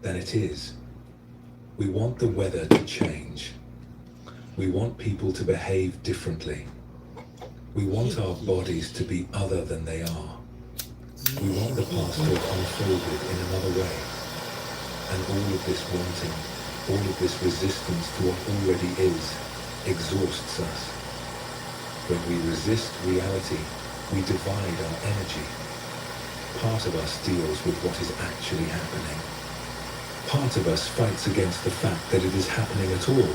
than it is. We want the weather to change. We want people to behave differently. We want our bodies to be other than they are. We want the past to have unfolded in another way. And all of this wanting, all of this resistance to what already is, exhausts us. When we resist reality, we divide our energy. Part of us deals with what is actually happening. Part of us fights against the fact that it is happening at all.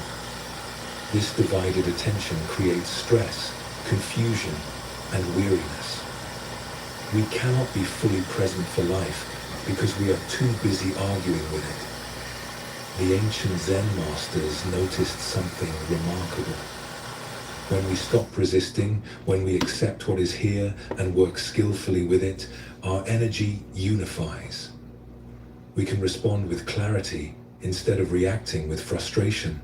This divided attention creates stress, confusion, and weariness. We cannot be fully present for life because we are too busy arguing with it. The ancient Zen masters noticed something remarkable. When we stop resisting, when we accept what is here and work skillfully with it, our energy unifies. We can respond with clarity instead of reacting with frustration.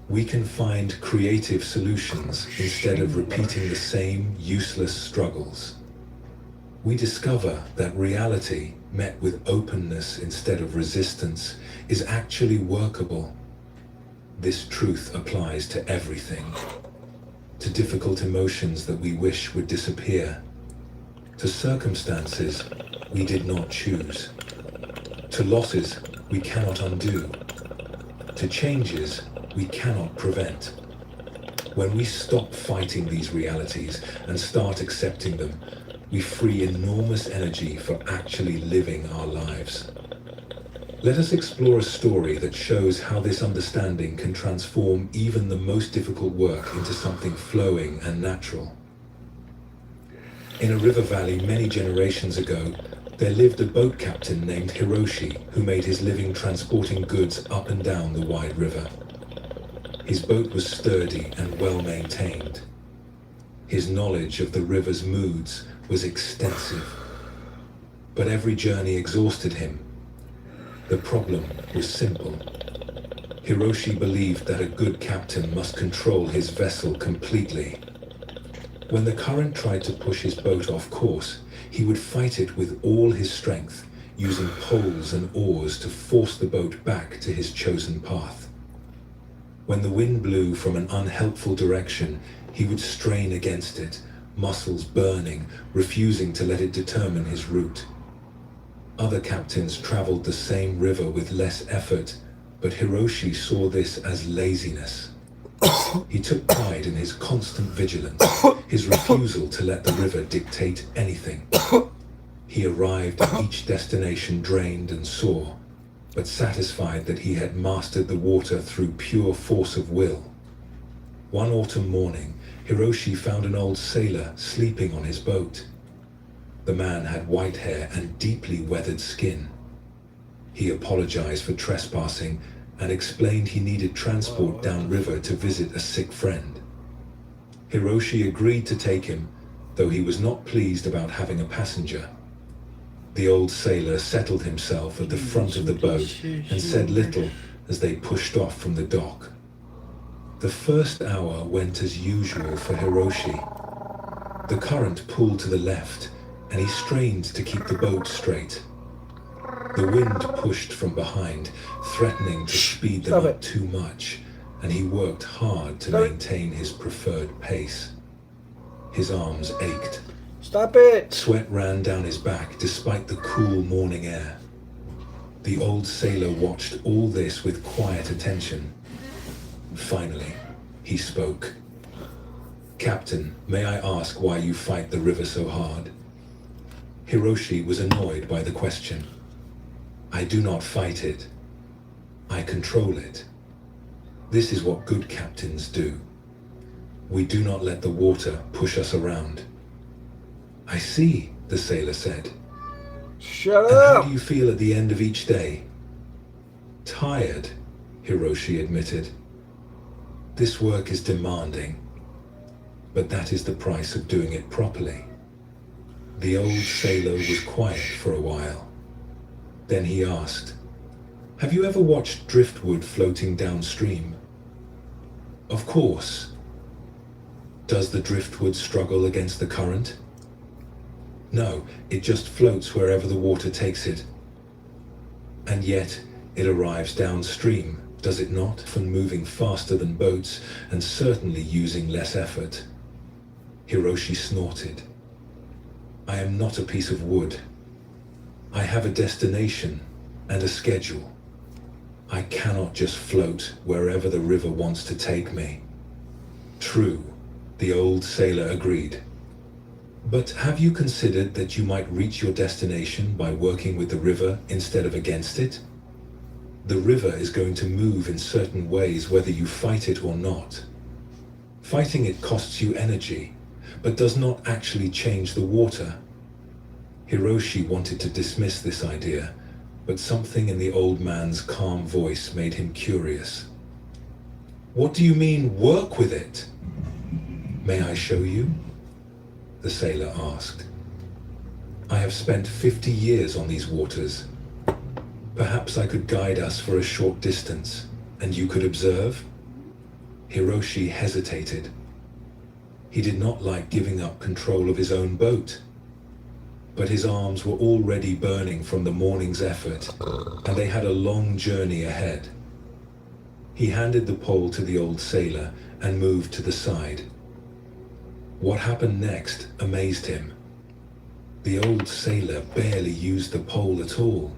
We can find creative solutions instead of repeating the same useless struggles. We discover that reality, met with openness instead of resistance, is actually workable. This truth applies to everything. To difficult emotions that we wish would disappear. To circumstances we did not choose. To losses we cannot undo. To changes we cannot prevent. When we stop fighting these realities and start accepting them, we free enormous energy for actually living our lives. Let us explore a story that shows how this understanding can transform even the most difficult work into something flowing and natural. In a river valley many generations ago, there lived a boat captain named Hiroshi who made his living transporting goods up and down the wide river. His boat was sturdy and well maintained. His knowledge of the river's moods was extensive. But every journey exhausted him. The problem was simple. Hiroshi believed that a good captain must control his vessel completely. When the current tried to push his boat off course, he would fight it with all his strength, using poles and oars to force the boat back to his chosen path. When the wind blew from an unhelpful direction, he would strain against it, muscles burning, refusing to let it determine his route. Other captains traveled the same river with less effort, but Hiroshi saw this as laziness. He took pride in his constant vigilance, his refusal to let the river dictate anything. He arrived at each destination drained and sore, but satisfied that he had mastered the water through pure force of will. One autumn morning, Hiroshi found an old sailor sleeping on his boat. The man had white hair and deeply weathered skin. He apologized for trespassing and explained he needed transport downriver to visit a sick friend. Hiroshi agreed to take him, though he was not pleased about having a passenger. The old sailor settled himself at the front of the boat and said little as they pushed off from the dock. The first hour went as usual for Hiroshi. The current pulled to the left, and he strained to keep the boat straight. The wind pushed from behind, threatening to speed them up too much, and he worked hard to maintain his preferred pace. His arms ached. Stop it! Sweat ran down his back despite the cool morning air. The old sailor watched all this with quiet attention. Finally, he spoke. "Captain, may I ask why you fight the river so hard?" Hiroshi was annoyed by the question. "I do not fight it. I control it. This is what good captains do. We do not let the water push us around." "I see," the sailor said. Shut "And how up! do you feel at the end of each day?" "Tired," Hiroshi admitted. "This work is demanding, but that is the price of doing it properly." The old sailor was quiet for a while. Then he asked, "Have you ever watched driftwood floating downstream?" "Of course." "Does the driftwood struggle against the current?" "No, it just floats wherever the water takes it." And yet, it arrives downstream, does it not? Often moving faster than boats and certainly using less effort. Hiroshi snorted. I am not a piece of wood. I have a destination and a schedule. I cannot just float wherever the river wants to take me. True, the old sailor agreed. But have you considered that you might reach your destination by working with the river instead of against it? The river is going to move in certain ways whether you fight it or not. Fighting it costs you energy, but does not actually change the water. Hiroshi wanted to dismiss this idea, but something in the old man's calm voice made him curious. What do you mean, work with it? May I show you? The sailor asked. I have spent 50 years on these waters. Perhaps I could guide us for a short distance, and you could observe? Hiroshi hesitated. He did not like giving up control of his own boat. But his arms were already burning from the morning's effort, and they had a long journey ahead. He handed the pole to the old sailor and moved to the side. What happened next amazed him. The old sailor barely used the pole at all.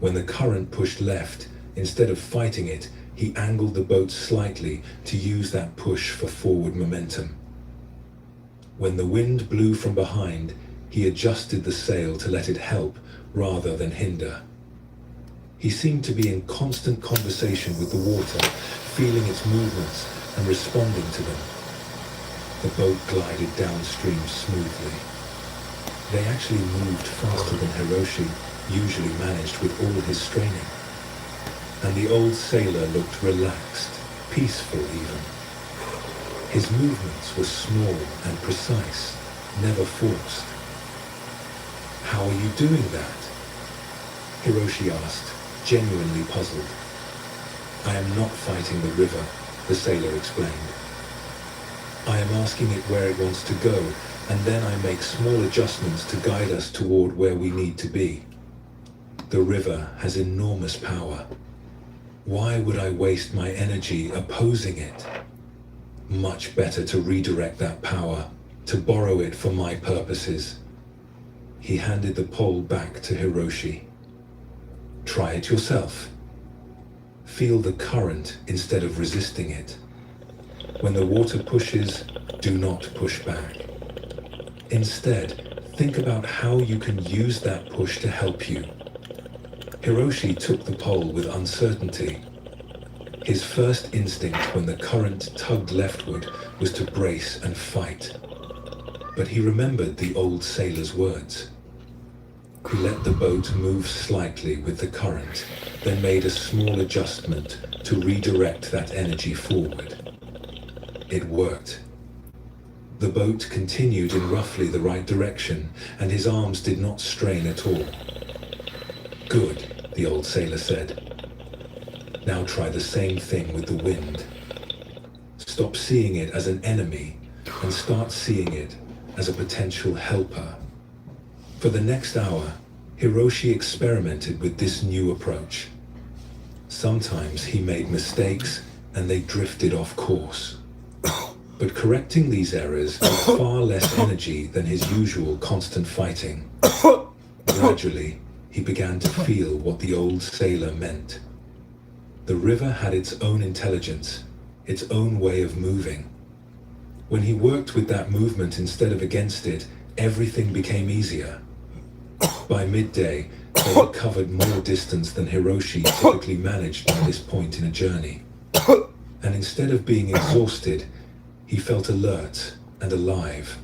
When the current pushed left, instead of fighting it, he angled the boat slightly to use that push for forward momentum. When the wind blew from behind, he adjusted the sail to let it help rather than hinder. He seemed to be in constant conversation with the water, feeling its movements and responding to them. The boat glided downstream smoothly. They actually moved faster than Hiroshi usually managed with all his straining. And the old sailor looked relaxed, peaceful even. His movements were small and precise, never forced. How are you doing that? Hiroshi asked, genuinely puzzled. I am not fighting the river, the sailor explained. I am asking it where it wants to go, and then I make small adjustments to guide us toward where we need to be. The river has enormous power. Why would I waste my energy opposing it? Much better to redirect that power, to borrow it for my purposes. He handed the pole back to Hiroshi. Try it yourself. Feel the current instead of resisting it. When the water pushes, do not push back. Instead, think about how you can use that push to help you. Hiroshi took the pole with uncertainty. His first instinct when the current tugged leftward was to brace and fight. But he remembered the old sailor's words. He let the boat move slightly with the current, then made a small adjustment to redirect that energy forward. It worked. The boat continued in roughly the right direction, and his arms did not strain at all. Good, the old sailor said. Now try the same thing with the wind. Stop seeing it as an enemy and start seeing it as a potential helper. For the next hour, Hiroshi experimented with this new approach. Sometimes he made mistakes and they drifted off course. But correcting these errors took far less energy than his usual constant fighting. Gradually, he began to feel what the old sailor meant. The river had its own intelligence, its own way of moving. When he worked with that movement instead of against it, everything became easier. By midday, they had covered more distance than Hiroshi typically managed by this point in a journey. And instead of being exhausted, he felt alert and alive.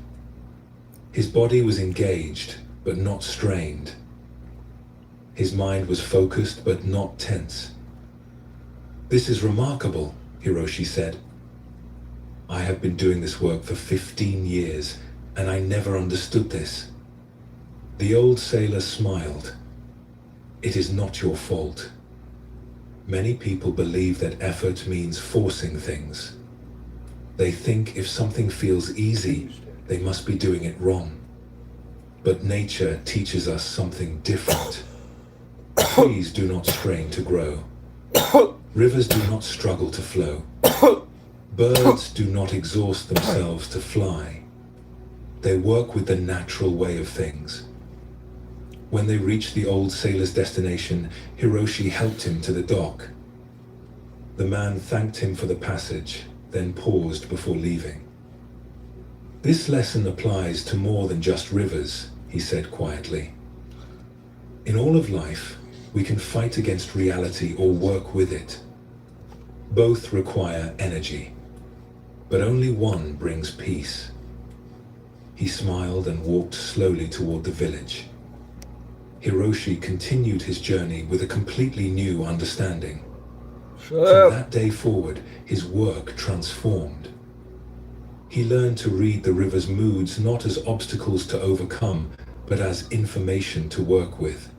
His body was engaged, but not strained. His mind was focused, but not tense. This is remarkable, Hiroshi said. I have been doing this work for 15 years, and I never understood this. The old sailor smiled. It is not your fault. Many people believe that effort means forcing things. They think if something feels easy, they must be doing it wrong. But nature teaches us something different. Trees do not strain to grow. Rivers do not struggle to flow. Birds do not exhaust themselves to fly. They work with the natural way of things. When they reached the old sailor's destination, Hiroshi helped him to the dock. The man thanked him for the passage, then paused before leaving. "This lesson applies to more than just rivers," he said quietly. "In all of life, we can fight against reality or work with it. Both require energy, but only one brings peace." He smiled and walked slowly toward the village. Hiroshi continued his journey with a completely new understanding. Shut From up. that day forward, his work transformed. He learned to read the river's moods not as obstacles to overcome, but as information to work with.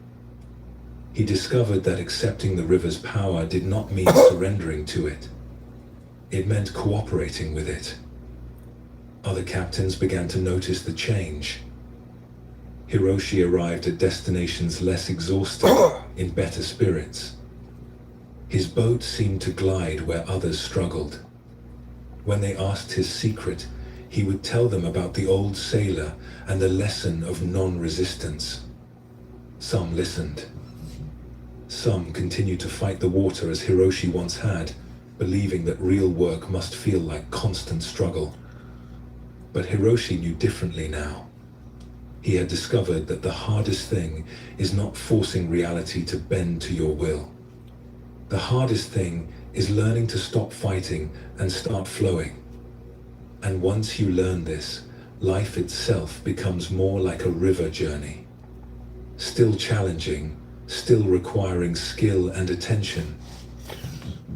He discovered that accepting the river's power did not mean surrendering to it. It meant cooperating with it. Other captains began to notice the change. Hiroshi arrived at destinations less exhausted, in better spirits. His boat seemed to glide where others struggled. When they asked his secret, he would tell them about the old sailor and the lesson of non-resistance. Some listened. Some continued to fight the water as Hiroshi once had, believing that real work must feel like constant struggle. But Hiroshi knew differently now. He had discovered that the hardest thing is not forcing reality to bend to your will. The hardest thing is learning to stop fighting and start flowing. And once you learn this, life itself becomes more like a river journey. Still challenging, still requiring skill and attention,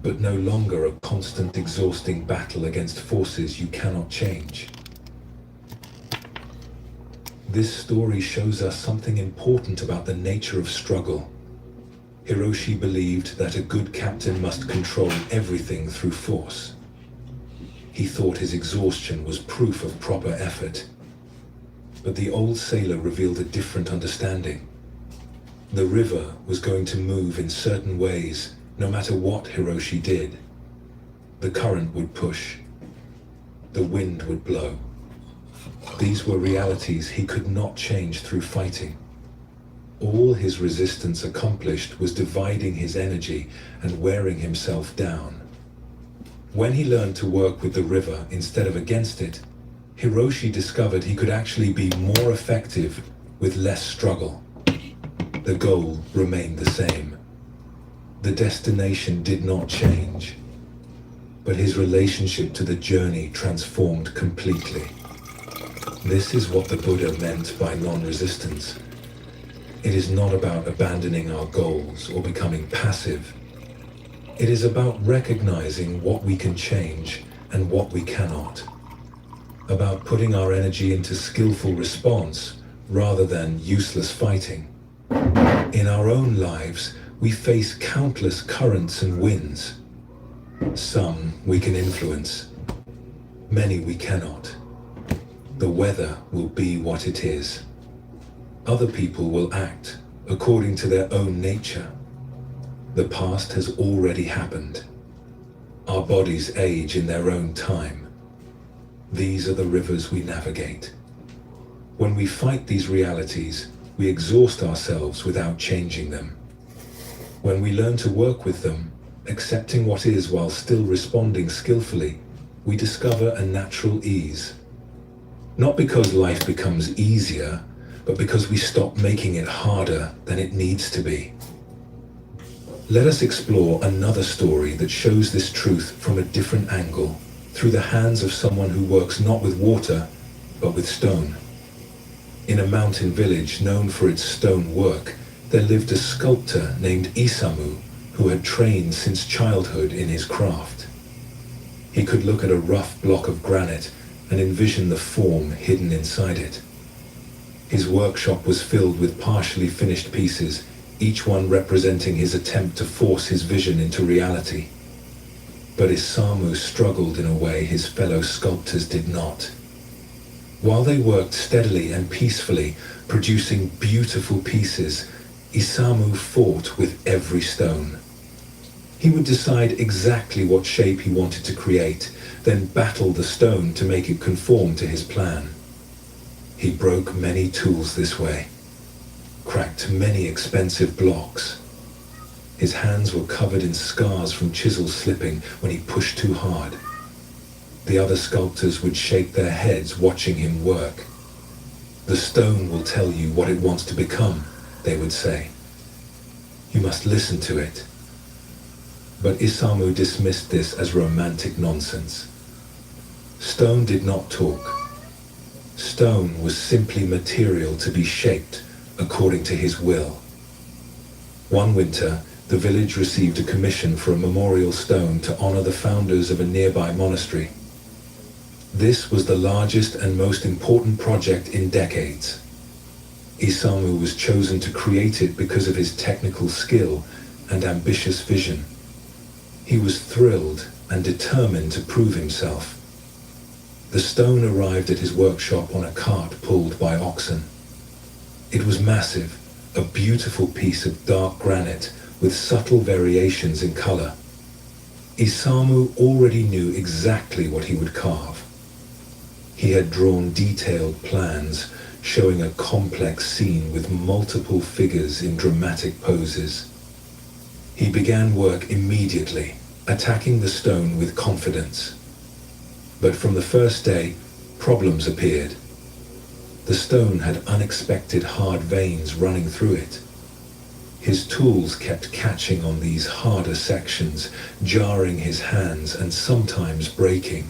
but no longer a constant exhausting battle against forces you cannot change. This story shows us something important about the nature of struggle. Hiroshi believed that a good captain must control everything through force. He thought his exhaustion was proof of proper effort. But the old sailor revealed a different understanding. The river was going to move in certain ways, no matter what Hiroshi did. The current would push. The wind would blow. These were realities he could not change through fighting. All his resistance accomplished was dividing his energy and wearing himself down. When he learned to work with the river instead of against it, Hiroshi discovered he could actually be more effective with less struggle. The goal remained the same. The destination did not change, but his relationship to the journey transformed completely. This is what the Buddha meant by non-resistance. It is not about abandoning our goals or becoming passive. It is about recognizing what we can change and what we cannot. About putting our energy into skillful response rather than useless fighting. In our own lives, we face countless currents and winds. Some we can influence. Many we cannot. The weather will be what it is. Other people will act according to their own nature. The past has already happened. Our bodies age in their own time. These are the rivers we navigate. When we fight these realities, we exhaust ourselves without changing them. When we learn to work with them, accepting what is while still responding skillfully, we discover a natural ease. Not because life becomes easier, but because we stop making it harder than it needs to be. Let us explore another story that shows this truth from a different angle, through the hands of someone who works not with water, but with stone. In a mountain village known for its stone work, there lived a sculptor named Isamu, who had trained since childhood in his craft. He could look at a rough block of granite and envision the form hidden inside it. His workshop was filled with partially finished pieces, each one representing his attempt to force his vision into reality. But Isamu struggled in a way his fellow sculptors did not. While they worked steadily and peacefully, producing beautiful pieces, Isamu fought with every stone. He would decide exactly what shape he wanted to create, then battle the stone to make it conform to his plan. He broke many tools this way, cracked many expensive blocks. His hands were covered in scars from chisels slipping when he pushed too hard. The other sculptors would shake their heads watching him work. "The stone will tell you what it wants to become," they would say. "You must listen to it." But Isamu dismissed this as romantic nonsense. Stone did not talk. Stone was simply material to be shaped according to his will. One winter, the village received a commission for a memorial stone to honor the founders of a nearby monastery. This was the largest and most important project in decades. Isamu was chosen to create it because of his technical skill and ambitious vision. He was thrilled and determined to prove himself. The stone arrived at his workshop on a cart pulled by oxen. It was massive, a beautiful piece of dark granite with subtle variations in color. Isamu already knew exactly what he would carve. He had drawn detailed plans showing a complex scene with multiple figures in dramatic poses. He began work immediately, attacking the stone with confidence. But from the first day, problems appeared. The stone had unexpected hard veins running through it. His tools kept catching on these harder sections, jarring his hands and sometimes breaking.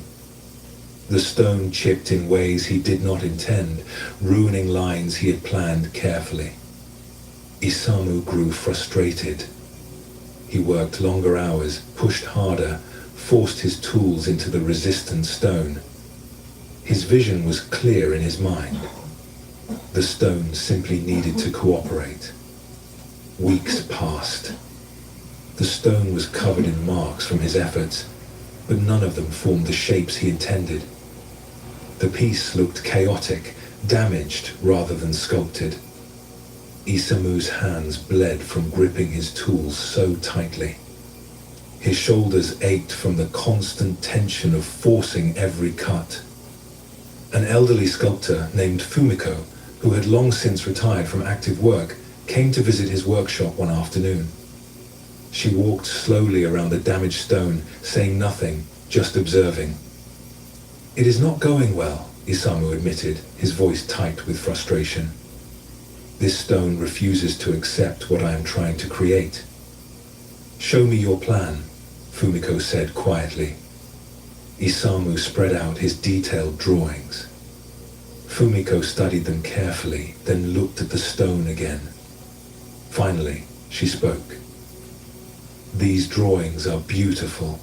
The stone chipped in ways he did not intend, ruining lines he had planned carefully. Isamu grew frustrated. He worked longer hours, pushed harder, forced his tools into the resistant stone. His vision was clear in his mind. The stone simply needed to cooperate. Weeks passed. The stone was covered in marks from his efforts, but none of them formed the shapes he intended. The piece looked chaotic, damaged rather than sculpted. Isamu's hands bled from gripping his tools so tightly. His shoulders ached from the constant tension of forcing every cut. An elderly sculptor named Fumiko, who had long since retired from active work, came to visit his workshop one afternoon. She walked slowly around the damaged stone, saying nothing, just observing. "It is not going well," Isamu admitted, his voice tight with frustration. "This stone refuses to accept what I am trying to create." "Show me your plan," Fumiko said quietly. Isamu spread out his detailed drawings. Fumiko studied them carefully, then looked at the stone again. Finally, she spoke. "These drawings are beautiful,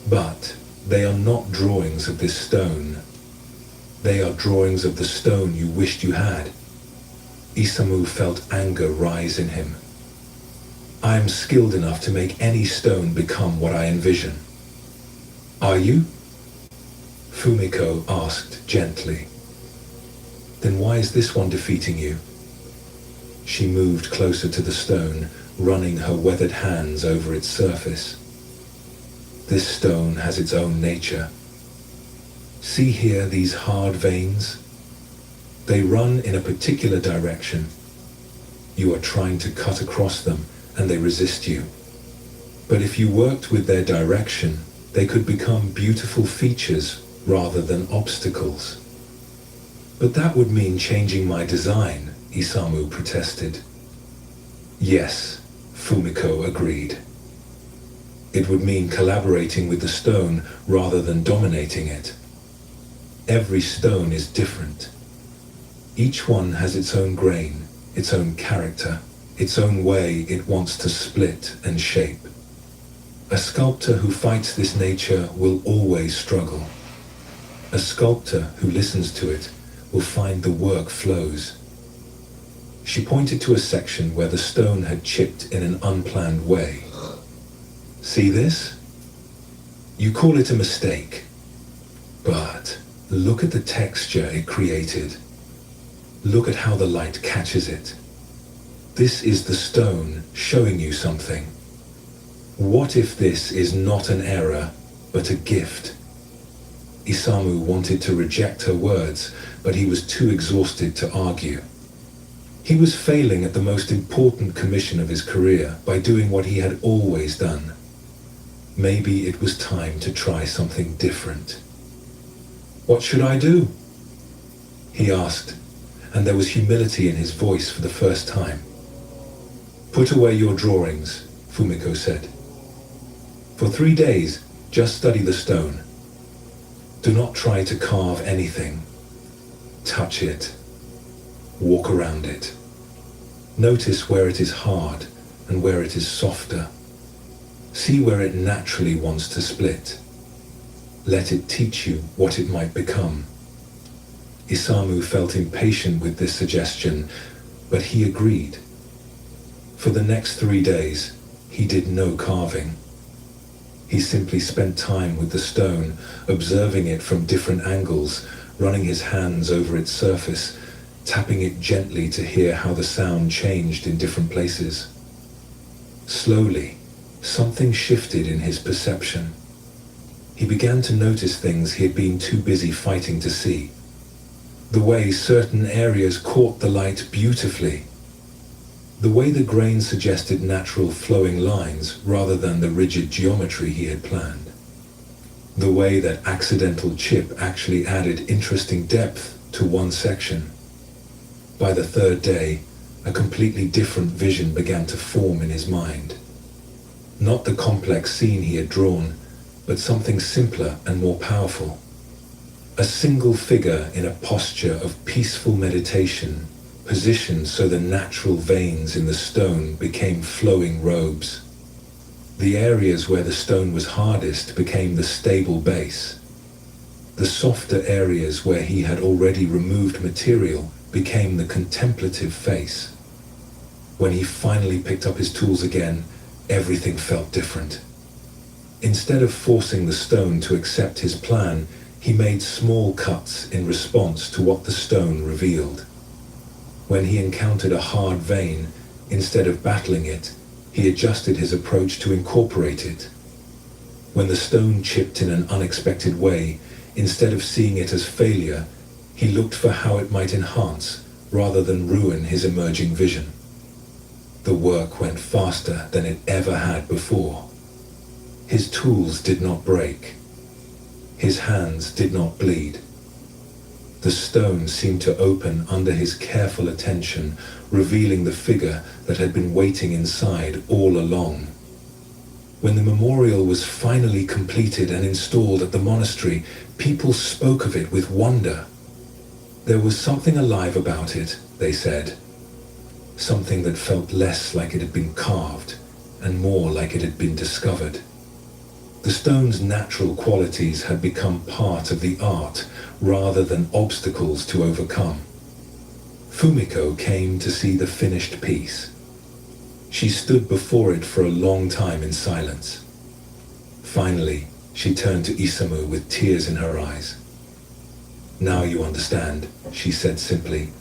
but they are not drawings of this stone. They are drawings of the stone you wished you had." Isamu felt anger rise in him. "I am skilled enough to make any stone become what I envision." "Are you?" Fumiko asked gently. "Then why is this one defeating you?" She moved closer to the stone, running her weathered hands over its surface. "This stone has its own nature. See here these hard veins? They run in a particular direction. You are trying to cut across them, and they resist you. But if you worked with their direction, they could become beautiful features rather than obstacles." "But that would mean changing my design," Isamu protested. "Yes," Fumiko agreed. "It would mean collaborating with the stone rather than dominating it. Every stone is different. Each one has its own grain, its own character, its own way it wants to split and shape. A sculptor who fights this nature will always struggle. A sculptor who listens to it will find the work flows." She pointed to a section where the stone had chipped in an unplanned way. "See this? You call it a mistake. But look at the texture it created. Look at how the light catches it. This is the stone showing you something. What if this is not an error, but a gift? Isamu wanted to reject her words, but he was too exhausted to argue. He was failing at the most important commission of his career by doing what he had always done. Maybe it was time to try something different. "What should I do?" he asked, and there was humility in his voice for the first time. "Put away your drawings," Fumiko said. "For 3 days, just study the stone. Do not try to carve anything. Touch it. Walk around it. Notice where it is hard and where it is softer. See where it naturally wants to split. Let it teach you what it might become." Isamu felt impatient with this suggestion, but he agreed. For the next 3 days, he did no carving. He simply spent time with the stone, observing it from different angles, running his hands over its surface, tapping it gently to hear how the sound changed in different places. Slowly, something shifted in his perception. He began to notice things he had been too busy fighting to see. The way certain areas caught the light beautifully. The way the grain suggested natural flowing lines rather than the rigid geometry he had planned. The way that accidental chip actually added interesting depth to one section. By the 3rd day, a completely different vision began to form in his mind. Not the complex scene he had drawn, but something simpler and more powerful. A single figure in a posture of peaceful meditation, positioned so the natural veins in the stone became flowing robes. The areas where the stone was hardest became the stable base. The softer areas where he had already removed material became the contemplative face. When he finally picked up his tools again, everything felt different. Instead of forcing the stone to accept his plan, he made small cuts in response to what the stone revealed. When he encountered a hard vein, instead of battling it, he adjusted his approach to incorporate it. When the stone chipped in an unexpected way, instead of seeing it as failure, he looked for how it might enhance rather than ruin his emerging vision. The work went faster than it ever had before. His tools did not break. His hands did not bleed. The stone seemed to open under his careful attention, revealing the figure that had been waiting inside all along. When the memorial was finally completed and installed at the monastery, people spoke of it with wonder. There was something alive about it, they said. Something that felt less like it had been carved and more like it had been discovered. The stone's natural qualities had become part of the art rather than obstacles to overcome. Fumiko came to see the finished piece. She stood before it for a long time in silence. Finally, she turned to Isamu with tears in her eyes. "Now you understand," she said simply.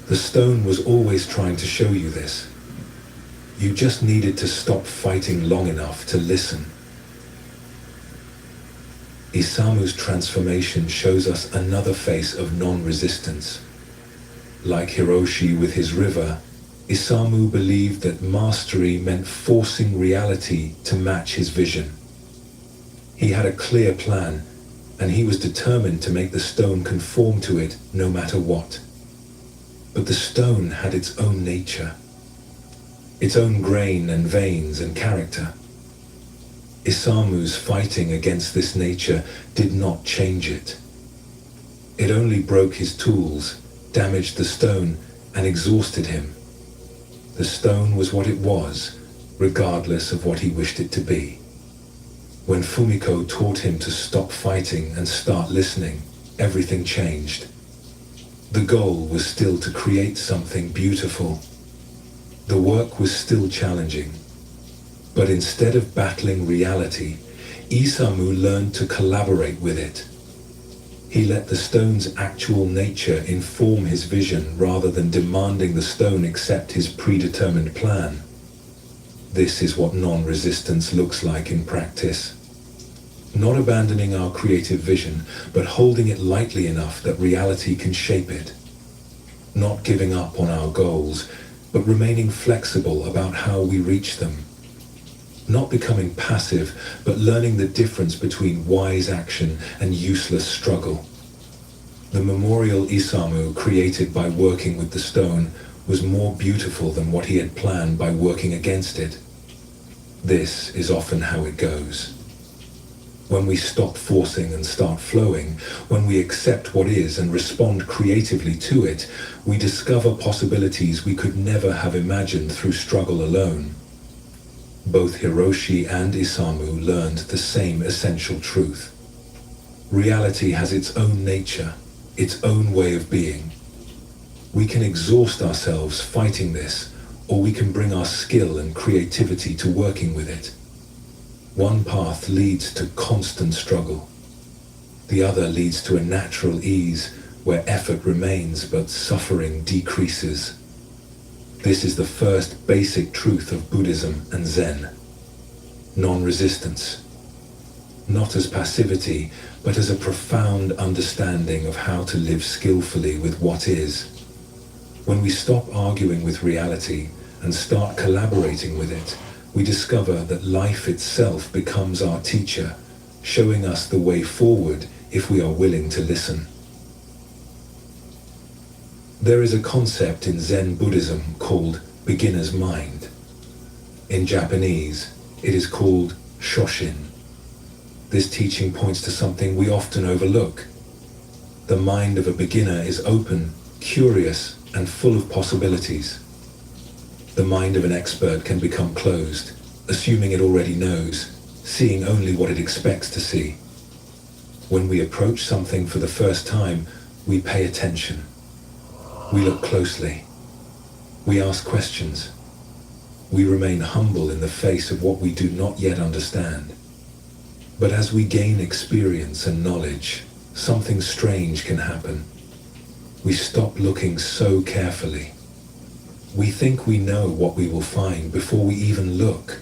"The stone was always trying to show you this. You just needed to stop fighting long enough to listen." Isamu's transformation shows us another face of non-resistance. Like Hiroshi with his river, Isamu believed that mastery meant forcing reality to match his vision. He had a clear plan, and he was determined to make the stone conform to it no matter what. But the stone had its own nature, its own grain and veins and character. Isamu's fighting against this nature did not change it. It only broke his tools, damaged the stone, and exhausted him. The stone was what it was, regardless of what he wished it to be. When Fumiko taught him to stop fighting and start listening, everything changed. The goal was still to create something beautiful. The work was still challenging. But instead of battling reality, Isamu learned to collaborate with it. He let the stone's actual nature inform his vision rather than demanding the stone accept his predetermined plan. This is what non-resistance looks like in practice. Not abandoning our creative vision, but holding it lightly enough that reality can shape it. Not giving up on our goals, but remaining flexible about how we reach them. Not becoming passive, but learning the difference between wise action and useless struggle. The memorial Isamu created by working with the stone was more beautiful than what he had planned by working against it. This is often how it goes. When we stop forcing and start flowing, when we accept what is and respond creatively to it, we discover possibilities we could never have imagined through struggle alone. Both Hiroshi and Isamu learned the same essential truth. Reality has its own nature, its own way of being. We can exhaust ourselves fighting this, or we can bring our skill and creativity to working with it. One path leads to constant struggle. The other leads to a natural ease where effort remains but suffering decreases. This is the first basic truth of Buddhism and Zen. Non-resistance. Not as passivity, but as a profound understanding of how to live skillfully with what is. When we stop arguing with reality and start collaborating with it, we discover that life itself becomes our teacher, showing us the way forward if we are willing to listen. There is a concept in Zen Buddhism called beginner's mind. In Japanese, it is called Shoshin. This teaching points to something we often overlook. The mind of a beginner is open, curious, and full of possibilities. The mind of an expert can become closed, assuming it already knows, seeing only what it expects to see. When we approach something for the first time, we pay attention. We look closely. We ask questions. We remain humble in the face of what we do not yet understand. But as we gain experience and knowledge, something strange can happen. We stop looking so carefully. We think we know what we will find before we even look.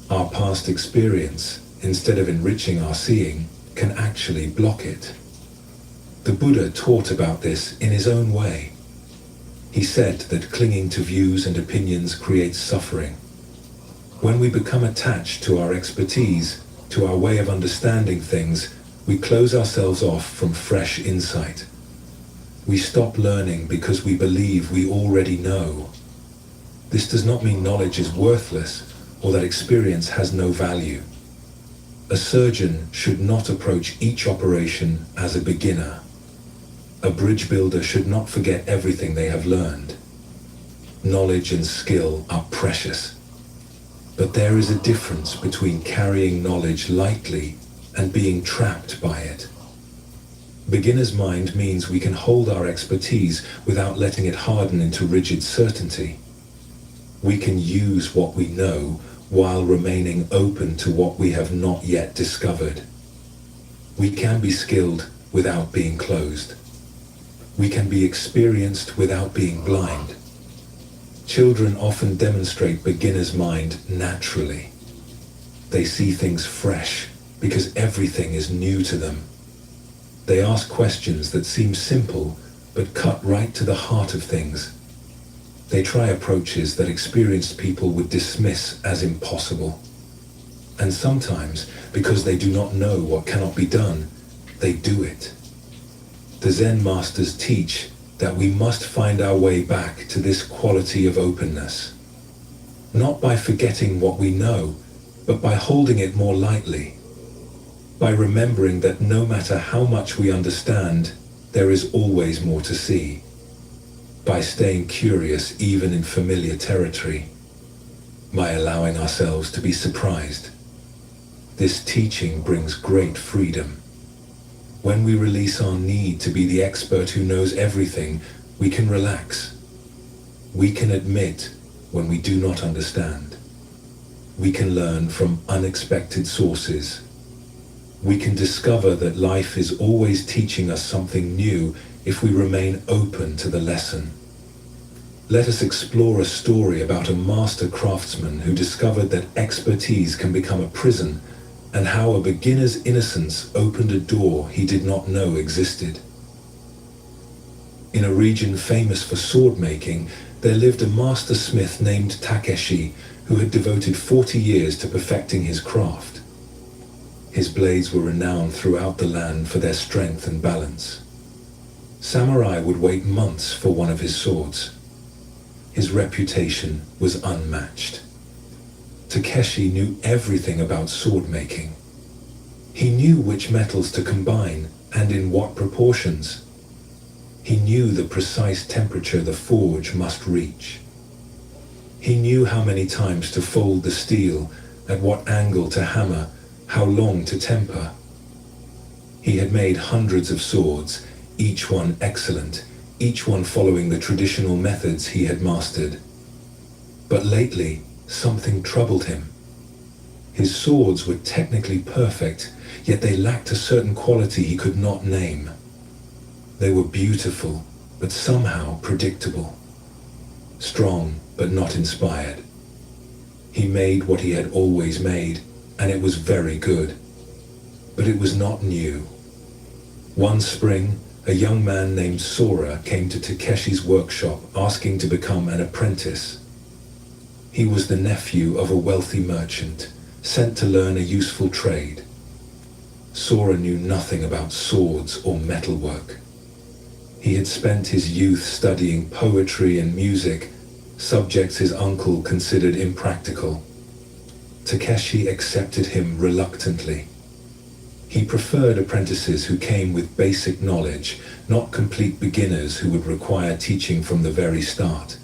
Our past experience, instead of enriching our seeing, can actually block it. The Buddha taught about this in his own way. He said that clinging to views and opinions creates suffering. When we become attached to our expertise, to our way of understanding things, we close ourselves off from fresh insight. We stop learning because we believe we already know. This does not mean knowledge is worthless or that experience has no value. A surgeon should not approach each operation as a beginner. A bridge builder should not forget everything they have learned. Knowledge and skill are precious. But there is a difference between carrying knowledge lightly and being trapped by it. Beginner's mind means we can hold our expertise without letting it harden into rigid certainty. We can use what we know while remaining open to what we have not yet discovered. We can be skilled without being closed. We can be experienced without being blind. Children often demonstrate beginner's mind naturally. They see things fresh because everything is new to them. They ask questions that seem simple, but cut right to the heart of things. They try approaches that experienced people would dismiss as impossible. And sometimes, because they do not know what cannot be done, they do it. The Zen masters teach that we must find our way back to this quality of openness. Not by forgetting what we know, but by holding it more lightly. By remembering that no matter how much we understand, there is always more to see. By staying curious even in familiar territory. By allowing ourselves to be surprised. This teaching brings great freedom. When we release our need to be the expert who knows everything, we can relax. We can admit when we do not understand. We can learn from unexpected sources. We can discover that life is always teaching us something new if we remain open to the lesson. Let us explore a story about a master craftsman who discovered that expertise can become a prison, and how a beginner's innocence opened a door he did not know existed. In a region famous for sword making, there lived a master smith named Takeshi who had devoted 40 years to perfecting his craft. His blades were renowned throughout the land for their strength and balance. Samurai would wait months for one of his swords. His reputation was unmatched. Takeshi knew everything about sword making. He knew which metals to combine and in what proportions. He knew the precise temperature the forge must reach. He knew how many times to fold the steel, at what angle to hammer, how long to temper. He had made hundreds of swords, each one excellent, each one following the traditional methods he had mastered. But lately, something troubled him. His swords were technically perfect, yet they lacked a certain quality he could not name. They were beautiful, but somehow predictable. Strong, but not inspired. He made what he had always made, and it was very good. But it was not new. One spring, a young man named Sora came to Takeshi's workshop asking to become an apprentice. He was the nephew of a wealthy merchant, sent to learn a useful trade. Sora knew nothing about swords or metalwork. He had spent his youth studying poetry and music, subjects his uncle considered impractical. Takeshi accepted him reluctantly. He preferred apprentices who came with basic knowledge, not complete beginners who would require teaching from the very start.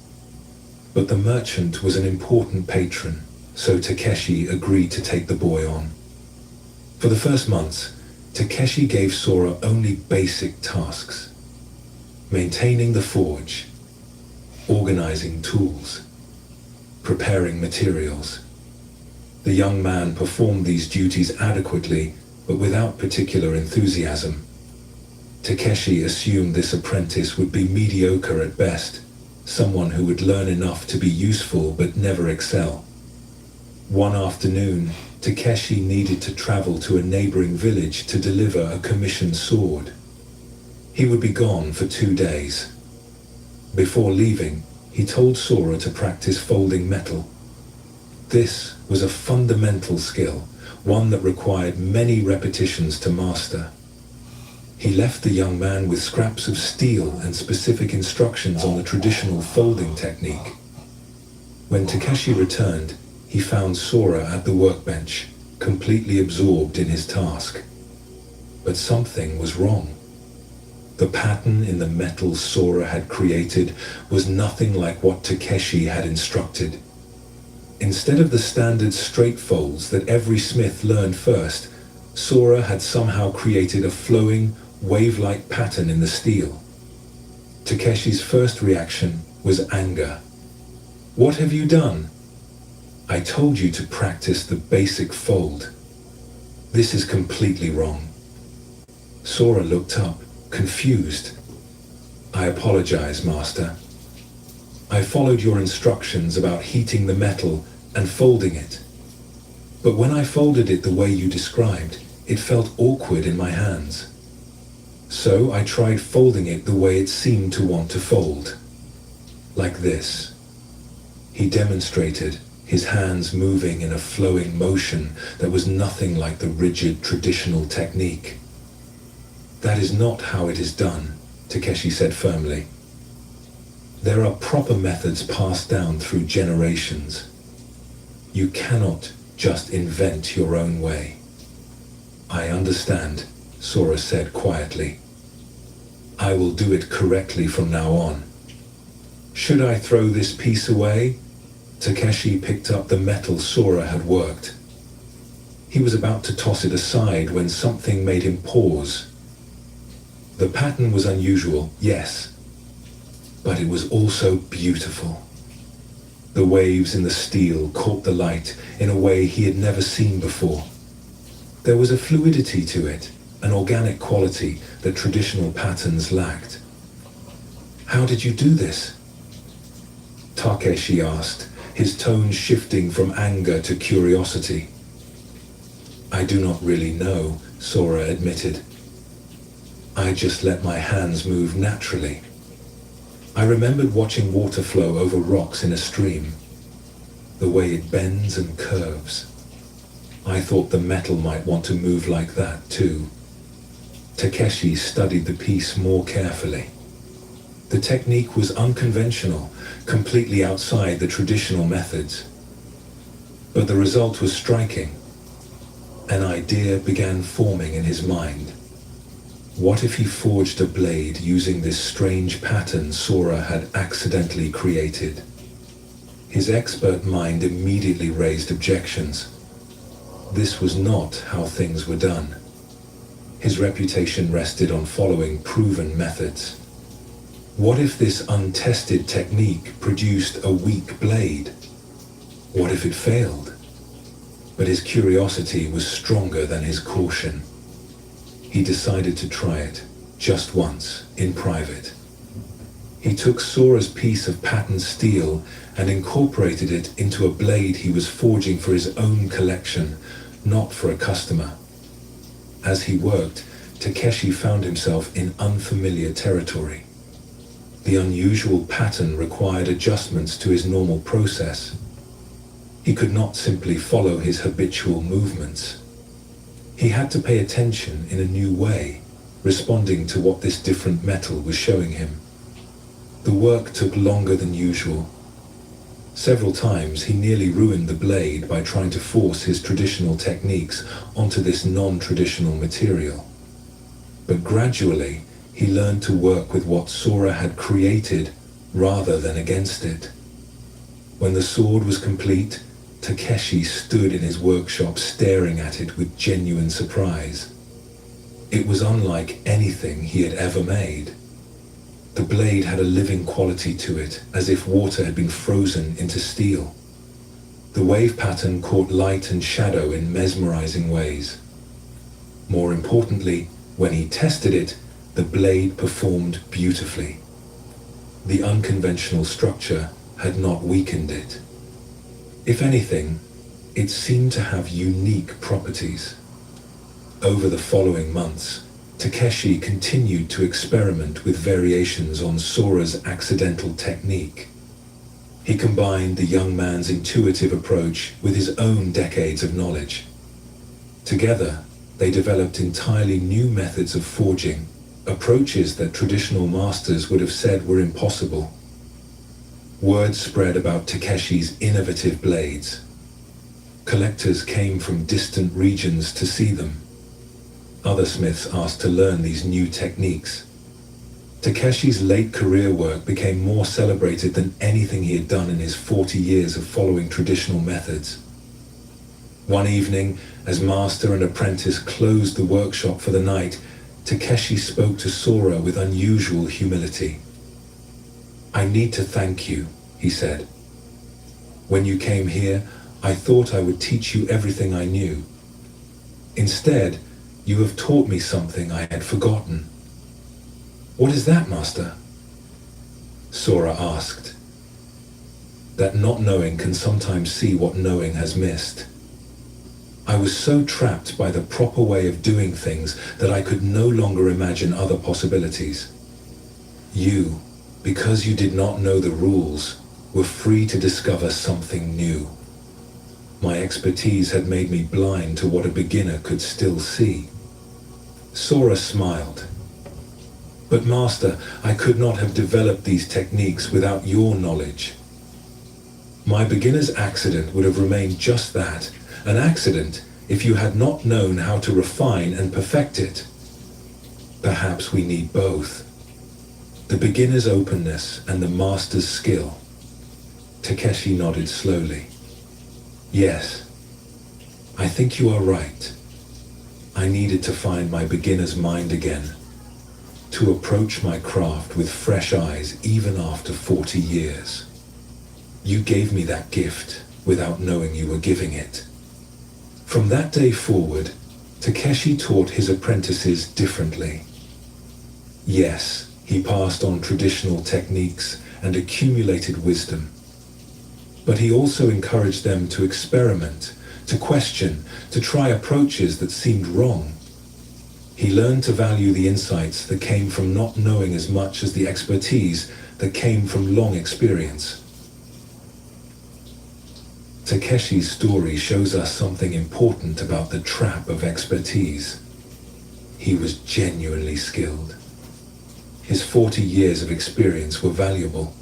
But the merchant was an important patron, so Takeshi agreed to take the boy on. For the first months, Takeshi gave Sora only basic tasks. Maintaining the forge, organizing tools, preparing materials. The young man performed these duties adequately, but without particular enthusiasm. Takeshi assumed this apprentice would be mediocre at best, someone who would learn enough to be useful but never excel. One afternoon, Takeshi needed to travel to a neighboring village to deliver a commissioned sword. He would be gone for 2 days. Before leaving, he told Sora to practice folding metal. This was a fundamental skill, one that required many repetitions to master. He left the young man with scraps of steel and specific instructions on the traditional folding technique. When Takeshi returned, he found Sora at the workbench, completely absorbed in his task. But something was wrong. The pattern in the metal Sora had created was nothing like what Takeshi had instructed. Instead of the standard straight folds that every smith learned first, Sora had somehow created a flowing, wave-like pattern in the steel. Takeshi's first reaction was anger. "What have you done? I told you to practice the basic fold. This is completely wrong." Sora looked up, confused. "I apologize, Master. I followed your instructions about heating the metal and folding it. But when I folded it the way you described, it felt awkward in my hands. So I tried folding it the way it seemed to want to fold. Like this." He demonstrated, his hands moving in a flowing motion that was nothing like the rigid traditional technique. "That is not how it is done," Takeshi said firmly. "There are proper methods passed down through generations. You cannot just invent your own way." "I understand," Sora said quietly. "I will do it correctly from now on. Should I throw this piece away?" Takeshi picked up the metal Sora had worked. He was about to toss it aside when something made him pause. The pattern was unusual, yes, but it was also beautiful. The waves in the steel caught the light in a way he had never seen before. There was a fluidity to it, an organic quality that traditional patterns lacked. "How did you do this?" Takeshi asked, his tone shifting from anger to curiosity. "I do not really know," Sora admitted. "I just let my hands move naturally. I remembered watching water flow over rocks in a stream, the way it bends and curves. I thought the metal might want to move like that too." Takeshi studied the piece more carefully. The technique was unconventional, completely outside the traditional methods. But the result was striking. An idea began forming in his mind. What if he forged a blade using this strange pattern Sora had accidentally created? His expert mind immediately raised objections. This was not how things were done. His reputation rested on following proven methods. What if this untested technique produced a weak blade? What if it failed? But his curiosity was stronger than his caution. He decided to try it, just once, in private. He took Sora's piece of patterned steel and incorporated it into a blade he was forging for his own collection, not for a customer. As he worked, Takeshi found himself in unfamiliar territory. The unusual pattern required adjustments to his normal process. He could not simply follow his habitual movements. He had to pay attention in a new way, responding to what this different metal was showing him. The work took longer than usual. Several times he nearly ruined the blade by trying to force his traditional techniques onto this non-traditional material. But gradually, he learned to work with what Sora had created rather than against it. When the sword was complete, Takeshi stood in his workshop staring at it with genuine surprise. It was unlike anything he had ever made. The blade had a living quality to it, as if water had been frozen into steel. The wave pattern caught light and shadow in mesmerizing ways. More importantly, when he tested it, the blade performed beautifully. The unconventional structure had not weakened it. If anything, it seemed to have unique properties. Over the following months, Takeshi continued to experiment with variations on Sora's accidental technique. He combined the young man's intuitive approach with his own decades of knowledge. Together, they developed entirely new methods of forging, approaches that traditional masters would have said were impossible. Word spread about Takeshi's innovative blades. Collectors came from distant regions to see them. Other smiths asked to learn these new techniques. Takeshi's late career work became more celebrated than anything he had done in his 40 years of following traditional methods. One evening, as master and apprentice closed the workshop for the night, Takeshi spoke to Sora with unusual humility. "I need to thank you," he said. "When you came here, I thought I would teach you everything I knew. Instead, you have taught me something I had forgotten." "What is that, Master?" Sora asked. "That not knowing can sometimes see what knowing has missed. I was so trapped by the proper way of doing things that I could no longer imagine other possibilities. You, because you did not know the rules, were free to discover something new. My expertise had made me blind to what a beginner could still see." Sora smiled. "But Master, I could not have developed these techniques without your knowledge. My beginner's accident would have remained just that, an accident, if you had not known how to refine and perfect it. Perhaps we need both. The beginner's openness and the master's skill." Takeshi nodded slowly. "Yes, I think you are right. I needed to find my beginner's mind again, to approach my craft with fresh eyes even after 40 years. You gave me that gift without knowing you were giving it." From that day forward, Takeshi taught his apprentices differently. Yes, he passed on traditional techniques and accumulated wisdom. But he also encouraged them to experiment, to question, to try approaches that seemed wrong. He learned to value the insights that came from not knowing as much as the expertise that came from long experience. Takeshi's story shows us something important about the trap of expertise. He was genuinely skilled. His 40 years of experience were valuable,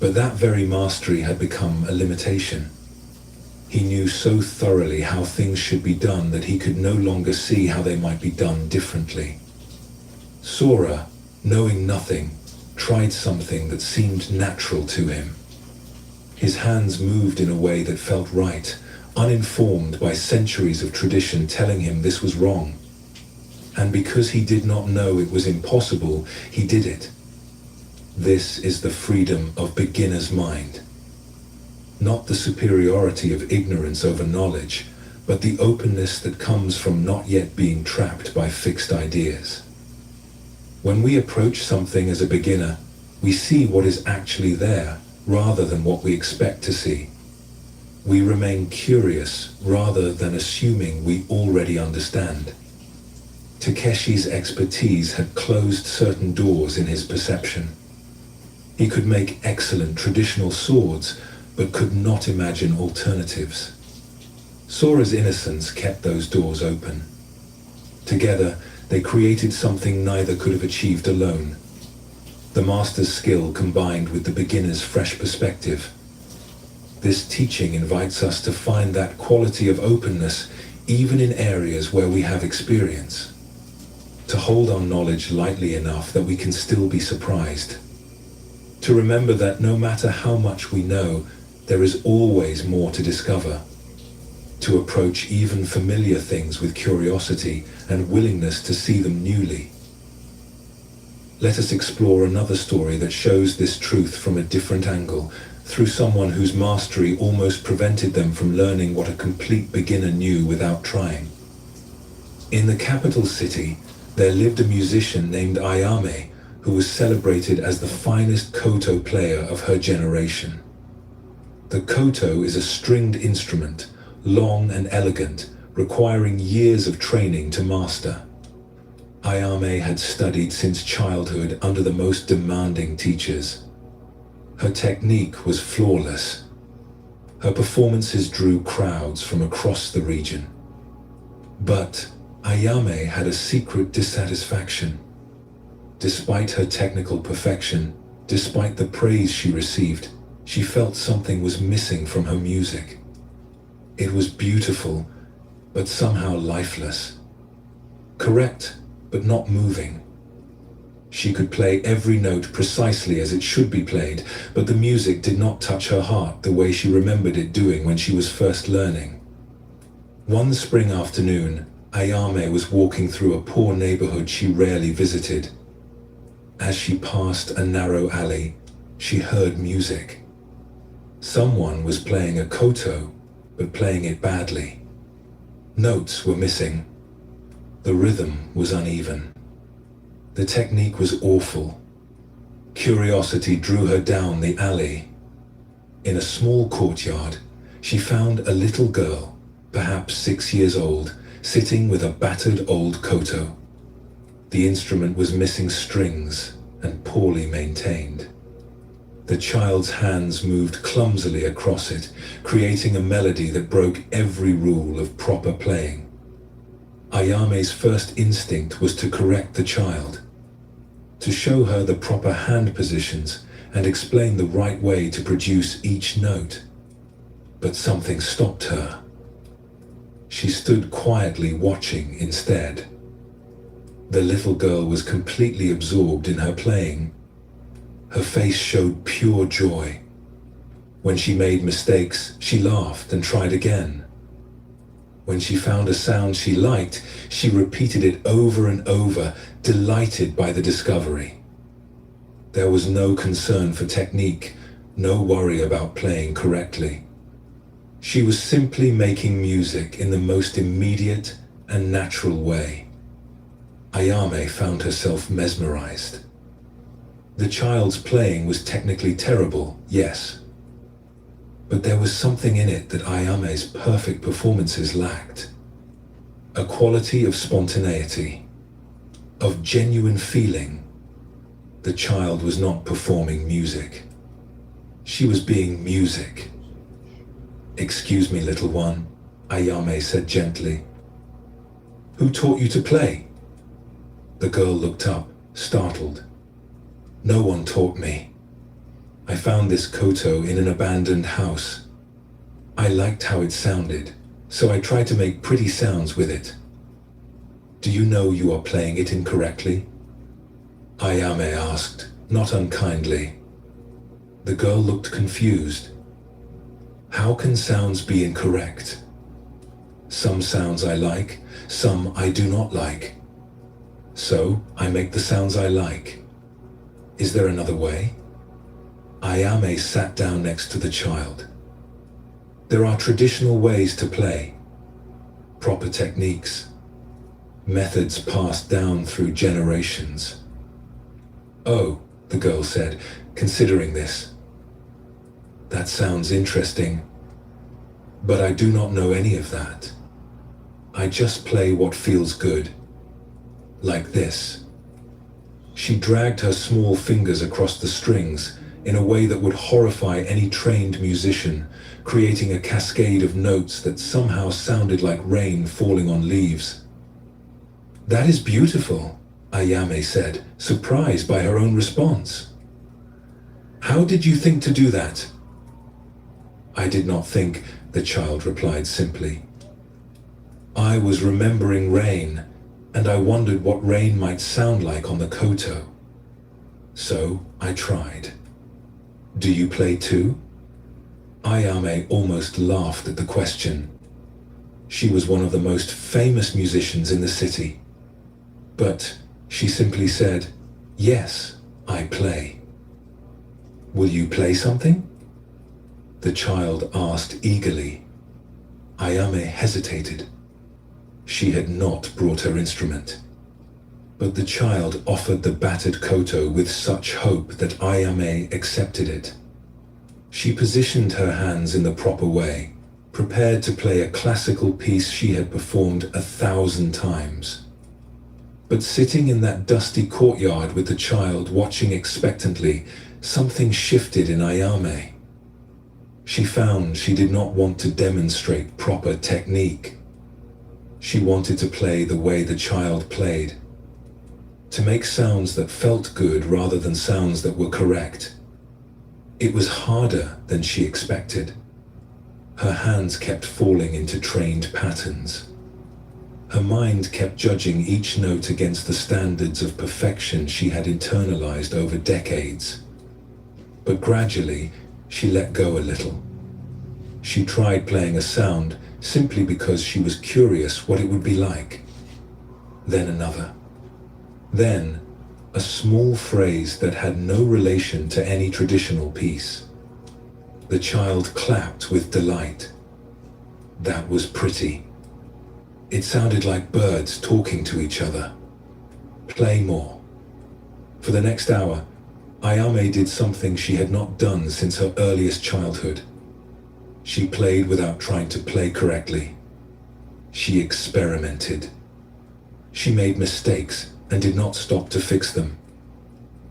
but that very mastery had become a limitation. He knew so thoroughly how things should be done that he could no longer see how they might be done differently. Sora, knowing nothing, tried something that seemed natural to him. His hands moved in a way that felt right, uninformed by centuries of tradition telling him this was wrong. And because he did not know it was impossible, he did it. This is the freedom of beginner's mind. Not the superiority of ignorance over knowledge, but the openness that comes from not yet being trapped by fixed ideas. When we approach something as a beginner, we see what is actually there, rather than what we expect to see. We remain curious rather than assuming we already understand. Takeshi's expertise had closed certain doors in his perception. He could make excellent traditional swords, but could not imagine alternatives. Sora's innocence kept those doors open. Together, they created something neither could have achieved alone. The master's skill combined with the beginner's fresh perspective. This teaching invites us to find that quality of openness even in areas where we have experience. To hold our knowledge lightly enough that we can still be surprised. To remember that no matter how much we know, there is always more to discover. To approach even familiar things with curiosity and willingness to see them newly. Let us explore another story that shows this truth from a different angle, through someone whose mastery almost prevented them from learning what a complete beginner knew without trying. In the capital city, there lived a musician named Ayame, who was celebrated as the finest koto player of her generation. The koto is a stringed instrument, long and elegant, requiring years of training to master. Ayame had studied since childhood under the most demanding teachers. Her technique was flawless. Her performances drew crowds from across the region. But Ayame had a secret dissatisfaction. Despite her technical perfection, despite the praise she received, she felt something was missing from her music. It was beautiful, but somehow lifeless. Correct, but not moving. She could play every note precisely as it should be played, but the music did not touch her heart the way she remembered it doing when she was first learning. One spring afternoon, Ayame was walking through a poor neighborhood she rarely visited. As she passed a narrow alley, she heard music. Someone was playing a koto, but playing it badly. Notes were missing. The rhythm was uneven. The technique was awful. Curiosity drew her down the alley. In a small courtyard, she found a little girl, perhaps 6 years old, sitting with a battered old koto. The instrument was missing strings and poorly maintained. The child's hands moved clumsily across it, creating a melody that broke every rule of proper playing. Ayame's first instinct was to correct the child, to show her the proper hand positions and explain the right way to produce each note. But something stopped her. She stood quietly watching instead. The little girl was completely absorbed in her playing. Her face showed pure joy. When she made mistakes, she laughed and tried again. When she found a sound she liked, she repeated it over and over, delighted by the discovery. There was no concern for technique, no worry about playing correctly. She was simply making music in the most immediate and natural way. Ayame found herself mesmerized. The child's playing was technically terrible, yes, but there was something in it that Ayame's perfect performances lacked. A quality of spontaneity, of genuine feeling. The child was not performing music. She was being music. "Excuse me, little one," Ayame said gently. "Who taught you to play?" The girl looked up, startled. "No one taught me. I found this koto in an abandoned house. I liked how it sounded, so I tried to make pretty sounds with it." "Do you know you are playing it incorrectly?" Ayame asked, not unkindly. The girl looked confused. "How can sounds be incorrect? Some sounds I like, some I do not like. So I make the sounds I like. Is there another way?" Ayame sat down next to the child. "There are traditional ways to play, proper techniques, methods passed down through generations." "Oh," the girl said, considering this. "That sounds interesting, but I do not know any of that. I just play what feels good, like this." She dragged her small fingers across the strings in a way that would horrify any trained musician, creating a cascade of notes that somehow sounded like rain falling on leaves. "That is beautiful," Ayame said, surprised by her own response. "How did you think to do that?" "I did not think," the child replied simply. "I was remembering rain, and I wondered what rain might sound like on the koto. So I tried." "Do you play too?" Ayame almost laughed at the question. She was one of the most famous musicians in the city. But she simply said, "Yes, I play." "Will you play something?" the child asked eagerly. Ayame hesitated. She had not brought her instrument. But the child offered the battered koto with such hope that Ayame accepted it. She positioned her hands in the proper way, prepared to play a classical piece she had performed 1,000 times. But sitting in that dusty courtyard with the child watching expectantly, something shifted in Ayame. She found she did not want to demonstrate proper technique. She wanted to play the way the child played, to make sounds that felt good rather than sounds that were correct. It was harder than she expected. Her hands kept falling into trained patterns. Her mind kept judging each note against the standards of perfection she had internalized over decades. But gradually, she let go a little. She tried playing a sound simply because she was curious what it would be like. Then another. Then, a small phrase that had no relation to any traditional piece. The child clapped with delight. That was pretty. It sounded like birds talking to each other. "Play more." For the next hour, Ayame did something she had not done since her earliest childhood. She played without trying to play correctly. She experimented. She made mistakes and did not stop to fix them.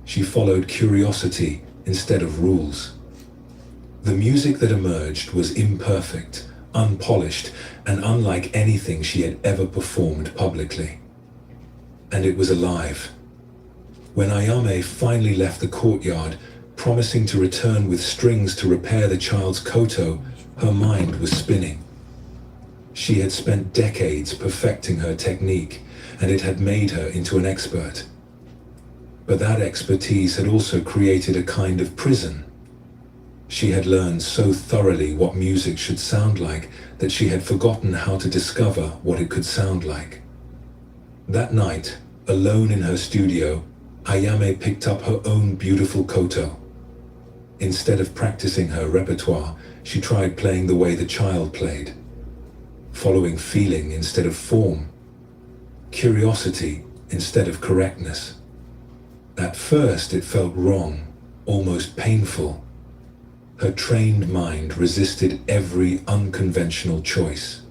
She followed curiosity instead of rules. The music that emerged was imperfect, unpolished, and unlike anything she had ever performed publicly. And it was alive. When Ayame finally left the courtyard, promising to return with strings to repair the child's koto, her mind was spinning. She had spent decades perfecting her technique, and it had made her into an expert. But that expertise had also created a kind of prison. She had learned so thoroughly what music should sound like that she had forgotten how to discover what it could sound like. That night, alone in her studio, Ayame picked up her own beautiful koto. Instead of practicing her repertoire, she tried playing the way the child played, following feeling instead of form, curiosity instead of correctness. At first it felt wrong, almost painful. Her trained mind resisted every unconventional choice.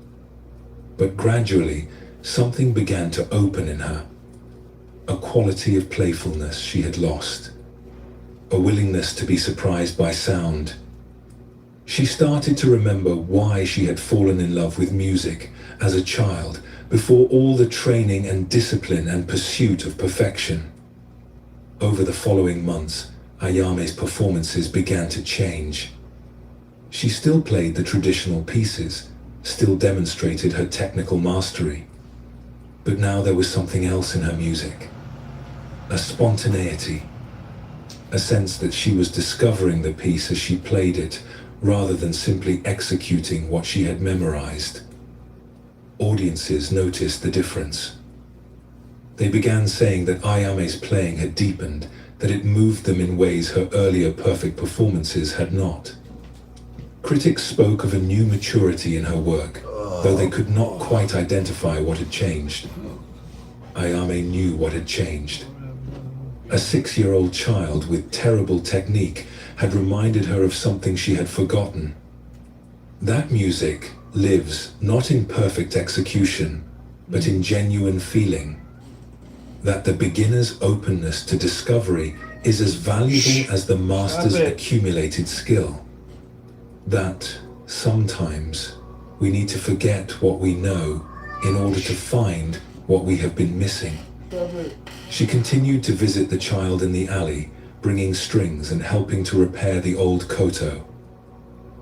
But gradually, something began to open in her. A quality of playfulness she had lost. A willingness to be surprised by sound. She started to remember why she had fallen in love with music as a child, before all the training and discipline and pursuit of perfection. Over the following months, Ayame's performances began to change. She still played the traditional pieces, still demonstrated her technical mastery. But now there was something else in her music. A spontaneity. A sense that she was discovering the piece as she played it, rather than simply executing what she had memorized. Audiences noticed the difference. They began saying that Ayame's playing had deepened, that it moved them in ways her earlier perfect performances had not. Critics spoke of a new maturity in her work, though they could not quite identify what had changed. Ayame knew what had changed. A 6-year-old child with terrible technique had reminded her of something she had forgotten. That music lives not in perfect execution, but in genuine feeling. That the beginner's openness to discovery is as valuable as the master's accumulated skill. That sometimes we need to forget what we know in order to find what we have been missing. She continued to visit the child in the alley, bringing strings and helping to repair the old koto.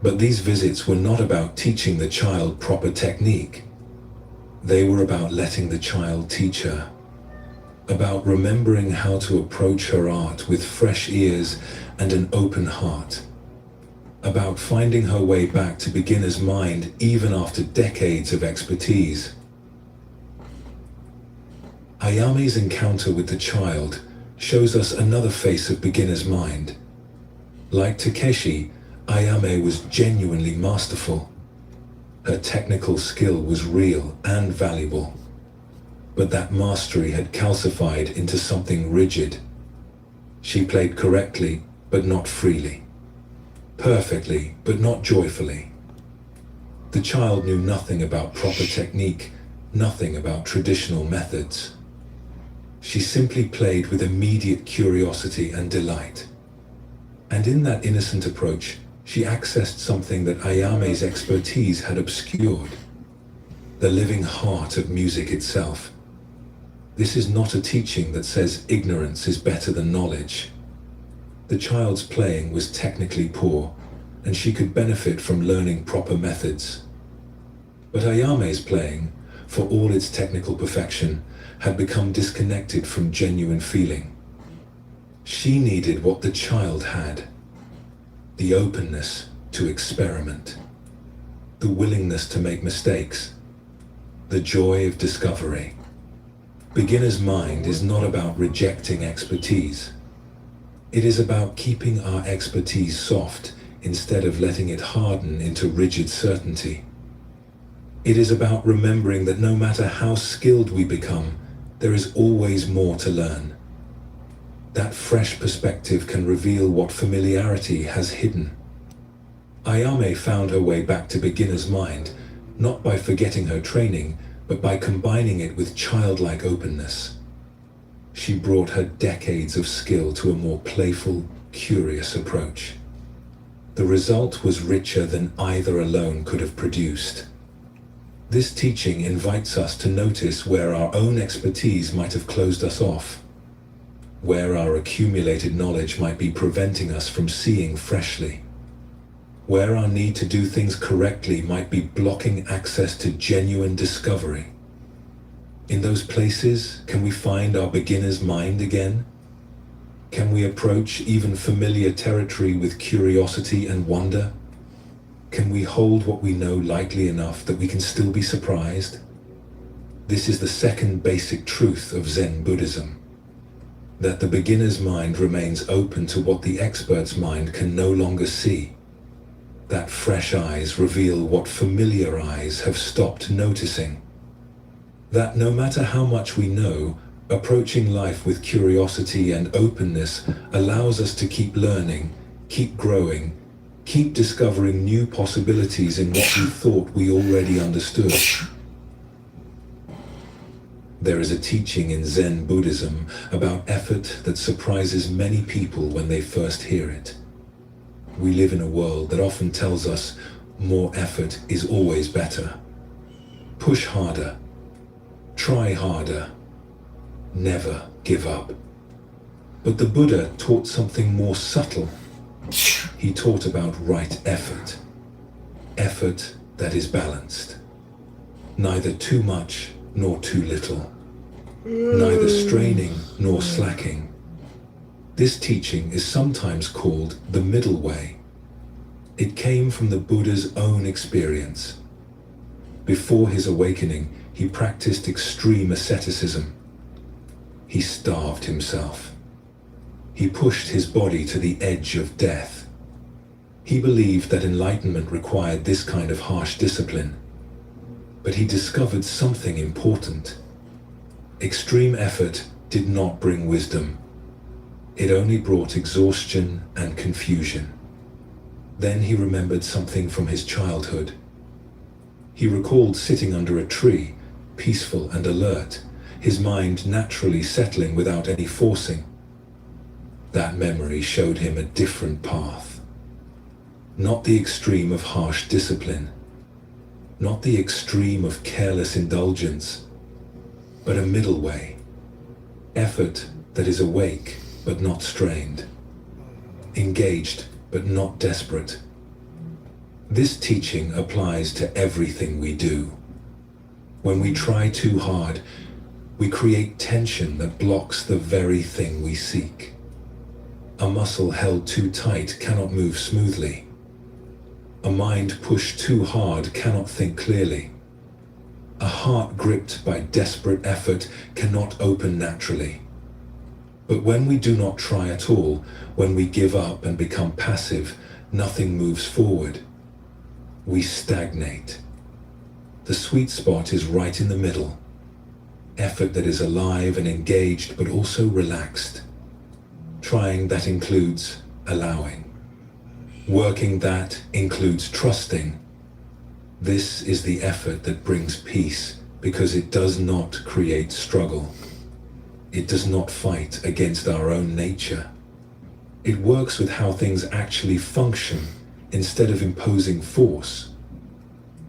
But these visits were not about teaching the child proper technique. They were about letting the child teach her. About remembering how to approach her art with fresh ears and an open heart. About finding her way back to beginner's mind even after decades of expertise. Ayame's encounter with the child shows us another face of beginner's mind. Like Takeshi, Ayame was genuinely masterful. Her technical skill was real and valuable. But that mastery had calcified into something rigid. She played correctly, but not freely. Perfectly, but not joyfully. The child knew nothing about proper technique, nothing about traditional methods. She simply played with immediate curiosity and delight. And in that innocent approach, she accessed something that Ayame's expertise had obscured. The living heart of music itself. This is not a teaching that says ignorance is better than knowledge. The child's playing was technically poor, and she could benefit from learning proper methods. But Ayame's playing, for all its technical perfection, had become disconnected from genuine feeling. She needed what the child had. The openness to experiment. The willingness to make mistakes. The joy of discovery. Beginner's mind is not about rejecting expertise. It is about keeping our expertise soft instead of letting it harden into rigid certainty. It is about remembering that no matter how skilled we become, there is always more to learn. That fresh perspective can reveal what familiarity has hidden. Ayame found her way back to beginner's mind, not by forgetting her training, but by combining it with childlike openness. She brought her decades of skill to a more playful, curious approach. The result was richer than either alone could have produced. This teaching invites us to notice where our own expertise might have closed us off, where our accumulated knowledge might be preventing us from seeing freshly, where our need to do things correctly might be blocking access to genuine discovery. In those places, can we find our beginner's mind again? Can we approach even familiar territory with curiosity and wonder? Can we hold what we know lightly enough that we can still be surprised? This is the second basic truth of Zen Buddhism. That the beginner's mind remains open to what the expert's mind can no longer see. That fresh eyes reveal what familiar eyes have stopped noticing. That no matter how much we know, approaching life with curiosity and openness allows us to keep learning, keep growing, keep discovering new possibilities in what we thought we already understood. There is a teaching in Zen Buddhism about effort that surprises many people when they first hear it. We live in a world that often tells us more effort is always better. Push harder. Try harder. Never give up. But the Buddha taught something more subtle. He taught about right effort. Effort that is balanced. Neither too much nor too little. Neither straining nor slacking. This teaching is sometimes called the middle way. It came from the Buddha's own experience. Before his awakening, he practiced extreme asceticism. He starved himself. He pushed his body to the edge of death. He believed that enlightenment required this kind of harsh discipline. But he discovered something important. Extreme effort did not bring wisdom. It only brought exhaustion and confusion. Then he remembered something from his childhood. He recalled sitting under a tree, peaceful and alert, his mind naturally settling without any forcing. That memory showed him a different path. Not the extreme of harsh discipline, not the extreme of careless indulgence, but a middle way. Effort that is awake but not strained, engaged but not desperate. This teaching applies to everything we do. When we try too hard, we create tension that blocks the very thing we seek. A muscle held too tight cannot move smoothly. A mind pushed too hard cannot think clearly. A heart gripped by desperate effort cannot open naturally. But when we do not try at all, when we give up and become passive, nothing moves forward. We stagnate. The sweet spot is right in the middle. Effort that is alive and engaged, but also relaxed. Trying that includes allowing. Working that includes trusting. This is the effort that brings peace because it does not create struggle. It does not fight against our own nature. It works with how things actually function instead of imposing force.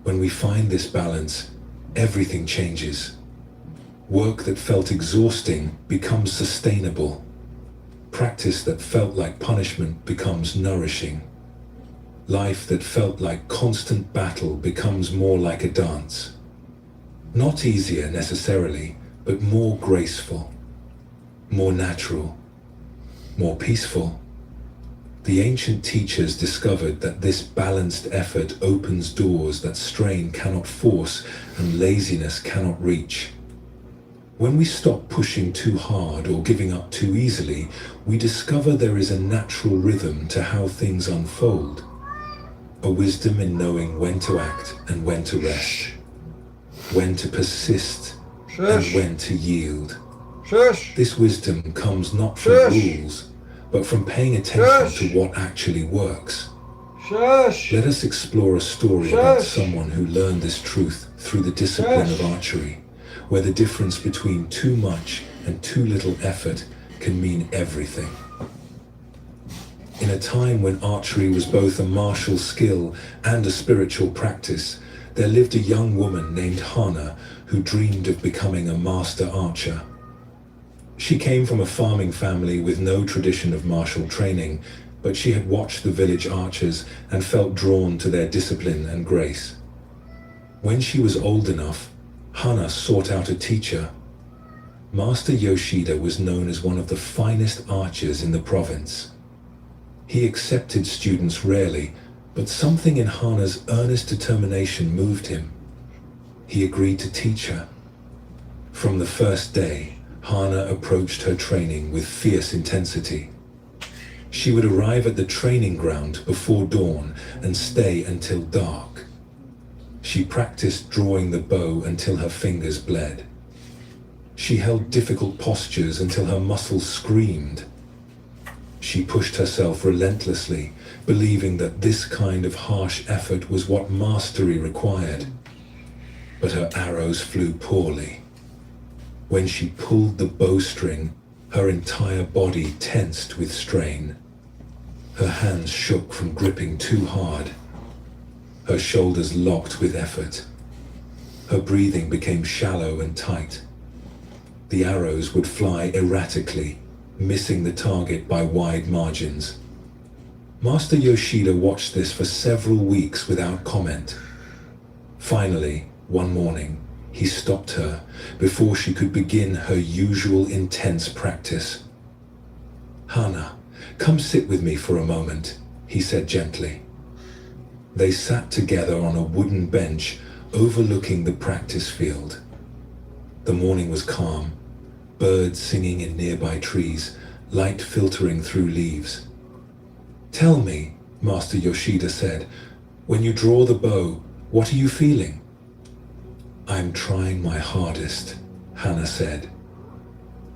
When we find this balance, everything changes. Work that felt exhausting becomes sustainable. Practice that felt like punishment becomes nourishing. Life that felt like constant battle becomes more like a dance. Not easier necessarily, but more graceful, more natural, more peaceful. The ancient teachers discovered that this balanced effort opens doors that strain cannot force and laziness cannot reach. When we stop pushing too hard or giving up too easily, we discover there is a natural rhythm to how things unfold. A wisdom in knowing when to act and when to rest, when to persist and when to yield. This wisdom comes not from rules, but from paying attention to what actually works. Let us explore a story about someone who learned this truth through the discipline of archery, where the difference between too much and too little effort can mean everything. In a time when archery was both a martial skill and a spiritual practice, there lived a young woman named Hana who dreamed of becoming a master archer. She came from a farming family with no tradition of martial training, but she had watched the village archers and felt drawn to their discipline and grace. When she was old enough, Hana sought out a teacher. Master Yoshida was known as one of the finest archers in the province. He accepted students rarely, but something in Hana's earnest determination moved him. He agreed to teach her. From the first day, Hana approached her training with fierce intensity. She would arrive at the training ground before dawn and stay until dark. She practiced drawing the bow until her fingers bled. She held difficult postures until her muscles screamed. She pushed herself relentlessly, believing that this kind of harsh effort was what mastery required. But her arrows flew poorly. When she pulled the bowstring, her entire body tensed with strain. Her hands shook from gripping too hard. Her shoulders locked with effort. Her breathing became shallow and tight. The arrows would fly erratically, missing the target by wide margins. Master Yoshida watched this for several weeks without comment. Finally, one morning, he stopped her before she could begin her usual intense practice. "Hana, come sit with me for a moment," he said gently. They sat together on a wooden bench overlooking the practice field. The morning was calm, birds singing in nearby trees, light filtering through leaves. "Tell me," Master Yoshida said, "when you draw the bow, what are you feeling?" "I'm trying my hardest," Hana said.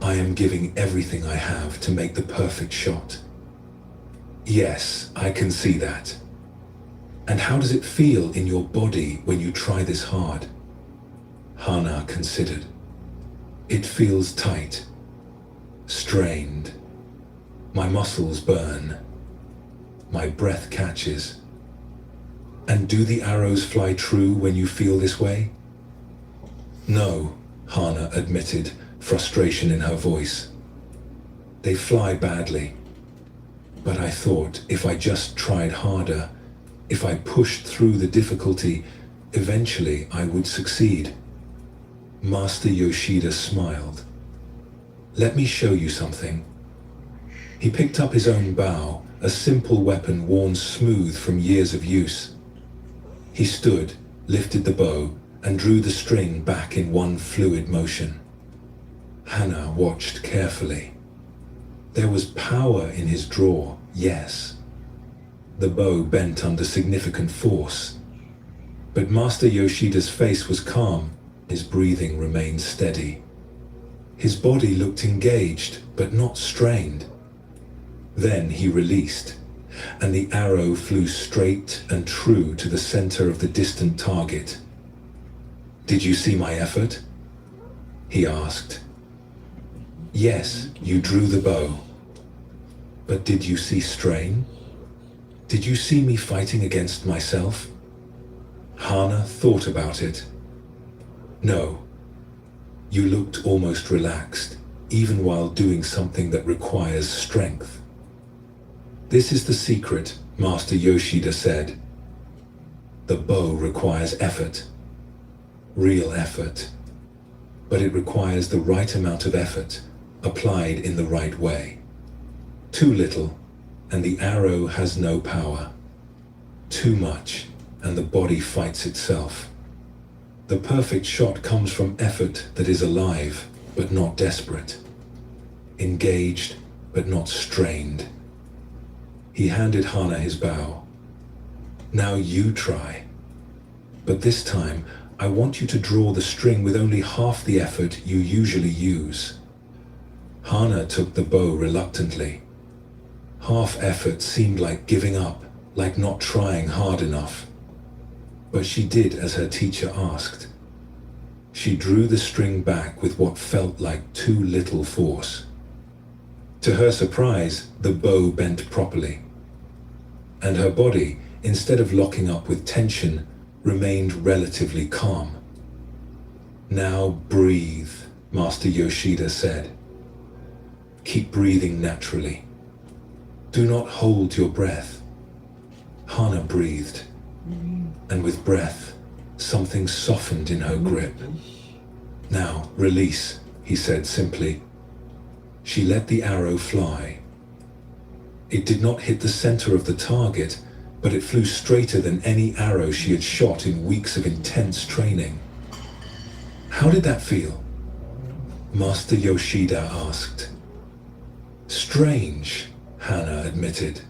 "I am giving everything I have to make the perfect shot." "Yes, I can see that. And how does it feel in your body when you try this hard?" Hana considered. "It feels tight, strained. My muscles burn. My breath catches." "And do the arrows fly true when you feel this way?" "No," Hana admitted, frustration in her voice. "They fly badly. But I thought if I just tried harder, if I pushed through the difficulty, eventually I would succeed." Master Yoshida smiled. "Let me show you something." He picked up his own bow, a simple weapon worn smooth from years of use. He stood, lifted the bow, and drew the string back in one fluid motion. Hana watched carefully. There was power in his draw, yes. The bow bent under significant force. But Master Yoshida's face was calm. His breathing remained steady. His body looked engaged, but not strained. Then he released, and the arrow flew straight and true to the center of the distant target. "Did you see my effort?" he asked. "Yes, you drew the bow. But did you see strain? Did you see me fighting against myself?" Hana thought about it. "No. You looked almost relaxed, even while doing something that requires strength." "This is the secret," Master Yoshida said. "The bow requires effort. Real effort. But it requires the right amount of effort, applied in the right way. Too little, and the arrow has no power. Too much, and the body fights itself. The perfect shot comes from effort that is alive, but not desperate. Engaged, but not strained." He handed Hana his bow. "Now you try. But this time, I want you to draw the string with only half the effort you usually use." Hana took the bow reluctantly. Half effort seemed like giving up, like not trying hard enough. But she did as her teacher asked. She drew the string back with what felt like too little force. To her surprise, the bow bent properly. And her body, instead of locking up with tension, remained relatively calm. "Now breathe," Master Yoshida said. "Keep breathing naturally. Do not hold your breath." Hana breathed, and with breath, something softened in her grip. "Now release," he said simply. She let the arrow fly. It did not hit the center of the target, but it flew straighter than any arrow she had shot in weeks of intense training. "How did that feel?" Master Yoshida asked. "Strange," Hana admitted.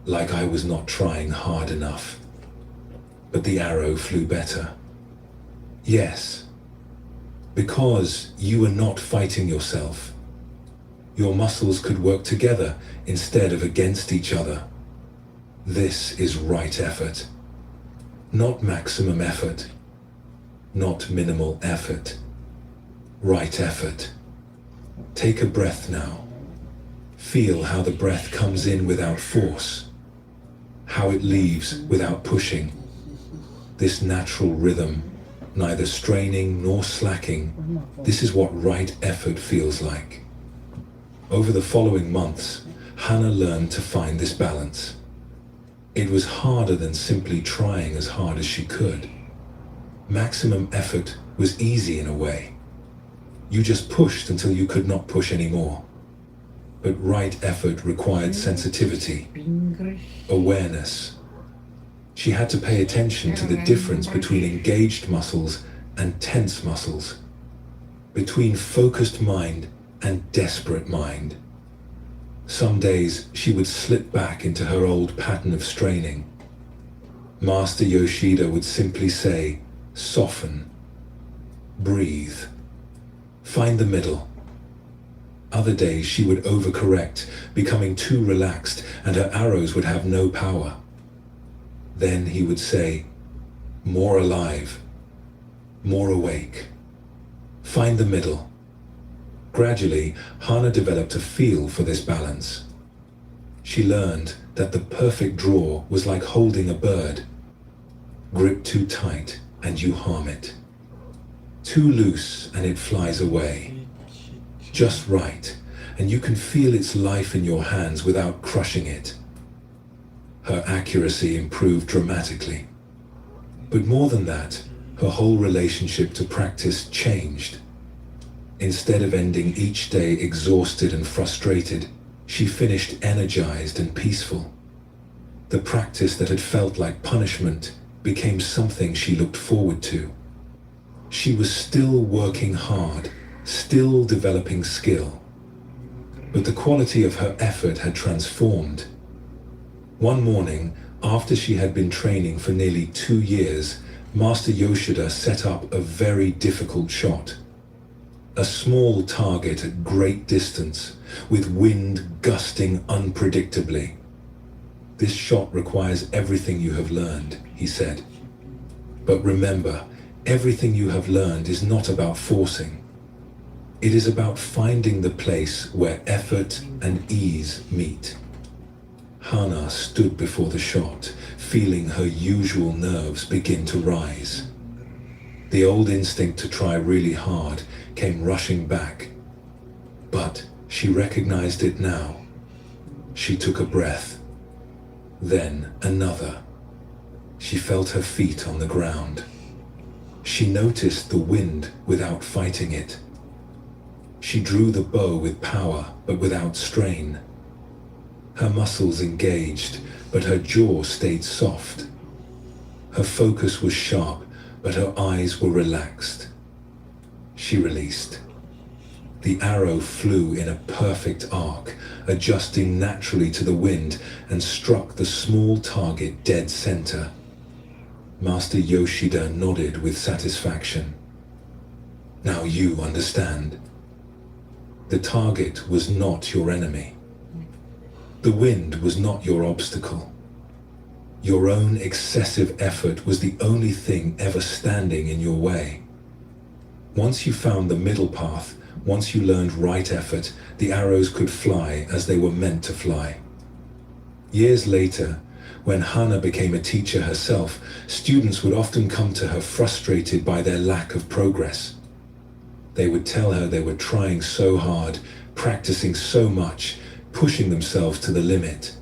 "Like I was not trying hard enough. But the arrow flew better." "Yes. Because you were not fighting yourself. Your muscles could work together instead of against each other. This is right effort. Not maximum effort. Not minimal effort. Right effort. Take a breath now. Feel how the breath comes in without force. How it leaves without pushing. This natural rhythm, neither straining nor slacking, this is what right effort feels like. Over the following months, Hannah learned to find this balance. It was harder than simply trying as hard as she could. Maximum effort was easy in a way. You just pushed until you could not push anymore. But right effort required sensitivity, awareness. She had to pay attention to the difference between engaged muscles and tense muscles, between focused mind and desperate mind. Some days she would slip back into her old pattern of straining. Master Yoshida would simply say, soften, breathe, find the middle. Other days she would overcorrect, becoming too relaxed, and her arrows would have no power. Then he would say, more alive, more awake. Find the middle. Gradually, Hannah developed a feel for this balance. She learned that the perfect draw was like holding a bird. Grip too tight and you harm it. Too loose and it flies away. Just right, and you can feel its life in your hands without crushing it. Her accuracy improved dramatically. But more than that, her whole relationship to practice changed. Instead of ending each day exhausted and frustrated, she finished energized and peaceful. The practice that had felt like punishment became something she looked forward to. She was still working hard, still developing skill. But the quality of her effort had transformed. One morning, after she had been training for nearly 2 years, Master Yoshida set up a very difficult shot. A small target at great distance, with wind gusting unpredictably. This shot requires everything you have learned, he said. But remember, everything you have learned is not about forcing. It is about finding the place where effort and ease meet. Hannah stood before the shot, feeling her usual nerves begin to rise. The old instinct to try really hard came rushing back. But she recognized it now. She took a breath. Then another. She felt her feet on the ground. She noticed the wind without fighting it. She drew the bow with power, but without strain. Her muscles engaged, but her jaw stayed soft. Her focus was sharp, but her eyes were relaxed. She released. The arrow flew in a perfect arc, adjusting naturally to the wind, and struck the small target dead center. Master Yoshida nodded with satisfaction. Now you understand. The target was not your enemy. The wind was not your obstacle. Your own excessive effort was the only thing ever standing in your way. Once you found the middle path, once you learned right effort, the arrows could fly as they were meant to fly. Years later, when Hannah became a teacher herself, students would often come to her frustrated by their lack of progress. They would tell her they were trying so hard, practicing so much, pushing themselves to the limit.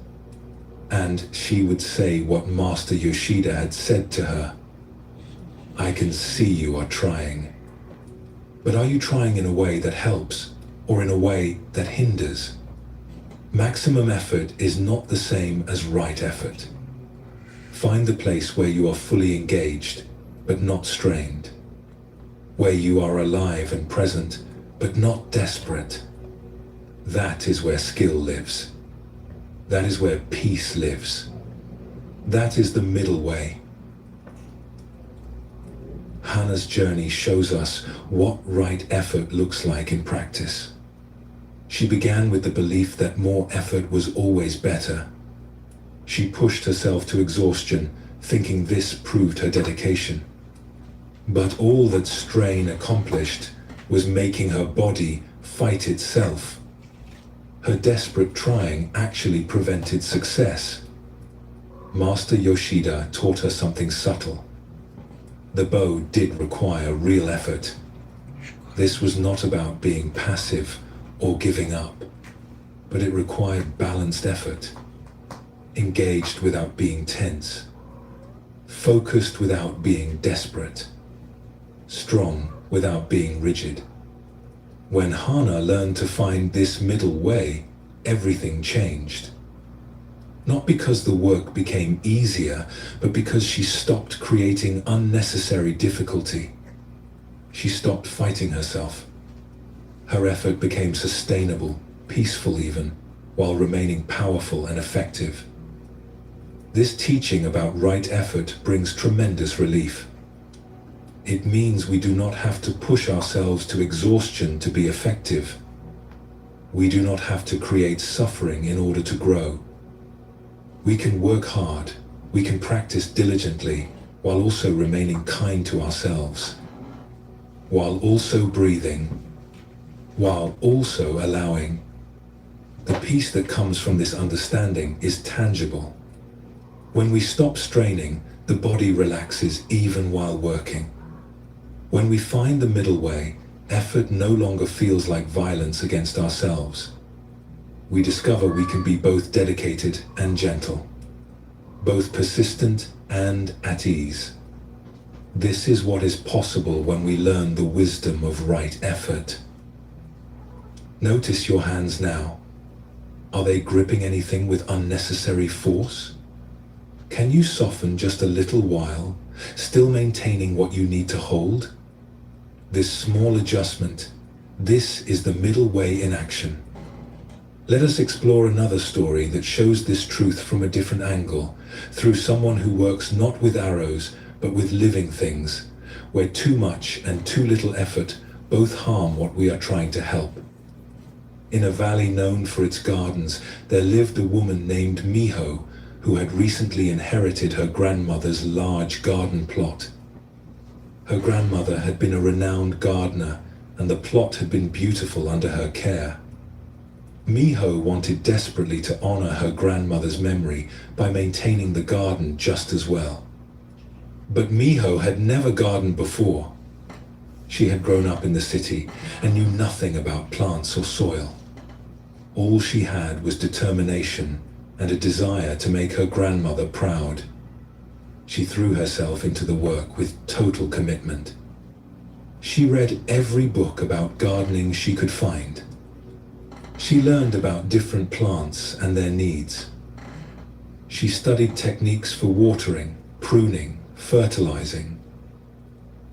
And she would say what Master Yoshida had said to her. I can see you are trying. But are you trying in a way that helps, or in a way that hinders? Maximum effort is not the same as right effort. Find the place where you are fully engaged, but not strained. Where you are alive and present, but not desperate. That is where skill lives. That is where peace lives. That is the middle way. Hannah's journey shows us what right effort looks like in practice. She began with the belief that more effort was always better. She pushed herself to exhaustion, thinking this proved her dedication. But all that strain accomplished was making her body fight itself. Her desperate trying actually prevented success. Master Yoshida taught her something subtle. The bow did require real effort. This was not about being passive or giving up, but it required balanced effort. Engaged without being tense. Focused without being desperate. Strong without being rigid. When Hana learned to find this middle way, everything changed. Not because the work became easier, but because she stopped creating unnecessary difficulty. She stopped fighting herself. Her effort became sustainable, peaceful even, while remaining powerful and effective. This teaching about right effort brings tremendous relief. It means we do not have to push ourselves to exhaustion to be effective. We do not have to create suffering in order to grow. We can work hard, we can practice diligently, while also remaining kind to ourselves. While also breathing, while also allowing. The peace that comes from this understanding is tangible. When we stop straining, the body relaxes even while working. When we find the middle way, effort no longer feels like violence against ourselves. We discover we can be both dedicated and gentle, both persistent and at ease. This is what is possible when we learn the wisdom of right effort. Notice your hands now. Are they gripping anything with unnecessary force? Can you soften just a little while, still maintaining what you need to hold? This small adjustment, this is the middle way in action. Let us explore another story that shows this truth from a different angle, through someone who works not with arrows, but with living things, where too much and too little effort both harm what we are trying to help. In a valley known for its gardens, there lived a woman named Miho, who had recently inherited her grandmother's large garden plot. Her grandmother had been a renowned gardener, and the plot had been beautiful under her care. Miho wanted desperately to honor her grandmother's memory by maintaining the garden just as well. But Miho had never gardened before. She had grown up in the city and knew nothing about plants or soil. All she had was determination and a desire to make her grandmother proud. She threw herself into the work with total commitment. She read every book about gardening she could find. She learned about different plants and their needs. She studied techniques for watering, pruning, fertilizing.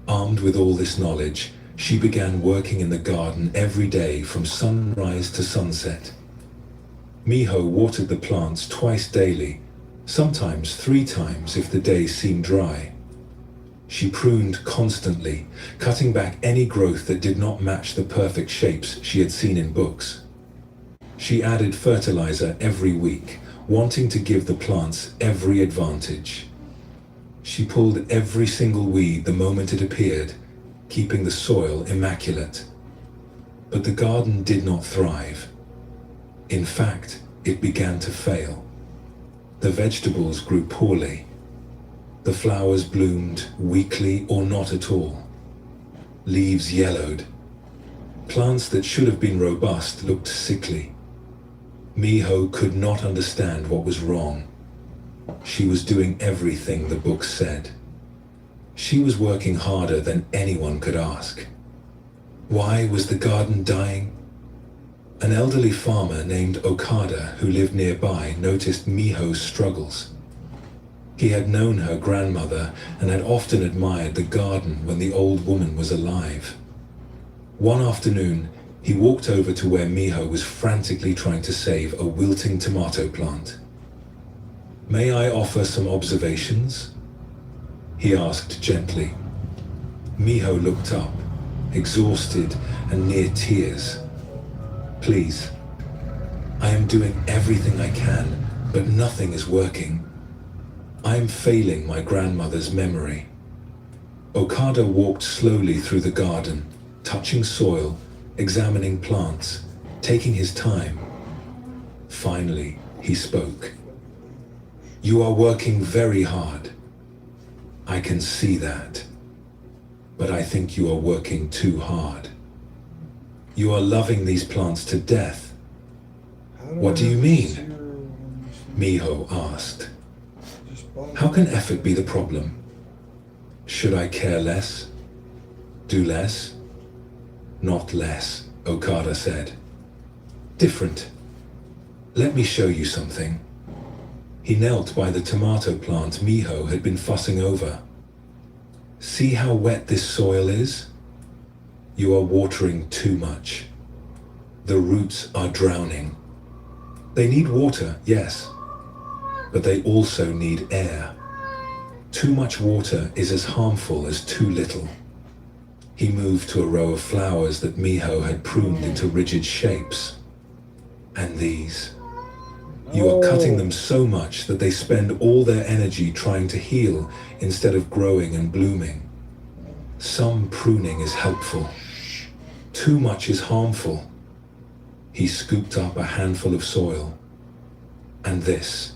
Armed with all this knowledge, she began working in the garden every day from sunrise to sunset. Miho watered the plants twice daily, sometimes 3 times if the day seemed dry. She pruned constantly, cutting back any growth that did not match the perfect shapes she had seen in books. She added fertilizer every week, wanting to give the plants every advantage. She pulled every single weed the moment it appeared, keeping the soil immaculate. But the garden did not thrive. In fact, it began to fail. The vegetables grew poorly. The flowers bloomed weakly or not at all. Leaves yellowed. Plants that should have been robust looked sickly. Miho could not understand what was wrong. She was doing everything the books said. She was working harder than anyone could ask. Why was the garden dying? An elderly farmer named Okada, who lived nearby, noticed Miho's struggles. He had known her grandmother and had often admired the garden when the old woman was alive. One afternoon, he walked over to where Miho was frantically trying to save a wilting tomato plant. "May I offer some observations?" he asked gently. Miho looked up, exhausted and near tears. Please, I am doing everything I can, but nothing is working. I am failing my grandmother's memory. Okada walked slowly through the garden, touching soil, examining plants, taking his time. Finally, he spoke. You are working very hard. I can see that. But I think you are working too hard. You are loving these plants to death. What do you mean? Miho asked. How can effort be the problem? Should I care less? Do less? Not less, Okada said. Different. Let me show you something. He knelt by the tomato plant Miho had been fussing over. See how wet this soil is? You are watering too much. The roots are drowning. They need water, yes, but they also need air. Too much water is as harmful as too little. He moved to a row of flowers that Miho had pruned into rigid shapes. And these. You are cutting them so much that they spend all their energy trying to heal instead of growing and blooming. Some pruning is helpful. Too much is harmful. He scooped up a handful of soil. And this.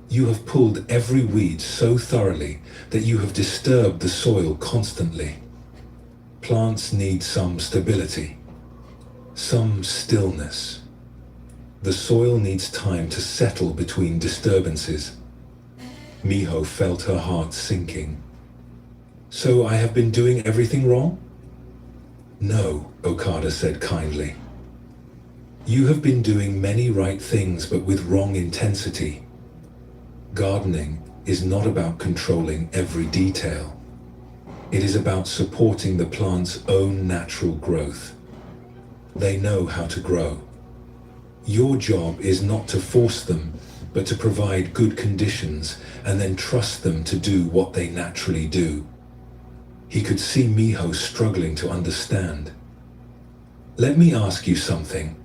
You have pulled every weed so thoroughly that you have disturbed the soil constantly. Plants need some stability, some stillness. The soil needs time to settle between disturbances. Miho felt her heart sinking. So I have been doing everything wrong? No, Okada said kindly. You have been doing many right things, but with wrong intensity. Gardening is not about controlling every detail. It is about supporting the plant's own natural growth. They know how to grow. Your job is not to force them, but to provide good conditions and then trust them to do what they naturally do. He could see Miho struggling to understand. Let me ask you something.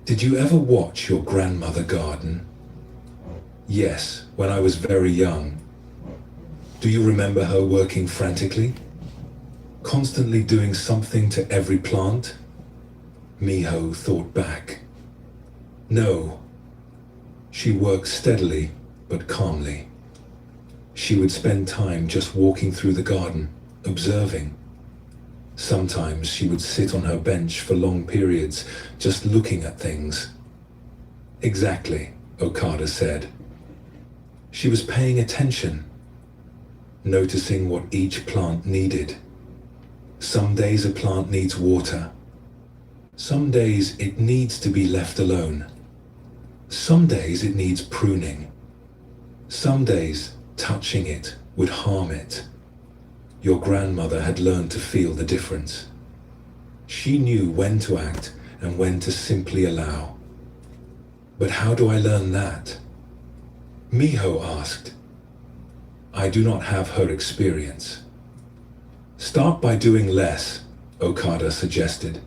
Did you ever watch your grandmother garden? Yes, when I was very young. Do you remember her working frantically? Constantly doing something to every plant? Miho thought back. No. She worked steadily, but calmly. She would spend time just walking through the garden, observing. Sometimes she would sit on her bench for long periods, just looking at things. Exactly, Okada said. She was paying attention, noticing what each plant needed. Some days a plant needs water. Some days it needs to be left alone. Some days it needs pruning. Some days touching it would harm it. Your grandmother had learned to feel the difference. She knew when to act and when to simply allow. But how do I learn that? Miho asked. I do not have her experience. Start by doing less, Okada suggested.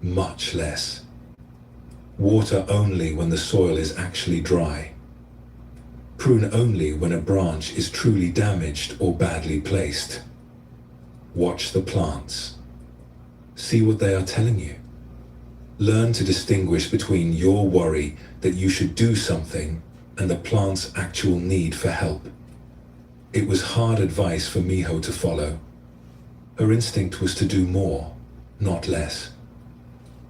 Much less. Water only when the soil is actually dry. Prune only when a branch is truly damaged or badly placed. Watch the plants. See what they are telling you. Learn to distinguish between your worry that you should do something and the plant's actual need for help. It was hard advice for Miho to follow. Her instinct was to do more, not less.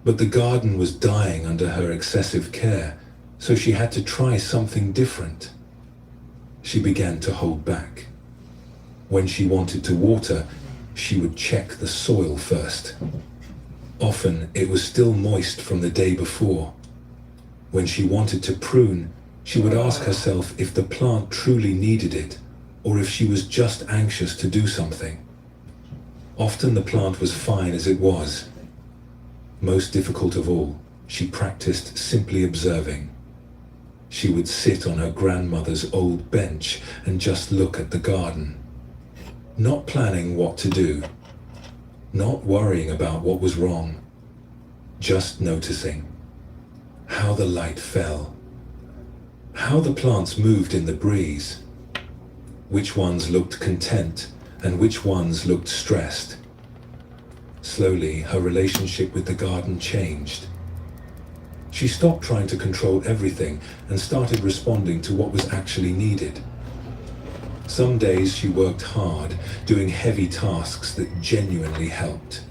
But the garden was dying under her excessive care, so she had to try something different. She began to hold back. When she wanted to water, she would check the soil first. Often it was still moist from the day before. When she wanted to prune, she would ask herself if the plant truly needed it, or if she was just anxious to do something. Often the plant was fine as it was. Most difficult of all, she practiced simply observing. She would sit on her grandmother's old bench and just look at the garden. Not planning what to do, not worrying about what was wrong, just noticing how the light fell, how the plants moved in the breeze, which ones looked content and which ones looked stressed. Slowly, her relationship with the garden changed. She stopped trying to control everything and started responding to what was actually needed. Some days she worked hard, doing heavy tasks that genuinely helped.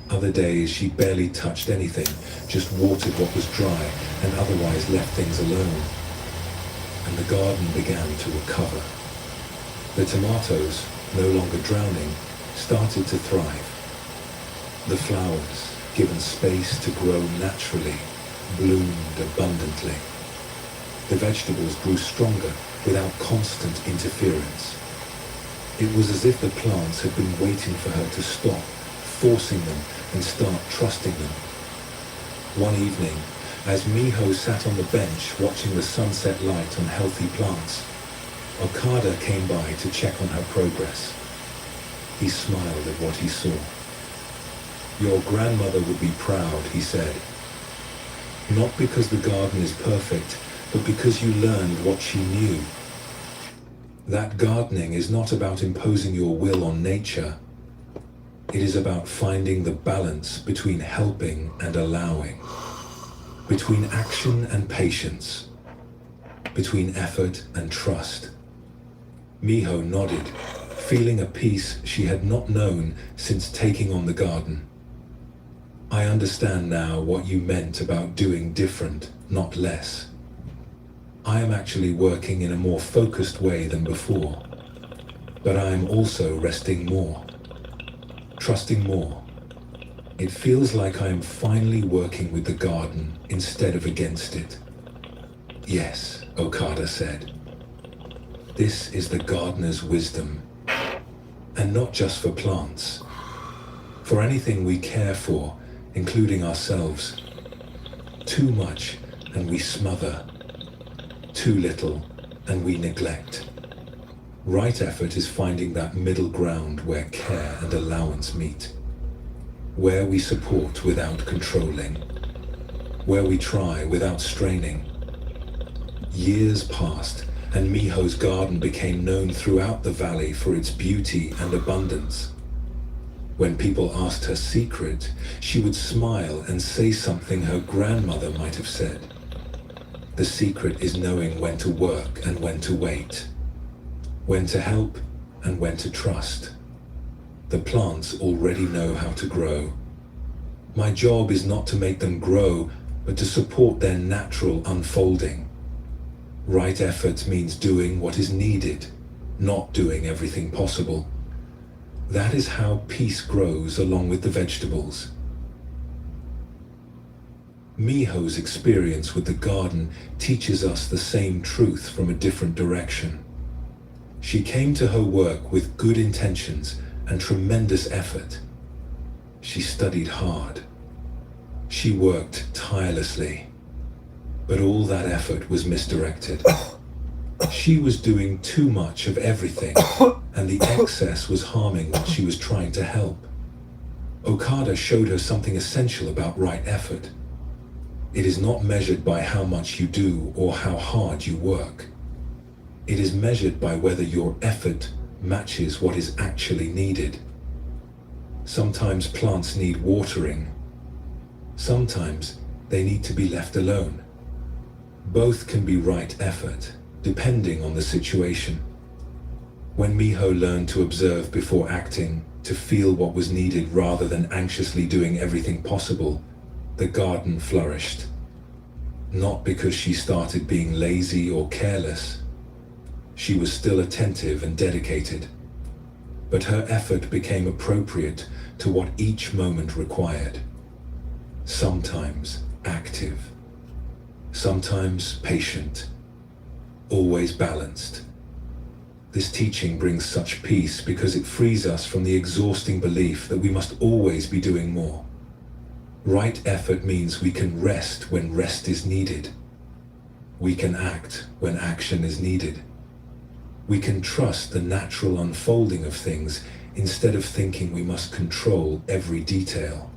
Other days she barely touched anything, just watered what was dry and otherwise left things alone. And the garden began to recover. The tomatoes, no longer drowning, started to thrive. The flowers, given space to grow naturally, bloomed abundantly. The vegetables grew stronger without constant interference. It was as if the plants had been waiting for her to stop, forcing them and start trusting them. One evening, as Miho sat on the bench watching the sunset light on healthy plants, Okada came by to check on her progress. He smiled at what he saw. "Your grandmother would be proud," he said. "Not because the garden is perfect, but because you learned what she knew. That gardening is not about imposing your will on nature. It is about finding the balance between helping and allowing, between action and patience, between effort and trust." Miho nodded, feeling a peace she had not known since taking on the garden. "I understand now what you meant about doing different, not less. I am actually working in a more focused way than before, but I am also resting more, trusting more. It feels like I am finally working with the garden instead of against it." "Yes," Okada said. "This is the gardener's wisdom, and not just for plants. For anything we care for, including ourselves. Too much and we smother. Too little and we neglect. Right effort is finding that middle ground where care and allowance meet. Where we support without controlling. Where we try without straining." Years passed, and Miho's garden became known throughout the valley for its beauty and abundance. When people asked her secret, she would smile and say something her grandmother might have said. "The secret is knowing when to work and when to wait. When to help and when to trust. The plants already know how to grow. My job is not to make them grow, but to support their natural unfolding. Right effort means doing what is needed, not doing everything possible. That is how peace grows along with the vegetables." Miho's experience with the garden teaches us the same truth from a different direction. She came to her work with good intentions and tremendous effort. She studied hard. She worked tirelessly. But all that effort was misdirected. She was doing too much of everything, and the excess was harming what she was trying to help. Okada showed her something essential about right effort. It is not measured by how much you do or how hard you work. It is measured by whether your effort matches what is actually needed. Sometimes plants need watering. Sometimes they need to be left alone. Both can be right effort, depending on the situation. When Miho learned to observe before acting, to feel what was needed rather than anxiously doing everything possible, the garden flourished. Not because she started being lazy or careless. She was still attentive and dedicated. But her effort became appropriate to what each moment required. Sometimes active. Sometimes patient. Always balanced. This teaching brings such peace because it frees us from the exhausting belief that we must always be doing more. Right effort means we can rest when rest is needed. We can act when action is needed. We can trust the natural unfolding of things instead of thinking we must control every detail.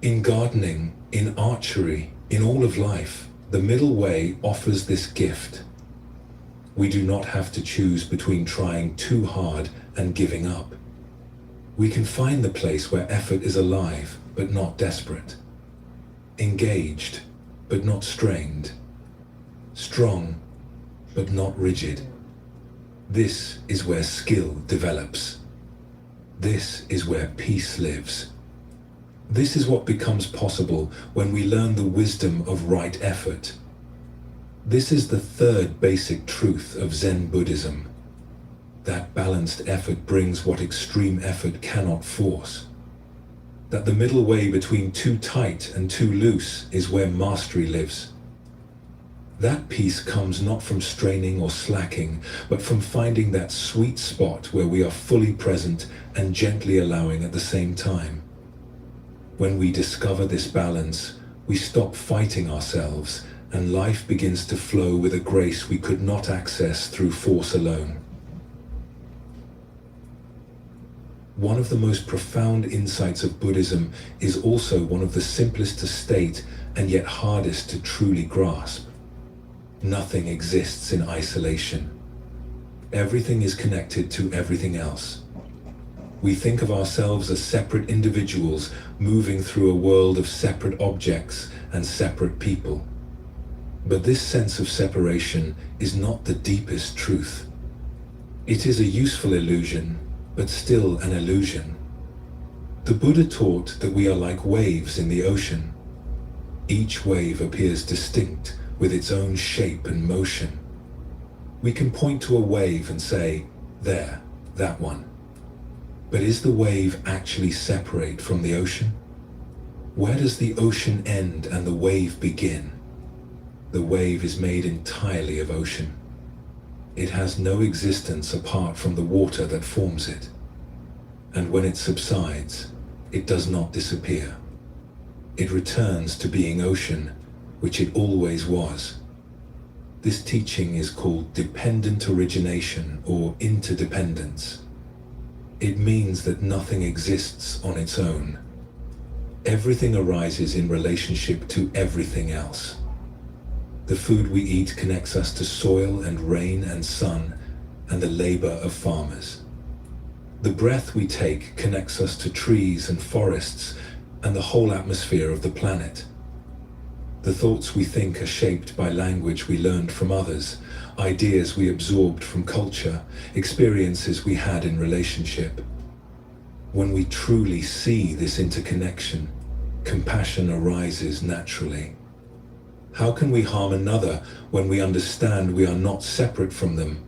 In gardening, in archery, in all of life, the middle way offers this gift. We do not have to choose between trying too hard and giving up. We can find the place where effort is alive but not desperate, engaged but not strained, strong but not rigid. This is where skill develops. This is where peace lives. This is what becomes possible when we learn the wisdom of right effort. This is the third basic truth of Zen Buddhism. That balanced effort brings what extreme effort cannot force. That the middle way between too tight and too loose is where mastery lives. That peace comes not from straining or slacking, but from finding that sweet spot where we are fully present and gently allowing at the same time. When we discover this balance, we stop fighting ourselves, and life begins to flow with a grace we could not access through force alone. One of the most profound insights of Buddhism is also one of the simplest to state and yet hardest to truly grasp. Nothing exists in isolation. Everything is connected to everything else. We think of ourselves as separate individuals moving through a world of separate objects and separate people. But this sense of separation is not the deepest truth. It is a useful illusion, but still an illusion. The Buddha taught that we are like waves in the ocean. Each wave appears distinct with its own shape and motion. We can point to a wave and say, "There, that one." But is the wave actually separate from the ocean? Where does the ocean end and the wave begin? The wave is made entirely of ocean. It has no existence apart from the water that forms it. And when it subsides, it does not disappear. It returns to being ocean, which it always was. This teaching is called dependent origination or interdependence. It means that nothing exists on its own. Everything arises in relationship to everything else. The food we eat connects us to soil and rain and sun and the labor of farmers. The breath we take connects us to trees and forests and the whole atmosphere of the planet. The thoughts we think are shaped by language we learned from others, ideas we absorbed from culture, experiences we had in relationship. When we truly see this interconnection, compassion arises naturally. How can we harm another when we understand we are not separate from them?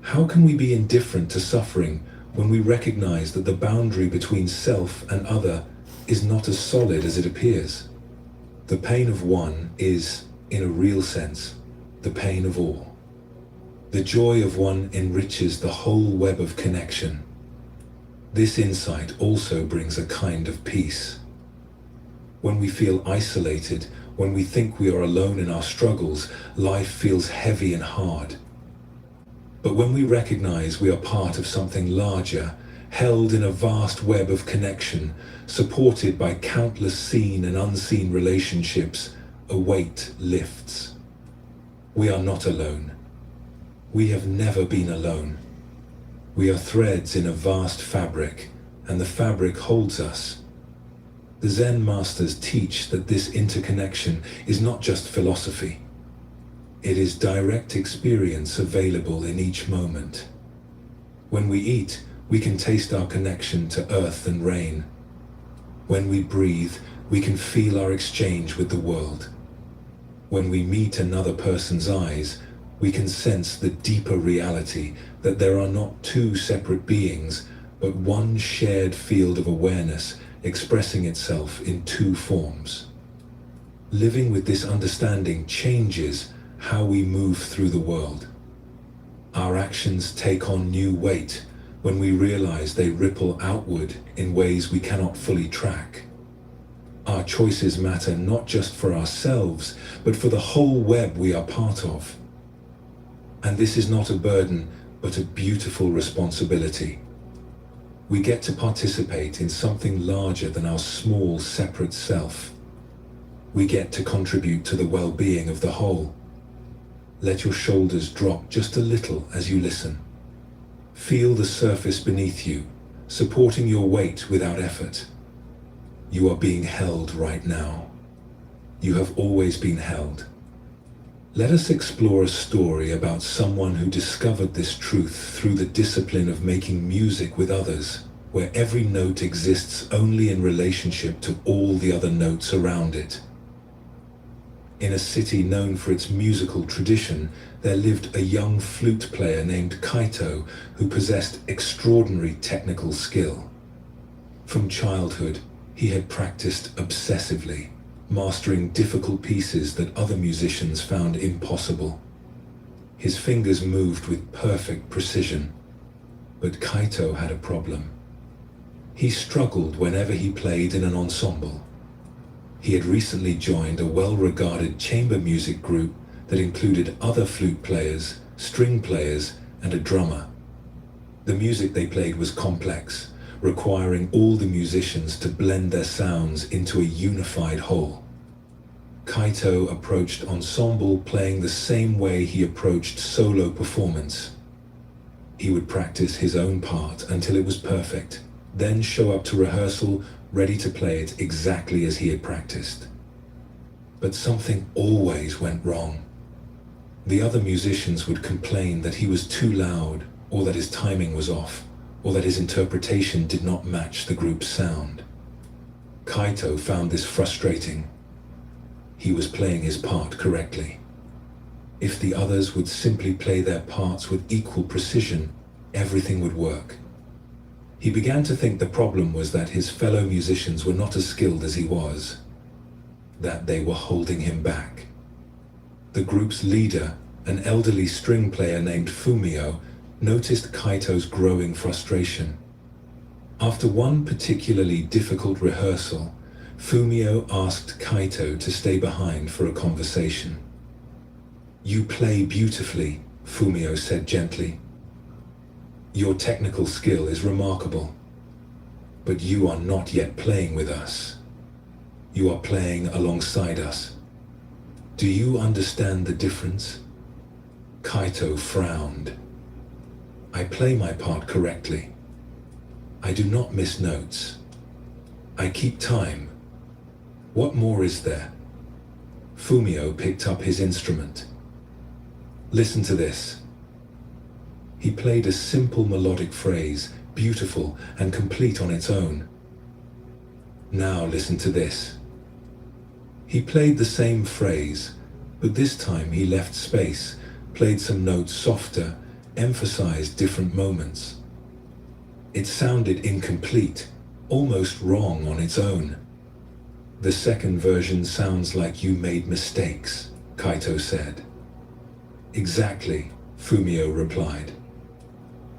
How can we be indifferent to suffering when we recognize that the boundary between self and other is not as solid as it appears? The pain of one is, in a real sense, the pain of all. The joy of one enriches the whole web of connection. This insight also brings a kind of peace. When we feel isolated, when we think we are alone in our struggles, life feels heavy and hard. But when we recognize we are part of something larger, held in a vast web of connection, supported by countless seen and unseen relationships, a weight lifts. We are not alone. We have never been alone. We are threads in a vast fabric, and the fabric holds us. The Zen masters teach that this interconnection is not just philosophy. It is direct experience available in each moment. When we eat, we can taste our connection to earth and rain. When we breathe, we can feel our exchange with the world. When we meet another person's eyes, we can sense the deeper reality that there are not two separate beings, but one shared field of awareness expressing itself in two forms. Living with this understanding changes how we move through the world. Our actions take on new weight when we realize they ripple outward in ways we cannot fully track. Our choices matter not just for ourselves, but for the whole web we are part of. And this is not a burden, but a beautiful responsibility. We get to participate in something larger than our small, separate self. We get to contribute to the well-being of the whole. Let your shoulders drop just a little as you listen. Feel the surface beneath you, supporting your weight without effort. You are being held right now. You have always been held. Let us explore a story about someone who discovered this truth through the discipline of making music with others, where every note exists only in relationship to all the other notes around it. In a city known for its musical tradition, there lived a young flute player named Kaito who possessed extraordinary technical skill. From childhood, he had practiced obsessively, mastering difficult pieces that other musicians found impossible. His fingers moved with perfect precision, but Kaito had a problem. He struggled whenever he played in an ensemble. He had recently joined a well-regarded chamber music group that included other flute players, string players, and a drummer. The music they played was complex, requiring all the musicians to blend their sounds into a unified whole. Kaito approached ensemble playing the same way he approached solo performance. He would practice his own part until it was perfect, then show up to rehearsal ready to play it exactly as he had practiced. But something always went wrong. The other musicians would complain that he was too loud, or that his timing was off, or that his interpretation did not match the group's sound. Kaito found this frustrating. He was playing his part correctly. If the others would simply play their parts with equal precision, everything would work. He began to think the problem was that his fellow musicians were not as skilled as he was, that they were holding him back. The group's leader, an elderly string player named Fumio, noticed Kaito's growing frustration. After one particularly difficult rehearsal, Fumio asked Kaito to stay behind for a conversation. "You play beautifully," Fumio said gently. "Your technical skill is remarkable, but you are not yet playing with us. You are playing alongside us. Do you understand the difference?" Kaito frowned. "I play my part correctly. I do not miss notes. I keep time. What more is there?" Fumio picked up his instrument. "Listen to this." He played a simple melodic phrase, beautiful and complete on its own. "Now listen to this." He played the same phrase, but this time he left space, played some notes softer, emphasized different moments. It sounded incomplete, almost wrong on its own. "The second version sounds like you made mistakes," Kaito said. "Exactly," Fumio replied.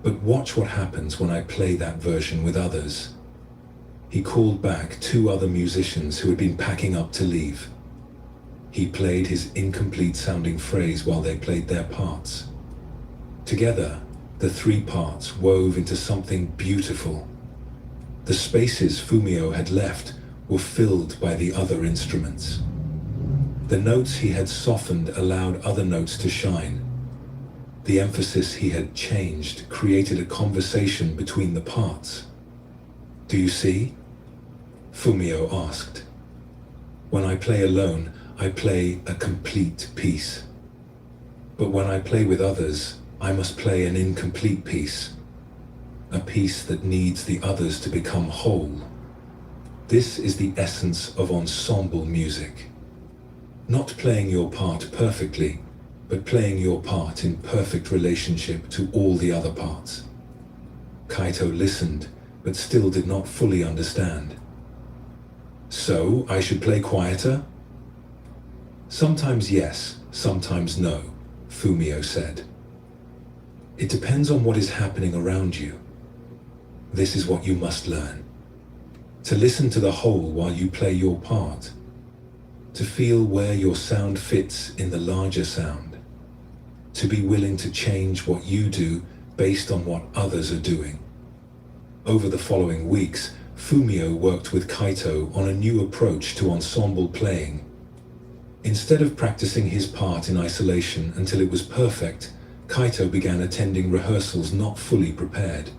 "But watch what happens when I play that version with others." He called back two other musicians who had been packing up to leave. He played his incomplete-sounding phrase while they played their parts. Together, the three parts wove into something beautiful. The spaces Fumio had left were filled by the other instruments. The notes he had softened allowed other notes to shine. The emphasis he had changed created a conversation between the parts. "Do you see?" Fumio asked. "When I play alone, I play a complete piece. But when I play with others, I must play an incomplete piece. A piece that needs the others to become whole. This is the essence of ensemble music. Not playing your part perfectly, but playing your part in perfect relationship to all the other parts." Kaito listened, but still did not fully understand. "So, I should play quieter?" "Sometimes yes, sometimes no," Fumio said. "It depends on what is happening around you. This is what you must learn. To listen to the whole while you play your part. To feel where your sound fits in the larger sound. To be willing to change what you do based on what others are doing. Over the following weeks, Fumio worked with Kaito on a new approach to ensemble playing. Instead of practicing his part in isolation until it was perfect, Kaito began attending rehearsals not fully prepared.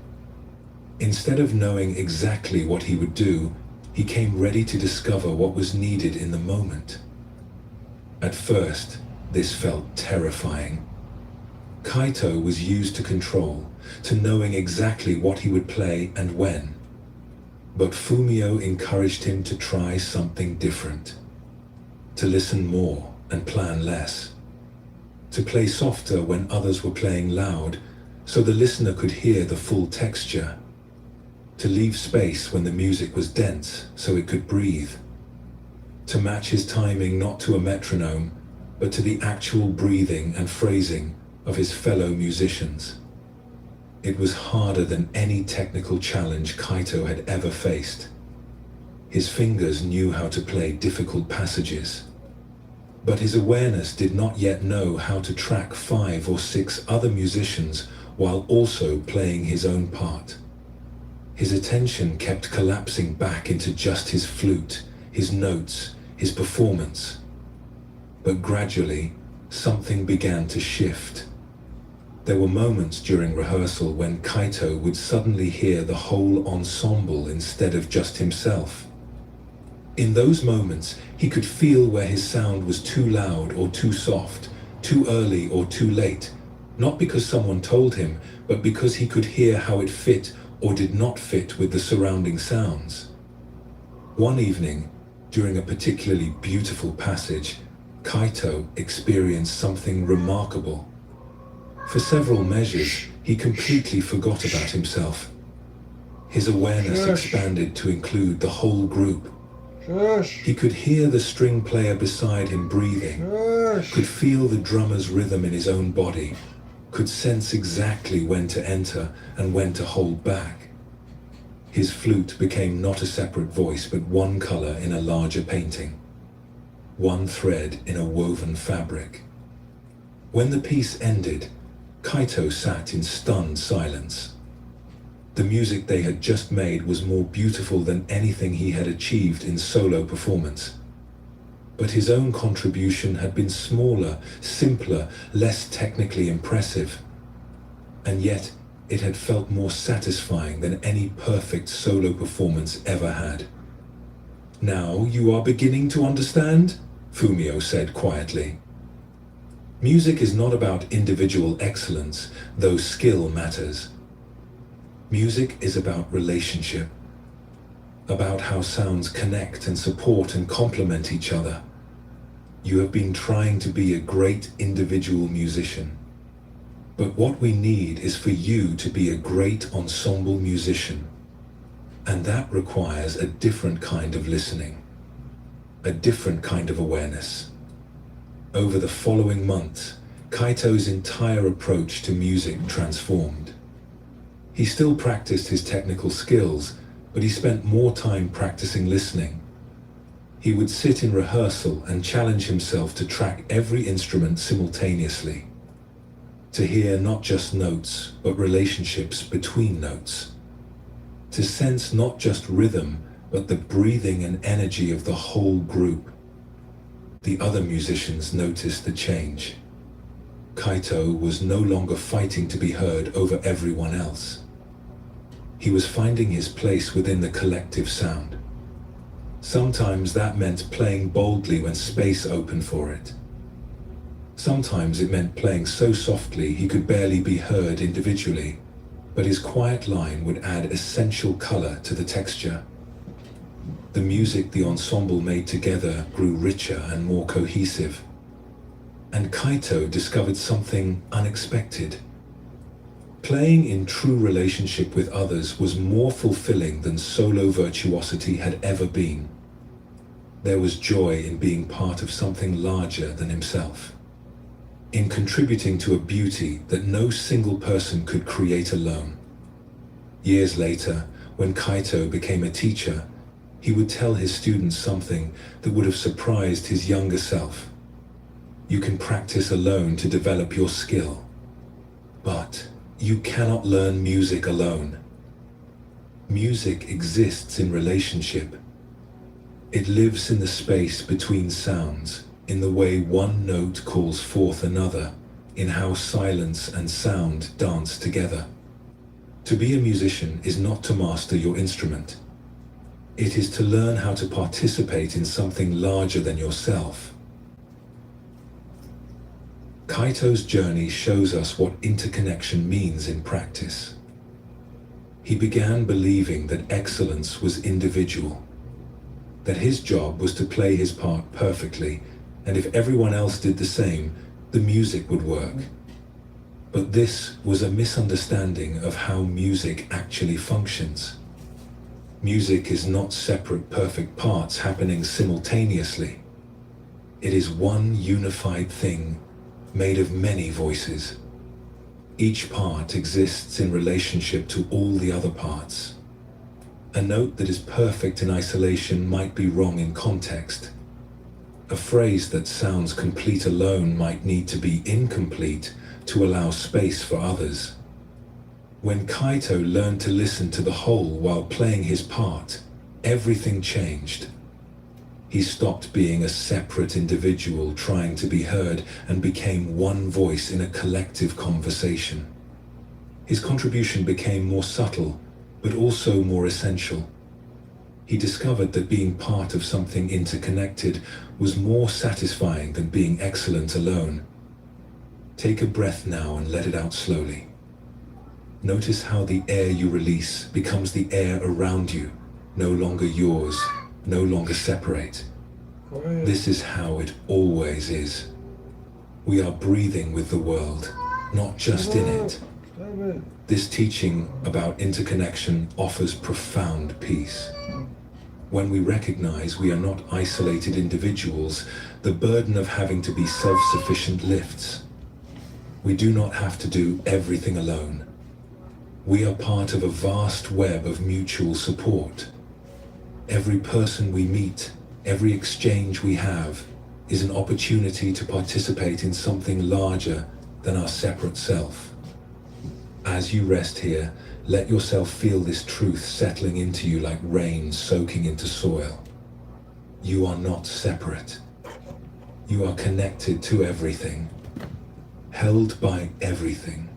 Instead of knowing exactly what he would do, he came ready to discover what was needed in the moment. At first, this felt terrifying. Kaito was used to control, to knowing exactly what he would play and when. But Fumio encouraged him to try something different. To listen more and plan less. To play softer when others were playing loud, so the listener could hear the full texture. To leave space when the music was dense, so it could breathe. To match his timing not to a metronome, but to the actual breathing and phrasing of his fellow musicians. It was harder than any technical challenge Kaito had ever faced. His fingers knew how to play difficult passages, but his awareness did not yet know how to track 5 or 6 other musicians while also playing his own part. His attention kept collapsing back into just his flute, his notes, his performance. But gradually, something began to shift. There were moments during rehearsal when Kaito would suddenly hear the whole ensemble instead of just himself. In those moments, he could feel where his sound was too loud or too soft, too early or too late, not because someone told him, but because he could hear how it fit or did not fit with the surrounding sounds. One evening, during a particularly beautiful passage, Kaito experienced something remarkable. For several measures, he completely forgot about himself. His awareness expanded to include the whole group. He could hear the string player beside him breathing, could feel the drummer's rhythm in his own body, could sense exactly when to enter and when to hold back. His flute became not a separate voice, but one color in a larger painting, one thread in a woven fabric. When the piece ended, Kaito sat in stunned silence. The music they had just made was more beautiful than anything he had achieved in solo performance. But his own contribution had been smaller, simpler, less technically impressive. And yet, it had felt more satisfying than any perfect solo performance ever had. "Now you are beginning to understand?" Fumio said quietly. "Music is not about individual excellence, though skill matters. Music is about relationship, about how sounds connect and support and complement each other. You have been trying to be a great individual musician, but what we need is for you to be a great ensemble musician, and that requires a different kind of listening, a different kind of awareness." Over the following months, Kaito's entire approach to music transformed. He still practiced his technical skills, but he spent more time practicing listening. He would sit in rehearsal and challenge himself to track every instrument simultaneously, to hear not just notes, but relationships between notes, to sense not just rhythm, but the breathing and energy of the whole group. The other musicians noticed the change. Kaito was no longer fighting to be heard over everyone else. He was finding his place within the collective sound. Sometimes that meant playing boldly when space opened for it. Sometimes it meant playing so softly he could barely be heard individually, but his quiet line would add essential color to the texture. The music the ensemble made together grew richer and more cohesive. And Kaito discovered something unexpected. Playing in true relationship with others was more fulfilling than solo virtuosity had ever been. There was joy in being part of something larger than himself, in contributing to a beauty that no single person could create alone. Years later, when Kaito became a teacher, he would tell his students something that would have surprised his younger self. "You can practice alone to develop your skill, but You cannot learn music alone. Music exists in relationship. It lives in the space between sounds, in the way one note calls forth another, in how silence and sound dance together. To be a musician is not to master your instrument. It is to learn how to participate in something larger than yourself. Kaito's journey shows us what interconnection means in practice. He began believing that excellence was individual, that his job was to play his part perfectly, and if everyone else did the same, the music would work. But this was a misunderstanding of how music actually functions. Music is not separate perfect parts happening simultaneously. It is one unified thing made of many voices. Each part exists in relationship to all the other parts. A note that is perfect in isolation might be wrong in context. A phrase that sounds complete alone might need to be incomplete to allow space for others. When Kaito learned to listen to the whole while playing his part, everything changed. He stopped being a separate individual trying to be heard and became one voice in a collective conversation. His contribution became more subtle, but also more essential. He discovered that being part of something interconnected was more satisfying than being excellent alone. Take a breath now and let it out slowly. Notice how the air you release becomes the air around you, no longer yours, no longer separate. This is how it always is. We are breathing with the world, not just in it. This teaching about interconnection offers profound peace. When we recognize we are not isolated individuals, the burden of having to be self-sufficient lifts. We do not have to do everything alone. We are part of a vast web of mutual support. Every person we meet, every exchange we have, is an opportunity to participate in something larger than our separate self. As you rest here, let yourself feel this truth settling into you like rain soaking into soil. You are not separate. You are connected to everything, held by everything.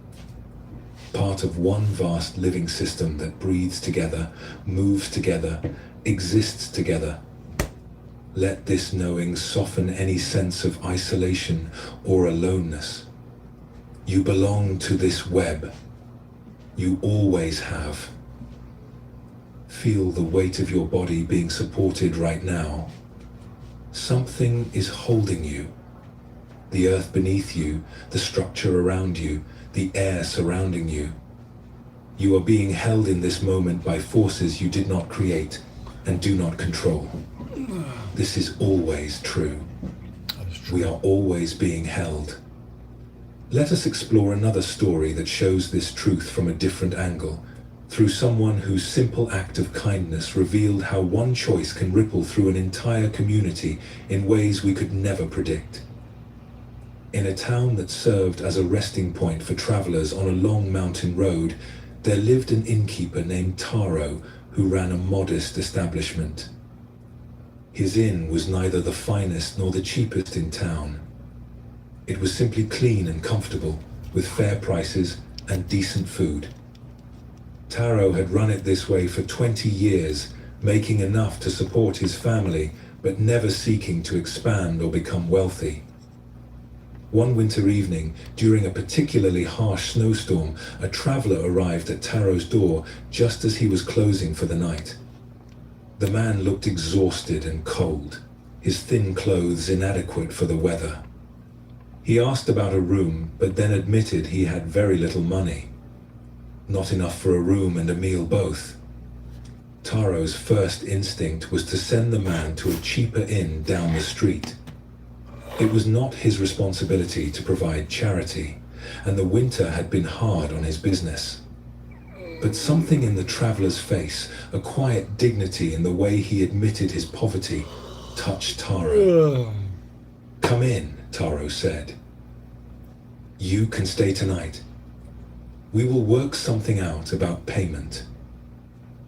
Part of one vast living system that breathes together, moves together, exists together. Let this knowing soften any sense of isolation or aloneness. You belong to this web. You always have. Feel the weight of your body being supported right now. Something is holding you. The earth beneath you, the structure around you, the air surrounding you. You are being held in this moment by forces you did not create and do not control. This is always true. We are always being held. Let us explore another story that shows this truth from a different angle, through someone whose simple act of kindness revealed how one choice can ripple through an entire community in ways we could never predict. In a town that served as a resting point for travelers on a long mountain road, there lived an innkeeper named Taro who ran a modest establishment. His inn was neither the finest nor the cheapest in town. It was simply clean and comfortable, with fair prices and decent food. Taro had run it this way for 20 years, making enough to support his family, but never seeking to expand or become wealthy. One winter evening, during a particularly harsh snowstorm, a traveler arrived at Taro's door just as he was closing for the night. The man looked exhausted and cold, his thin clothes inadequate for the weather. He asked about a room, but then admitted he had very little money. Not enough for a room and a meal both. Taro's first instinct was to send the man to a cheaper inn down the street. It was not his responsibility to provide charity, and the winter had been hard on his business. But something in the traveler's face, a quiet dignity in the way he admitted his poverty, touched Taro. "Come in," Taro said. "You can stay tonight. We will work something out about payment.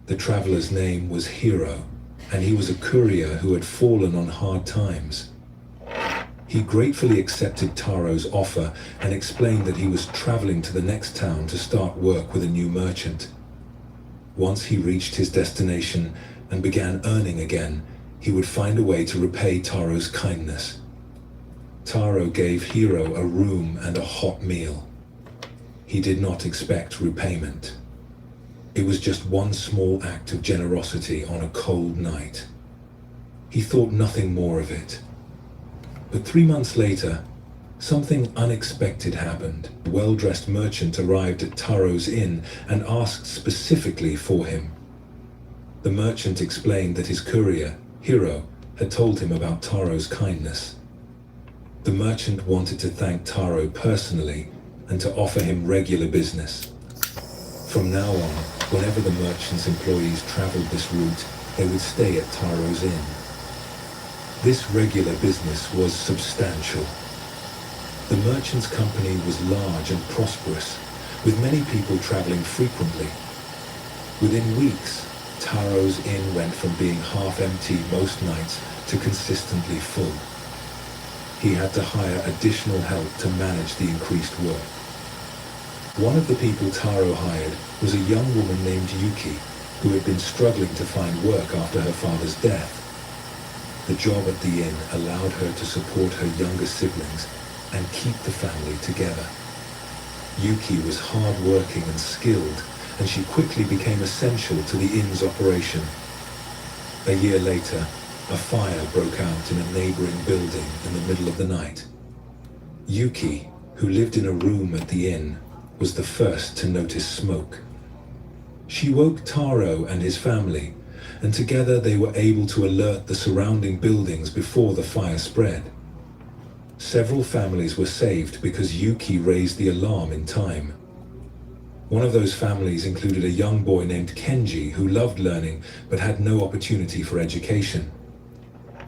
The traveler's name was Hiro, and he was a courier who had fallen on hard times. He gratefully accepted Taro's offer and explained that he was traveling to the next town to start work with a new merchant. Once he reached his destination and began earning again, he would find a way to repay Taro's kindness. Taro gave Hiro a room and a hot meal. He did not expect repayment. It was just one small act of generosity on a cold night. He thought nothing more of it. But 3 months later, something unexpected happened. A well-dressed merchant arrived at Taro's inn and asked specifically for him. The merchant explained that his courier, Hiro, had told him about Taro's kindness. The merchant wanted to thank Taro personally and to offer him regular business. From now on, whenever the merchant's employees traveled this route, they would stay at Taro's inn. This regular business was substantial. The merchant's company was large and prosperous, with many people traveling frequently. Within weeks, Taro's inn went from being half empty most nights to consistently full. He had to hire additional help to manage the increased work. One of the people Taro hired was a young woman named Yuki, who had been struggling to find work after her father's death. The job at the inn allowed her to support her younger siblings and keep the family together. Yuki was hard-working and skilled, and she quickly became essential to the inn's operation. A year later, a fire broke out in a neighboring building in the middle of the night. Yuki, who lived in a room at the inn, was the first to notice smoke. She woke Taro and his family, and together they were able to alert the surrounding buildings before the fire spread. Several families were saved because Yuki raised the alarm in time. One of those families included a young boy named Kenji who loved learning but had no opportunity for education.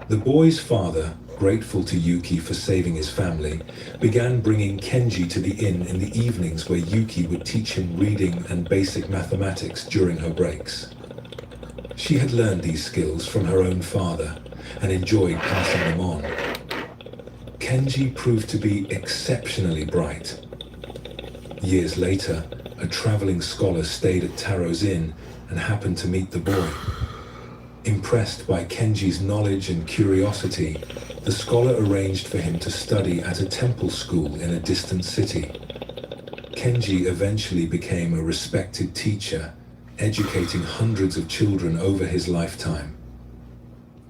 The boy's father, grateful to Yuki for saving his family, began bringing Kenji to the inn in the evenings where Yuki would teach him reading and basic mathematics during her breaks. She had learned these skills from her own father and enjoyed passing them on. Kenji proved to be exceptionally bright. Years later, a traveling scholar stayed at Taro's inn and happened to meet the boy. Impressed by Kenji's knowledge and curiosity, the scholar arranged for him to study at a temple school in a distant city. Kenji eventually became a respected teacher, educating hundreds of children over his lifetime.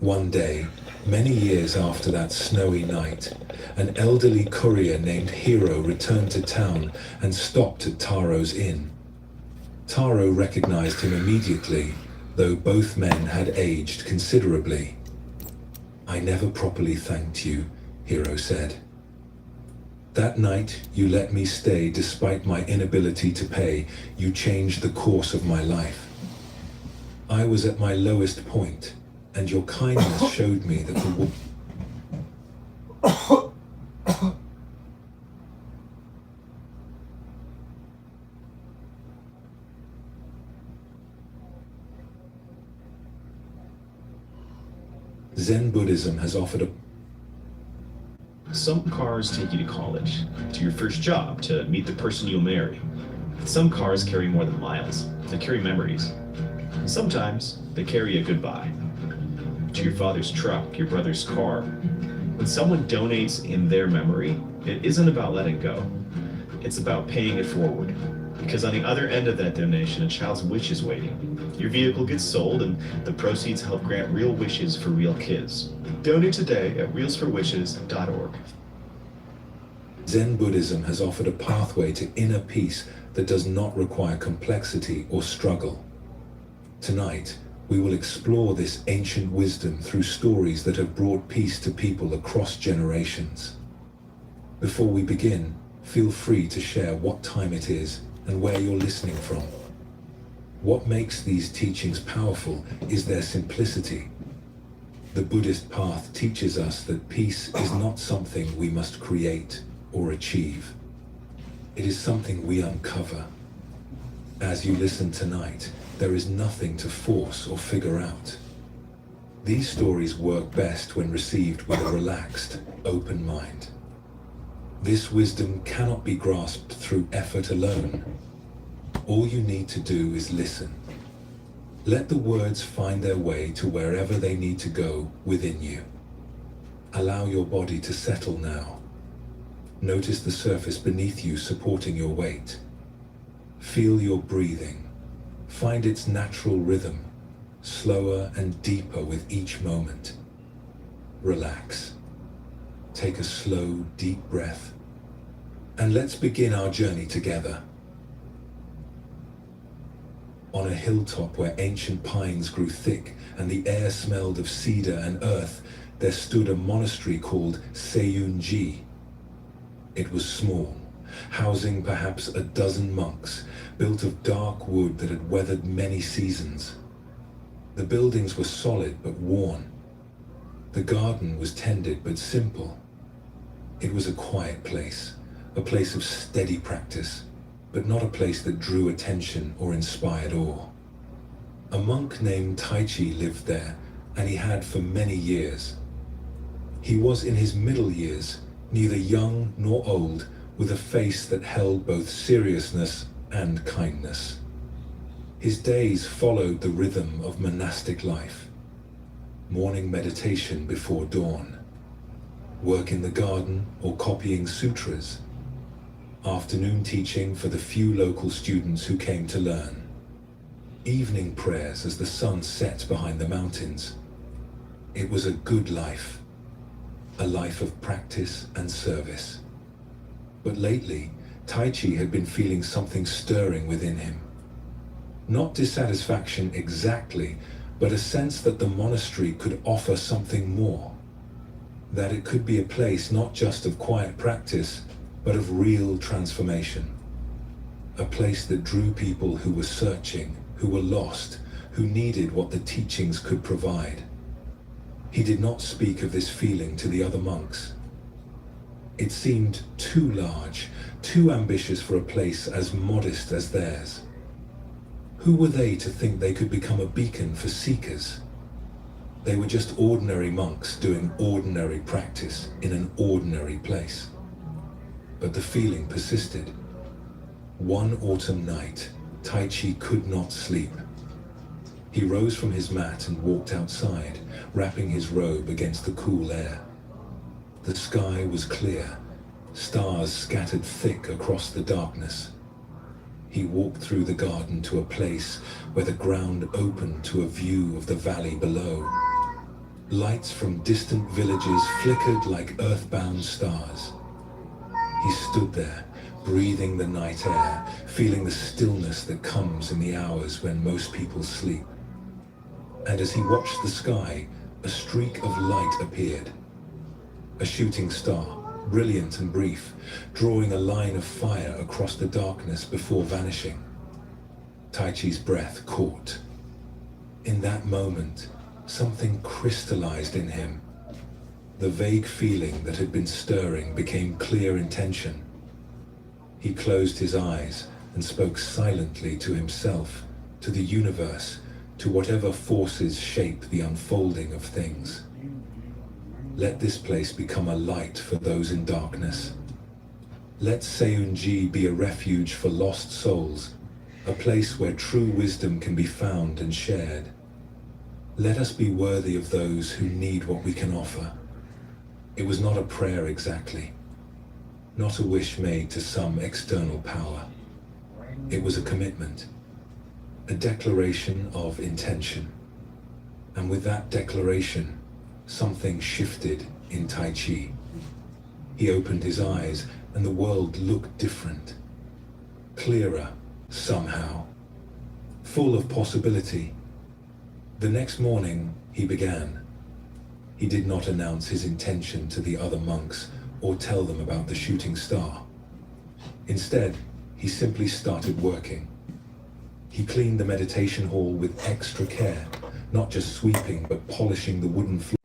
One day, many years after that snowy night, an elderly courier named Hiro returned to town and stopped at Taro's inn. Taro recognized him immediately, though both men had aged considerably. "I never properly thanked you," Hiro said. "That night you let me stay despite my inability to pay. You changed the course of my life. I was at my lowest point, and your kindness showed me that the Zen Buddhism has offered a Some cars take you to college, to your first job, to meet the person you'll marry. Some cars carry more than miles. They carry memories. And sometimes they carry a goodbye. To your father's truck, your brother's car. When someone donates in their memory, it isn't about letting go. It's about paying it forward. Because on the other end of that donation, a child's wish is waiting. Your vehicle gets sold, and the proceeds help grant real wishes for real kids. Donate today at reelsforwishes.org. Zen Buddhism has offered a pathway to inner peace that does not require complexity or struggle. Tonight, we will explore this ancient wisdom through stories that have brought peace to people across generations. Before we begin, feel free to share what time it is and where you're listening from. What makes these teachings powerful is their simplicity. The Buddhist path teaches us that peace is not something we must create or achieve. It is something we uncover As you listen tonight, there is nothing to force or figure out. These stories work best when received with a relaxed, open mind. This wisdom cannot be grasped through effort alone. All you need to do is listen. Let the words find their way to wherever they need to go within you. Allow your body to settle now. Notice the surface beneath you supporting your weight. Feel your breathing. Find its natural rhythm, slower and deeper with each moment. Relax. Take a slow, deep breath. And let's begin our journey together. On a hilltop where ancient pines grew thick and the air smelled of cedar and earth, there stood a monastery called Seiyun-ji. It was small, housing perhaps a dozen monks, built of dark wood that had weathered many seasons. The buildings were solid but worn. The garden was tended but simple. It was a quiet place, a place of steady practice, but not a place that drew attention or inspired awe. A monk named Taichi lived there, and he had for many years. He was in his middle years, neither young nor old, with a face that held both seriousness and kindness. His days followed the rhythm of monastic life. Morning meditation before dawn. Work in the garden or copying sutras. Afternoon teaching for the few local students who came to learn. Evening prayers as the sun set behind the mountains. It was a good life. A life of practice and service. But lately, Taichi had been feeling something stirring within him. Not dissatisfaction exactly, but a sense that the monastery could offer something more. That it could be a place not just of quiet practice, but of real transformation. A place that drew people who were searching, who were lost, who needed what the teachings could provide. He did not speak of this feeling to the other monks. It seemed too large, too ambitious for a place as modest as theirs. Who were they to think they could become a beacon for seekers? They were just ordinary monks doing ordinary practice in an ordinary place. But the feeling persisted. One autumn night, Taichi could not sleep. He rose from his mat and walked outside, wrapping his robe against the cool air. The sky was clear, stars scattered thick across the darkness. He walked through the garden to a place where the ground opened to a view of the valley below. Lights from distant villages flickered like earthbound stars. He stood there, breathing the night air, feeling the stillness that comes in the hours when most people sleep. And as he watched the sky, a streak of light appeared. A shooting star, brilliant and brief, drawing a line of fire across the darkness before vanishing. Taichi's breath caught. In that moment, something crystallized in him. The vague feeling that had been stirring became clear intention. He closed his eyes and spoke silently to himself, to the universe, to whatever forces shape the unfolding of things. Let this place become a light for those in darkness. Let Seiyun-ji be a refuge for lost souls, a place where true wisdom can be found and shared. Let us be worthy of those who need what we can offer. It was not a prayer exactly, not a wish made to some external power. It was a commitment, a declaration of intention. And with that declaration, something shifted in Taichi. He opened his eyes and the world looked different. Clearer, somehow. Full of possibility. The next morning, he began. He did not announce his intention to the other monks or tell them about the shooting star. Instead, he simply started working. He cleaned the meditation hall with extra care, not just sweeping but polishing the wooden floor.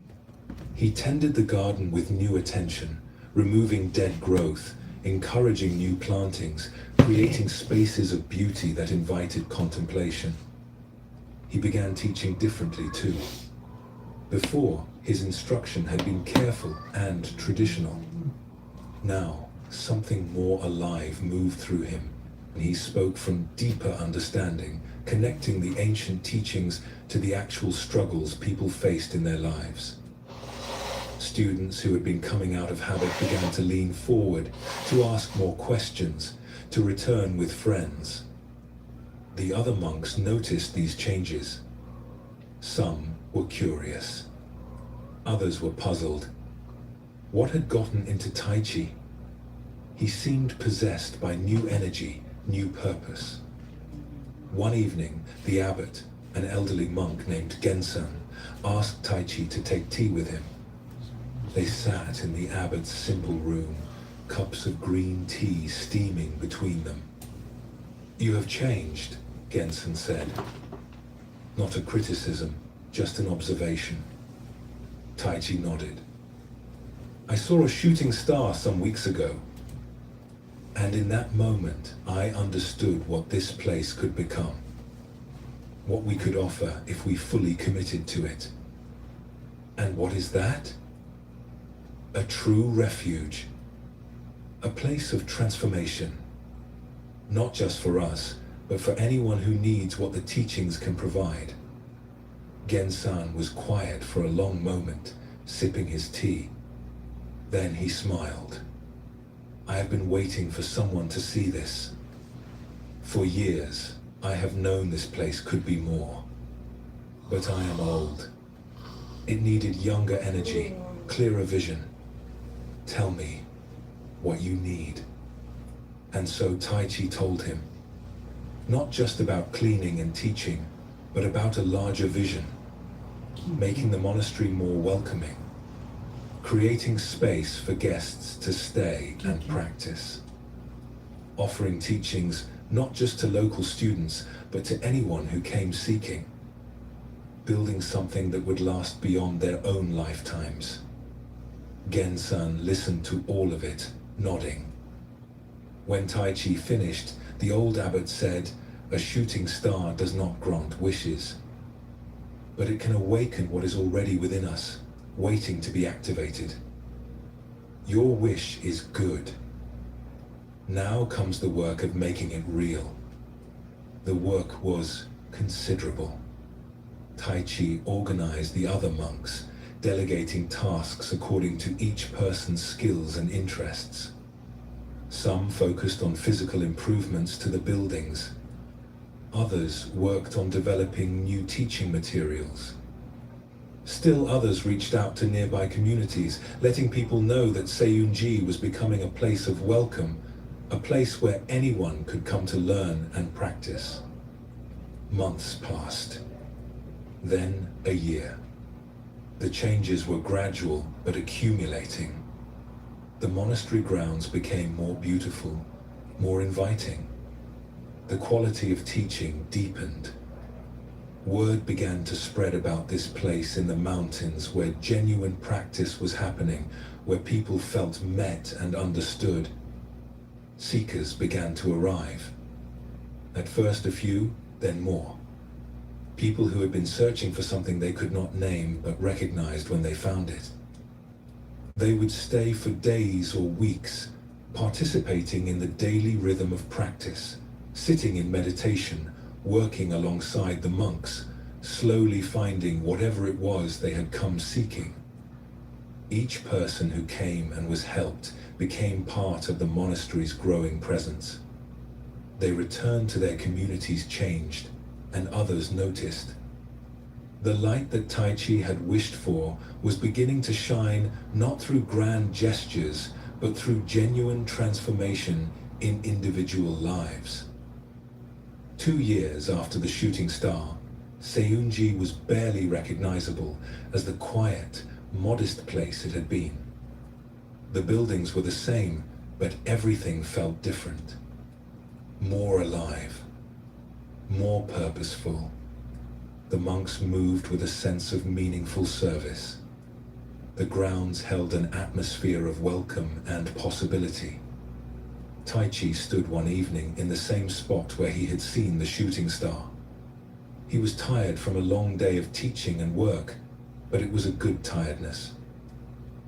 He tended the garden with new attention, removing dead growth, encouraging new plantings, creating spaces of beauty that invited contemplation. He began teaching differently too. Before, his instruction had been careful and traditional. Now, something more alive moved through him, and he spoke from deeper understanding, connecting the ancient teachings to the actual struggles people faced in their lives. Students who had been coming out of habit began to lean forward, to ask more questions, to return with friends. The other monks noticed these changes. Some were curious. Others were puzzled. What had gotten into Tai Chi? He seemed possessed by new energy, new purpose. One evening, the abbot, an elderly monk named Gensan, asked Tai Chi to take tea with him. They sat in the abbot's simple room, cups of green tea steaming between them. "You have changed," Gensan said. Not a criticism, just an observation. Tai Chi nodded. "I saw a shooting star some weeks ago, and in that moment I understood what this place could become, what we could offer if we fully committed to it." "And what is that?" "A true refuge, a place of transformation, not just for us, but for anyone who needs what the teachings can provide." Gensan was quiet for a long moment, sipping his tea. Then he smiled. "I have been waiting for someone to see this. For years, I have known this place could be more. But I am old. It needed younger energy, clearer vision. Tell me what you need." And so Tai Chi told him, not just about cleaning and teaching, but about a larger vision, making the monastery more welcoming, creating space for guests to stay and practice, offering teachings not just to local students, but to anyone who came seeking, building something that would last beyond their own lifetimes. Gensan listened to all of it, nodding. When Tai Chi finished, the old abbot said, "A shooting star does not grant wishes, but it can awaken what is already within us, waiting to be activated. Your wish is good. Now comes the work of making it real." The work was considerable. Tai Chi organized the other monks, delegating tasks according to each person's skills and interests. Some focused on physical improvements to the buildings. Others worked on developing new teaching materials. Still others reached out to nearby communities, letting people know that Seiyunji was becoming a place of welcome, a place where anyone could come to learn and practice. Months passed. Then a year. The changes were gradual but accumulating. The monastery grounds became more beautiful, more inviting. The quality of teaching deepened. Word began to spread about this place in the mountains where genuine practice was happening, where people felt met and understood. Seekers began to arrive. At first a few, then more. People who had been searching for something they could not name but recognized when they found it. They would stay for days or weeks, participating in the daily rhythm of practice, sitting in meditation, working alongside the monks, slowly finding whatever it was they had come seeking. Each person who came and was helped became part of the monastery's growing presence. They returned to their communities changed, and others noticed. The light that Tai Chi had wished for was beginning to shine not through grand gestures, but through genuine transformation in individual lives. 2 years after the shooting star, Seiyunji was barely recognizable as the quiet, modest place it had been. The buildings were the same, but everything felt different. More alive, more purposeful. The monks moved with a sense of meaningful service. The grounds held an atmosphere of welcome and possibility. Tai Chi stood one evening in the same spot where he had seen the shooting star. He was tired from a long day of teaching and work, but it was a good tiredness.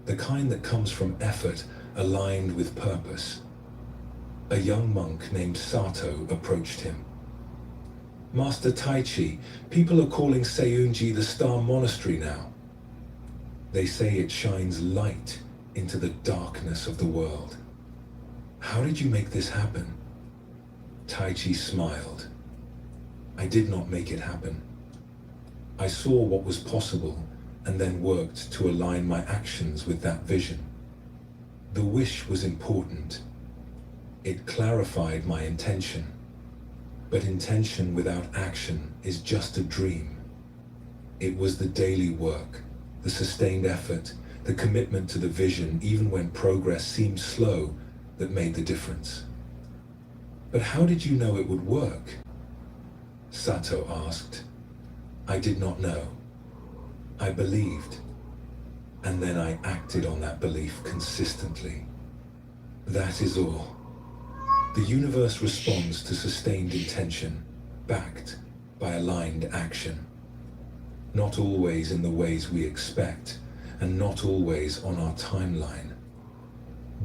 The kind that comes from effort aligned with purpose. A young monk named Sato approached him. "Master Tai Chi, people are calling Seiyunji the Star Monastery now. They say it shines light into the darkness of the world. How did you make this happen?" Tai Chi smiled. "I did not make it happen. I saw what was possible and then worked to align my actions with that vision. The wish was important. It clarified my intention. But intention without action is just a dream. It was the daily work, the sustained effort, the commitment to the vision, even when progress seemed slow, that made the difference." "But how did you know it would work?" Sato asked. "I did not know. I believed. And then I acted on that belief consistently. That is all. The universe responds to sustained intention, backed by aligned action. Not always in the ways we expect, and not always on our timeline.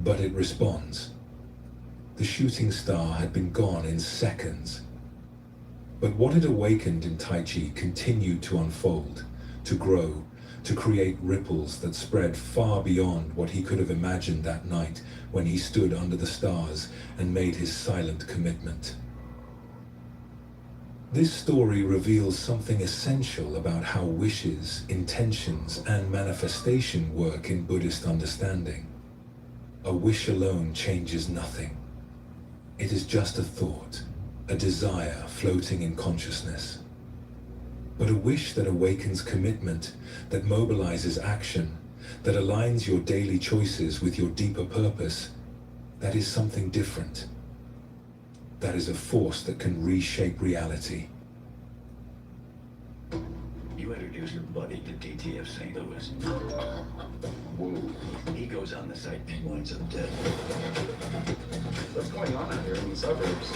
But it responds. The shooting star had been gone in seconds. But what had awakened in Tai Chi continued to unfold, to grow, to create ripples that spread far beyond what he could have imagined that night when he stood under the stars and made his silent commitment. This story reveals something essential about how wishes, intentions, and manifestation work in Buddhist understanding. A wish alone changes nothing. It is just a thought, a desire floating in consciousness. But a wish that awakens commitment, that mobilizes action, that aligns your daily choices with your deeper purpose, that is something different. That is a force that can reshape reality. You introduce your buddy to DTF St. Louis. Whoa. He goes on the site and winds up dead. What's going on out here in the suburbs?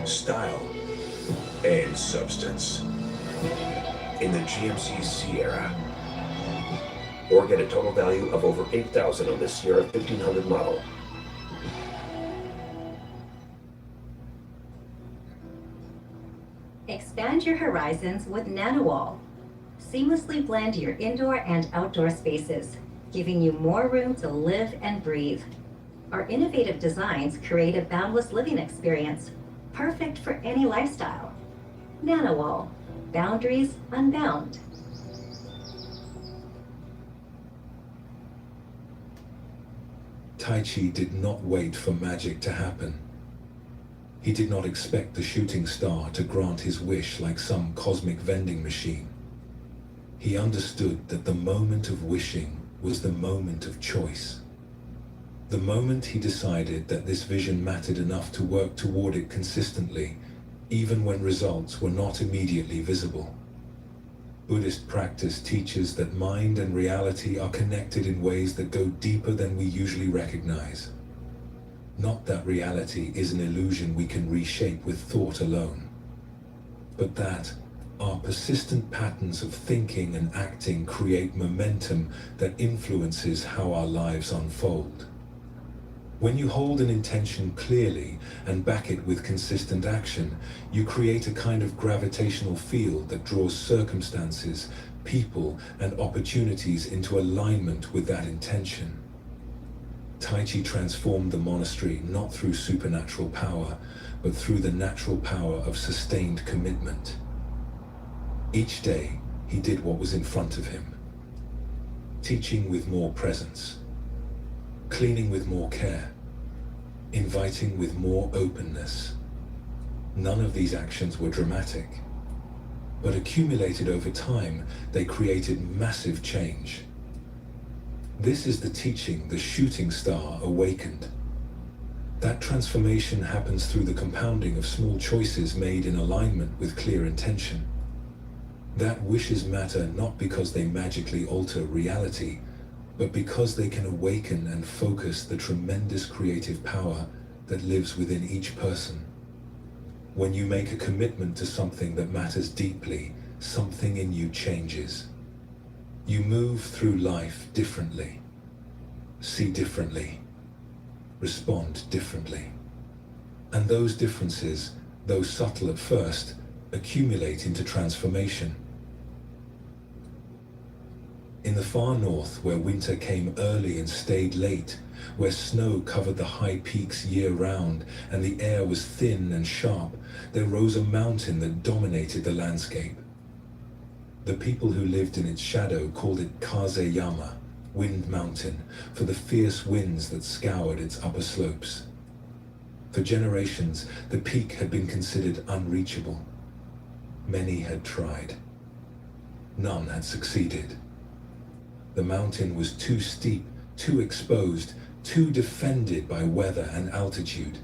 Style and substance in the GMC Sierra, or get a total value of over $8,000 on this Sierra 1500 model. Expand your horizons with NanoWall. Seamlessly blend your indoor and outdoor spaces, giving you more room to live and breathe. Our innovative designs create a boundless living experience, perfect for any lifestyle. NanoWall. Boundaries unbound. Tai Chi did not wait for magic to happen. He did not expect the shooting star to grant his wish like some cosmic vending machine. He understood that the moment of wishing was the moment of choice. The moment he decided that this vision mattered enough to work toward it consistently, even when results were not immediately visible. Buddhist practice teaches that mind and reality are connected in ways that go deeper than we usually recognize. Not that reality is an illusion we can reshape with thought alone, but that our persistent patterns of thinking and acting create momentum that influences how our lives unfold. When you hold an intention clearly and back it with consistent action, you create a kind of gravitational field that draws circumstances, people, and opportunities into alignment with that intention. Tai Chi transformed the monastery not through supernatural power, but through the natural power of sustained commitment. Each day, he did what was in front of him. Teaching with more presence, cleaning with more care, inviting with more openness. None of these actions were dramatic, but accumulated over time, they created massive change. This is the teaching the shooting star awakened. That transformation happens through the compounding of small choices made in alignment with clear intention. That wishes matter not because they magically alter reality, but because they can awaken and focus the tremendous creative power that lives within each person. When you make a commitment to something that matters deeply, something in you changes. You move through life differently, see differently, respond differently. And those differences, though subtle at first, accumulate into transformation. In the far north, where winter came early and stayed late, where snow covered the high peaks year-round and the air was thin and sharp, there rose a mountain that dominated the landscape. The people who lived in its shadow called it Kazeyama, Wind Mountain, for the fierce winds that scoured its upper slopes. For generations, the peak had been considered unreachable. Many had tried. None had succeeded. The mountain was too steep, too exposed, too defended by weather and altitude.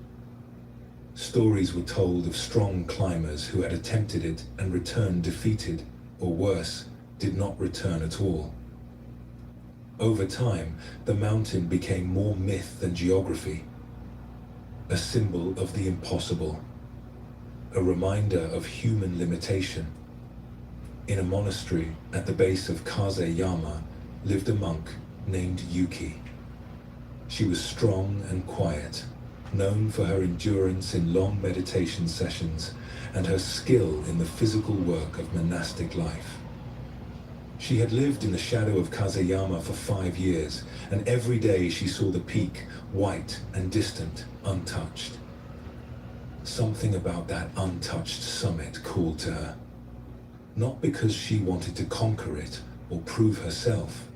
Stories were told of strong climbers who had attempted it and returned defeated, or worse, did not return at all. Over time, the mountain became more myth than geography, a symbol of the impossible, a reminder of human limitation. In a monastery at the base of Kazeyama lived a monk named Yuki. She was strong and quiet, known for her endurance in long meditation sessions and her skill in the physical work of monastic life. She had lived in the shadow of Kazeyama for 5 years, and every day she saw the peak, white and distant, untouched. Something about that untouched summit called to her. Not because she wanted to conquer it or prove herself,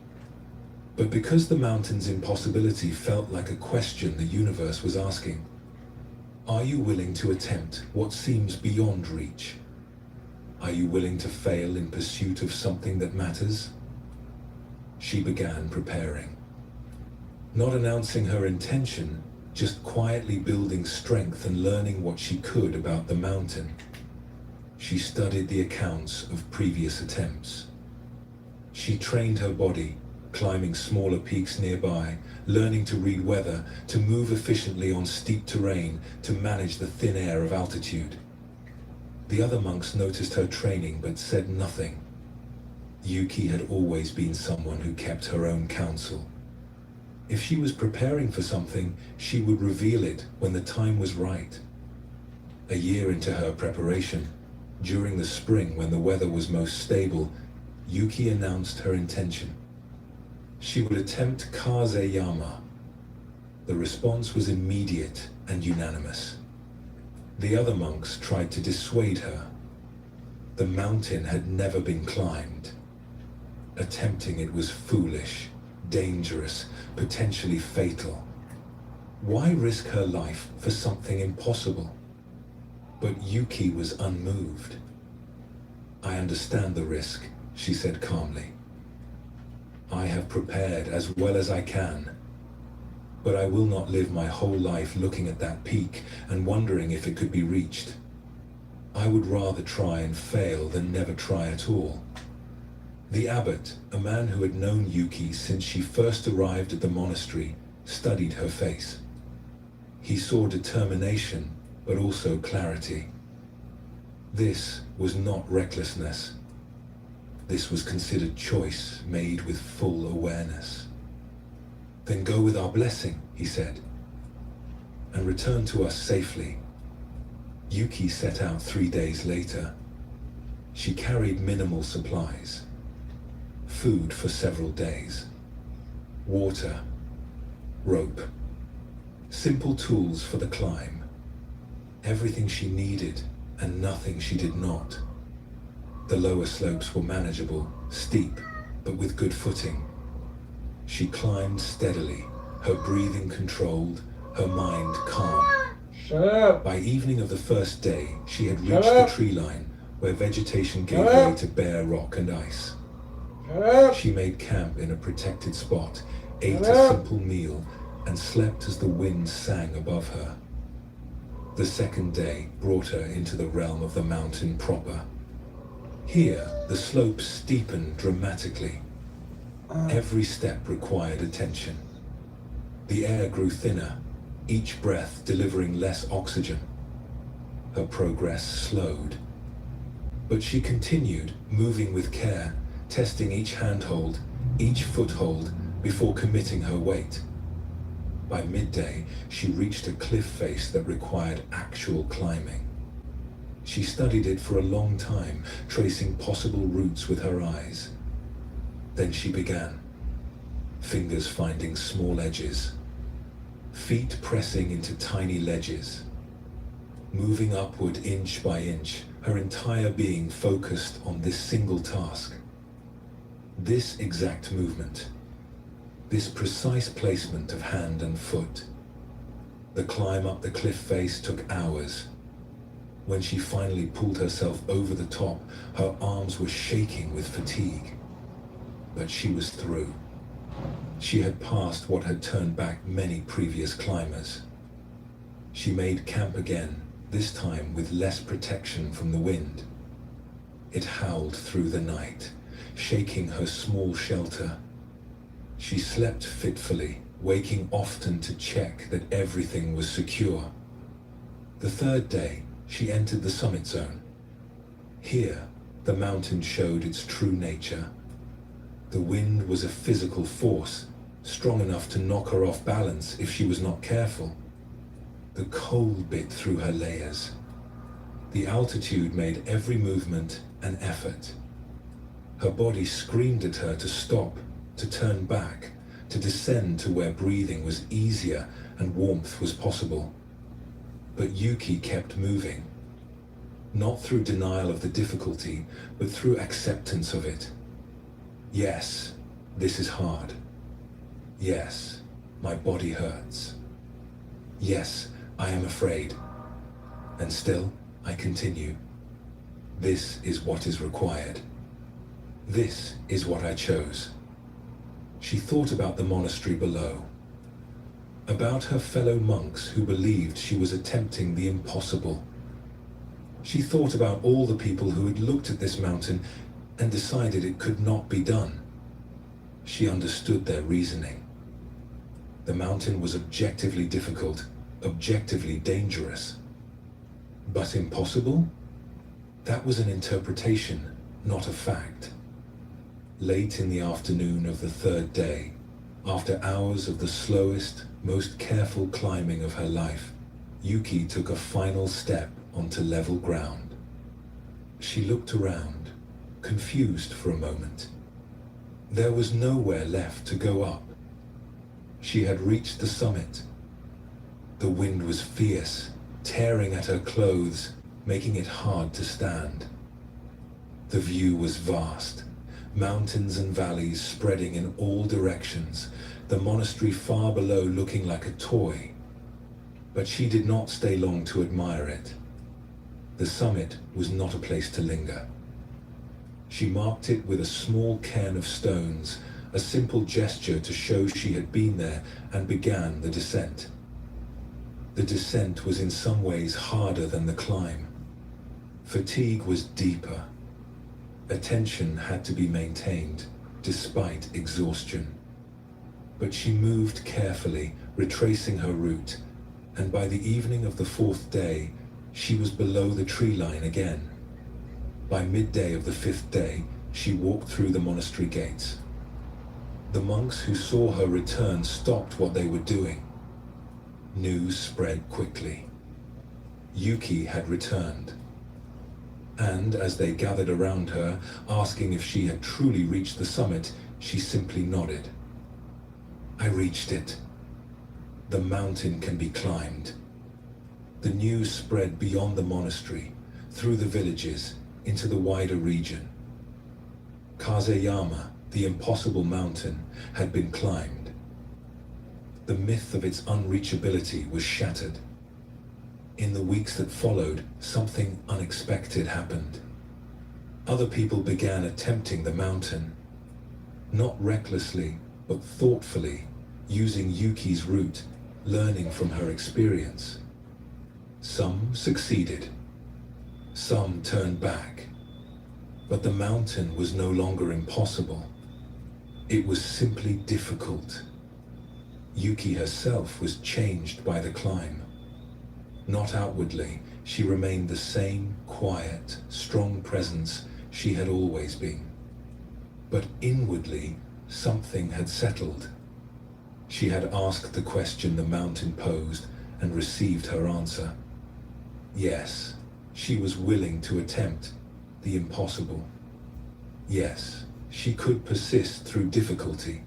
but because the mountain's impossibility felt like a question the universe was asking. Are you willing to attempt what seems beyond reach? Are you willing to fail in pursuit of something that matters? She began preparing. Not announcing her intention, just quietly building strength and learning what she could about the mountain. She studied the accounts of previous attempts. She trained her body, climbing smaller peaks nearby, learning to read weather, to move efficiently on steep terrain, to manage the thin air of altitude. The other monks noticed her training but said nothing. Yuki had always been someone who kept her own counsel. If she was preparing for something, she would reveal it when the time was right. A year into her preparation, during the spring when the weather was most stable, Yuki announced her intention. She would attempt Kazeyama. The response was immediate and unanimous. The other monks tried to dissuade her. The mountain had never been climbed. Attempting it was foolish, dangerous, potentially fatal. Why risk her life for something impossible? But Yuki was unmoved. I understand the risk, she said calmly. I have prepared as well as I can, but I will not live my whole life looking at that peak and wondering if it could be reached. I would rather try and fail than never try at all. The abbot, a man who had known Yuki since she first arrived at the monastery, studied her face. He saw determination, but also clarity. This was not recklessness. This was considered choice made with full awareness. Then go with our blessing, he said, and return to us safely. Yuki set out 3 days later. She carried minimal supplies. Food for several days. Water. Rope. Simple tools for the climb. Everything she needed and nothing she did not. The lower slopes were manageable, steep, but with good footing. She climbed steadily, her breathing controlled, her mind calm. Shut up. By evening of the first day, she had Shut reached the up. tree line where vegetation gave Shut way up. to bare rock and ice. Shut up. She made camp in a protected spot, ate Shut a up. simple meal, and slept as the wind sang above her. The second day brought her into the realm of the mountain proper. Here, the slopes steepened dramatically. Every step required attention. The air grew thinner, each breath delivering less oxygen. Her progress slowed. But she continued, moving with care, testing each handhold, each foothold, before committing her weight. By midday, she reached a cliff face that required actual climbing. She studied it for a long time, tracing possible routes with her eyes. Then she began, fingers finding small edges, feet pressing into tiny ledges, moving upward inch by inch, her entire being focused on this single task. This exact movement, this precise placement of hand and foot. The climb up the cliff face took hours. When she finally pulled herself over the top, her arms were shaking with fatigue. But she was through. She had passed what had turned back many previous climbers. She made camp again, this time with less protection from the wind. It howled through the night, shaking her small shelter. She slept fitfully, waking often to check that everything was secure. The third day, she entered the summit zone. Here, the mountain showed its true nature. The wind was a physical force, strong enough to knock her off balance if she was not careful. The cold bit through her layers. The altitude made every movement an effort. Her body screamed at her to stop, to turn back, to descend to where breathing was easier and warmth was possible. But Yuki kept moving. Not through denial of the difficulty, but through acceptance of it. Yes, this is hard. Yes, my body hurts. Yes, I am afraid. And still, I continue. This is what is required. This is what I chose. She thought about the monastery below. About her fellow monks who believed she was attempting the impossible. She thought about all the people who had looked at this mountain and decided it could not be done. She understood their reasoning. The mountain was objectively difficult, objectively dangerous. But impossible? That was an interpretation, not a fact. Late in the afternoon of the third day, after hours of the slowest, most careful climbing of her life, Yuki took a final step onto level ground. She looked around, confused for a moment. There was nowhere left to go up. She had reached the summit. The wind was fierce, tearing at her clothes, making it hard to stand. The view was vast, mountains and valleys spreading in all directions, the monastery far below looking like a toy. But she did not stay long to admire it. The summit was not a place to linger. She marked it with a small cairn of stones, a simple gesture to show she had been there, and began the descent. The descent was in some ways harder than the climb. Fatigue was deeper. Attention had to be maintained, despite exhaustion. But she moved carefully, retracing her route, and by the evening of the fourth day, she was below the tree line again. By midday of the fifth day, she walked through the monastery gates. The monks who saw her return stopped what they were doing. News spread quickly. Yuki had returned. And as they gathered around her, asking if she had truly reached the summit, she simply nodded. I reached it. The mountain can be climbed. The news spread beyond the monastery, through the villages, into the wider region. Kazeyama, the impossible mountain, had been climbed. The myth of its unreachability was shattered. In the weeks that followed, something unexpected happened. Other people began attempting the mountain, not recklessly, but thoughtfully, using Yuki's route, learning from her experience. Some succeeded. Some turned back. But the mountain was no longer impossible. It was simply difficult. Yuki herself was changed by the climb. Not outwardly, she remained the same quiet, strong presence she had always been. But inwardly, something had settled. She had asked the question the mountain posed and received her answer. Yes, she was willing to attempt the impossible. Yes, she could persist through difficulty.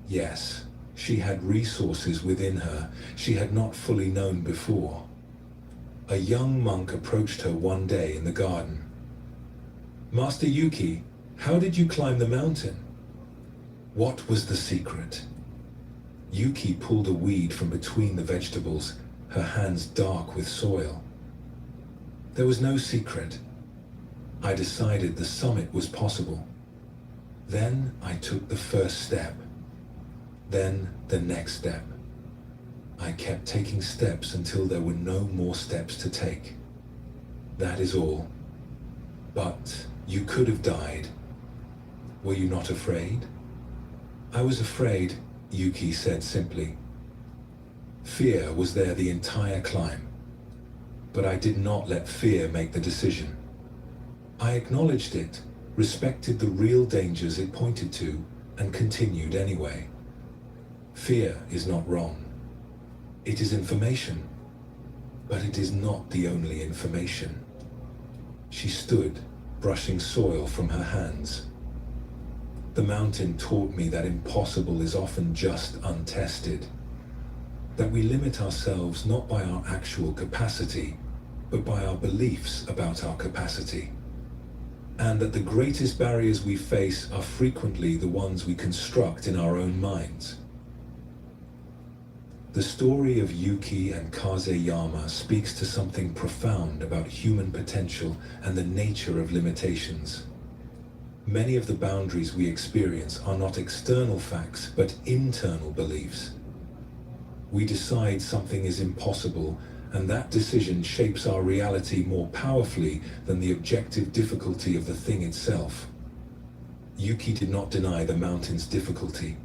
Yes, she had resources within her she had not fully known before. A young monk approached her one day in the garden. "Master Yuki, how did you climb the mountain?" What was the secret? Yuki pulled a weed from between the vegetables, her hands dark with soil. There was no secret. I decided the summit was possible. Then I took the first step. Then the next step. I kept taking steps until there were no more steps to take. That is all. But you could have died. Were you not afraid? I was afraid, Yuki said simply. Fear was there the entire climb. But I did not let fear make the decision. I acknowledged it, respected the real dangers it pointed to, and continued anyway. Fear is not wrong. It is information, but it is not the only information. She stood, brushing soil from her hands. The mountain taught me that impossible is often just untested. That we limit ourselves not by our actual capacity, but by our beliefs about our capacity. And that the greatest barriers we face are frequently the ones we construct in our own minds. The story of Yuki and Kazeyama speaks to something profound about human potential and the nature of limitations. Many of the boundaries we experience are not external facts, but internal beliefs. We decide something is impossible, and that decision shapes our reality more powerfully than the objective difficulty of the thing itself. Yuki did not deny the mountain's difficulty.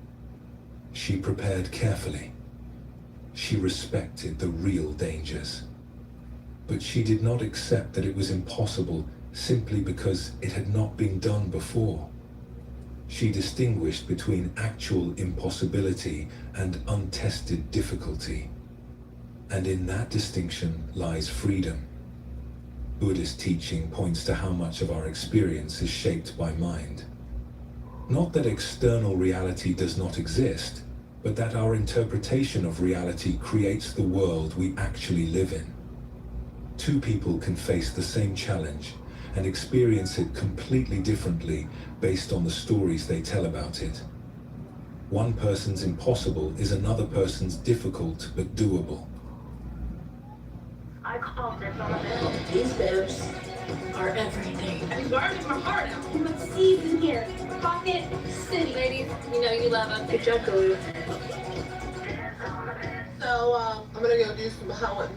She prepared carefully. She respected the real dangers. But she did not accept that it was impossible simply because it had not been done before. She distinguished between actual impossibility and untested difficulty. And in that distinction lies freedom. Buddhist teaching points to how much of our experience is shaped by mind. Not that external reality does not exist, but that our interpretation of reality creates the world we actually live in. Two people can face the same challenge and experience it completely differently based on the stories they tell about it. One person's impossible is another person's difficult but doable. I called this on the bill. These bibs are everything. I'm guarding my heart out. Let's see who's in here. Pocket City. Ladies, you know you love them. Good job, Kalu. So, I'm gonna go do some hoeing.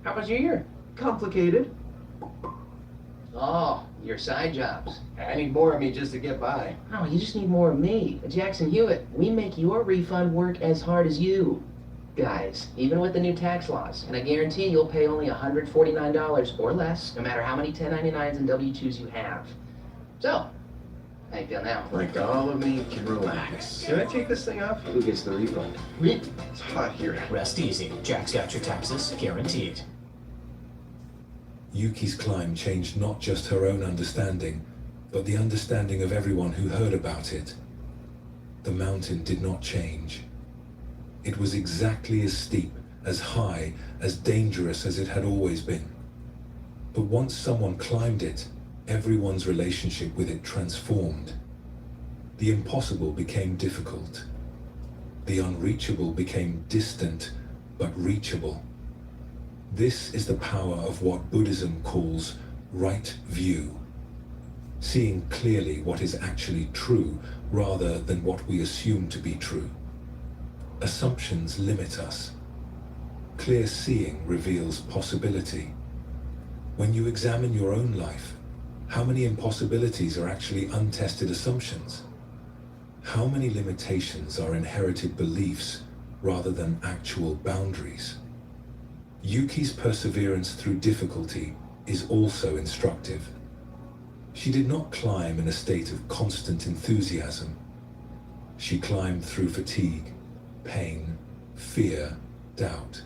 How was your year? Complicated. Oh, your side jobs. I need more of me just to get by. Oh, you just need more of me. Jackson Hewitt, we make your refund work as hard as you. Guys, even with the new tax laws, and I guarantee you'll pay only $149 or less, no matter how many 1099s and W-2s you have. So, how you feel now? Like all of me can relax. Can I take this thing off? Who gets the refund? Me. It's hot here. Rest easy. Jack's got your taxes guaranteed. Yuki's climb changed not just her own understanding, but the understanding of everyone who heard about it. The mountain did not change. It was exactly as steep, as high, as dangerous as it had always been. But once someone climbed it, everyone's relationship with it transformed. The impossible became difficult. The unreachable became distant, but reachable. This is the power of what Buddhism calls right view. Seeing clearly what is actually true rather than what we assume to be true. Assumptions limit us. Clear seeing reveals possibility. When you examine your own life, how many impossibilities are actually untested assumptions? How many limitations are inherited beliefs rather than actual boundaries? Yuki's perseverance through difficulty is also instructive. She did not climb in a state of constant enthusiasm. She climbed through fatigue, pain, fear, doubt.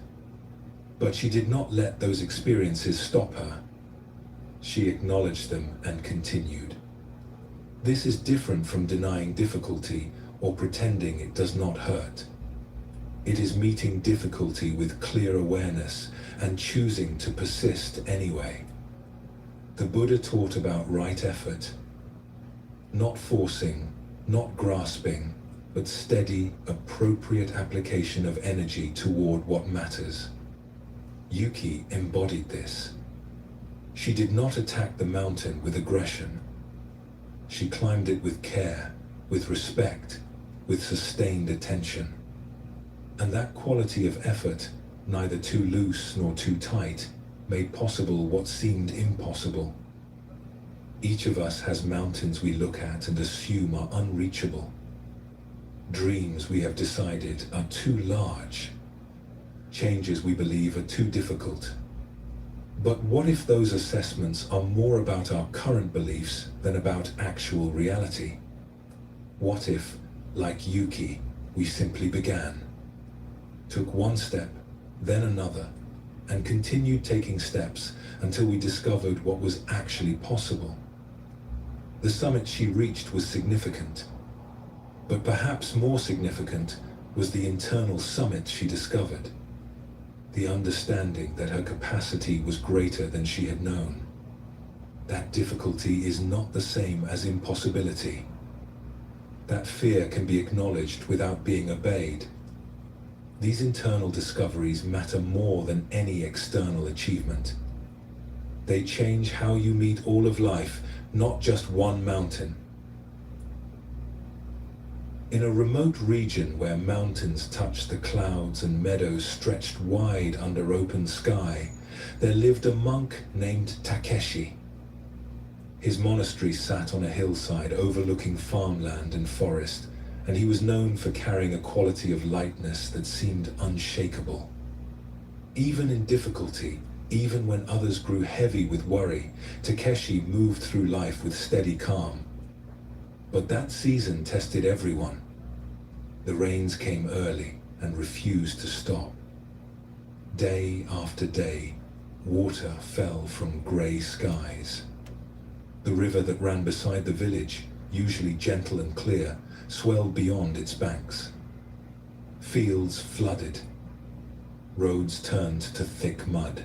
But she did not let those experiences stop her. She acknowledged them and continued. This is different from denying difficulty or pretending it does not hurt. It is meeting difficulty with clear awareness and choosing to persist anyway. The Buddha taught about right effort. Not forcing, not grasping, but steady, appropriate application of energy toward what matters. Yuki embodied this. She did not attack the mountain with aggression. She climbed it with care, with respect, with sustained attention. And that quality of effort, neither too loose nor too tight, made possible what seemed impossible. Each of us has mountains we look at and assume are unreachable. Dreams we have decided are too large. Changes we believe are too difficult. But what if those assessments are more about our current beliefs than about actual reality? What if, like Yuki, we simply began? Took one step, then another, and continued taking steps until we discovered what was actually possible. The summit she reached was significant, but perhaps more significant was the internal summit she discovered. The understanding that her capacity was greater than she had known. That difficulty is not the same as impossibility. That fear can be acknowledged without being obeyed. These internal discoveries matter more than any external achievement. They change how you meet all of life, not just one mountain. In a remote region where mountains touched the clouds and meadows stretched wide under open sky, there lived a monk named Takeshi. His monastery sat on a hillside overlooking farmland and forest, and he was known for carrying a quality of lightness that seemed unshakable. Even in difficulty, even when others grew heavy with worry, Takeshi moved through life with steady calm. But that season tested everyone. The rains came early and refused to stop. Day after day, water fell from grey skies. The river that ran beside the village, usually gentle and clear, swelled beyond its banks. Fields flooded. Roads turned to thick mud.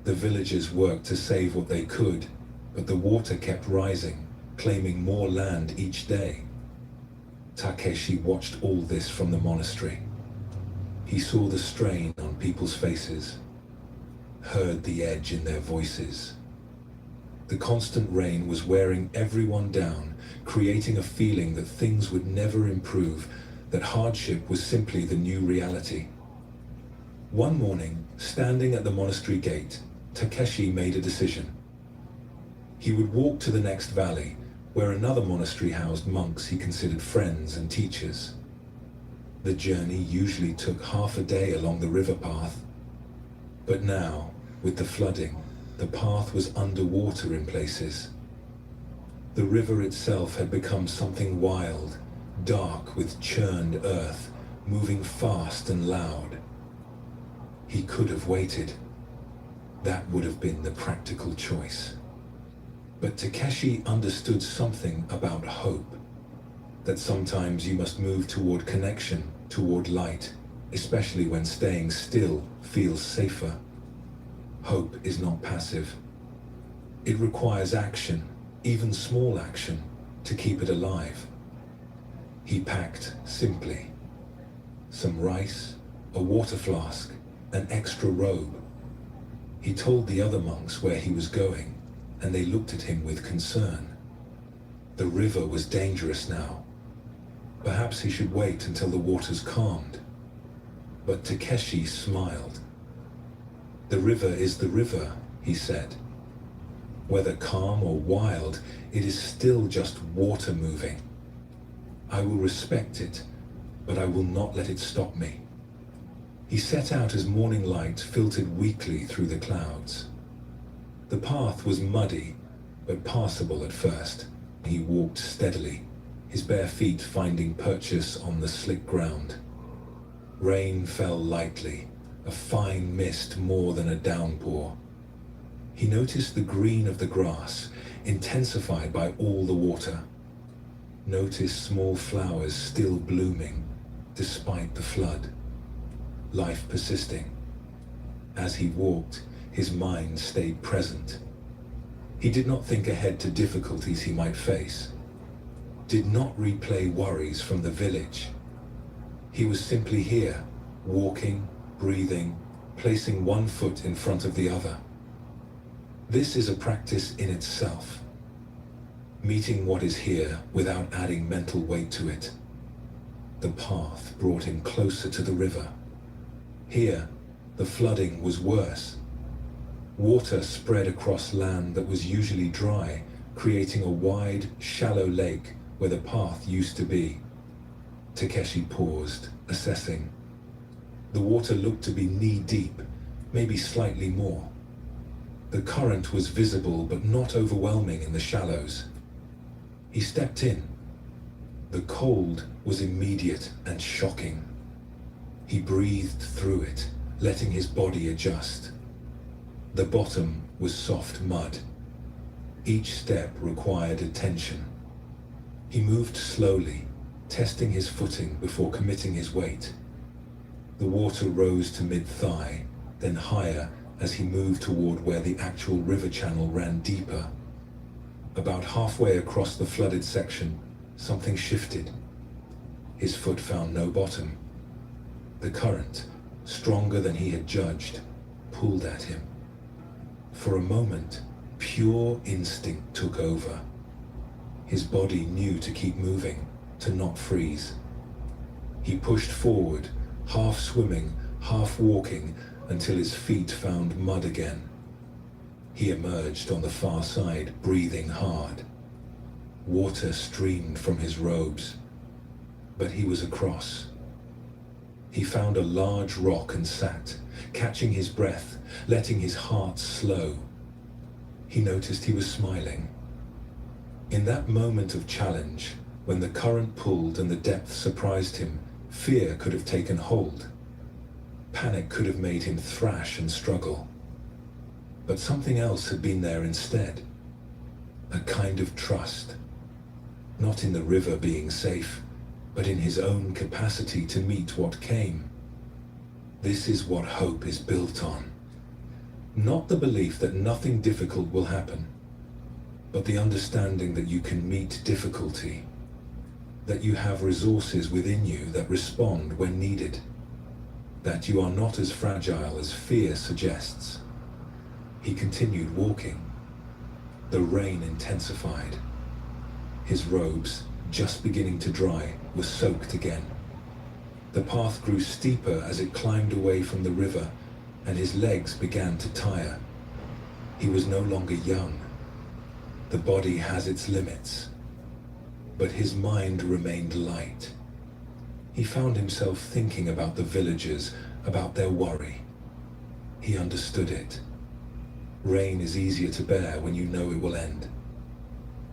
The villagers worked to save what they could, but the water kept rising, claiming more land each day. Takeshi watched all this from the monastery. He saw the strain on people's faces, heard the edge in their voices. The constant rain was wearing everyone down, creating a feeling that things would never improve, that hardship was simply the new reality. One morning, standing at the monastery gate, Takeshi made a decision. He would walk to the next valley, where another monastery housed monks he considered friends and teachers. The journey usually took half a day along the river path. But now, with the flooding, the path was underwater in places. The river itself had become something wild, dark with churned earth, moving fast and loud. He could have waited. That would have been the practical choice. But Takeshi understood something about hope. That sometimes you must move toward connection, toward light, especially when staying still feels safer. Hope is not passive. It requires action, even small action, to keep it alive. He packed simply. Some rice, a water flask, an extra robe. He told the other monks where he was going, and they looked at him with concern. The river was dangerous now. Perhaps he should wait until the waters calmed. But Takeshi smiled. "The river is the river," he said. "Whether calm or wild, it is still just water moving. I will respect it, but I will not let it stop me." He set out as morning light filtered weakly through the clouds. The path was muddy, but passable at first. He walked steadily, his bare feet finding purchase on the slick ground. Rain fell lightly, a fine mist more than a downpour. He noticed the green of the grass, intensified by all the water. Noticed small flowers still blooming, despite the flood. Life persisting. As he walked, his mind stayed present. He did not think ahead to difficulties he might face. Did not replay worries from the village. He was simply here, walking, breathing, placing one foot in front of the other. This is a practice in itself. Meeting what is here without adding mental weight to it. The path brought him closer to the river. Here, the flooding was worse. Water spread across land that was usually dry, creating a wide, shallow lake where the path used to be. Takeshi paused, assessing. The water looked to be knee-deep, maybe slightly more. The current was visible but not overwhelming in the shallows. He stepped in. The cold was immediate and shocking. He breathed through it, letting his body adjust. The bottom was soft mud. Each step required attention. He moved slowly, testing his footing before committing his weight. The water rose to mid-thigh, then higher as he moved toward where the actual river channel ran deeper. About halfway across the flooded section, something shifted. His foot found no bottom. The current, stronger than he had judged, pulled at him. For a moment, pure instinct took over. His body knew to keep moving, to not freeze. He pushed forward, half swimming, half walking, until his feet found mud again. He emerged on the far side, breathing hard. Water streamed from his robes, but he was across. He found a large rock and sat, catching his breath, letting his heart slow. He noticed he was smiling. In that moment of challenge, when the current pulled and the depth surprised him, fear could have taken hold. Panic could have made him thrash and struggle. But something else had been there instead. A kind of trust. Not in the river being safe, but in his own capacity to meet what came. This is what hope is built on. Not the belief that nothing difficult will happen, but the understanding that you can meet difficulty, that you have resources within you that respond when needed, that you are not as fragile as fear suggests. He continued walking. The rain intensified. His robes, just beginning to dry, were soaked again. The path grew steeper as it climbed away from the river, and his legs began to tire. He was no longer young. The body has its limits. But his mind remained light. He found himself thinking about the villagers, about their worry. He understood it. Rain is easier to bear when you know it will end.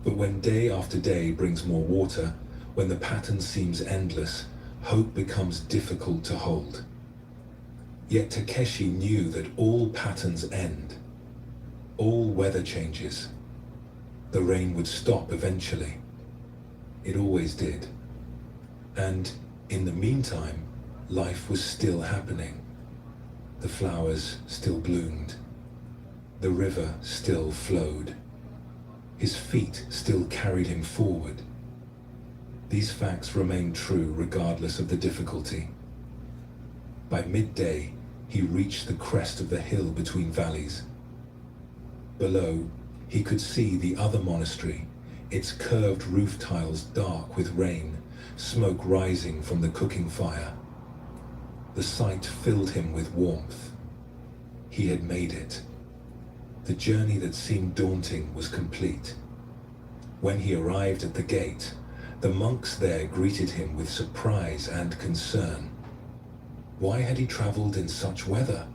But when day after day brings more water, when the pattern seems endless, hope becomes difficult to hold. Yet Takeshi knew that all patterns end. All weather changes. The rain would stop eventually. It always did. And, in the meantime, life was still happening. The flowers still bloomed. The river still flowed. His feet still carried him forward. These facts remained true regardless of the difficulty. By midday, he reached the crest of the hill between valleys. Below, he could see the other monastery, its curved roof tiles dark with rain, smoke rising from the cooking fire. The sight filled him with warmth. He had made it. The journey that seemed daunting was complete. When he arrived at the gate, the monks there greeted him with surprise and concern. Why had he traveled in such weather?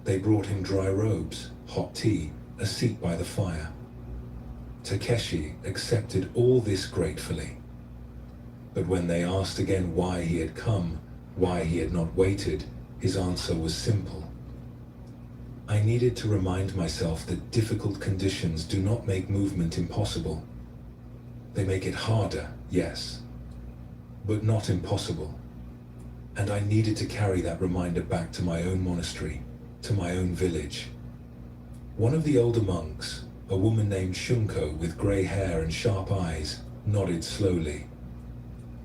They brought him dry robes, hot tea, a seat by the fire. Takeshi accepted all this gratefully. But when they asked again why he had come, why he had not waited, his answer was simple. I needed to remind myself that difficult conditions do not make movement impossible. They make it harder, yes, but not impossible. And I needed to carry that reminder back to my own monastery, to my own village. One of the older monks, a woman named Shunko with grey hair and sharp eyes, nodded slowly.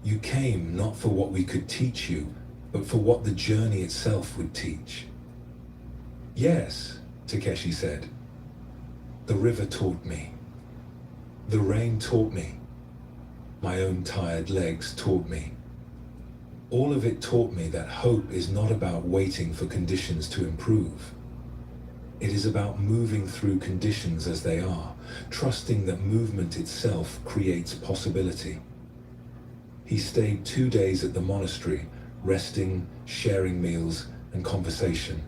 You came not for what we could teach you, but for what the journey itself would teach. Yes, Takeshi said. The river taught me. The rain taught me. My own tired legs taught me. All of it taught me that hope is not about waiting for conditions to improve. It is about moving through conditions as they are, trusting that movement itself creates possibility. He stayed 2 days at the monastery, resting, sharing meals, and conversation.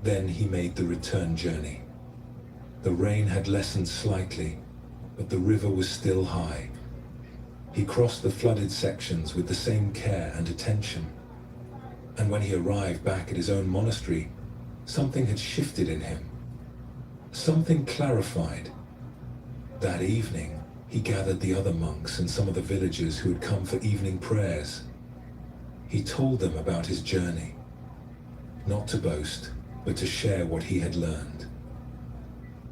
Then he made the return journey. The rain had lessened slightly, but the river was still high. He crossed the flooded sections with the same care and attention. And when he arrived back at his own monastery, something had shifted in him. Something clarified. That evening, he gathered the other monks and some of the villagers who had come for evening prayers. He told them about his journey, not to boast, but to share what he had learned.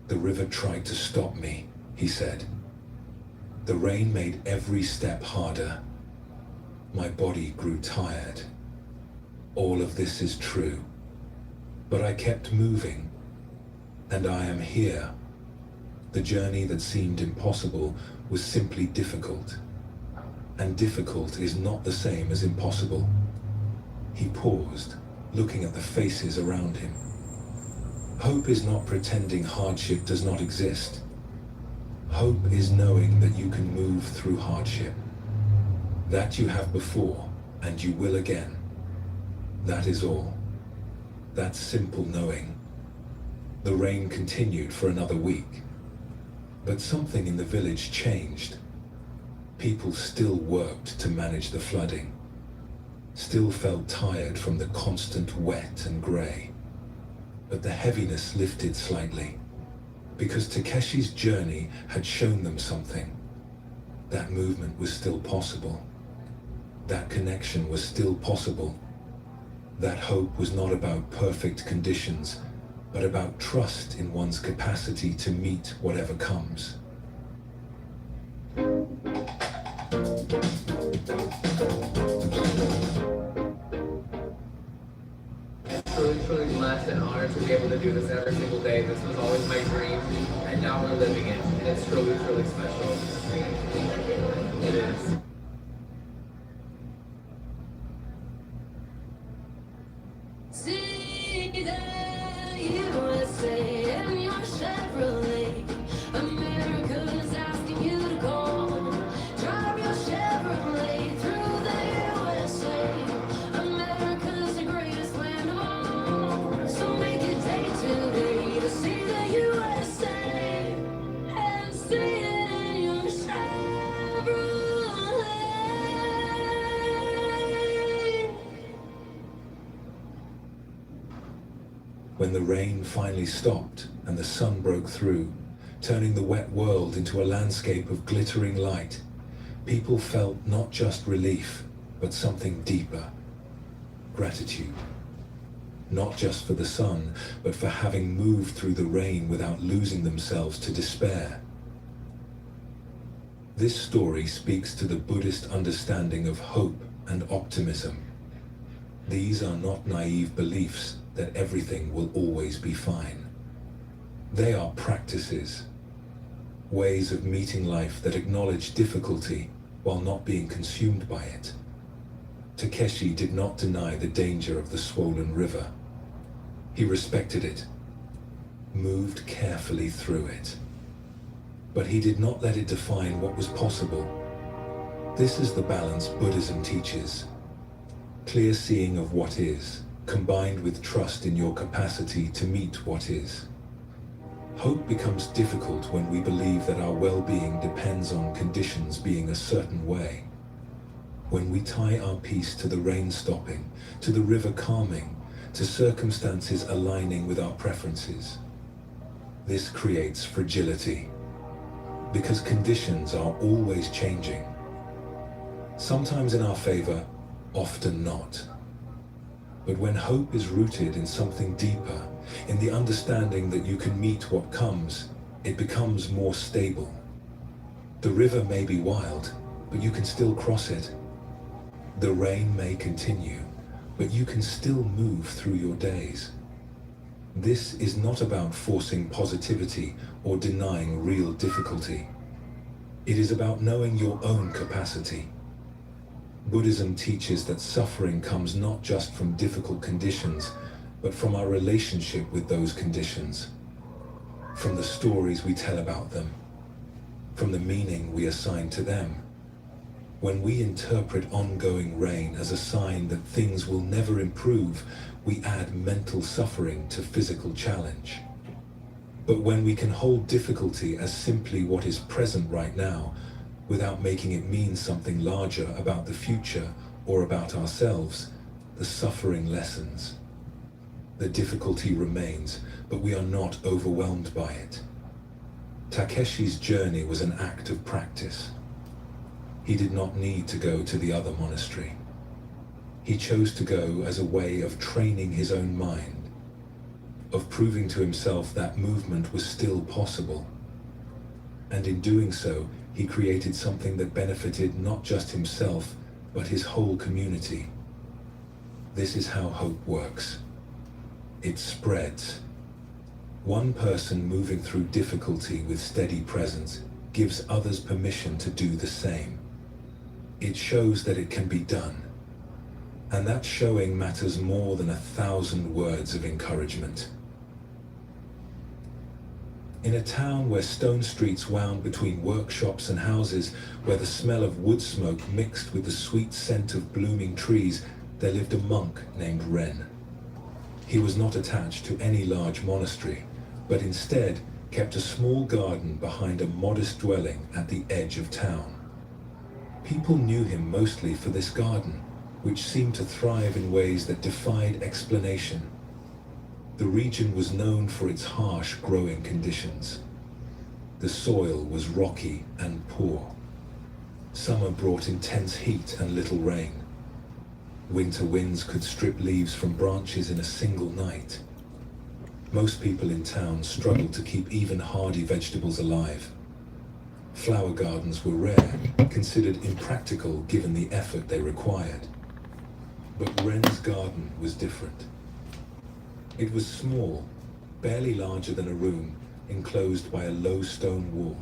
The river tried to stop me, he said. The rain made every step harder. My body grew tired. All of this is true. But I kept moving, and I am here. The journey that seemed impossible was simply difficult. And difficult is not the same as impossible. He paused, looking at the faces around him. Hope is not pretending hardship does not exist. Hope is knowing that you can move through hardship. That you have before, and you will again. That is all. That simple knowing. The rain continued for another week. But something in the village changed. People still worked to manage the flooding. Still felt tired from the constant wet and grey. But the heaviness lifted slightly, because Takeshi's journey had shown them something. That movement was still possible. That connection was still possible. That hope was not about perfect conditions, but about trust in one's capacity to meet whatever comes. Truly blessed and honored to be able to do this every single day. This was always my dream, and now we're living it, and it's truly special. It is. See the USA and your Chevrolet. America's asking you to go. Drive your Chevrolet through the USA. America's the greatest land of all. So make it day today to see the USA and see it in your Chevrolet. When the rain finally stopped and the sun broke through, turning the wet world into a landscape of glittering light, people felt not just relief, but something deeper, gratitude. Not just for the sun, but for having moved through the rain without losing themselves to despair. This story speaks to the Buddhist understanding of hope and optimism. These are not naive beliefs that everything will always be fine. They are practices, ways of meeting life that acknowledge difficulty while not being consumed by it. Takeshi did not deny the danger of the swollen river. He respected it, moved carefully through it. But he did not let it define what was possible. This is the balance Buddhism teaches. Clear seeing of what is, combined with trust in your capacity to meet what is. Hope becomes difficult when we believe that our well-being depends on conditions being a certain way. When we tie our peace to the rain stopping, to the river calming, to circumstances aligning with our preferences. This creates fragility, because conditions are always changing. Sometimes in our favor, often not. But when hope is rooted in something deeper, in the understanding that you can meet what comes, it becomes more stable. The river may be wild, but you can still cross it. The rain may continue, but you can still move through your days. This is not about forcing positivity or denying real difficulty. It is about knowing your own capacity. Buddhism teaches that suffering comes not just from difficult conditions, but from our relationship with those conditions, from the stories we tell about them, from the meaning we assign to them. When we interpret ongoing rain as a sign that things will never improve, we add mental suffering to physical challenge. But when we can hold difficulty as simply what is present right now, without making it mean something larger about the future or about ourselves, the suffering lessens. The difficulty remains, but we are not overwhelmed by it. Takeshi's journey was an act of practice. He did not need to go to the other monastery. He chose to go as a way of training his own mind, of proving to himself that movement was still possible. And in doing so, he created something that benefited not just himself, but his whole community. This is how hope works. It spreads. One person moving through difficulty with steady presence gives others permission to do the same. It shows that it can be done. And that showing matters more than 1,000 words of encouragement. In a town where stone streets wound between workshops and houses, where the smell of wood smoke mixed with the sweet scent of blooming trees, there lived a monk named Ren. He was not attached to any large monastery, but instead kept a small garden behind a modest dwelling at the edge of town. People knew him mostly for this garden, which seemed to thrive in ways that defied explanation. The region was known for its harsh growing conditions. The soil was rocky and poor. Summer brought intense heat and little rain. Winter winds could strip leaves from branches in a single night. Most people in town struggled to keep even hardy vegetables alive. Flower gardens were rare, considered impractical given the effort they required. But Ren's garden was different. It was small, barely larger than a room, enclosed by a low stone wall.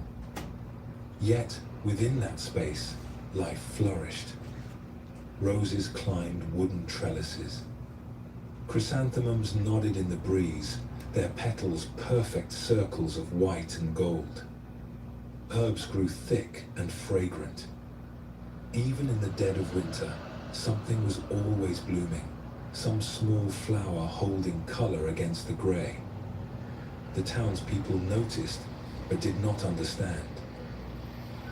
Yet, within that space, life flourished. Roses climbed wooden trellises. Chrysanthemums nodded in the breeze, their petals perfect circles of white and gold. Herbs grew thick and fragrant. Even in the dead of winter, something was always blooming, some small flower holding color against the gray. The townspeople noticed, but did not understand.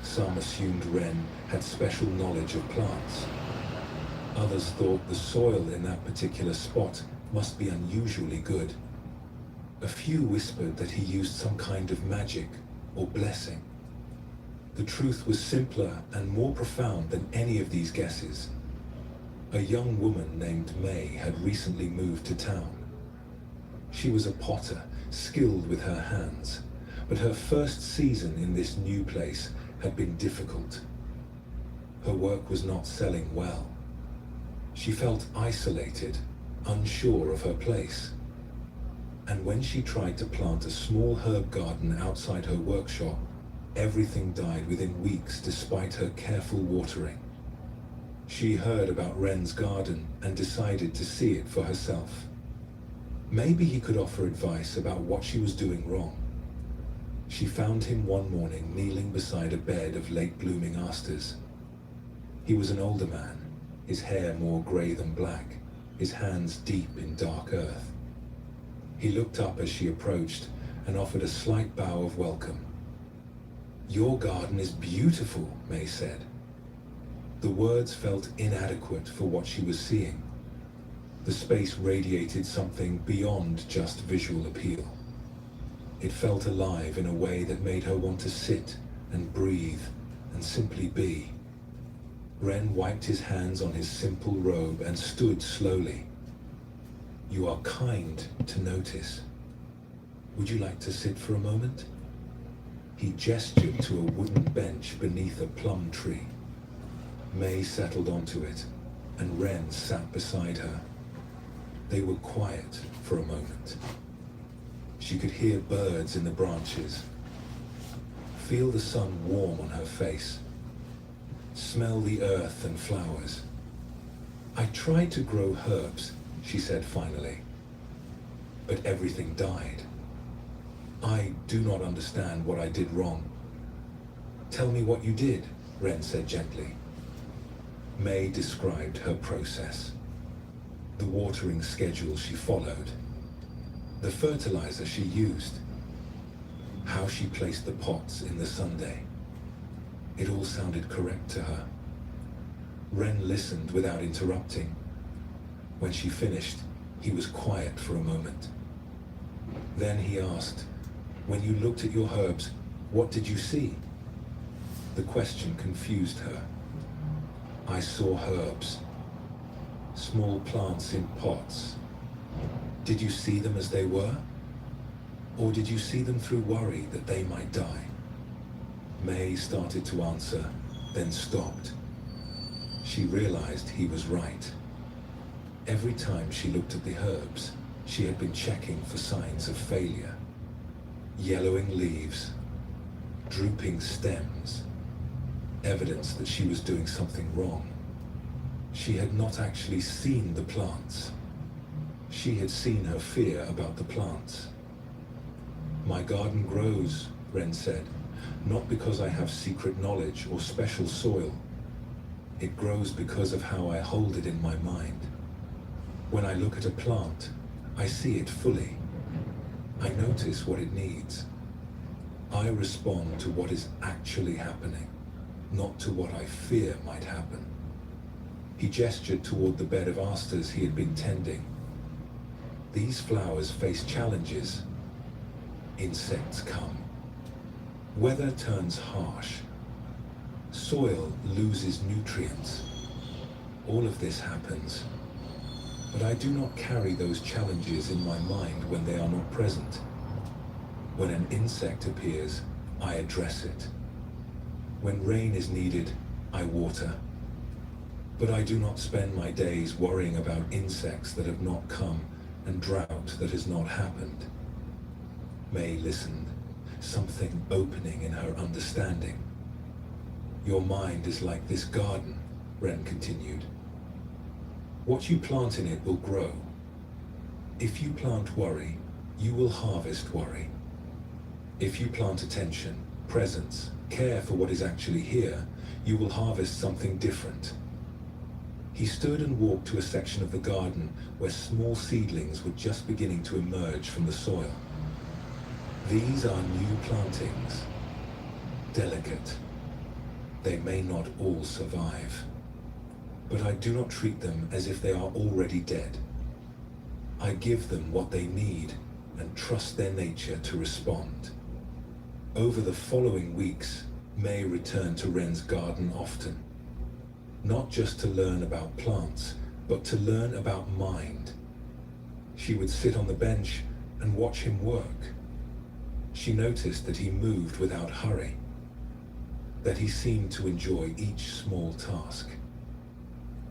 Some assumed Ren had special knowledge of plants. Others thought the soil in that particular spot must be unusually good. A few whispered that he used some kind of magic or blessing. The truth was simpler and more profound than any of these guesses. A young woman named May had recently moved to town. She was a potter, skilled with her hands, but her first season in this new place had been difficult. Her work was not selling well. She felt isolated, unsure of her place. And when she tried to plant a small herb garden outside her workshop, everything died within weeks despite her careful watering. She heard about Ren's garden and decided to see it for herself. Maybe he could offer advice about what she was doing wrong. She found him one morning kneeling beside a bed of late-blooming asters. He was an older man, his hair more grey than black, his hands deep in dark earth. He looked up as she approached and offered a slight bow of welcome. "Your garden is beautiful," May said. The words felt inadequate for what she was seeing. The space radiated something beyond just visual appeal. It felt alive in a way that made her want to sit and breathe and simply be. Ren wiped his hands on his simple robe and stood slowly. "You are kind to notice. Would you like to sit for a moment?" He gestured to a wooden bench beneath a plum tree. May settled onto it, and Ren sat beside her. They were quiet for a moment. She could hear birds in the branches, feel the sun warm on her face, smell the earth and flowers. "I tried to grow herbs," she said finally, "but everything died. I do not understand what I did wrong." "Tell me what you did," Ren said gently. May described her process, the watering schedule she followed, the fertilizer she used, how she placed the pots in the sundae. It all sounded correct to her. Ren listened without interrupting. When she finished, he was quiet for a moment. Then he asked, "When you looked at your herbs, what did you see?" The question confused her. "I saw herbs. Small plants in pots. Did you see them as they were? Or did you see them through worry that they might die?" May started to answer, then stopped. She realized he was right. Every time she looked at the herbs, she had been checking for signs of failure. Yellowing leaves, drooping stems, evidence that she was doing something wrong. She had not actually seen the plants. She had seen her fear about the plants. "My garden grows," Ren said, "not because I have secret knowledge or special soil. It grows because of how I hold it in my mind. When I look at a plant, I see it fully. I notice what it needs. I respond to what is actually happening, not to what I fear might happen." He gestured toward the bed of asters he had been tending. "These flowers face challenges. Insects come. Weather turns harsh. Soil loses nutrients. All of this happens. But I do not carry those challenges in my mind when they are not present. When an insect appears, I address it. When rain is needed, I water. But I do not spend my days worrying about insects that have not come and drought that has not happened." May listened, something opening in her understanding. "Your mind is like this garden," Ren continued. "What you plant in it will grow. If you plant worry, you will harvest worry. If you plant attention, presence, care for what is actually here, you will harvest something different." He stood and walked to a section of the garden where small seedlings were just beginning to emerge from the soil. "These are new plantings. Delicate. They may not all survive. But I do not treat them as if they are already dead. I give them what they need and trust their nature to respond." Over the following weeks, May returned to Ren's garden often. Not just to learn about plants, but to learn about mind. She would sit on the bench and watch him work. She noticed that he moved without hurry, that he seemed to enjoy each small task.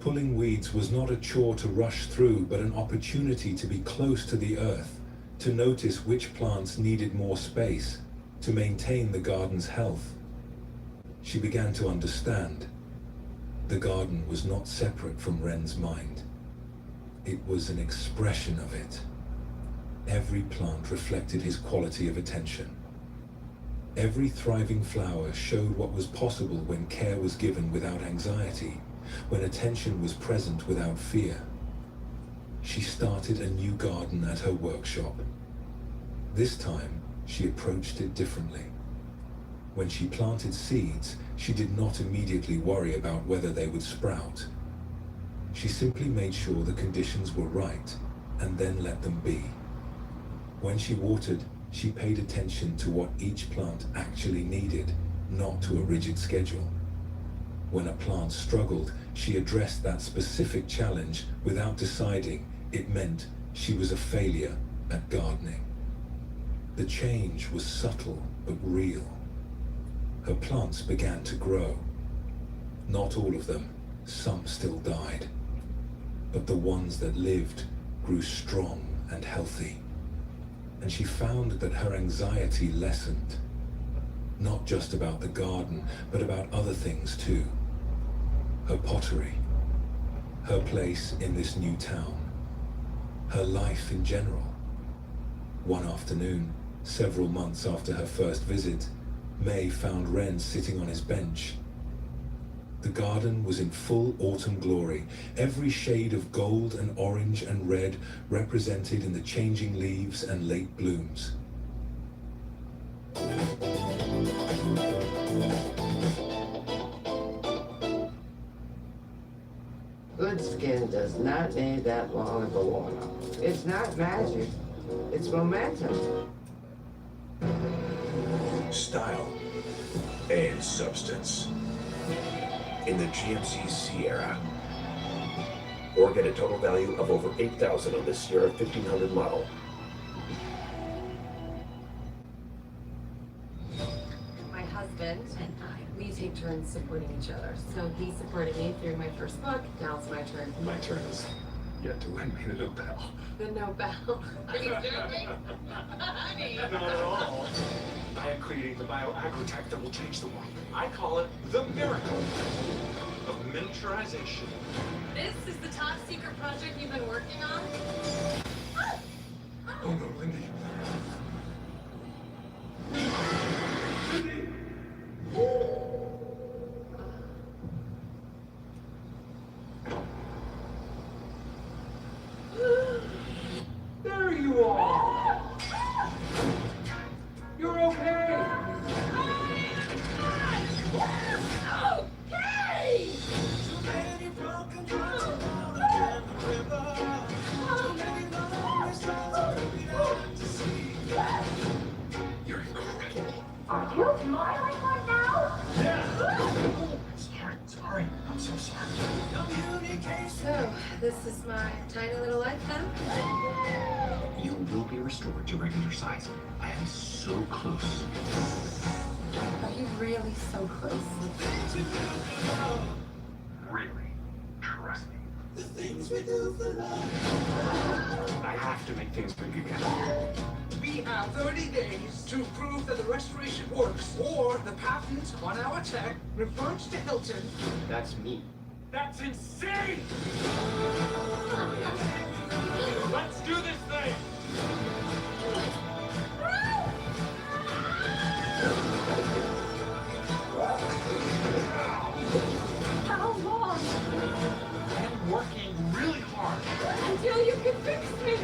Pulling weeds was not a chore to rush through, but an opportunity to be close to the earth, to notice which plants needed more space, to maintain the garden's health. She began to understand. The garden was not separate from Ren's mind. It was an expression of it. Every plant reflected his quality of attention. Every thriving flower showed what was possible when care was given without anxiety, when attention was present without fear. She started a new garden at her workshop. This time, she approached it differently. When she planted seeds, she did not immediately worry about whether they would sprout. She simply made sure the conditions were right, and then let them be. When she watered, she paid attention to what each plant actually needed, not to a rigid schedule. When a plant struggled, she addressed that specific challenge without deciding it meant she was a failure at gardening. The change was subtle but real. Her plants began to grow. Not all of them, some still died. But the ones that lived grew strong and healthy. And she found that her anxiety lessened. Not just about the garden, but about other things too. Her pottery, her place in this new town, her life in general. One afternoon, several months after her first visit, May found Ren sitting on his bench. The garden was in full autumn glory, every shade of gold and orange and red represented in the changing leaves and late blooms. Good skin does not need that long of a warm-up. It's not magic, it's momentum. Style and substance in the GMC Sierra. Or get a total value of over $8,000 on this Sierra 1500 model. My husband and I, we take turns supporting each other. So he supported me through my first book. Now it's my turn. My turn is yet to win me the Nobel. The Nobel. Are you joking? Honey. Not at all. I am creating the bioagrotech that will change the world. I call it the miracle of miniaturization. This is the top secret project you've been working on? Oh no, Lindy. There you are! You're okay! Okay! You're incredible. Are you smiling right now? Sorry. I'm so sorry. So, this is my tiny little life then? You will be restored to regular size. I am so close. Are you really so close? Really. Trust me. The things we do for love. I have to make things big again. We have 30 days to prove that the restoration works, or the patent on our tech reverts to Hilton. That's me. That's insane! Let's do this thing! How long? I'm working really hard. Until you can fix me!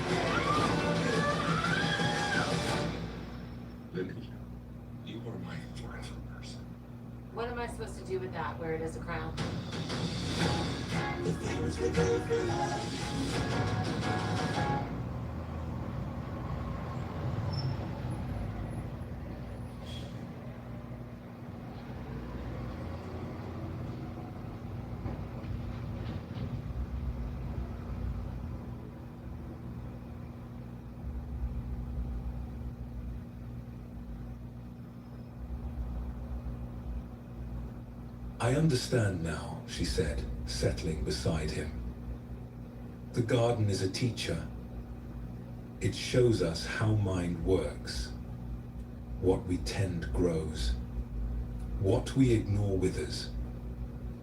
Lily, you are my forever person. What am I supposed to do with that? Wear it as a crown? The things we do for love. I understand now, she said, settling beside him. The garden is a teacher. It shows us how mind works. What we tend grows. What we ignore withers.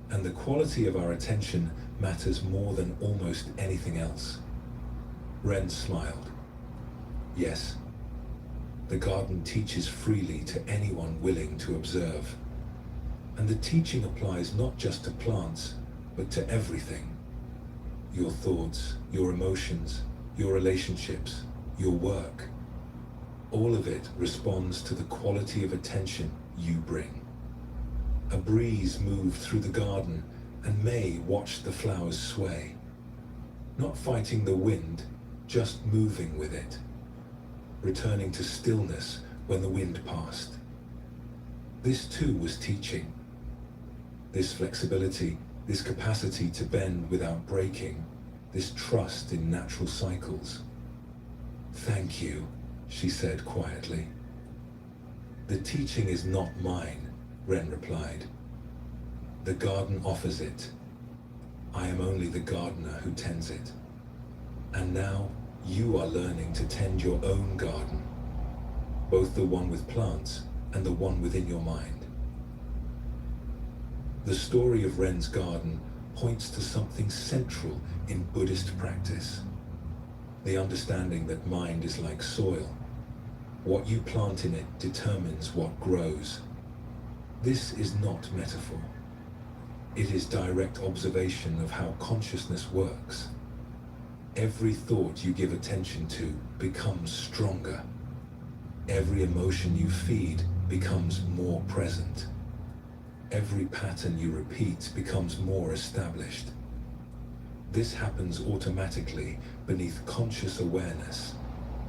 And the quality of our attention matters more than almost anything else. Ren smiled. Yes, the garden teaches freely to anyone willing to observe. And the teaching applies not just to plants, but to everything. Your thoughts, your emotions, your relationships, your work. All of it responds to the quality of attention you bring. A breeze moved through the garden, and May watched the flowers sway. Not fighting the wind, just moving with it. Returning to stillness when the wind passed. This too was teaching. This flexibility, this capacity to bend without breaking, this trust in natural cycles. Thank you, she said quietly. The teaching is not mine, Ren replied. The garden offers it. I am only the gardener who tends it. And now you are learning to tend your own garden, both the one with plants and the one within your mind. The story of Ren's garden points to something central in Buddhist practice. The understanding that mind is like soil. What you plant in it determines what grows. This is not metaphor. It is direct observation of how consciousness works. Every thought you give attention to becomes stronger. Every emotion you feed becomes more present. Every pattern you repeat becomes more established. This happens automatically beneath conscious awareness,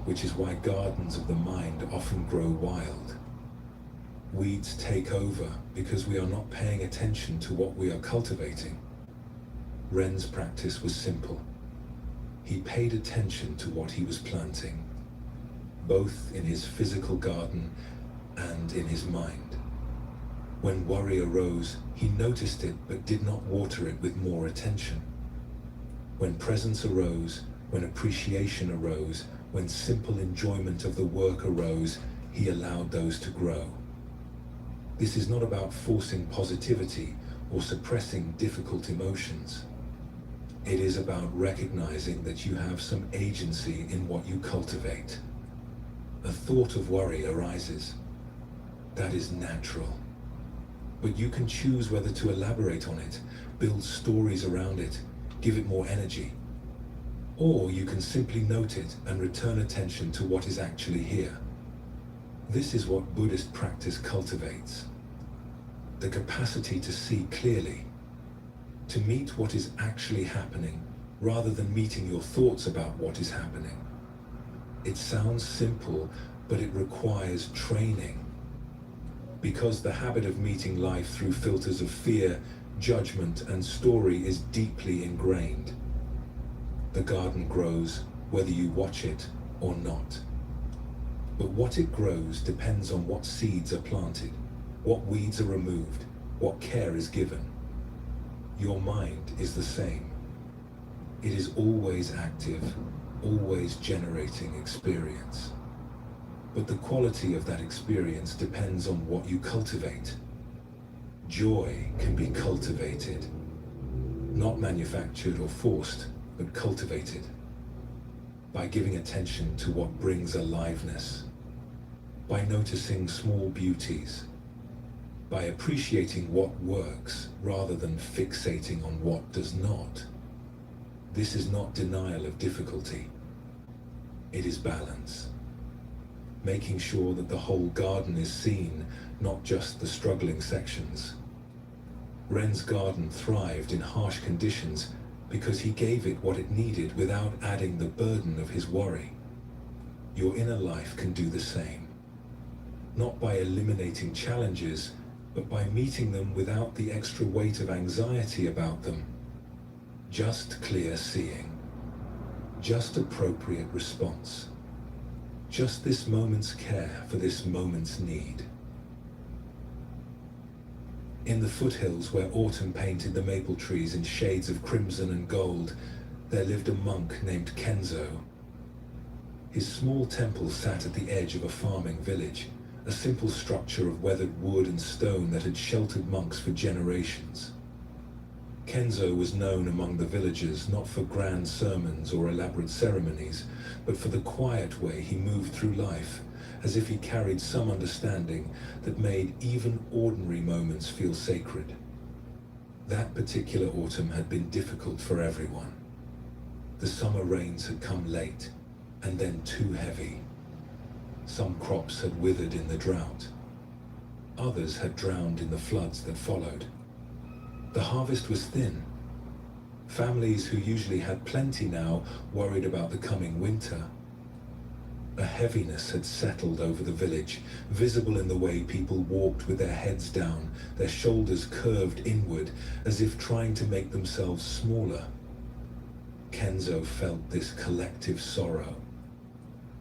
which is why gardens of the mind often grow wild. Weeds take over because we are not paying attention to what we are cultivating. Ren's practice was simple. He paid attention to what he was planting, both in his physical garden and in his mind. When worry arose, he noticed it but did not water it with more attention. When presence arose, when appreciation arose, when simple enjoyment of the work arose, he allowed those to grow. This is not about forcing positivity or suppressing difficult emotions. It is about recognizing that you have some agency in what you cultivate. A thought of worry arises. That is natural. But you can choose whether to elaborate on it, build stories around it, give it more energy. Or you can simply note it and return attention to what is actually here. This is what Buddhist practice cultivates. The capacity to see clearly, to meet what is actually happening, rather than meeting your thoughts about what is happening. It sounds simple, but it requires training. Because the habit of meeting life through filters of fear, judgment, and story is deeply ingrained. The garden grows whether you watch it or not. But what it grows depends on what seeds are planted, what weeds are removed, what care is given. Your mind is the same. It is always active, always generating experience. But the quality of that experience depends on what you cultivate. Joy can be cultivated, not manufactured or forced, but cultivated. By giving attention to what brings aliveness. By noticing small beauties. By appreciating what works rather than fixating on what does not. This is not denial of difficulty. It is balance. Making sure that the whole garden is seen, not just the struggling sections. Ren's garden thrived in harsh conditions because he gave it what it needed without adding the burden of his worry. Your inner life can do the same. Not by eliminating challenges, but by meeting them without the extra weight of anxiety about them. Just clear seeing. Just appropriate response. Just this moment's care for this moment's need. In the foothills where autumn painted the maple trees in shades of crimson and gold, there lived a monk named Kenzo. His small temple sat at the edge of a farming village, a simple structure of weathered wood and stone that had sheltered monks for generations. Kenzo was known among the villagers not for grand sermons or elaborate ceremonies, but for the quiet way he moved through life, as if he carried some understanding that made even ordinary moments feel sacred. That particular autumn had been difficult for everyone. The summer rains had come late, and then too heavy. Some crops had withered in the drought. Others had drowned in the floods that followed. The harvest was thin. Families who usually had plenty now worried about the coming winter. A heaviness had settled over the village, visible in the way people walked with their heads down, their shoulders curved inward, as if trying to make themselves smaller. Kenzo felt this collective sorrow.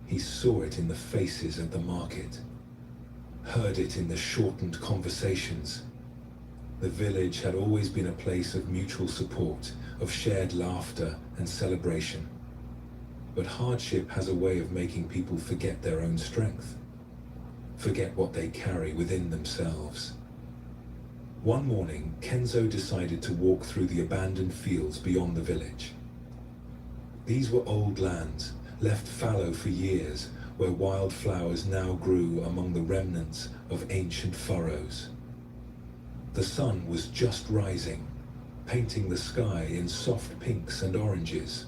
He saw it in the faces at the market, heard it in the shortened conversations. The village had always been a place of mutual support, of shared laughter and celebration. But hardship has a way of making people forget their own strength, forget what they carry within themselves. One morning, Kenzo decided to walk through the abandoned fields beyond the village. These were old lands, left fallow for years, where wildflowers now grew among the remnants of ancient furrows. The sun was just rising, painting the sky in soft pinks and oranges.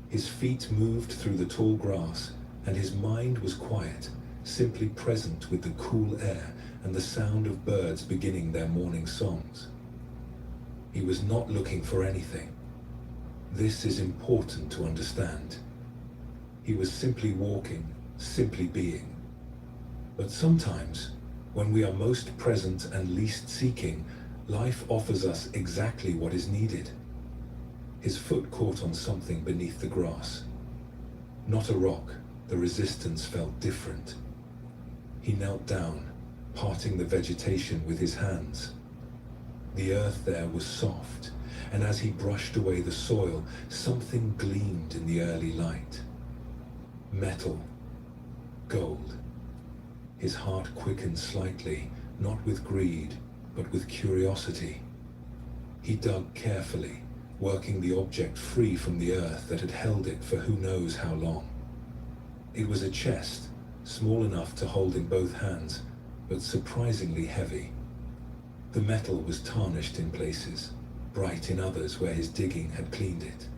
His feet moved through the tall grass, and his mind was quiet, simply present with the cool air and the sound of birds beginning their morning songs. He was not looking for anything. This is important to understand. He was simply walking, simply being. But sometimes, when we are most present and least seeking, life offers us exactly what is needed. His foot caught on something beneath the grass. Not a rock, the resistance felt different. He knelt down, parting the vegetation with his hands. The earth there was soft, and as he brushed away the soil, something gleamed in the early light. Metal. Gold. His heart quickened slightly, not with greed, but with curiosity. He dug carefully, working the object free from the earth that had held it for who knows how long. It was a chest, small enough to hold in both hands, but surprisingly heavy. The metal was tarnished in places, bright in others where his digging had cleaned it.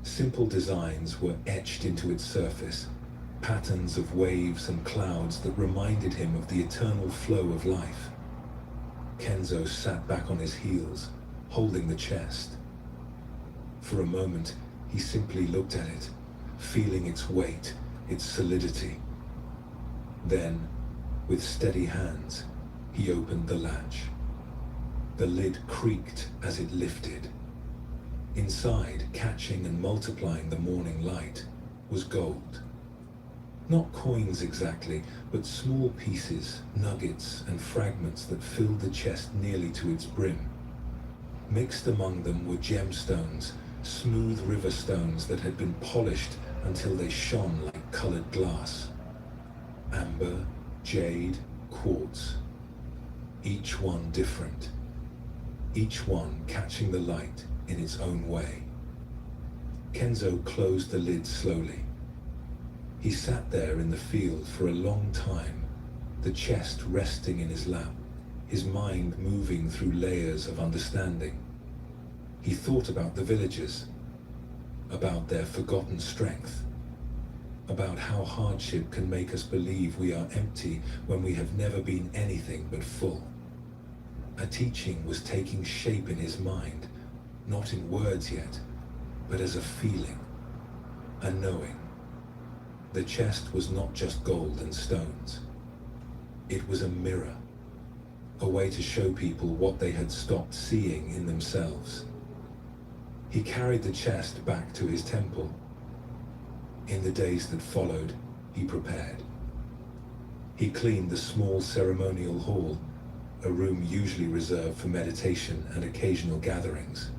Simple designs were etched into its surface, patterns of waves and clouds that reminded him of the eternal flow of life. Kenzo sat back on his heels, holding the chest. For a moment, he simply looked at it, feeling its weight, its solidity. Then, with steady hands, he opened the latch. The lid creaked as it lifted. Inside, catching and multiplying the morning light, was gold. Not coins exactly, but small pieces, nuggets, and fragments that filled the chest nearly to its brim. Mixed among them were gemstones, smooth river stones that had been polished until they shone like colored glass. Amber, jade, quartz. Each one different. Each one catching the light in its own way. Kenzo closed the lid slowly. He sat there in the field for a long time, the chest resting in his lap, his mind moving through layers of understanding. He thought about the villagers, about their forgotten strength, about how hardship can make us believe we are empty when we have never been anything but full. A teaching was taking shape in his mind, not in words yet, but as a feeling, a knowing. The chest was not just gold and stones. It was a mirror, a way to show people what they had stopped seeing in themselves. He carried the chest back to his temple. In the days that followed, he prepared. He cleaned the small ceremonial hall, a room usually reserved for meditation and occasional gatherings.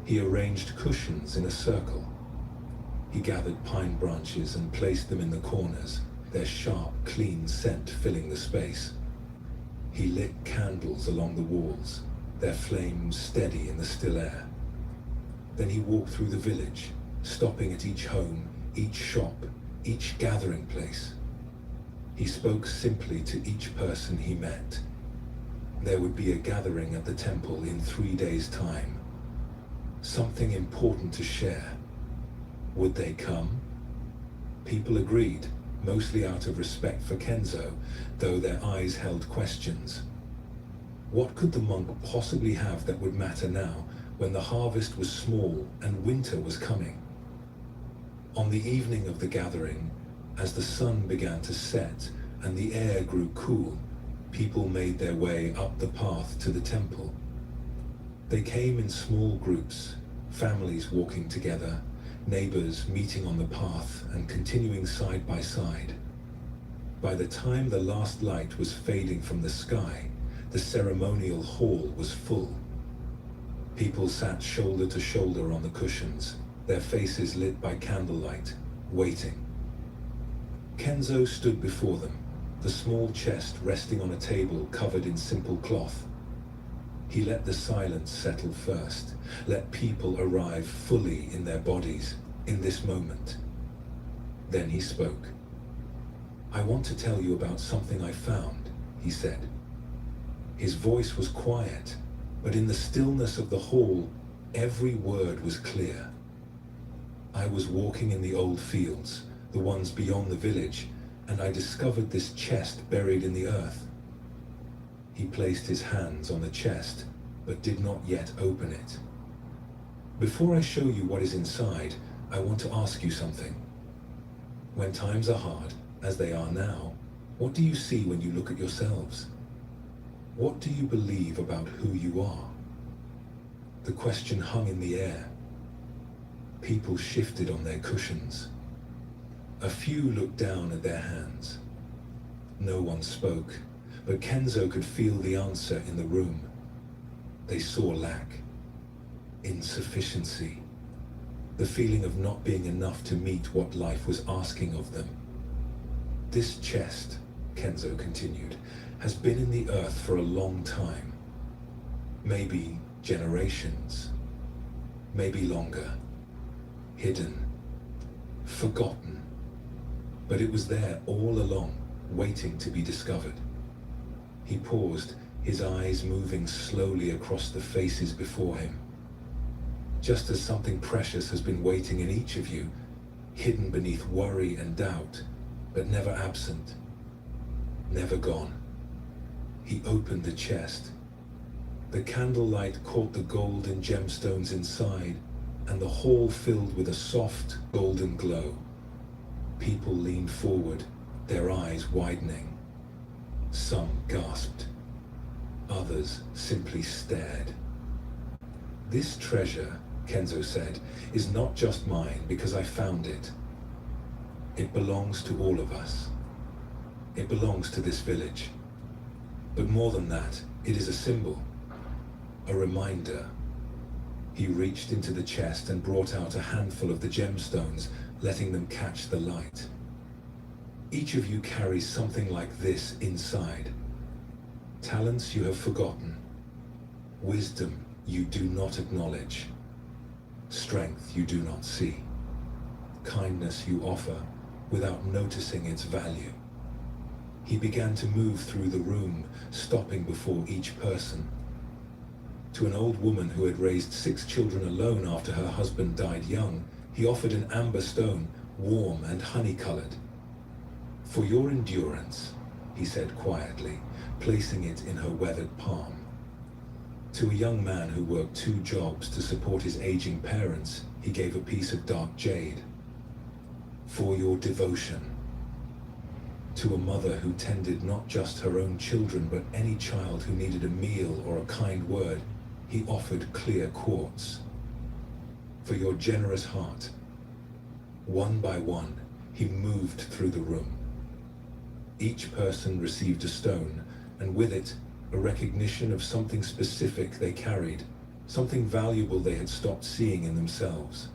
He arranged cushions in a circle. He gathered pine branches and placed them in the corners, their sharp, clean scent filling the space. He lit candles along the walls, their flames steady in the still air. Then he walked through the village, stopping at each home, each shop, each gathering place. He spoke simply to each person he met. There would be a gathering at the temple in 3 days' time. Something important to share. Would they come? People agreed, mostly out of respect for Kenzo, though their eyes held questions. What could the monk possibly have that would matter now, when the harvest was small and winter was coming? On the evening of the gathering, as the sun began to set and the air grew cool, people made their way up the path to the temple. They came in small groups, families walking together, neighbors meeting on the path and continuing side by side. By the time the last light was fading from the sky, the ceremonial hall was full. People sat shoulder to shoulder on the cushions, their faces lit by candlelight, waiting. Kenzo stood before them, the small chest resting on a table covered in simple cloth. He let the silence settle first, let people arrive fully in their bodies in this moment. Then he spoke. "I want to tell you about something I found," he said. His voice was quiet, but in the stillness of the hall, every word was clear. "I was walking in the old fields, the ones beyond the village, and I discovered this chest buried in the earth." He placed his hands on the chest, but did not yet open it. "Before I show you what is inside, I want to ask you something. When times are hard, as they are now, what do you see when you look at yourselves? What do you believe about who you are?" The question hung in the air. People shifted on their cushions. A few looked down at their hands. No one spoke, but Kenzo could feel the answer in the room. They saw lack, insufficiency, the feeling of not being enough to meet what life was asking of them. "This chest," Kenzo continued, "has been in the earth for a long time. Maybe generations, maybe longer. Hidden, forgotten. But it was there all along, waiting to be discovered." He paused, his eyes moving slowly across the faces before him. "Just as something precious has been waiting in each of you, hidden beneath worry and doubt, but never absent, never gone." He opened the chest. The candlelight caught the gold and gemstones inside, and the hall filled with a soft, golden glow. People leaned forward, their eyes widening. Some gasped. Others simply stared. "This treasure," Kenzo said, "is not just mine because I found it. It belongs to all of us. It belongs to this village. But more than that, it is a symbol, a reminder." He reached into the chest and brought out a handful of the gemstones, letting them catch the light. "Each of you carries something like this inside. Talents you have forgotten. Wisdom you do not acknowledge. Strength you do not see. Kindness you offer without noticing its value." He began to move through the room, stopping before each person. To an old woman who had raised 6 children alone after her husband died young, he offered an amber stone, warm and honey-colored. "For your endurance," he said quietly, placing it in her weathered palm. To a young man who worked 2 jobs to support his aging parents, he gave a piece of dark jade. "For your devotion." To a mother who tended not just her own children, but any child who needed a meal or a kind word, he offered clear quartz. "For your generous heart." One by one, he moved through the room. Each person received a stone, and with it, a recognition of something specific they carried, something valuable they had stopped seeing in themselves.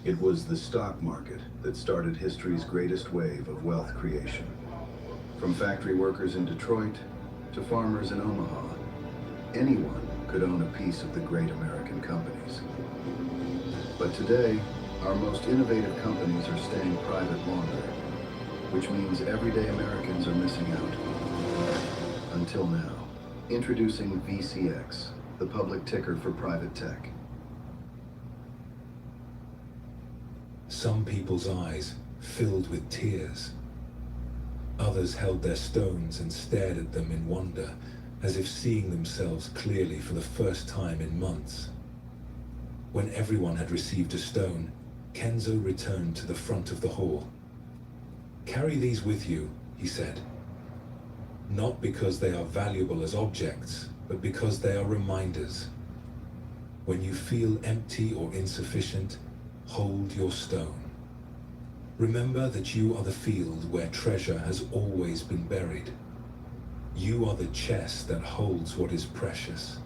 It was the stock market that started history's greatest wave of wealth creation. From factory workers in Detroit to farmers in Omaha, anyone could own a piece of the great American companies. But today, our most innovative companies are staying private longer, which means everyday Americans are missing out. Until now. Introducing VCX, the public ticker for private tech. Some people's eyes filled with tears. Others held their stones and stared at them in wonder, as if seeing themselves clearly for the first time in months. When everyone had received a stone, Kenzo returned to the front of the hall. "Carry these with you," he said. "Not because they are valuable as objects, but because they are reminders. When you feel empty or insufficient, hold your stone. Remember that you are the field where treasure has always been buried. You are the chest that holds what is precious.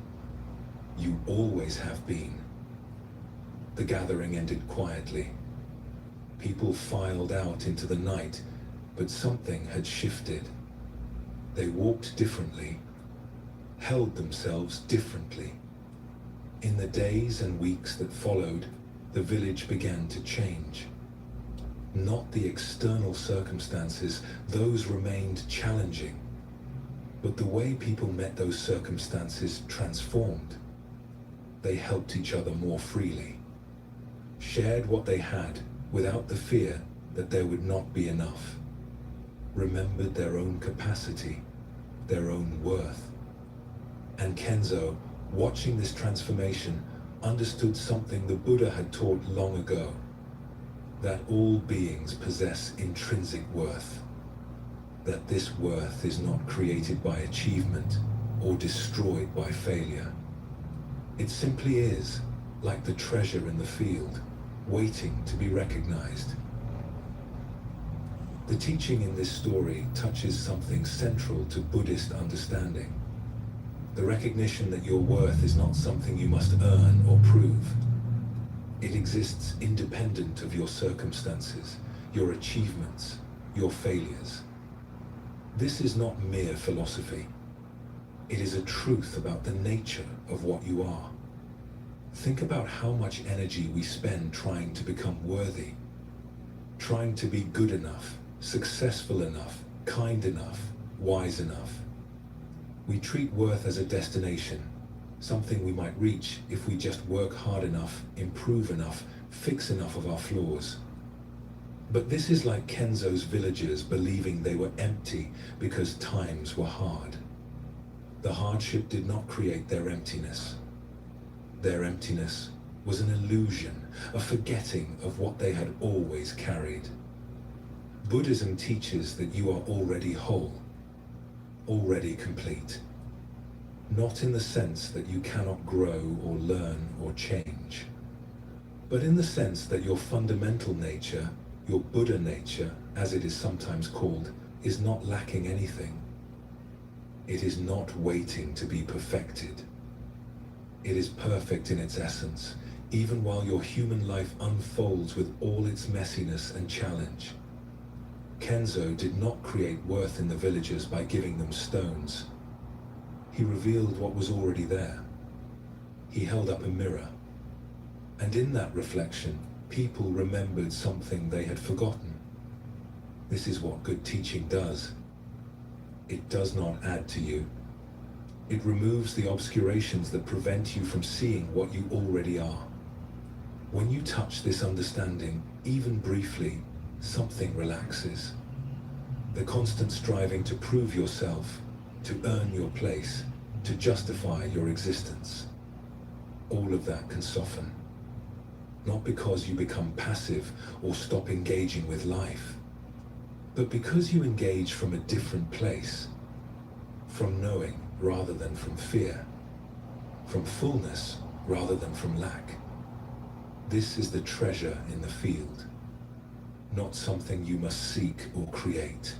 You always have been." The gathering ended quietly. People filed out into the night, but something had shifted. They walked differently, held themselves differently. In the days and weeks that followed, the village began to change. Not the external circumstances, those remained challenging, but the way people met those circumstances transformed. They helped each other more freely, shared what they had without the fear that there would not be enough, remembered their own capacity, their own worth. And Kenzo, watching this transformation, understood something the Buddha had taught long ago, that all beings possess intrinsic worth, that this worth is not created by achievement or destroyed by failure. It simply is, like the treasure in the field, waiting to be recognized. The teaching in this story touches something central to Buddhist understanding. The recognition that your worth is not something you must earn or prove. It exists independent of your circumstances, your achievements, your failures. This is not mere philosophy. It is a truth about the nature of what you are. Think about how much energy we spend trying to become worthy, trying to be good enough, successful enough, kind enough, wise enough. We treat worth as a destination, something we might reach if we just work hard enough, improve enough, fix enough of our flaws. But this is like Kenzo's villagers believing they were empty because times were hard. The hardship did not create their emptiness. Their emptiness was an illusion, a forgetting of what they had always carried. Buddhism teaches that you are already whole, already complete. Not in the sense that you cannot grow or learn or change, but in the sense that your fundamental nature, your Buddha nature, as it is sometimes called, is not lacking anything. It is not waiting to be perfected. It is perfect in its essence, even while your human life unfolds with all its messiness and challenge. Kenzo did not create worth in the villagers by giving them stones. He revealed what was already there. He held up a mirror, and in that reflection, people remembered something they had forgotten. This is what good teaching does. It does not add to you. It removes the obscurations that prevent you from seeing what you already are. When you touch this understanding, even briefly, something relaxes. The constant striving to prove yourself, to earn your place, to justify your existence. All of that can soften. Not because you become passive or stop engaging with life, But because you engage from a different place, from knowing rather than from fear, from fullness rather than from lack, this is the treasure in the field. Not something you must seek or create.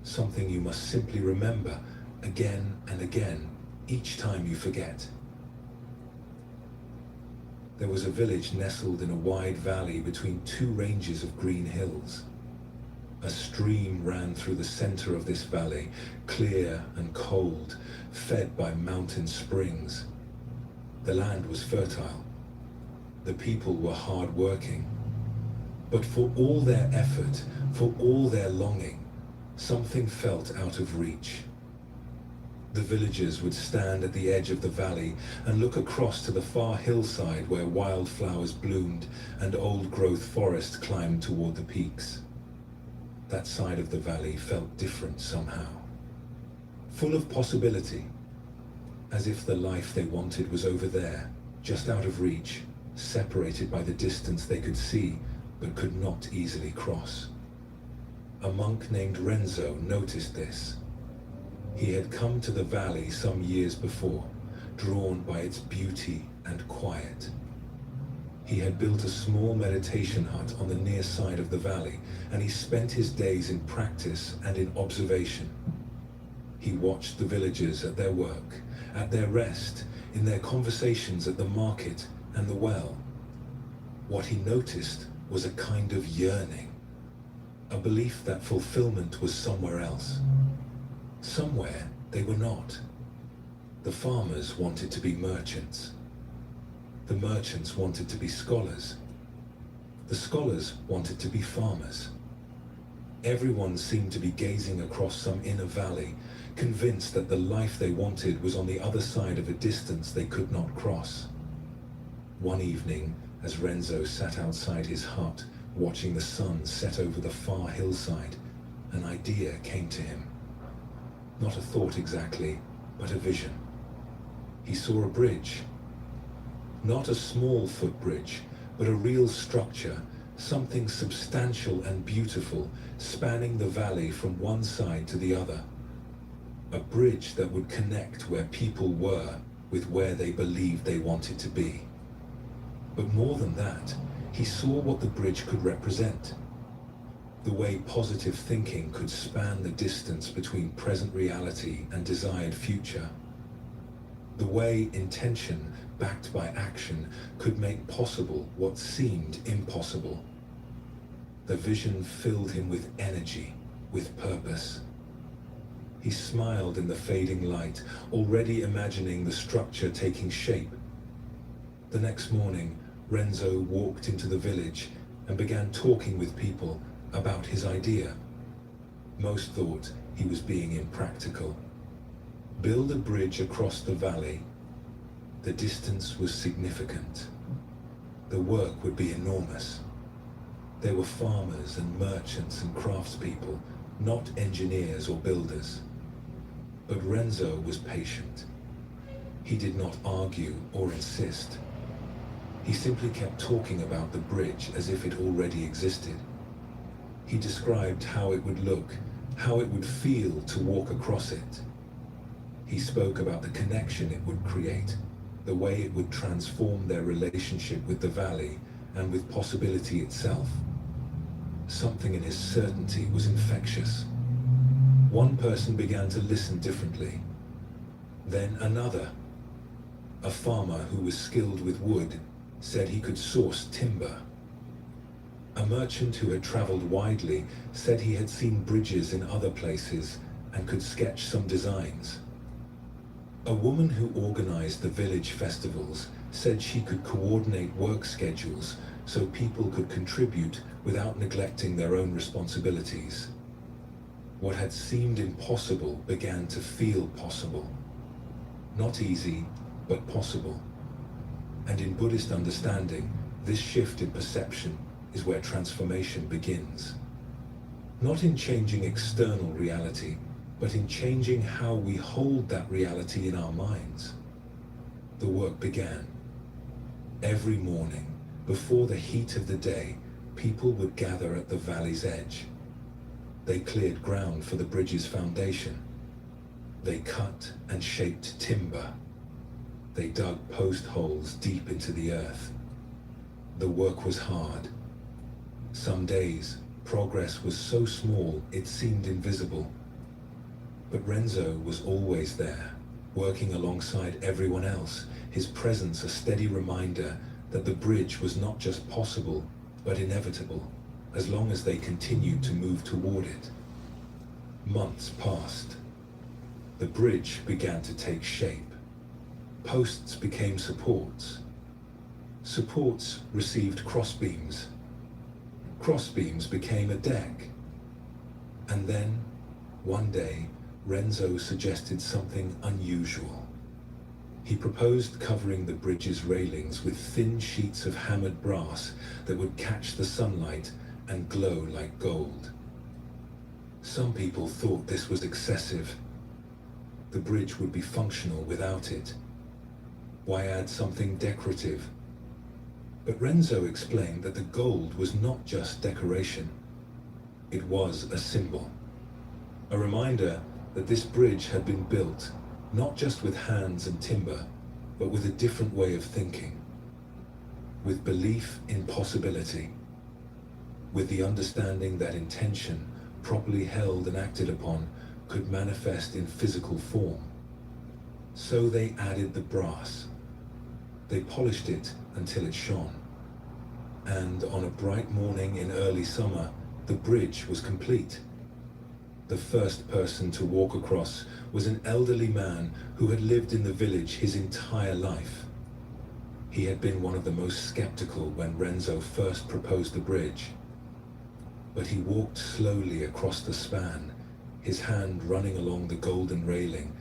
Something you must simply remember again and again each time you forget. There was a village nestled in a wide valley between two ranges of green hills. A stream ran through the center of this valley, clear and cold, fed by mountain springs. The land was fertile. The people were hard-working. But for all their effort, for all their longing, something felt out of reach. The villagers would stand at the edge of the valley and look across to the far hillside where wildflowers bloomed and old-growth forest climbed toward the peaks. That side of the valley felt different somehow, full of possibility, as if the life they wanted was over there, just out of reach, separated by the distance they could see but could not easily cross. A monk named Renzo noticed this. He had come to the valley some years before, drawn by its beauty and quiet. He had built a small meditation hut on the near side of the valley, and he spent his days in practice and in observation. He watched the villagers at their work, at their rest, in their conversations at the market and the well. What he noticed was a kind of yearning, a belief that fulfillment was somewhere else. Somewhere they were not. The farmers wanted to be merchants. The merchants wanted to be scholars. The scholars wanted to be farmers. Everyone seemed to be gazing across some inner valley, convinced that the life they wanted was on the other side of a distance they could not cross. One evening, as Renzo sat outside his hut, watching the sun set over the far hillside, an idea came to him. Not a thought exactly, but a vision. He saw a bridge. Not a small footbridge, but a real structure, something substantial and beautiful, spanning the valley from one side to the other. A bridge that would connect where people were with where they believed they wanted to be. But more than that, he saw what the bridge could represent. The way positive thinking could span the distance between present reality and desired future. The way intention, backed by action, could make possible what seemed impossible. The vision filled him with energy, with purpose. He smiled in the fading light, already imagining the structure taking shape. The next morning, Renzo walked into the village and began talking with people about his idea. Most thought he was being impractical. Build a bridge across the valley. The distance was significant. The work would be enormous. There were farmers and merchants and craftspeople, not engineers or builders. But Renzo was patient. He did not argue or insist. He simply kept talking about the bridge as if it already existed. He described how it would look, how it would feel to walk across it. He spoke about the connection it would create, the way it would transform their relationship with the valley and with possibility itself. Something in his certainty was infectious. One person began to listen differently. Then another. A farmer who was skilled with wood said he could source timber. A merchant who had traveled widely said he had seen bridges in other places and could sketch some designs. A woman who organized the village festivals said she could coordinate work schedules so people could contribute without neglecting their own responsibilities. What had seemed impossible began to feel possible. Not easy, but possible. And in Buddhist understanding, this shift in perception is where transformation begins. Not in changing external reality, but in changing how we hold that reality in our minds. The work began. Every morning, before the heat of the day, people would gather at the valley's edge. they cleared ground for the bridge's foundation. They cut and shaped timber. They dug post holes deep into the earth. The work was hard. Some days, progress was so small it seemed invisible. But Renzo was always there, working alongside everyone else, his presence a steady reminder that the bridge was not just possible, but inevitable, as long as they continued to move toward it. Months passed. The bridge began to take shape. Posts became supports. Supports received crossbeams. Crossbeams became a deck. And then, one day, Renzo suggested something unusual. He proposed covering the bridge's railings with thin sheets of hammered brass that would catch the sunlight and glow like gold. Some people thought this was excessive. The bridge would be functional without it. Why add something decorative? But Renzo explained that the gold was not just decoration. It was a symbol. A reminder that this bridge had been built not just with hands and timber, but with a different way of thinking. With belief in possibility. With the understanding that intention, properly held and acted upon, could manifest in physical form. So they added the brass. They polished it until it shone. And on a bright morning in early summer, the bridge was complete. The first person to walk across was an elderly man who had lived in the village his entire life. He had been one of the most skeptical when Renzo first proposed the bridge. But he walked slowly across the span, his hand running along the golden railing,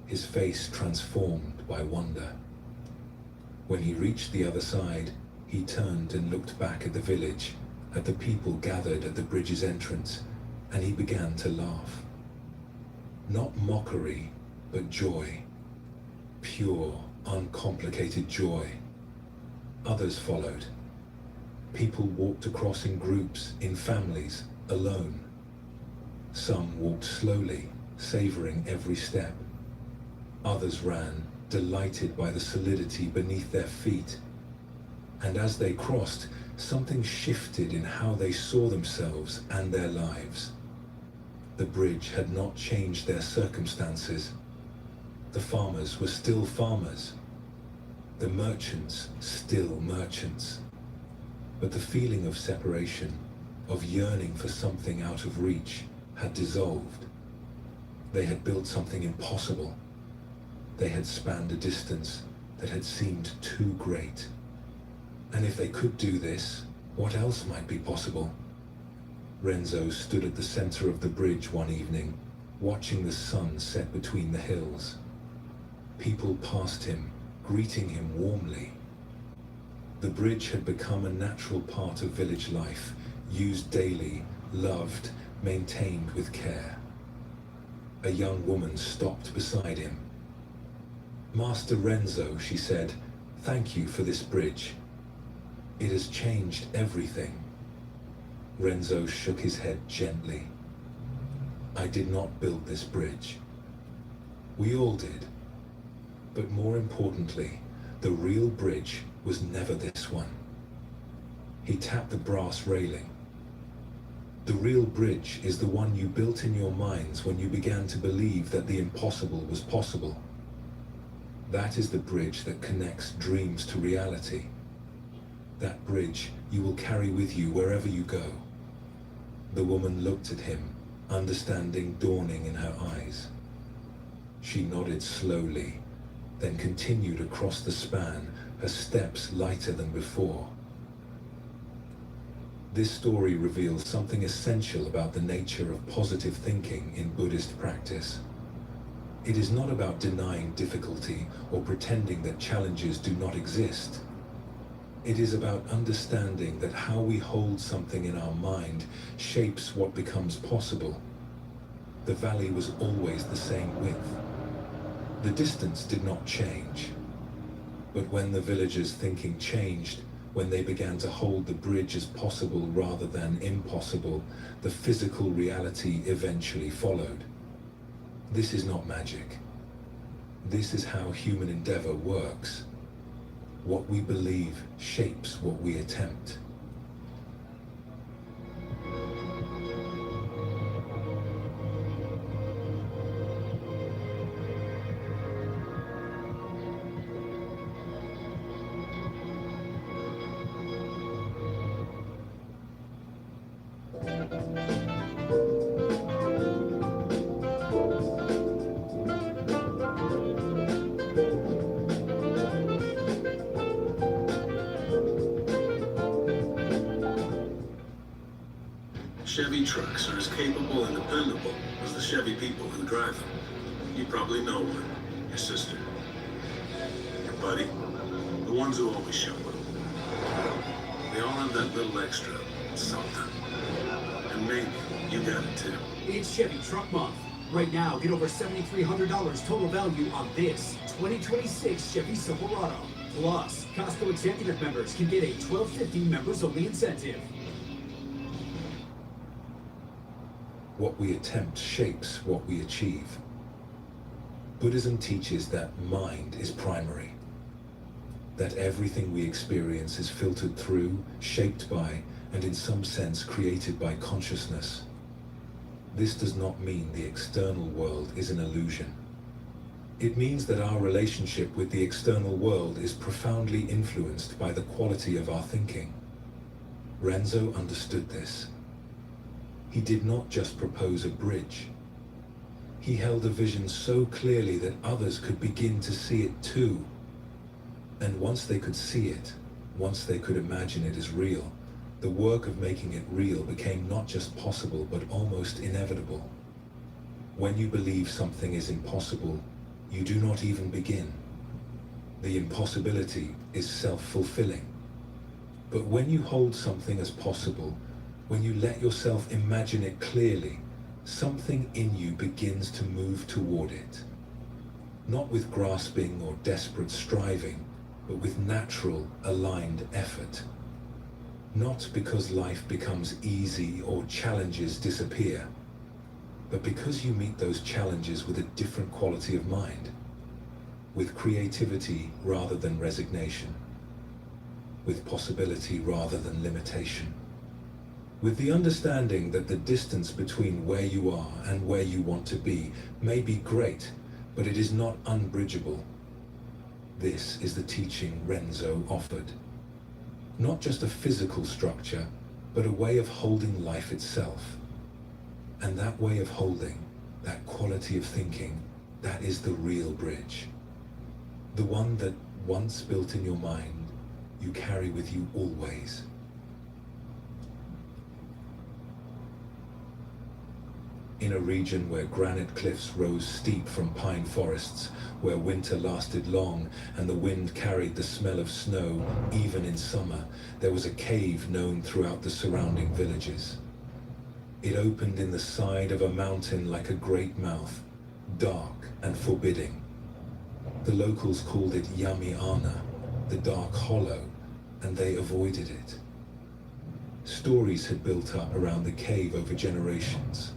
his face transformed by wonder. When he reached the other side, he turned and looked back at the village, at the people gathered at the bridge's entrance, and he began to laugh. Not mockery, but joy. Pure, uncomplicated joy. Others followed. People walked across in groups, in families, alone. Some walked slowly, savoring every step. Others ran, delighted by the solidity beneath their feet. And as they crossed, something shifted in how they saw themselves and their lives. The bridge had not changed their circumstances. The farmers were still farmers. The merchants still merchants. But the feeling of separation, of yearning for something out of reach, had dissolved. They had built something impossible. They had spanned a distance that had seemed too great. And if they could do this, what else might be possible? Renzo stood at the center of the bridge one evening, watching the sun set between the hills. People passed him, greeting him warmly. The bridge had become a natural part of village life, used daily, loved, maintained with care. A young woman stopped beside him. "Master Renzo," she said, "thank you for this bridge. It has changed everything." Renzo shook his head gently. "I did not build this bridge. We all did. But more importantly, the real bridge was never this one." He tapped the brass railing. "The real bridge is the one you built in your minds when you began to believe that the impossible was possible. That is the bridge that connects dreams to reality. That bridge you will carry with you wherever you go." The woman looked at him, understanding dawning in her eyes. She nodded slowly, then continued across the span, her steps lighter than before. This story reveals something essential about the nature of positive thinking in Buddhist practice. It is not about denying difficulty or pretending that challenges do not exist. It is about understanding that how we hold something in our mind shapes what becomes possible. The valley was always the same width. The distance did not change. But when the villagers' thinking changed, When they began to hold the bridge as possible rather than impossible, the physical reality eventually followed. This is not magic. This is how human endeavor works. What we believe shapes what we attempt. Chevy trucks are as capable and dependable as the Chevy people who drive them. You probably know one. Your sister. Your buddy. The ones who always show up. They all have that little extra something. And maybe you got it too. It's Chevy Truck Month. Right now, get over $7,300 total value on this 2026 Chevy Silverado. Plus, Costco Executive members can get a $12.50 members-only incentive. What we attempt shapes what we achieve. Buddhism teaches that mind is primary, that everything we experience is filtered through, shaped by, and in some sense created by consciousness. This does not mean the external world is an illusion. It means that our relationship with the external world is profoundly influenced by the quality of our thinking. Renzo understood this. He did not just propose a bridge. He held a vision so clearly that others could begin to see it too. And once they could see it, once they could imagine it as real, the work of making it real became not just possible, but almost inevitable. When you believe something is impossible, you do not even begin. The impossibility is self-fulfilling. But when you hold something as possible, when you let yourself imagine it clearly, something in you begins to move toward it. Not with grasping or desperate striving, but with natural, aligned effort. Not because life becomes easy or challenges disappear, but because you meet those challenges with a different quality of mind, with creativity rather than resignation, with possibility rather than limitation. With the understanding that the distance between where you are and where you want to be may be great, but it is not unbridgeable. This is the teaching Renzo offered. Not just a physical structure, but a way of holding life itself. And that way of holding, that quality of thinking, that is the real bridge. The one that, once built in your mind, you carry with you always. In a region where granite cliffs rose steep from pine forests, where winter lasted long and the wind carried the smell of snow even in summer, there was a cave known throughout the surrounding villages. It opened in the side of a mountain like a great mouth, dark and forbidding. The locals called it Yamiana, the dark hollow, and they avoided it. Stories had built up around the cave over generations.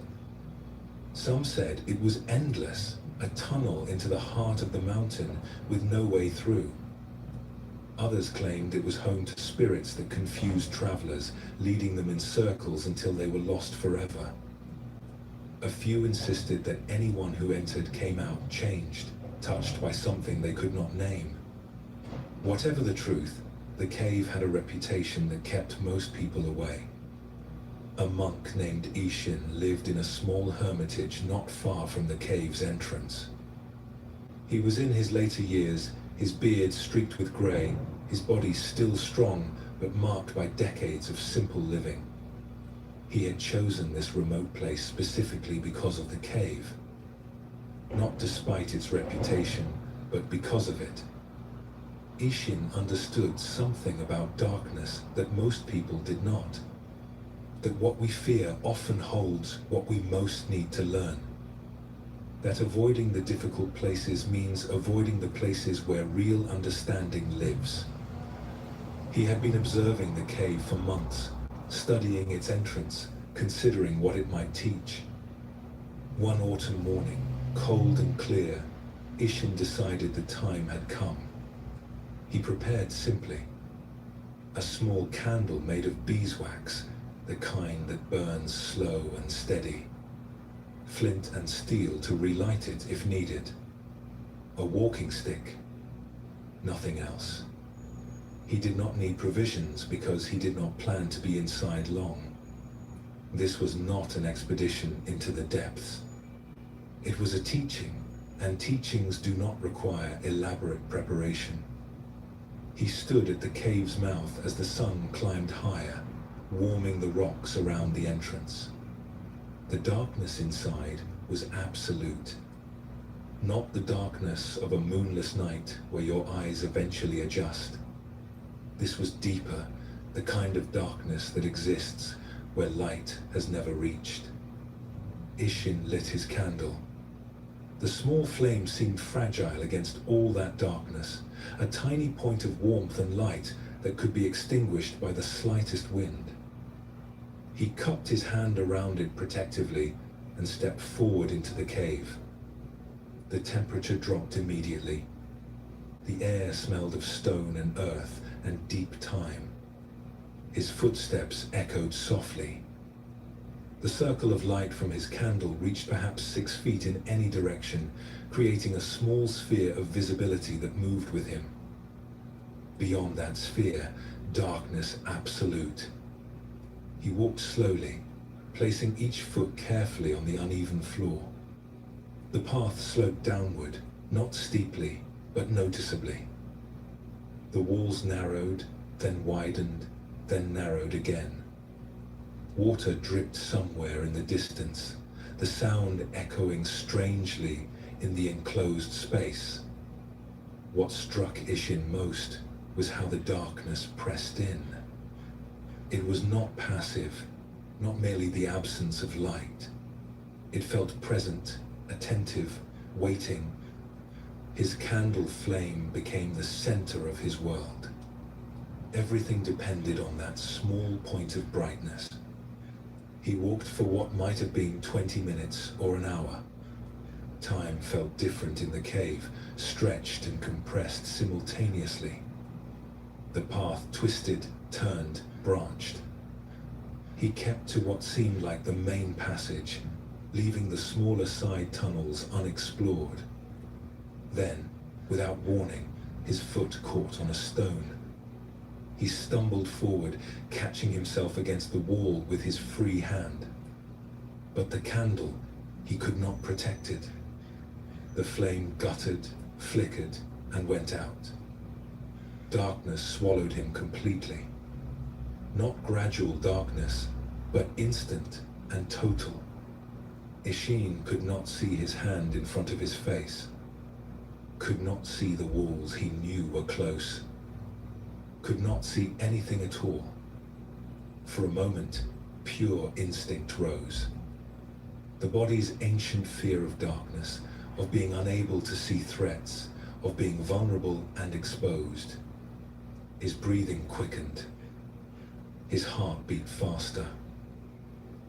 Some said it was endless, a tunnel into the heart of the mountain with no way through. Others claimed it was home to spirits that confused travelers, leading them in circles until they were lost forever. A few insisted that anyone who entered came out changed, touched by something they could not name. Whatever the truth, the cave had a reputation that kept most people away. A monk named Ishin lived in a small hermitage not far from the cave's entrance. He was in his later years, his beard streaked with grey, his body still strong but marked by decades of simple living. He had chosen this remote place specifically because of the cave. Not despite its reputation, but because of it. Ishin understood something about darkness that most people did not. That what we fear often holds what we most need to learn. That avoiding the difficult places means avoiding the places where real understanding lives. He had been observing the cave for months, studying its entrance, considering what it might teach. One autumn morning, cold and clear, Ishin decided the time had come. He prepared simply. A small candle made of beeswax, the kind that burns slow and steady. Flint and steel to relight it if needed. A walking stick. Nothing else. He did not need provisions because he did not plan to be inside long. This was not an expedition into the depths. It was a teaching, and teachings do not require elaborate preparation. He stood at the cave's mouth as the sun climbed higher, warming the rocks around the entrance. The darkness inside was absolute. Not the darkness of a moonless night where your eyes eventually adjust. This was deeper, the kind of darkness that exists where light has never reached. Ishin lit his candle. The small flame seemed fragile against all that darkness, a tiny point of warmth and light that could be extinguished by the slightest wind. He cupped his hand around it protectively and stepped forward into the cave. The temperature dropped immediately. The air smelled of stone and earth and deep time. His footsteps echoed softly. The circle of light from his candle reached perhaps 6 feet in any direction, creating a small sphere of visibility that moved with him. Beyond that sphere, darkness absolute. He walked slowly, placing each foot carefully on the uneven floor. The path sloped downward, not steeply, but noticeably. The walls narrowed, then widened, then narrowed again. Water dripped somewhere in the distance, the sound echoing strangely in the enclosed space. What struck Ishin most was how the darkness pressed in. It was not passive, not merely the absence of light. It felt present, attentive, waiting. His candle flame became the center of his world. Everything depended on that small point of brightness. He walked for what might have been 20 minutes or an hour. Time felt different in the cave, stretched and compressed simultaneously. The path twisted, turned, branched. He kept to what seemed like the main passage, leaving the smaller side tunnels unexplored. Then, without warning, his foot caught on a stone. He stumbled forward, catching himself against the wall with his free hand. But the candle, he could not protect it. The flame guttered, flickered, and went out. Darkness swallowed him completely. Not gradual darkness, but instant and total. Ishin could not see his hand in front of his face. Could not see the walls he knew were close. Could not see anything at all. For a moment, pure instinct rose. The body's ancient fear of darkness, of being unable to see threats, of being vulnerable and exposed. His breathing quickened. His heart beat faster.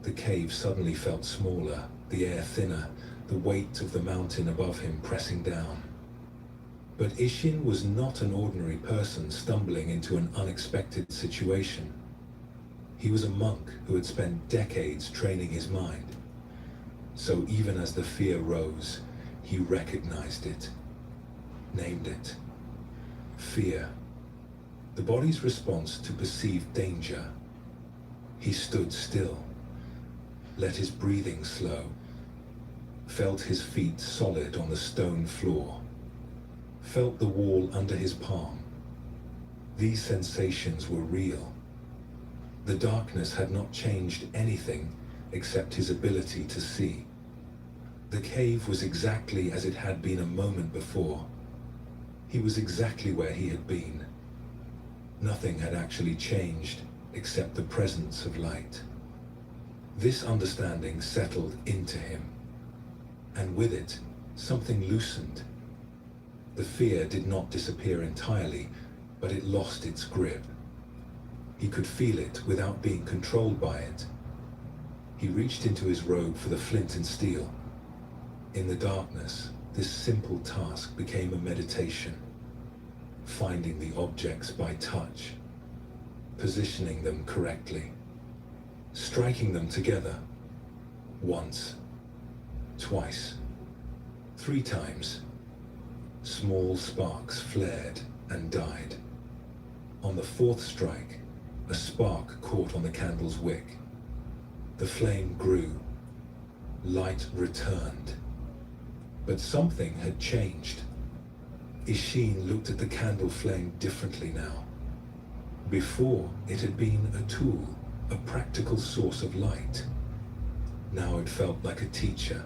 The cave suddenly felt smaller, the air thinner, the weight of the mountain above him pressing down. But Ishin was not an ordinary person stumbling into an unexpected situation. He was a monk who had spent decades training his mind. So even as the fear rose, he recognized it, named it. Fear. The body's response to perceived danger. He stood still, let his breathing slow, felt his feet solid on the stone floor, felt the wall under his palm. These sensations were real. The darkness had not changed anything except his ability to see. The cave was exactly as it had been a moment before. He was exactly where he had been. Nothing had actually changed except the presence of light. This understanding settled into him, and with it, something loosened. The fear did not disappear entirely, but it lost its grip. He could feel it without being controlled by it. He reached into his robe for the flint and steel. In the darkness, this simple task became a meditation, finding the objects by touch, positioning them correctly, striking them together, once, twice, 3 times. Small sparks flared and died. On the 4th strike, a spark caught on the candle's wick. The flame grew. Light returned. But something had changed. Ishin looked at the candle flame differently now. Before, it had been a tool, a practical source of light. Now it felt like a teacher.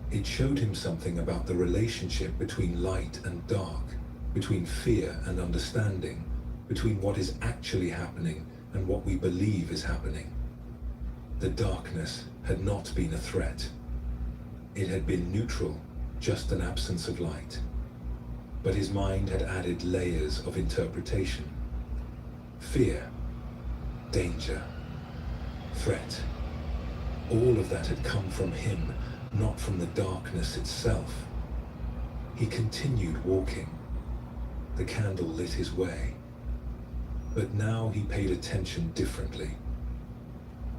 It showed him something about the relationship between light and dark, between fear and understanding, between what is actually happening and what we believe is happening. The darkness had not been a threat. It had been neutral, just an absence of light. But his mind had added layers of interpretation. Fear, danger, threat. All of that had come from him, not from the darkness itself. He continued walking. The candle lit his way. But now he paid attention differently.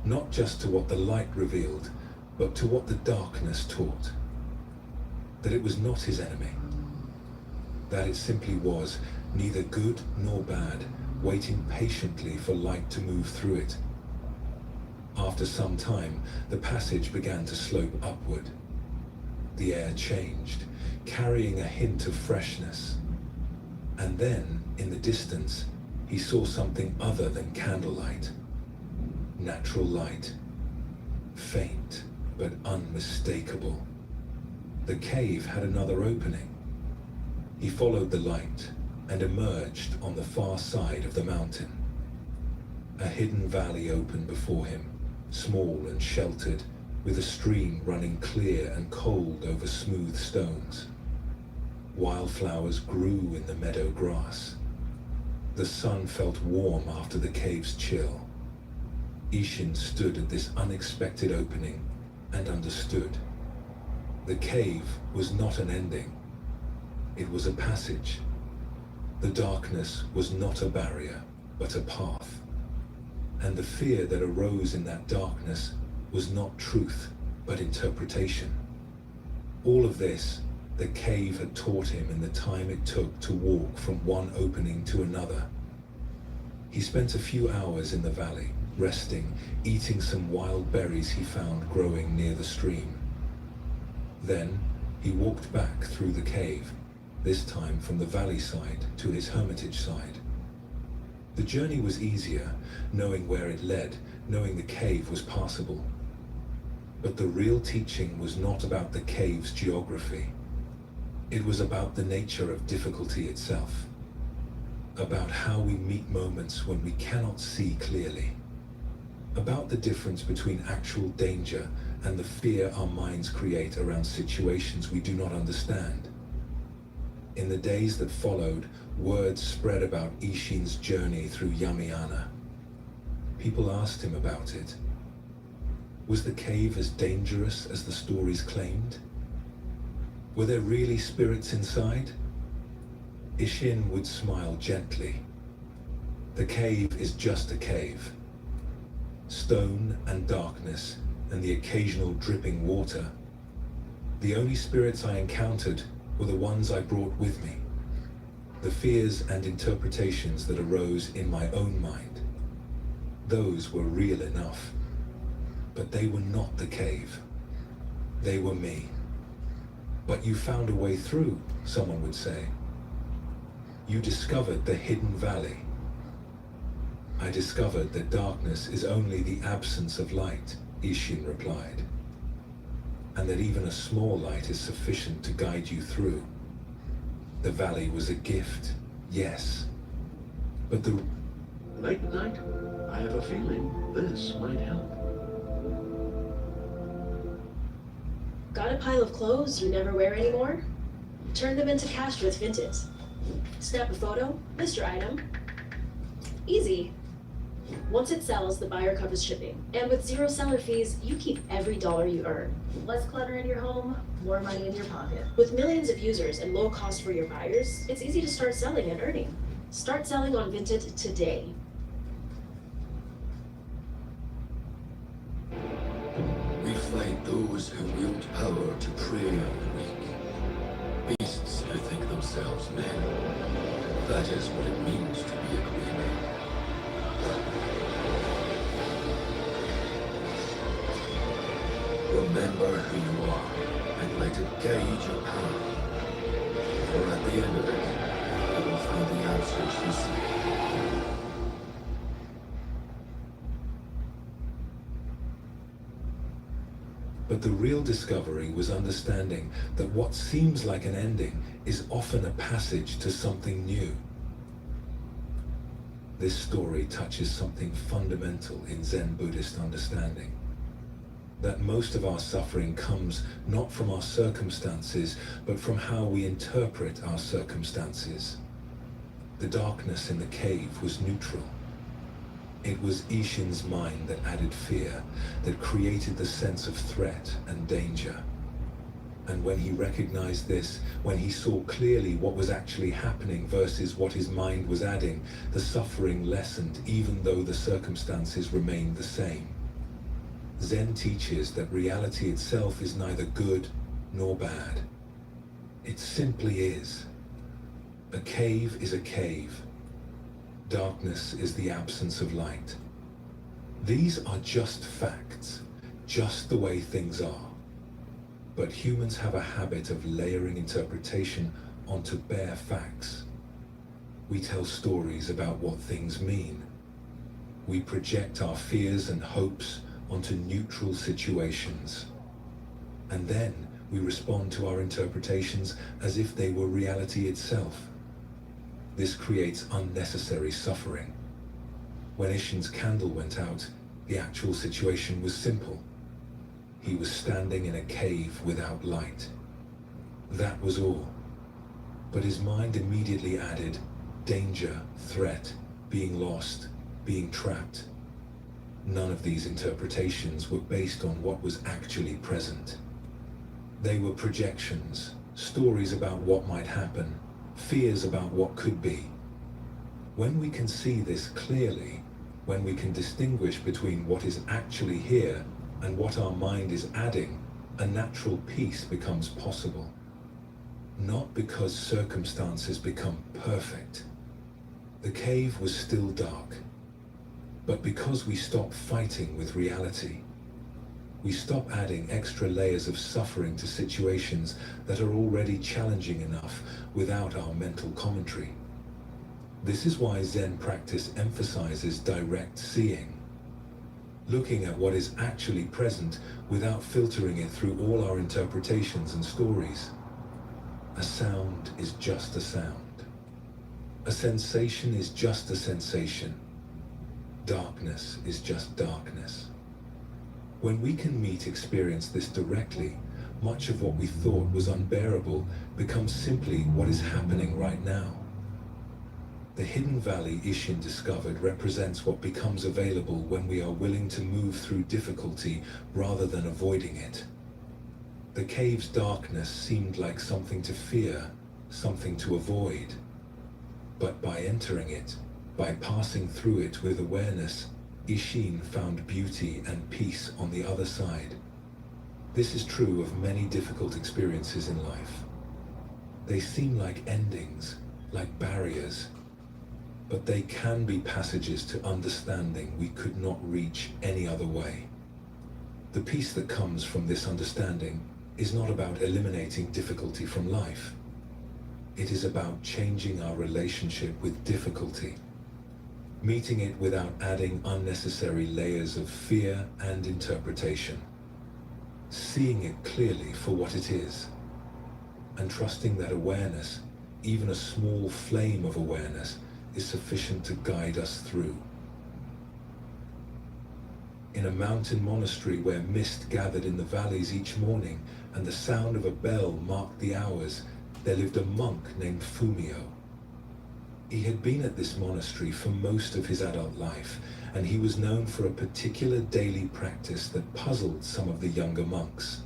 Not just to what the light revealed, but to what the darkness taught. That it was not his enemy. That it simply was neither good nor bad, waiting patiently for light to move through it. After some time, the passage began to slope upward. The air changed, carrying a hint of freshness. And then, in the distance, he saw something other than candlelight. Natural light. Faint, but unmistakable. The cave had another opening. He followed the light and emerged on the far side of the mountain. A hidden valley opened before him, small and sheltered, with a stream running clear and cold over smooth stones. Wildflowers grew in the meadow grass. The sun felt warm after the cave's chill. Ishin stood at this unexpected opening and understood. The cave was not an ending. It was a passage. The darkness was not a barrier, but a path. And the fear that arose in that darkness was not truth, but interpretation. All of this, the cave had taught him in the time it took to walk from one opening to another. He spent a few hours in the valley, resting, eating some wild berries he found growing near the stream. Then, he walked back through the cave, this time from the valley side to his hermitage side. The journey was easier, knowing where it led, knowing the cave was passable. But the real teaching was not about the cave's geography. It was about the nature of difficulty itself. About how we meet moments when we cannot see clearly. About the difference between actual danger and the fear our minds create around situations we do not understand. In the days that followed, word spread about Ishin's journey through Yamiana. People asked him about it. Was the cave as dangerous as the stories claimed? Were there really spirits inside? Ishin would smile gently. The cave is just a cave. Stone and darkness and the occasional dripping water. The only spirits I encountered were the ones I brought with me. The fears and interpretations that arose in my own mind. Those were real enough. But they were not the cave. They were me. But you found a way through, someone would say. You discovered the hidden valley. I discovered that darkness is only the absence of light, Ishin replied. And that even a small light is sufficient to guide you through. The valley was a gift, yes. But the... Night, I have a feeling this might help. Got a pile of clothes you never wear anymore? Turn them into cash with Vinted. Snap a photo, list your item. Easy. Once it sells, the buyer covers shipping. And with zero seller fees, you keep every dollar you earn. Less clutter in your home, more money in your pocket. With millions of users and low cost for your buyers, it's easy to start selling and earning. Start selling on Vinted today. We fight those who wield power to prey on the weak. Beasts who think themselves men. That is what it means to be a queen. Remember who you are and let it guide your path. For at the end of it, you will find the answers you seek. But the real discovery was understanding that what seems like an ending is often a passage to something new. This story touches something fundamental in Zen Buddhist understanding. That most of our suffering comes not from our circumstances, but from how we interpret our circumstances. The darkness in the cave was neutral. It was Ishin's mind that added fear, that created the sense of threat and danger. And when he recognized this, when he saw clearly what was actually happening versus what his mind was adding, the suffering lessened even though the circumstances remained the same. Zen teaches that reality itself is neither good nor bad. It simply is. A cave is a cave. Darkness is the absence of light. These are just facts, just the way things are. But humans have a habit of layering interpretation onto bare facts. We tell stories about what things mean. We project our fears and hopes onto neutral situations. And then we respond to our interpretations as if they were reality itself. This creates unnecessary suffering. When Ishin's candle went out, the actual situation was simple. He was standing in a cave without light. That was all. But his mind immediately added danger, threat, being lost, being trapped. None of these interpretations were based on what was actually present. They were projections, stories about what might happen, fears about what could be. When we can see this clearly, when we can distinguish between what is actually here and what our mind is adding, a natural peace becomes possible. Not because circumstances become perfect. The cave was still dark, but because we stop fighting with reality. We stop adding extra layers of suffering to situations that are already challenging enough without our mental commentary. This is why Zen practice emphasizes direct seeing. Looking at what is actually present without filtering it through all our interpretations and stories. A sound is just a sound. A sensation is just a sensation. Darkness is just darkness. When we can experience this directly, much of what we thought was unbearable becomes simply what is happening right now. The hidden valley Ishin discovered represents what becomes available when we are willing to move through difficulty rather than avoiding it. The cave's darkness seemed like something to fear, something to avoid. But by entering it, by passing through it with awareness, Ishin found beauty and peace on the other side. This is true of many difficult experiences in life. They seem like endings, like barriers, but they can be passages to understanding we could not reach any other way. The peace that comes from this understanding is not about eliminating difficulty from life. It is about changing our relationship with difficulty, meeting it without adding unnecessary layers of fear and interpretation, seeing it clearly for what it is, and trusting that awareness, even a small flame of awareness, is sufficient to guide us through. In a mountain monastery where mist gathered in the valleys each morning and the sound of a bell marked the hours, there lived a monk named Fumio. He had been at this monastery for most of his adult life, and he was known for a particular daily practice that puzzled some of the younger monks.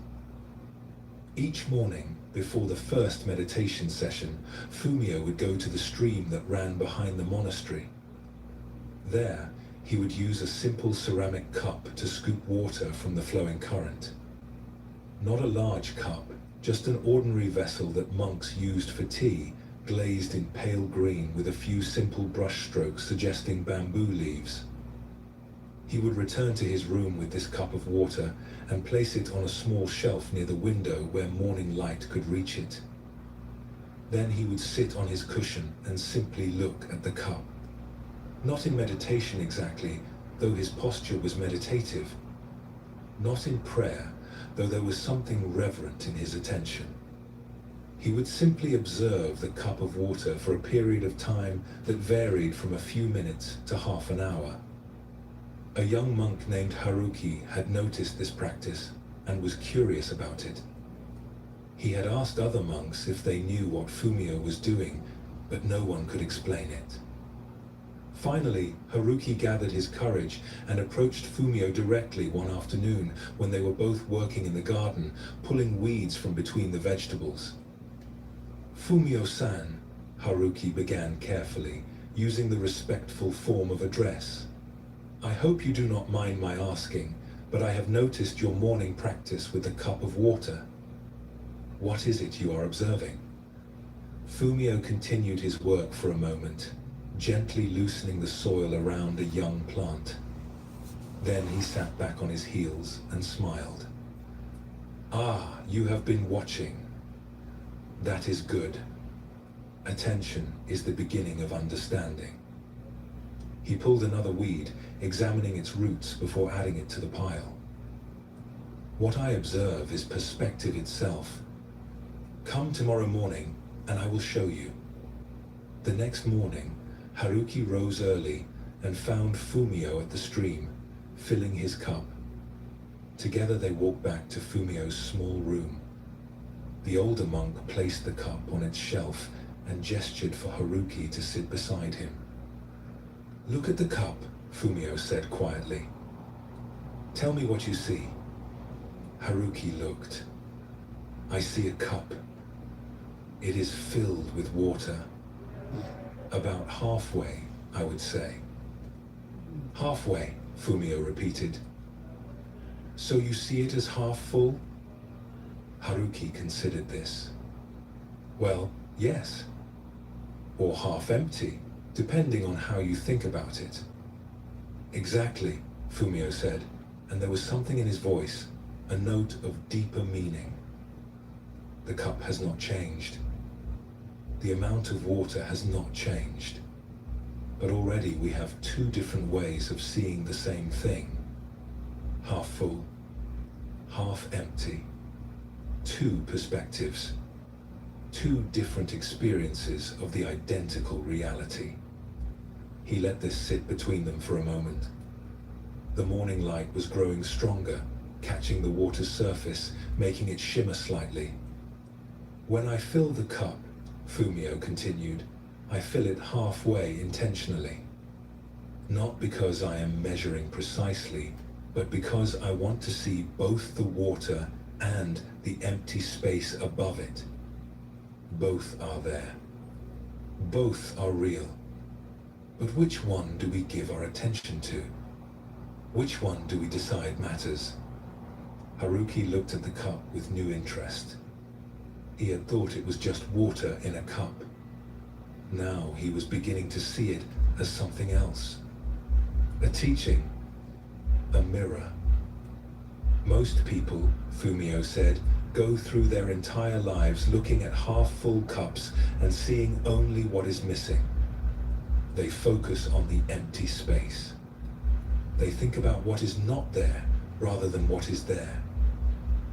Each morning, before the first meditation session, Fumio would go to the stream that ran behind the monastery. There, he would use a simple ceramic cup to scoop water from the flowing current. Not a large cup, just an ordinary vessel that monks used for tea, glazed in pale green with a few simple brush strokes suggesting bamboo leaves. He would return to his room with this cup of water and place it on a small shelf near the window where morning light could reach it. Then he would sit on his cushion and simply look at the cup. Not in meditation exactly, though his posture was meditative. Not in prayer, though there was something reverent in his attention. He would simply observe the cup of water for a period of time that varied from a few minutes to half an hour. A young monk named Haruki had noticed this practice and was curious about it. He had asked other monks if they knew what Fumio was doing, but no one could explain it. Finally, Haruki gathered his courage and approached Fumio directly one afternoon when they were both working in the garden, pulling weeds from between the vegetables. "Fumio-san," Haruki began carefully, using the respectful form of address. "I hope you do not mind my asking, but I have noticed your morning practice with the cup of water. What is it you are observing?" Fumio continued his work for a moment, gently loosening the soil around a young plant. Then he sat back on his heels and smiled. "Ah, you have been watching. That is good. Attention is the beginning of understanding." He pulled another weed, examining its roots before adding it to the pile. "What I observe is perspective itself. Come tomorrow morning, and I will show you." The next morning, Haruki rose early and found Fumio at the stream, filling his cup. Together they walked back to Fumio's small room. The older monk placed the cup on its shelf and gestured for Haruki to sit beside him. "Look at the cup," Fumio said quietly. "Tell me what you see." Haruki looked. "I see a cup. It is filled with water. About halfway, I would say." "Halfway," Fumio repeated. "So you see it as half full?" Haruki considered this. "Well, yes. Or half empty, depending on how you think about it." "Exactly," Fumio said, and there was something in his voice, a note of deeper meaning. "The cup has not changed. The amount of water has not changed. But already we have two different ways of seeing the same thing. Half full, half empty. Two perspectives. Two different experiences of the identical reality." He let this sit between them for a moment. The morning light was growing stronger, catching the water's surface, making it shimmer slightly. "When I fill the cup," Fumio continued, "I fill it halfway intentionally. Not because I am measuring precisely, but because I want to see both the water and the empty space above it. Both are there. Both are real. But which one do we give our attention to? Which one do we decide matters?" Haruki looked at the cup with new interest. He had thought it was just water in a cup. Now he was beginning to see it as something else. A teaching. A mirror. "Most people," Fumio said, "go through their entire lives looking at half-full cups and seeing only what is missing. They focus on the empty space. They think about what is not there rather than what is there.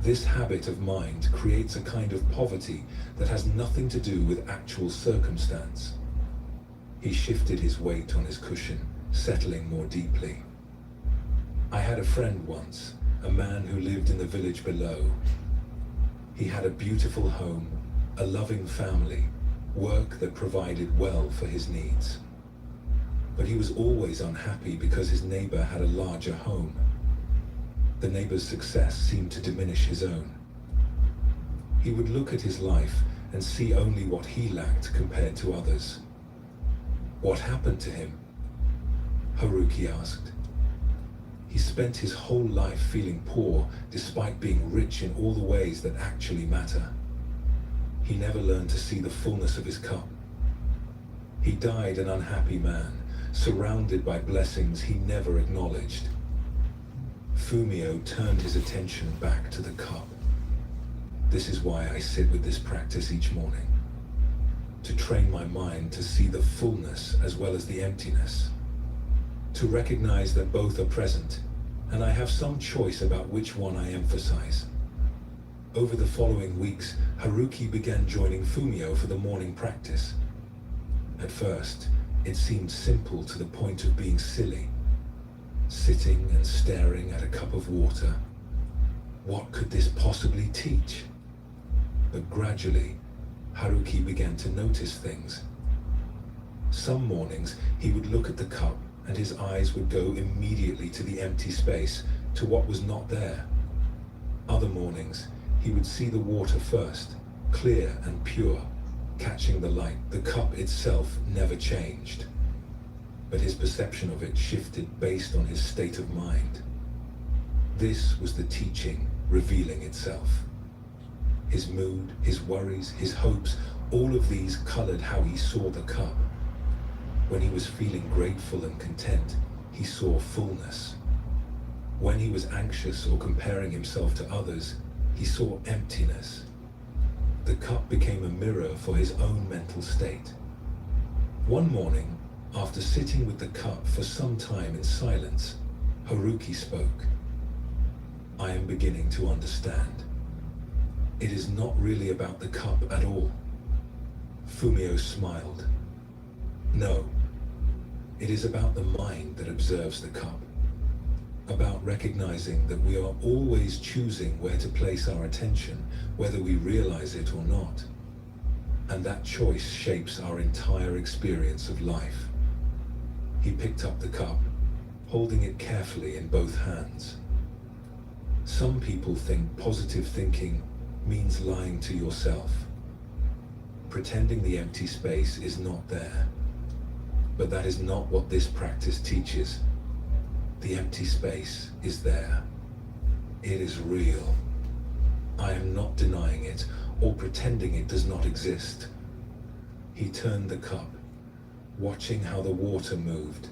This habit of mind creates a kind of poverty that has nothing to do with actual circumstance." He shifted his weight on his cushion, settling more deeply. "I had a friend once, a man who lived in the village below. He had a beautiful home, a loving family, work that provided well for his needs. But he was always unhappy because his neighbor had a larger home. The neighbor's success seemed to diminish his own. He would look at his life and see only what he lacked compared to others. What happened to him? Haruki asked. He spent his whole life feeling poor despite being rich in all the ways that actually matter. He never learned to see the fullness of his cup. He died an unhappy man, surrounded by blessings he never acknowledged. Fumio turned his attention back to the cup. This is why I sit with this practice each morning, to train my mind to see the fullness as well as the emptiness, to recognize that both are present, and I have some choice about which one I emphasize. Over the following weeks, Haruki began joining Fumio for the morning practice. At first, it seemed simple to the point of being silly. Sitting and staring at a cup of water. What could this possibly teach? But gradually, Haruki began to notice things. Some mornings, he would look at the cup and his eyes would go immediately to the empty space, to what was not there. Other mornings, he would see the water first, clear and pure, catching the light. The cup itself never changed, but his perception of it shifted based on his state of mind. This was the teaching revealing itself. His mood, his worries, his hopes, all of these colored how he saw the cup. When he was feeling grateful and content, he saw fullness. When he was anxious or comparing himself to others, he saw emptiness. The cup became a mirror for his own mental state. One morning, after sitting with the cup for some time in silence, Haruki spoke. I am beginning to understand. It is not really about the cup at all. Fumio smiled. No, it is about the mind that observes the cup. About recognizing that we are always choosing where to place our attention, whether we realize it or not. And that choice shapes our entire experience of life. He picked up the cup, holding it carefully in both hands. Some people think positive thinking means lying to yourself, pretending the empty space is not there. But that is not what this practice teaches. The empty space is there. It is real. I am not denying it or pretending it does not exist. He turned the cup, watching how the water moved.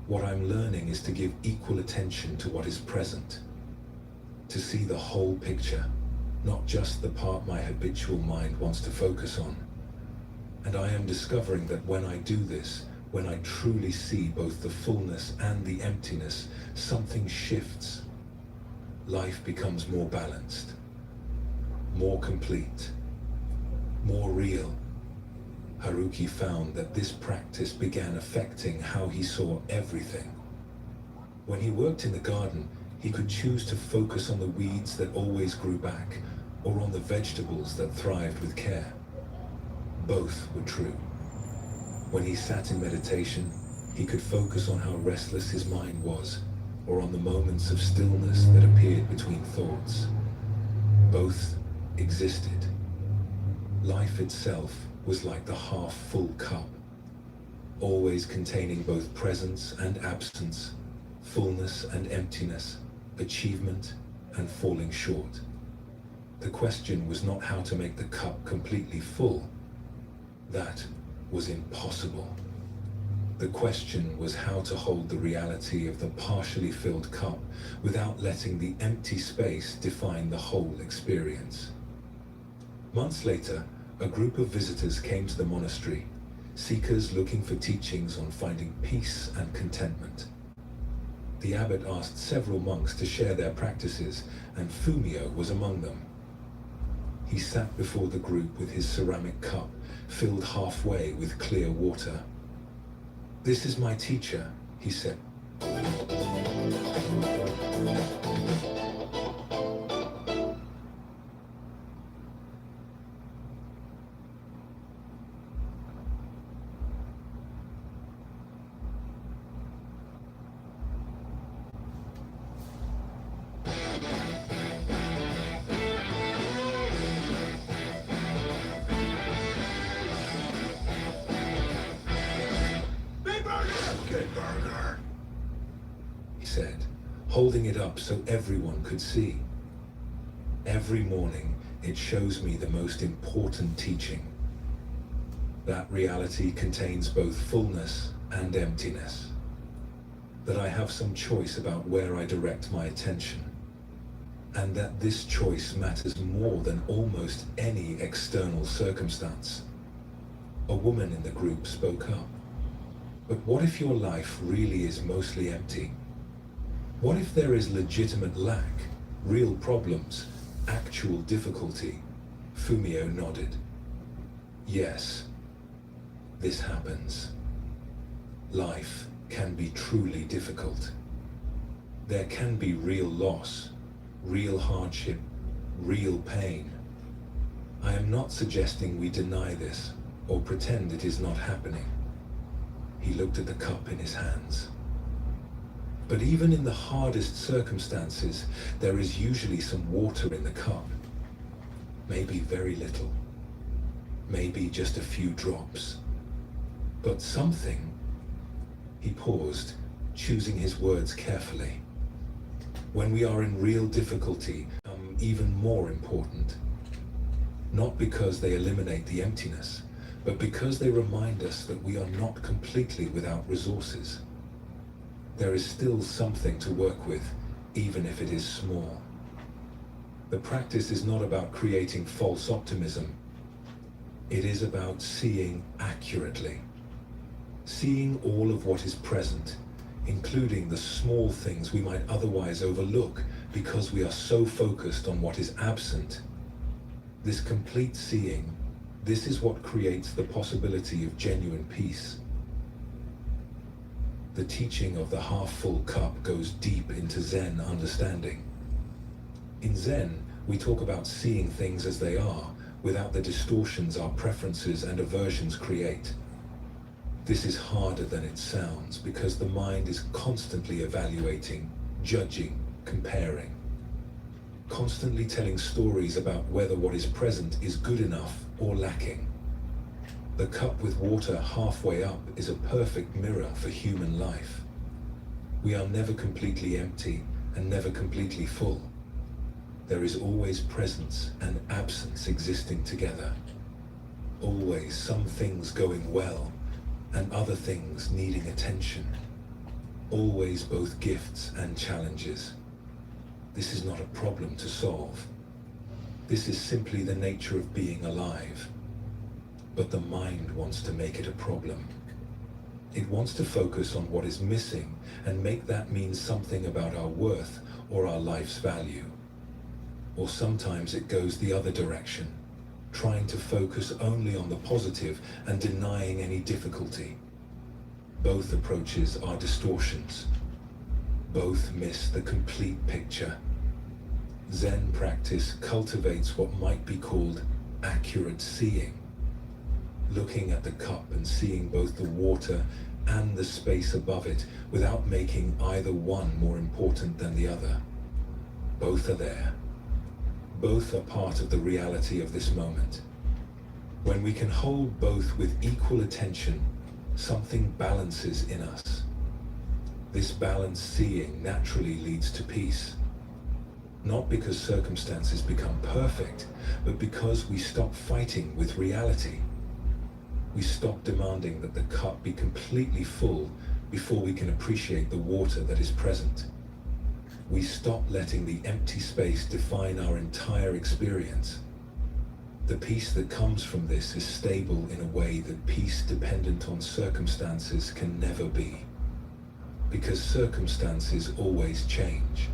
What I'm learning is to give equal attention to what is present, to see the whole picture, not just the part my habitual mind wants to focus on. And I am discovering that when I do this, when I truly see both the fullness and the emptiness, something shifts. Life becomes more balanced, more complete, more real. Haruki found that this practice began affecting how he saw everything. When he worked in the garden, he could choose to focus on the weeds that always grew back, or on the vegetables that thrived with care. Both were true. When he sat in meditation, he could focus on how restless his mind was, or on the moments of stillness that appeared between thoughts. Both existed. Life itself was like the half-full cup, always containing both presence and absence, fullness and emptiness, achievement and falling short. The question was not how to make the cup completely full. That was impossible. The question was how to hold the reality of the partially filled cup without letting the empty space define the whole experience. Months later, a group of visitors came to the monastery, seekers looking for teachings on finding peace and contentment. The abbot asked several monks to share their practices, and Fumio was among them. He sat before the group with his ceramic cup, filled halfway with clear water. "This is my teacher," he said. said, holding it up so everyone could see. Every morning, it shows me the most important teaching. That reality contains both fullness and emptiness. That I have some choice about where I direct my attention. And that this choice matters more than almost any external circumstance. A woman in the group spoke up. But what if your life really is mostly empty? What if there is legitimate lack, real problems, actual difficulty? Fumio nodded. Yes, this happens. Life can be truly difficult. There can be real loss, real hardship, real pain. I am not suggesting we deny this or pretend it is not happening. He looked at the cup in his hands. But even in the hardest circumstances, there is usually some water in the cup. Maybe very little. Maybe just a few drops. But something. He paused, choosing his words carefully. When we are in real difficulty, even more important. Not because they eliminate the emptiness, but because they remind us that we are not completely without resources. There is still something to work with, even if it is small. The practice is not about creating false optimism. It is about seeing accurately. Seeing all of what is present, including the small things we might otherwise overlook because we are so focused on what is absent. This complete seeing, this is what creates the possibility of genuine peace. The teaching of the half-full cup goes deep into Zen understanding. In Zen, we talk about seeing things as they are, without the distortions our preferences and aversions create. This is harder than it sounds because the mind is constantly evaluating, judging, comparing. Constantly telling stories about whether what is present is good enough or lacking. The cup with water halfway up is a perfect mirror for human life. We are never completely empty and never completely full. There is always presence and absence existing together. Always some things going well and other things needing attention. Always both gifts and challenges. This is not a problem to solve. This is simply the nature of being alive. But the mind wants to make it a problem. It wants to focus on what is missing and make that mean something about our worth or our life's value. Or sometimes it goes the other direction, trying to focus only on the positive and denying any difficulty. Both approaches are distortions. Both miss the complete picture. Zen practice cultivates what might be called accurate seeing. Looking at the cup and seeing both the water and the space above it without making either one more important than the other. Both are there. Both are part of the reality of this moment. When we can hold both with equal attention, something balances in us. This balanced seeing naturally leads to peace. Not because circumstances become perfect, but because we stop fighting with reality. We stop demanding that the cup be completely full before we can appreciate the water that is present. We stop letting the empty space define our entire experience. The peace that comes from this is stable in a way that peace dependent on circumstances can never be. Because circumstances always change.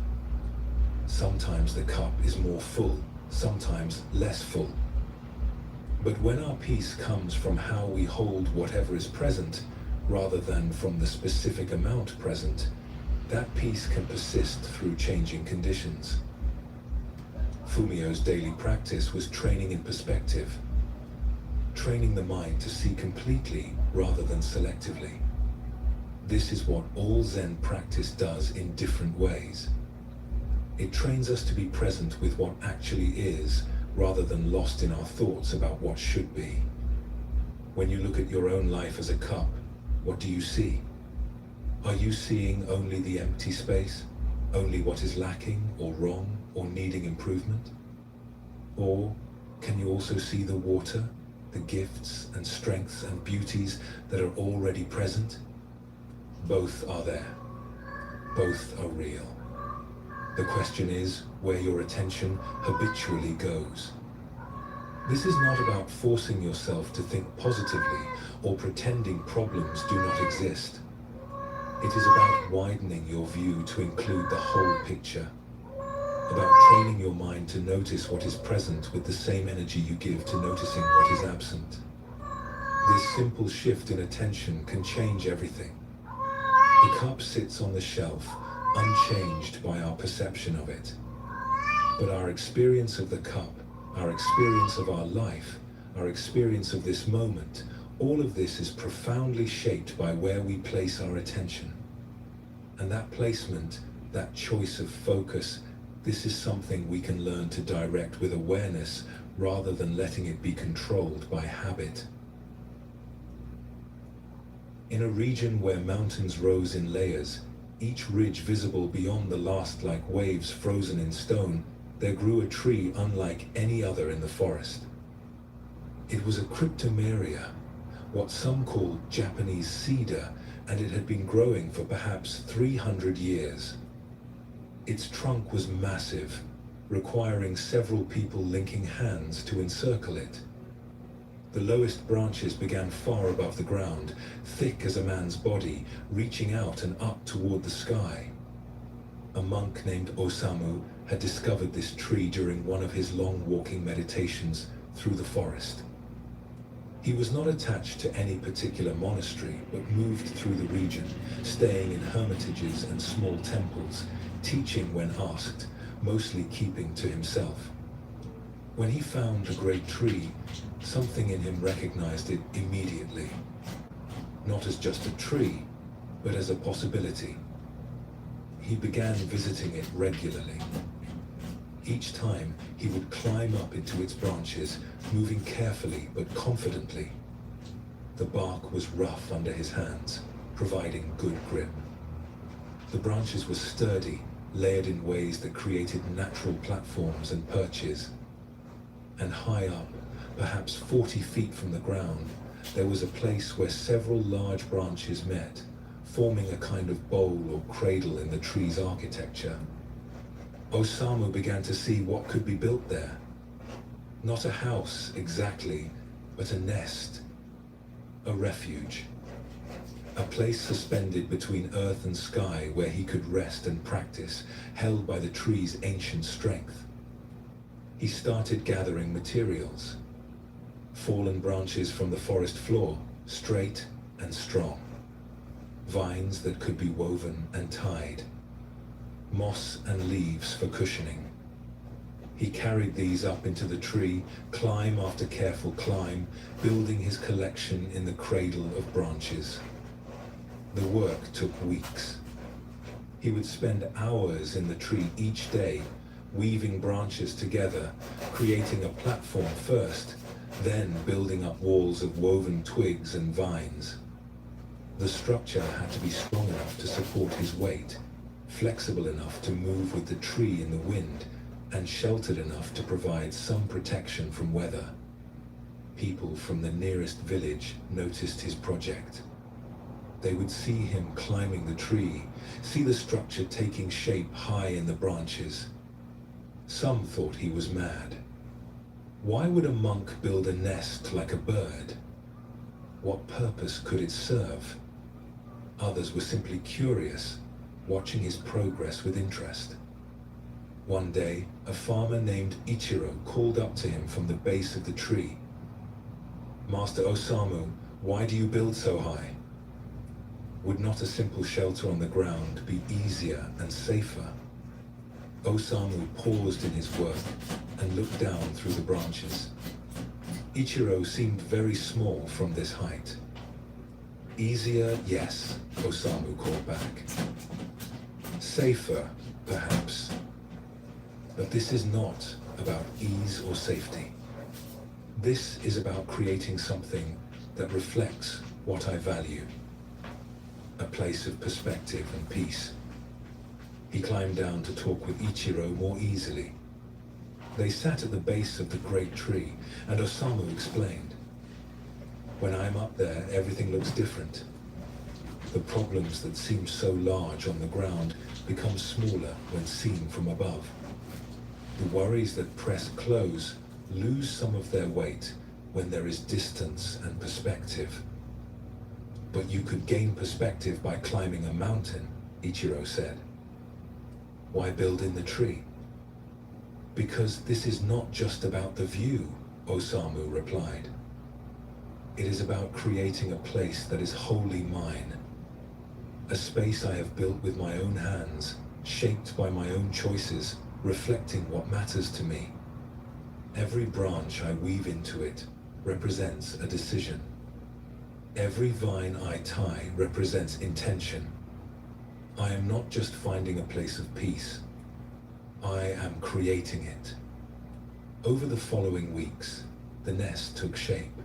Sometimes the cup is more full, sometimes less full. But when our peace comes from how we hold whatever is present, rather than from the specific amount present, that peace can persist through changing conditions. Fumio's daily practice was training in perspective, training the mind to see completely rather than selectively. This is what all Zen practice does in different ways. It trains us to be present with what actually is, rather than lost in our thoughts about what should be. When you look at your own life as a cup, what do you see? Are you seeing only the empty space? Only what is lacking or wrong or needing improvement? Or can you also see the water, the gifts and strengths and beauties that are already present? Both are there. Both are real. The question is where your attention habitually goes. This is not about forcing yourself to think positively or pretending problems do not exist. It is about widening your view to include the whole picture. About training your mind to notice what is present with the same energy you give to noticing what is absent. This simple shift in attention can change everything. The cup sits on the shelf, unchanged by our perception of it. But our experience of the cup, our experience of our life, our experience of this moment, all of this is profoundly shaped by where we place our attention. And that placement, that choice of focus, this is something we can learn to direct with awareness rather than letting it be controlled by habit. In a region where mountains rose in layers, each ridge visible beyond the last like waves frozen in stone, there grew a tree unlike any other in the forest. It was a cryptomeria, what some call Japanese cedar, and it had been growing for perhaps 300 years. Its trunk was massive, requiring several people linking hands to encircle it. The lowest branches began far above the ground, thick as a man's body, reaching out and up toward the sky. A monk named Osamu had discovered this tree during one of his long walking meditations through the forest. He was not attached to any particular monastery, but moved through the region, staying in hermitages and small temples, teaching when asked, mostly keeping to himself. When he found a great tree, something in him recognized it immediately. Not as just a tree, but as a possibility. He began visiting it regularly. Each time, he would climb up into its branches, moving carefully but confidently. The bark was rough under his hands, providing good grip. The branches were sturdy, layered in ways that created natural platforms and perches. And high up, perhaps 40 feet from the ground, there was a place where several large branches met, forming a kind of bowl or cradle in the tree's architecture. Osamu began to see what could be built there. Not a house exactly, but a nest, a refuge, a place suspended between earth and sky where he could rest and practice, held by the tree's ancient strength. He started gathering materials, fallen branches from the forest floor, straight and strong, vines that could be woven and tied, moss and leaves for cushioning. He carried these up into the tree, climb after careful climb, building his collection in the cradle of branches. The work took weeks. He would spend hours in the tree each day, weaving branches together, creating a platform first, then building up walls of woven twigs and vines. The structure had to be strong enough to support his weight, flexible enough to move with the tree in the wind, and sheltered enough to provide some protection from weather. People from the nearest village noticed his project. They would see him climbing the tree, see the structure taking shape high in the branches. Some thought he was mad. Why would a monk build a nest like a bird? What purpose could it serve? Others were simply curious, watching his progress with interest. One day, a farmer named Ichiro called up to him from the base of the tree. "Master Osamu, why do you build so high? Would not a simple shelter on the ground be easier and safer?" Osamu paused in his work and looked down through the branches. Ichiro seemed very small from this height. "Easier, yes," Osamu called back. "Safer, perhaps. But this is not about ease or safety. This is about creating something that reflects what I value." a place of perspective and peace. He climbed down to talk with Ichiro more easily. They sat at the base of the great tree, and Osamu explained. When I'm up there, everything looks different. The problems that seem so large on the ground become smaller when seen from above. The worries that press close lose some of their weight when there is distance and perspective. But you could gain perspective by climbing a mountain, Ichiro said. Why build in the tree? Because this is not just about the view, Osamu replied. It is about creating a place that is wholly mine. A space I have built with my own hands, shaped by my own choices, reflecting what matters to me. Every branch I weave into it represents a decision. Every vine I tie represents intention. I am not just finding a place of peace. I am creating it. Over the following weeks, the nest took shape.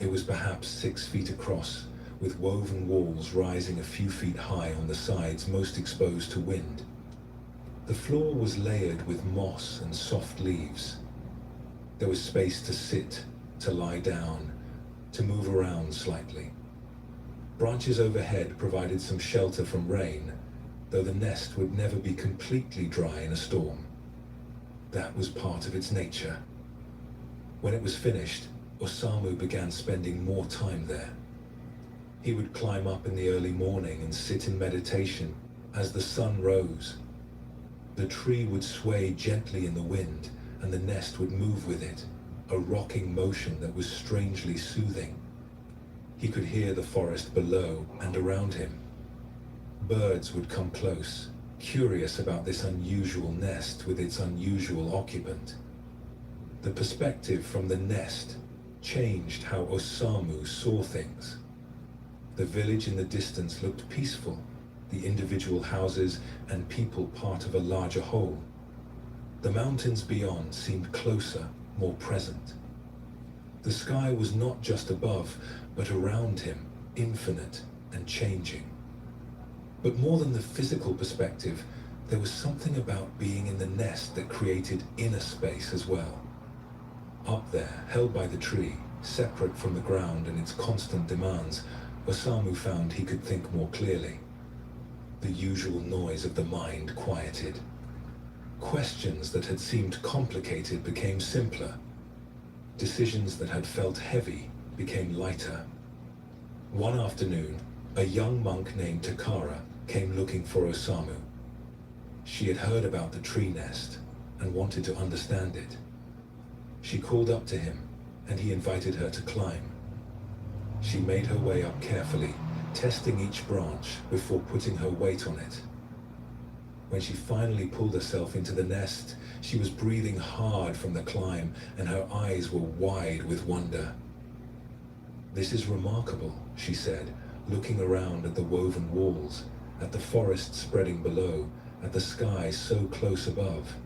It was perhaps 6 feet across, with woven walls rising a few feet high on the sides most exposed to wind. The floor was layered with moss and soft leaves. There was space to sit, to lie down, to move around slightly. Branches overhead provided some shelter from rain, though the nest would never be completely dry in a storm. That was part of its nature. When it was finished, Osamu began spending more time there. He would climb up in the early morning and sit in meditation as the sun rose. The tree would sway gently in the wind, and the nest would move with it, a rocking motion that was strangely soothing. He could hear the forest below and around him. Birds would come close, curious about this unusual nest with its unusual occupant. The perspective from the nest changed how Osamu saw things. The village in the distance looked peaceful, the individual houses and people part of a larger whole. The mountains beyond seemed closer, more present. The sky was not just above, but around him, infinite and changing. But more than the physical perspective, there was something about being in the nest that created inner space as well. Up there, held by the tree, separate from the ground and its constant demands, Osamu found he could think more clearly. The usual noise of the mind quieted. Questions that had seemed complicated became simpler. Decisions that had felt heavy became lighter. One afternoon, a young monk named Takara came looking for Osamu. She had heard about the tree nest and wanted to understand it. She called up to him, and he invited her to climb. She made her way up carefully, testing each branch before putting her weight on it. When she finally pulled herself into the nest, she was breathing hard from the climb, and her eyes were wide with wonder. "This is remarkable," she said, looking around at the woven walls, at the forest spreading below, at the sky so close above.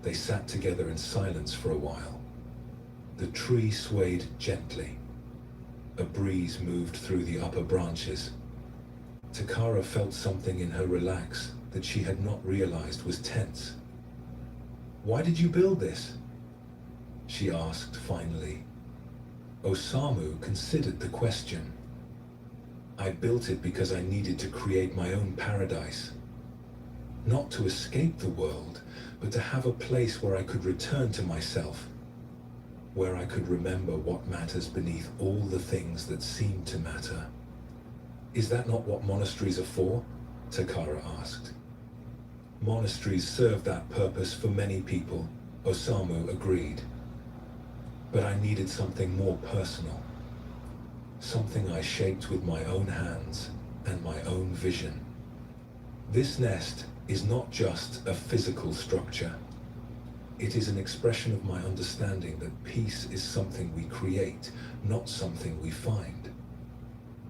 They sat together in silence for a while. The tree swayed gently. A breeze moved through the upper branches. Takara felt something in her relax that she had not realized was tense. "Why did you build this?" she asked finally. Osamu considered the question. "I built it because I needed to create my own paradise. Not to escape the world, but to have a place where I could return to myself, where I could remember what matters beneath all the things that seem to matter." "Is that not what monasteries are for?" Takara asked. "Monasteries serve that purpose for many people," Osamu agreed. "But I needed something more personal. Something I shaped with my own hands and my own vision. This nest is not just a physical structure. It is an expression of my understanding that peace is something we create, not something we find.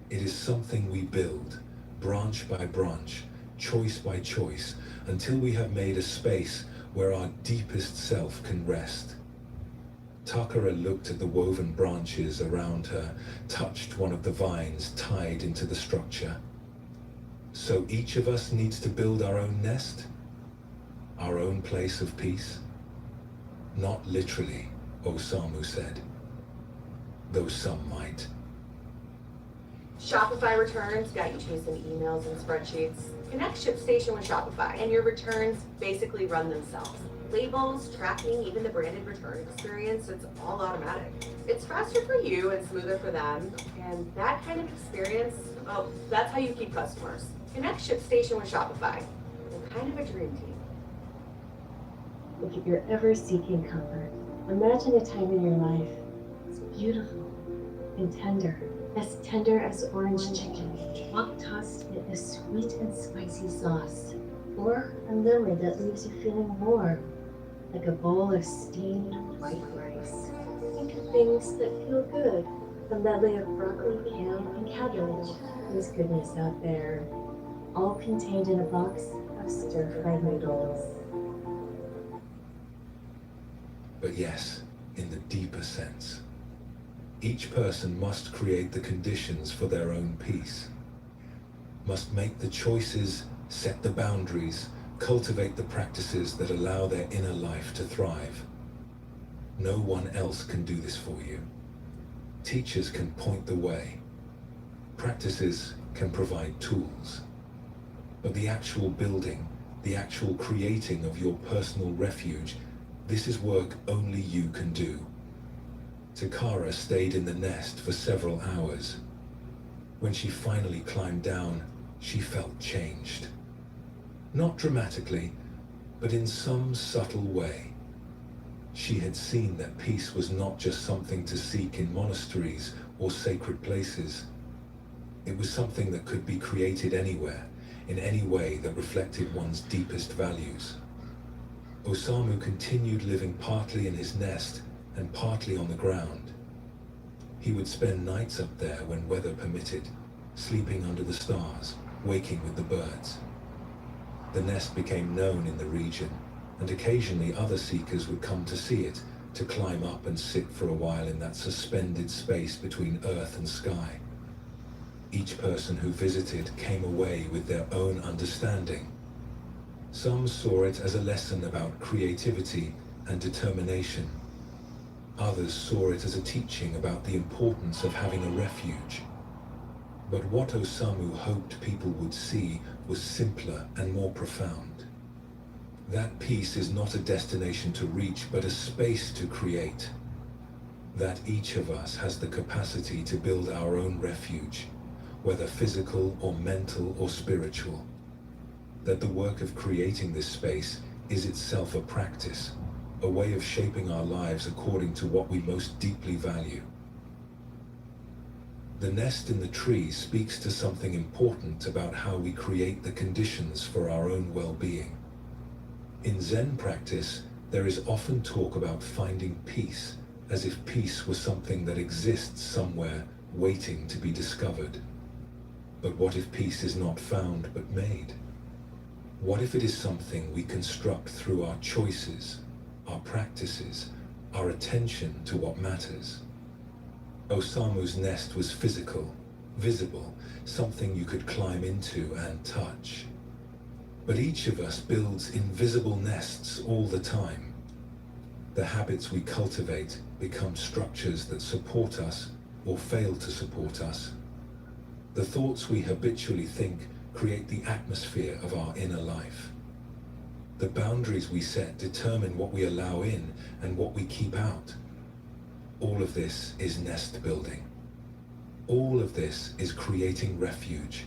It is something we build, branch by branch, choice by choice, until we have made a space where our deepest self can rest." Takara looked at the woven branches around her, touched one of the vines tied into the structure. So each of us needs to build our own nest? Our own place of peace? Not literally, Osamu said. Though some might. Shopify returns got you chasing emails and spreadsheets. Connect ShipStation with Shopify, and your returns basically run themselves. Labels, tracking, even the branded return experience, it's all automatic. It's faster for you and smoother for them, and that kind of experience, oh, that's how you keep customers. Connect ShipStation with Shopify. They're kind of a dream team. If you're ever seeking comfort, imagine a time in your life. It's beautiful and tender as orange chicken, tossed in a sweet and spicy sauce, or a memory that leaves you feeling warm, like a bowl of steamed white rice. Think of things that feel good, a medley of broccoli, ham, and cabbage. There's goodness out there, all contained in a box of stir-fried noodles. But yes, in the deeper sense. Each person must create the conditions for their own peace, must make the choices, set the boundaries, cultivate the practices that allow their inner life to thrive. No one else can do this for you. Teachers can point the way. Practices can provide tools. But the actual building, the actual creating of your personal refuge, this is work only you can do. Takara stayed in the nest for several hours. When she finally climbed down, she felt changed. Not dramatically, but in some subtle way. She had seen that peace was not just something to seek in monasteries or sacred places. It was something that could be created anywhere, in any way that reflected one's deepest values. Osamu continued living partly in his nest and partly on the ground. He would spend nights up there when weather permitted, sleeping under the stars, waking with the birds. The nest became known in the region, and occasionally other seekers would come to see it, to climb up and sit for a while in that suspended space between earth and sky. Each person who visited came away with their own understanding. Some saw it as a lesson about creativity and determination. Others saw it as a teaching about the importance of having a refuge. But what Osamu hoped people would see was simpler and more profound. That peace is not a destination to reach, but a space to create. That each of us has the capacity to build our own refuge, whether physical or mental or spiritual. That the work of creating this space is itself a practice, a way of shaping our lives according to what we most deeply value. The nest in the tree speaks to something important about how we create the conditions for our own well-being. In Zen practice, there is often talk about finding peace, as if peace was something that exists somewhere waiting to be discovered. But what if peace is not found but made? What if it is something we construct through our choices, our practices, our attention to what matters? Osamu's nest was physical, visible, something you could climb into and touch. But each of us builds invisible nests all the time. The habits we cultivate become structures that support us or fail to support us. The thoughts we habitually think create the atmosphere of our inner life. The boundaries we set determine what we allow in and what we keep out. All of this is nest building. All of this is creating refuge.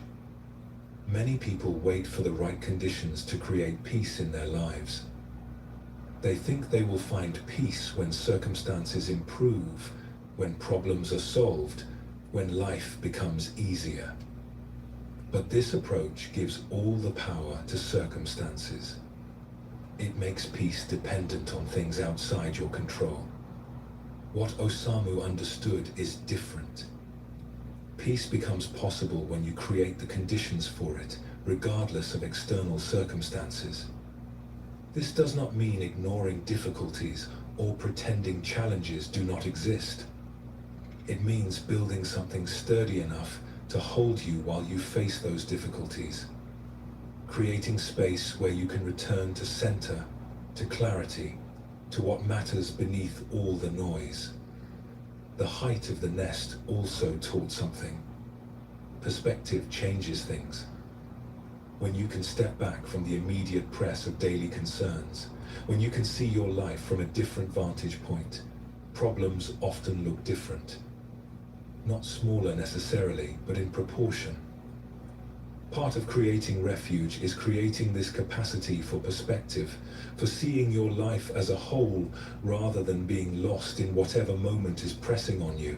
Many people wait for the right conditions to create peace in their lives. They think they will find peace when circumstances improve, when problems are solved, when life becomes easier. But this approach gives all the power to circumstances. It makes peace dependent on things outside your control. What Osamu understood is different. Peace becomes possible when you create the conditions for it, regardless of external circumstances. This does not mean ignoring difficulties or pretending challenges do not exist. It means building something sturdy enough to hold you while you face those difficulties. Creating space where you can return to center, to clarity, to what matters beneath all the noise. The height of the nest also taught something. Perspective changes things. When you can step back from the immediate press of daily concerns, when you can see your life from a different vantage point, problems often look different. Not smaller necessarily, but in proportion. Part of creating refuge is creating this capacity for perspective, for seeing your life as a whole rather than being lost in whatever moment is pressing on you.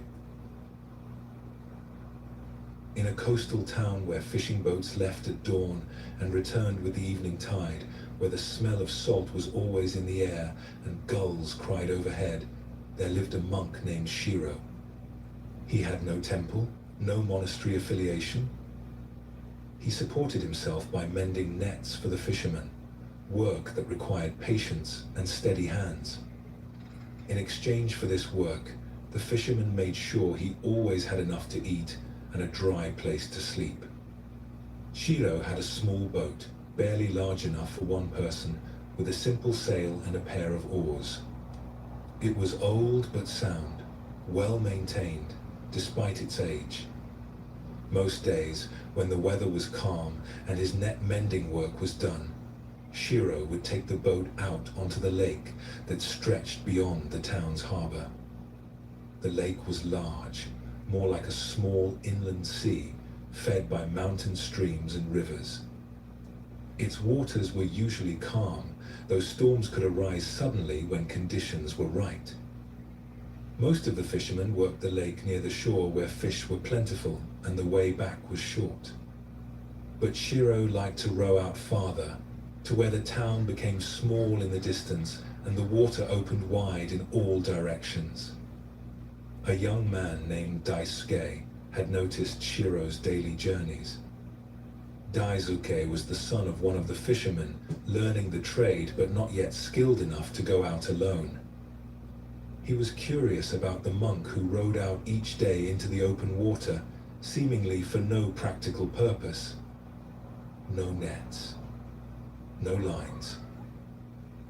In a coastal town where fishing boats left at dawn and returned with the evening tide, where the smell of salt was always in the air and gulls cried overhead, there lived a monk named Shiro. He had no temple, no monastery affiliation. He supported himself by mending nets for the fishermen, work that required patience and steady hands. In exchange for this work, the fisherman made sure he always had enough to eat and a dry place to sleep. Shiro had a small boat, barely large enough for one person, with a simple sail and a pair of oars. It was old but sound, well maintained, despite its age. Most days, when the weather was calm and his net mending work was done, Shiro would take the boat out onto the lake that stretched beyond the town's harbor. The lake was large, more like a small inland sea, fed by mountain streams and rivers. Its waters were usually calm, though storms could arise suddenly when conditions were right. Most of the fishermen worked the lake near the shore where fish were plentiful and the way back was short. But Shiro liked to row out farther, to where the town became small in the distance and the water opened wide in all directions. A young man named Daisuke had noticed Shiro's daily journeys. Daisuke was the son of one of the fishermen, learning the trade but not yet skilled enough to go out alone. He was curious about the monk who rowed out each day into the open water, seemingly for no practical purpose. No nets, no lines.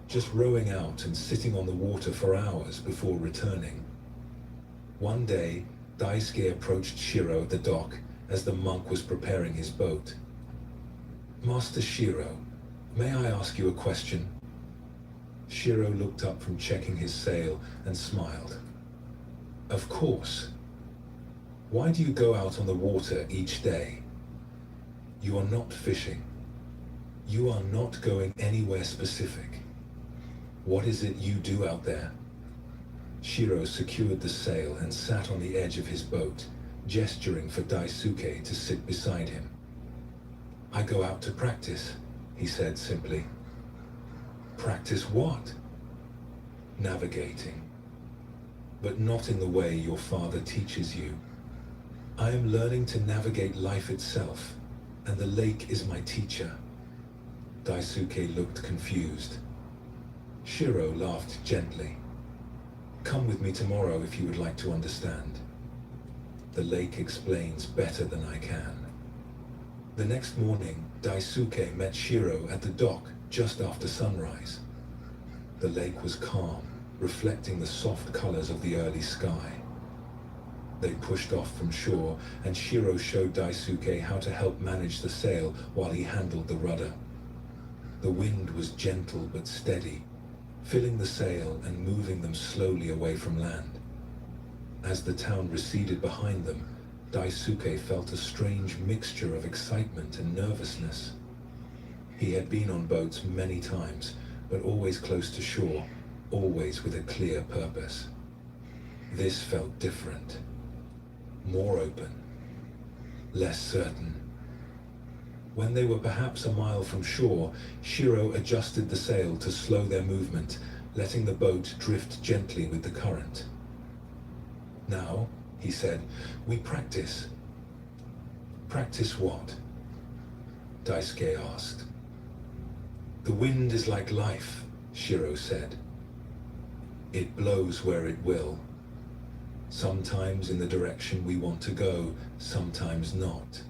Just rowing out and sitting on the water for hours before returning. One day, Daisuke approached Shiro at the dock as the monk was preparing his boat. "Master Shiro, may I ask you a question?" Shiro looked up from checking his sail and smiled. "Of course. Why do you go out on the water each day? You are not fishing. You are not going anywhere specific. What is it you do out there?" Shiro secured the sail and sat on the edge of his boat, gesturing for Daisuke to sit beside him. "I go out to practice," he said simply. "Practice what?" "Navigating. But not in the way your father teaches you. I am learning to navigate life itself, and the lake is my teacher." Daisuke looked confused. Shiro laughed gently. "Come with me tomorrow if you would like to understand. The lake explains better than I can." The next morning, Daisuke met Shiro at the dock just after sunrise. The lake was calm, reflecting the soft colors of the early sky. They pushed off from shore, and Shiro showed Daisuke how to help manage the sail while he handled the rudder. The wind was gentle but steady, filling the sail and moving them slowly away from land. As the town receded behind them, Daisuke felt a strange mixture of excitement and nervousness. He had been on boats many times, but always close to shore, always with a clear purpose. This felt different, more open, less certain. When they were perhaps a mile from shore, Shiro adjusted the sail to slow their movement, letting the boat drift gently with the current. "Now," he said, "we practice." "Practice what?" Daisuke asked. "The wind is like life," Shiro said. It blows where it will. Sometimes in the direction we want to go, sometimes not.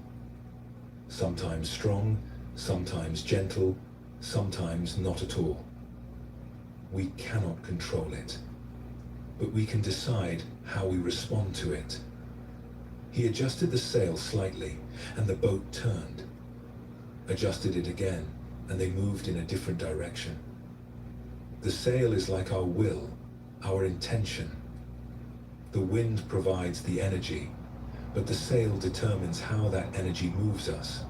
Sometimes strong, sometimes gentle, sometimes not at all. We cannot control it, but we can decide how we respond to it. He adjusted the sail slightly, and the boat turned. Adjusted it again, and they moved in a different direction. The sail is like our will, our intention. The wind provides the energy, but the sail determines how that energy moves us.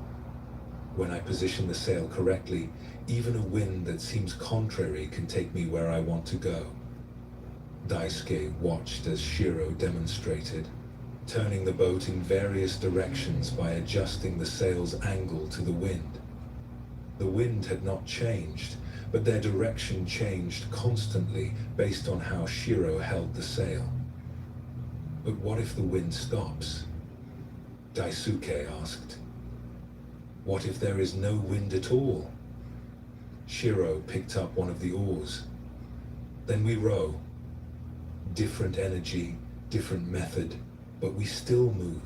When I position the sail correctly, even a wind that seems contrary can take me where I want to go. Daisuke watched as Shiro demonstrated, turning the boat in various directions by adjusting the sail's angle to the wind. The wind had not changed, but their direction changed constantly based on how Shiro held the sail. But what if the wind stops? Daisuke asked. What if there is no wind at all? Shiro picked up one of the oars. Then we row. Different energy, different method, but we still move.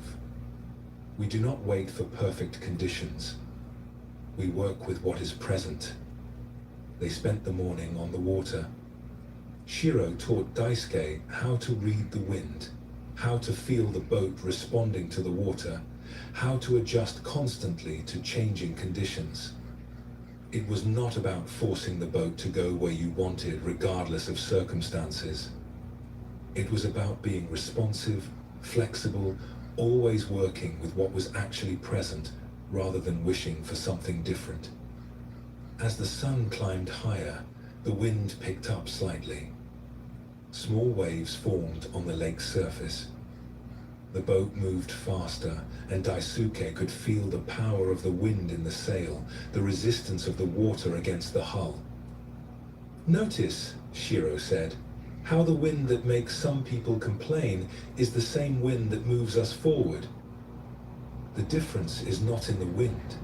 We do not wait for perfect conditions. We work with what is present. They spent the morning on the water. Shiro taught Daisuke how to read the wind, how to feel the boat responding to the water, how to adjust constantly to changing conditions. It was not about forcing the boat to go where you wanted regardless of circumstances. It was about being responsive, flexible, always working with what was actually present rather than wishing for something different. As the sun climbed higher, the wind picked up slightly. Small waves formed on the lake's surface. The boat moved faster, and Daisuke could feel the power of the wind in the sail, the resistance of the water against the hull. Notice, Shiro said, how the wind that makes some people complain is the same wind that moves us forward. The difference is not in the wind.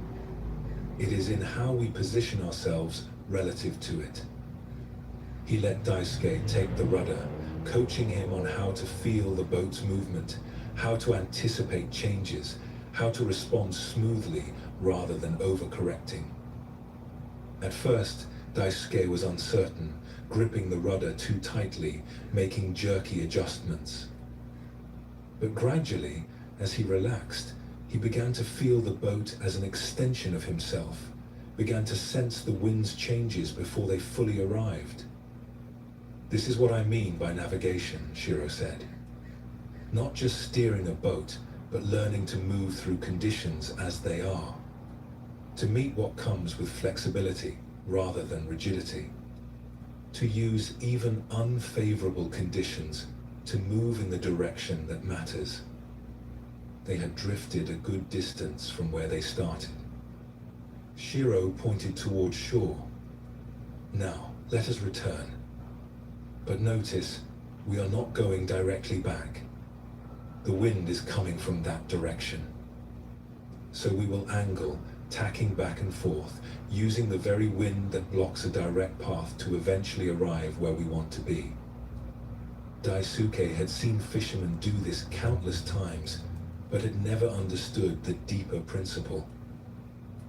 It is in how we position ourselves relative to it. He let Daisuke take the rudder, coaching him on how to feel the boat's movement, how to anticipate changes, how to respond smoothly rather than overcorrecting. At first, Daisuke was uncertain, gripping the rudder too tightly, making jerky adjustments. But gradually, as he relaxed, he began to feel the boat as an extension of himself, began to sense the wind's changes before they fully arrived. This is what I mean by navigation, Shiro said. Not just steering a boat, but learning to move through conditions as they are. To meet what comes with flexibility rather than rigidity. To use even unfavorable conditions to move in the direction that matters. They had drifted a good distance from where they started. Shiro pointed towards shore. Now, let us return. But notice, we are not going directly back. The wind is coming from that direction. So we will angle, tacking back and forth, using the very wind that blocks a direct path to eventually arrive where we want to be. Daisuke had seen fishermen do this countless times, but had never understood the deeper principle.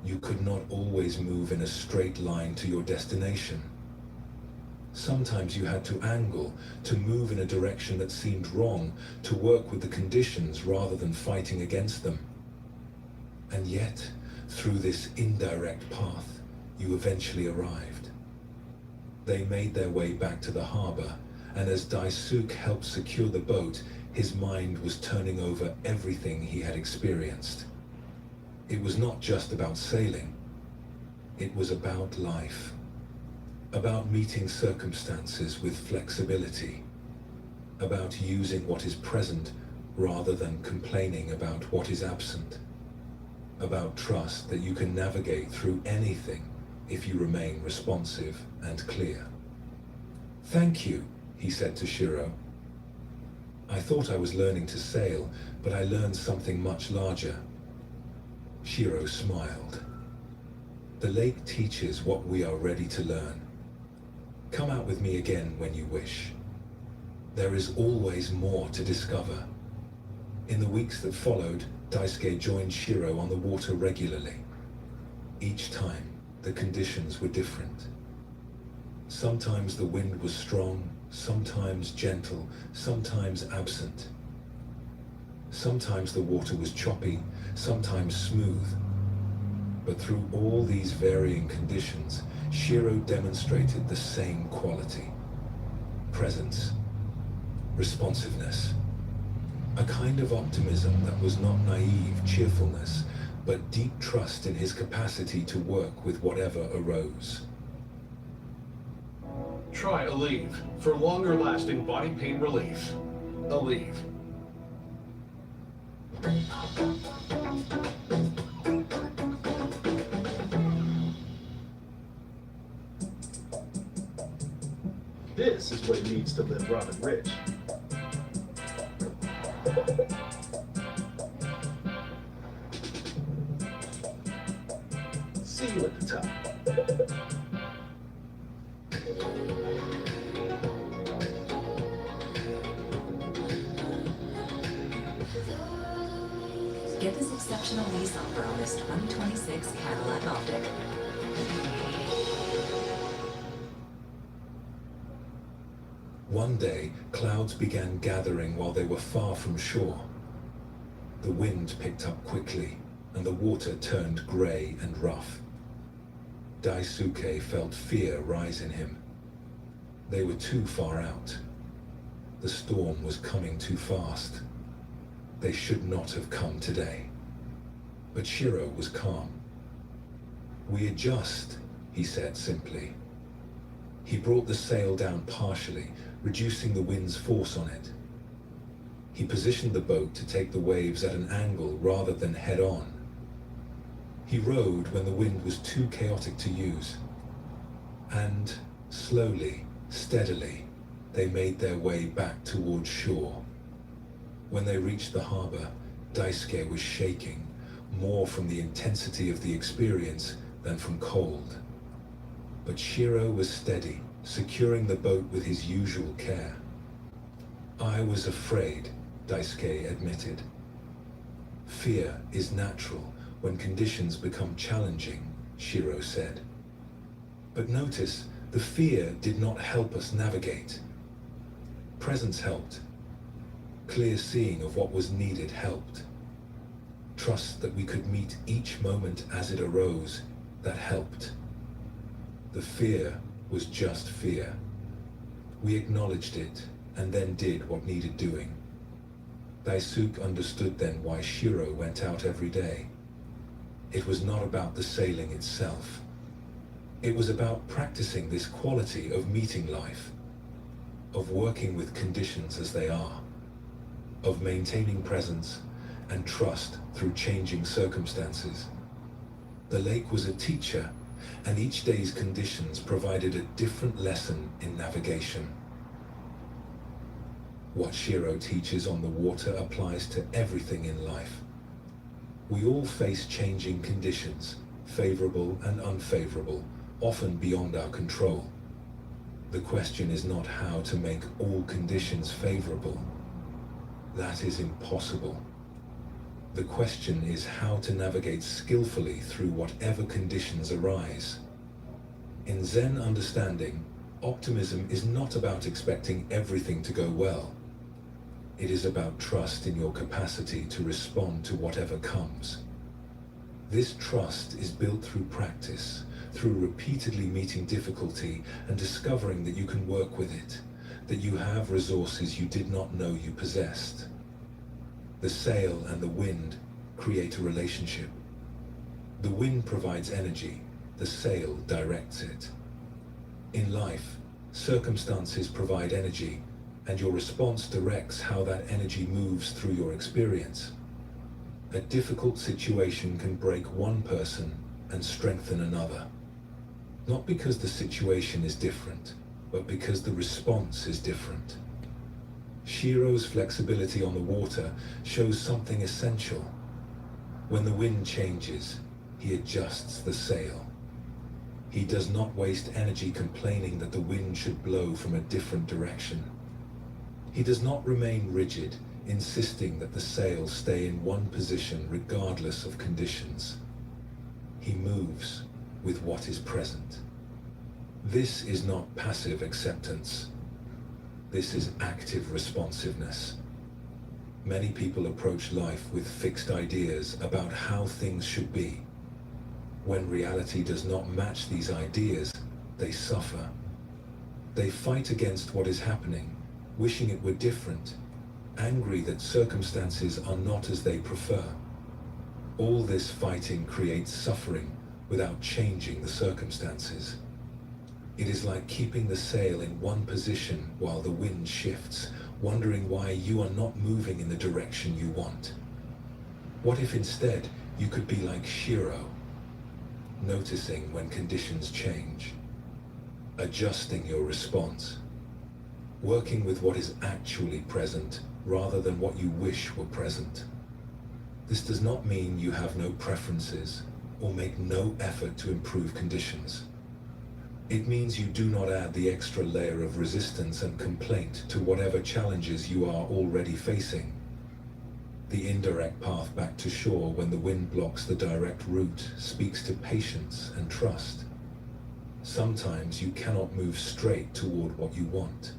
You could not always move in a straight line to your destination. Sometimes you had to angle, to move in a direction that seemed wrong, to work with the conditions rather than fighting against them. And yet, through this indirect path, you eventually arrived. They made their way back to the harbor, and as Daisuke helped secure the boat, his mind was turning over everything he had experienced. It was not just about sailing. It was about life. About meeting circumstances with flexibility. About using what is present rather than complaining about what is absent. About trust that you can navigate through anything if you remain responsive and clear. "Thank you," he said to Shiro. "I thought I was learning to sail, but I learned something much larger." Shiro smiled. "The lake teaches what we are ready to learn. Come out with me again when you wish." There is always more to discover. In the weeks that followed, Daisuke joined Shiro on the water regularly. Each time, the conditions were different. Sometimes the wind was strong, sometimes gentle, sometimes absent. Sometimes the water was choppy, sometimes smooth. But through all these varying conditions, Shiro demonstrated the same quality: presence, responsiveness, a kind of optimism that was not naive cheerfulness, but deep trust in his capacity to work with whatever arose. Try Aleve for longer lasting body pain relief. Aleve. This is what it means to live Robin rich. See you at the top. Get this exceptional lease offer on this 2026 Cadillac Optic. One day, clouds began gathering while they were far from shore. The wind picked up quickly, and the water turned gray and rough. Daisuke felt fear rise in him. They were too far out. The storm was coming too fast. They should not have come today. But Shiro was calm. "We adjust," he said simply. He brought the sail down partially, reducing the wind's force on it. He positioned the boat to take the waves at an angle rather than head-on. He rowed when the wind was too chaotic to use. And slowly, steadily, they made their way back towards shore. When they reached the harbor, Daisuke was shaking, more from the intensity of the experience than from cold. But Shiro was steady, securing the boat with his usual care. "I was afraid," Daisuke admitted. "Fear is natural when conditions become challenging," Shiro said. But notice, the fear did not help us navigate. Presence helped. Clear seeing of what was needed helped. Trust that we could meet each moment as it arose, that helped. The fear was just fear. We acknowledged it and then did what needed doing. Daisuke understood then why Shiro went out every day. It was not about the sailing itself. It was about practicing this quality of meeting life, of working with conditions as they are, of maintaining presence and trust through changing circumstances. The lake was a teacher, and each day's conditions provided a different lesson in navigation. What Shiro teaches on the water applies to everything in life. We all face changing conditions, favorable and unfavorable, often beyond our control. The question is not how to make all conditions favorable. That is impossible. The question is how to navigate skillfully through whatever conditions arise. In Zen understanding, optimism is not about expecting everything to go well. It is about trust in your capacity to respond to whatever comes. This trust is built through practice, through repeatedly meeting difficulty and discovering that you can work with it, that you have resources you did not know you possessed. The sail and the wind create a relationship. The wind provides energy, the sail directs it. In life, circumstances provide energy, and your response directs how that energy moves through your experience. A difficult situation can break one person and strengthen another. Not because the situation is different, but because the response is different. Shiro's flexibility on the water shows something essential. When the wind changes, he adjusts the sail. He does not waste energy complaining that the wind should blow from a different direction. He does not remain rigid, insisting that the sail stay in one position regardless of conditions. He moves with what is present. This is not passive acceptance. This is active responsiveness. Many people approach life with fixed ideas about how things should be. When reality does not match these ideas, they suffer. They fight against what is happening, wishing it were different, angry that circumstances are not as they prefer. All this fighting creates suffering without changing the circumstances. It is like keeping the sail in one position while the wind shifts, wondering why you are not moving in the direction you want. What if instead you could be like Shiro, noticing when conditions change, adjusting your response, working with what is actually present rather than what you wish were present. This does not mean you have no preferences or make no effort to improve conditions. It means you do not add the extra layer of resistance and complaint to whatever challenges you are already facing. The indirect path back to shore when the wind blocks the direct route speaks to patience and trust. Sometimes you cannot move straight toward what you want.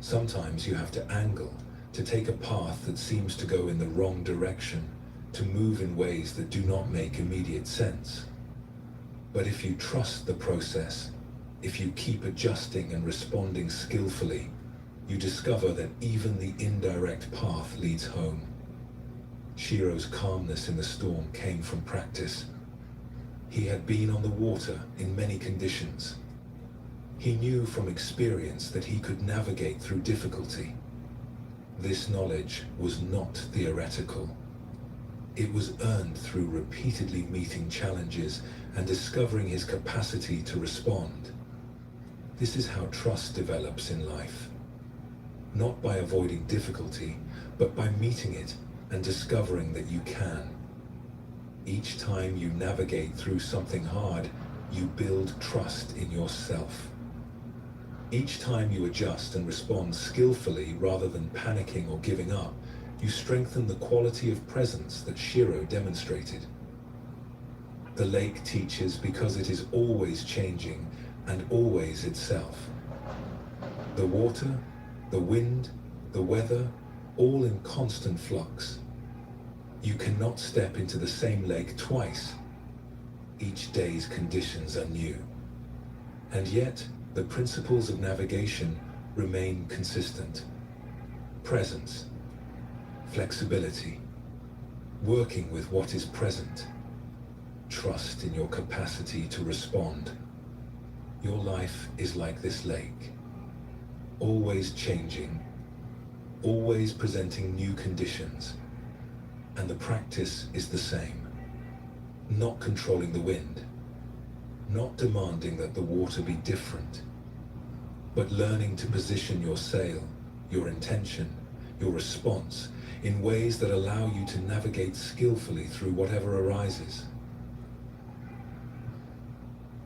Sometimes you have to angle, to take a path that seems to go in the wrong direction, to move in ways that do not make immediate sense. But if you trust the process, if you keep adjusting and responding skillfully, you discover that even the indirect path leads home. Shiro's calmness in the storm came from practice. He had been on the water in many conditions. He knew from experience that he could navigate through difficulty. This knowledge was not theoretical. It was earned through repeatedly meeting challenges and discovering his capacity to respond. This is how trust develops in life. Not by avoiding difficulty, but by meeting it and discovering that you can. Each time you navigate through something hard, you build trust in yourself. Each time you adjust and respond skillfully rather than panicking or giving up, you strengthen the quality of presence that Shiro demonstrated. The lake teaches because it is always changing and always itself. The water, the wind, the weather, all in constant flux. You cannot step into the same lake twice. Each day's conditions are new. And yet, the principles of navigation remain consistent. Presence, flexibility, working with what is present, trust in your capacity to respond. Your life is like this lake, always changing, always presenting new conditions, and the practice is the same. Not controlling the wind, not demanding that the water be different, but learning to position your sail, your intention, your response in ways that allow you to navigate skillfully through whatever arises.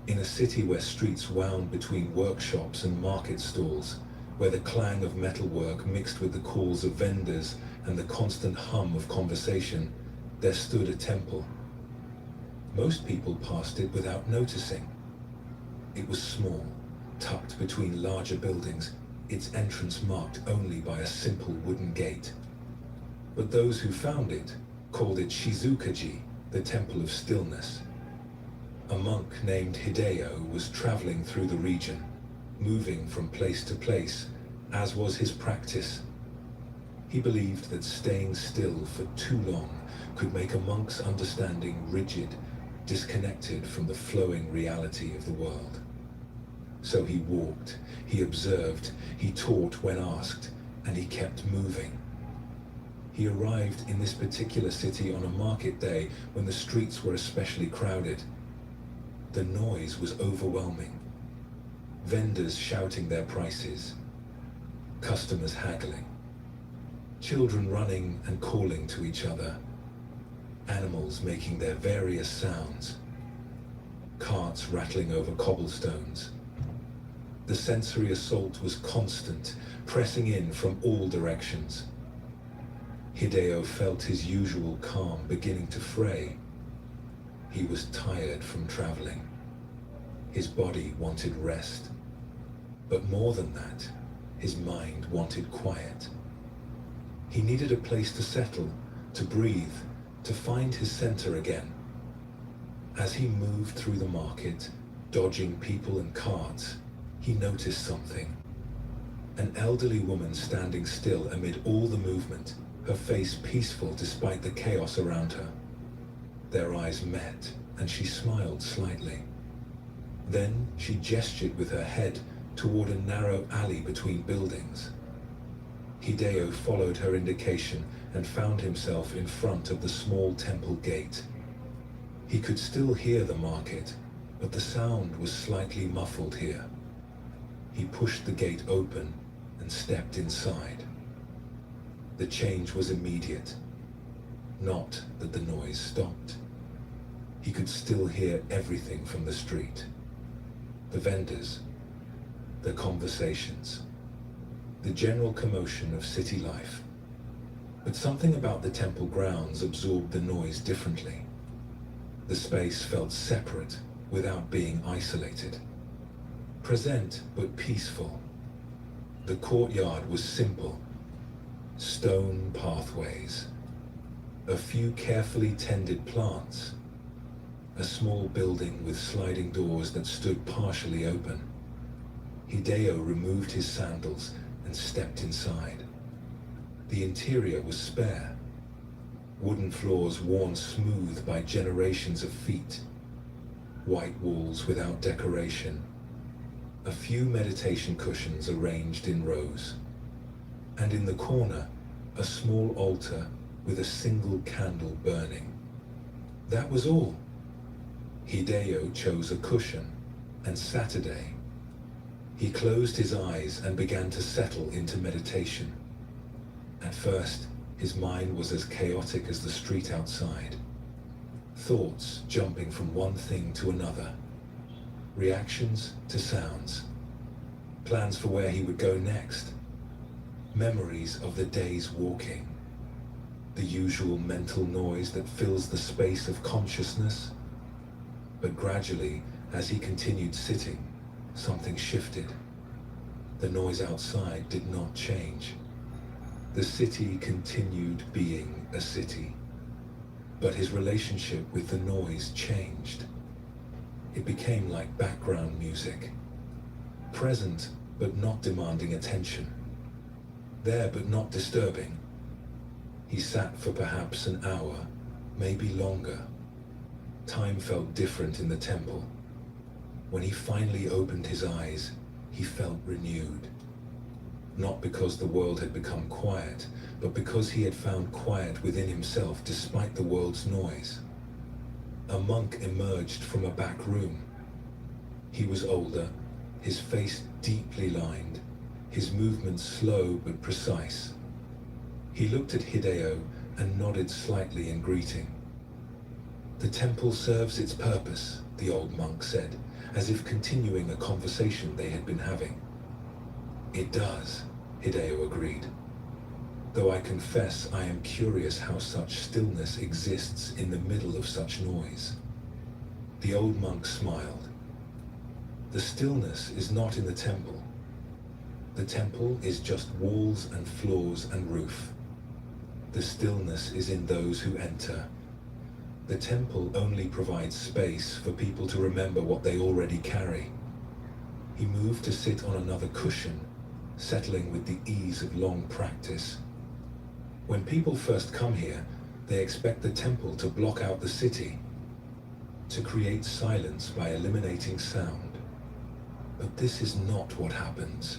In a city where streets wound between workshops and market stalls, where the clang of metalwork mixed with the calls of vendors and the constant hum of conversation, there stood a temple. Most people passed it without noticing. It was small, tucked between larger buildings, its entrance marked only by a simple wooden gate. But those who found it called it Shizukaji, the Temple of Stillness. A monk named Hideo was traveling through the region, moving from place to place, as was his practice. He believed that staying still for too long could make a monk's understanding rigid, disconnected from the flowing reality of the world. So he walked, he observed, he taught when asked, and he kept moving. He arrived in this particular city on a market day when the streets were especially crowded. The noise was overwhelming. Vendors shouting their prices, customers haggling, children running and calling to each other, animals making their various sounds, carts rattling over cobblestones. The sensory assault was constant, pressing in from all directions. Hideo felt his usual calm beginning to fray. He was tired from traveling. His body wanted rest. But more than that, his mind wanted quiet. He needed a place to settle, to breathe, to find his center again. As he moved through the market, dodging people and carts, he noticed something. An elderly woman standing still amid all the movement, her face peaceful despite the chaos around her. Their eyes met, and she smiled slightly. Then she gestured with her head toward a narrow alley between buildings. Hideo followed her indication and found himself in front of the small temple gate. He could still hear the market, but the sound was slightly muffled here. He pushed the gate open and stepped inside. The change was immediate. Not that the noise stopped. He could still hear everything from the street. The vendors, the conversations, the general commotion of city life. But something about the temple grounds absorbed the noise differently. The space felt separate without being isolated. Present but peaceful. The courtyard was simple. Stone pathways. A few carefully tended plants. A small building with sliding doors that stood partially open. Hideo removed his sandals and stepped inside. The interior was spare. Wooden floors worn smooth by generations of feet. White walls without decoration. A few meditation cushions arranged in rows. And in the corner, a small altar with a single candle burning. That was all. Hideo chose a cushion and Saturday. He closed his eyes and began to settle into meditation. At first, his mind was as chaotic as the street outside. Thoughts jumping from one thing to another. Reactions to sounds. Plans for where he would go next. Memories of the day's walking. The usual mental noise that fills the space of consciousness. But gradually, as he continued sitting, something shifted. The noise outside did not change. The city continued being a city. But his relationship with the noise changed. It became like background music. Present, but not demanding attention. There, but not disturbing. He sat for perhaps an hour, maybe longer. Time felt different in the temple. When he finally opened his eyes, he felt renewed. Not because the world had become quiet, but because he had found quiet within himself despite the world's noise. A monk emerged from a back room. He was older, his face deeply lined, his movements slow but precise. He looked at Hideo and nodded slightly in greeting. "The temple serves its purpose," the old monk said, as if continuing a conversation they had been having. "It does," Hideo agreed. "Though I confess I am curious how such stillness exists in the middle of such noise." The old monk smiled. "The stillness is not in the temple. The temple is just walls and floors and roof. The stillness is in those who enter. The temple only provides space for people to remember what they already carry." He moved to sit on another cushion, settling with the ease of long practice. When people first come here, they expect the temple to block out the city, to create silence by eliminating sound. But this is not what happens.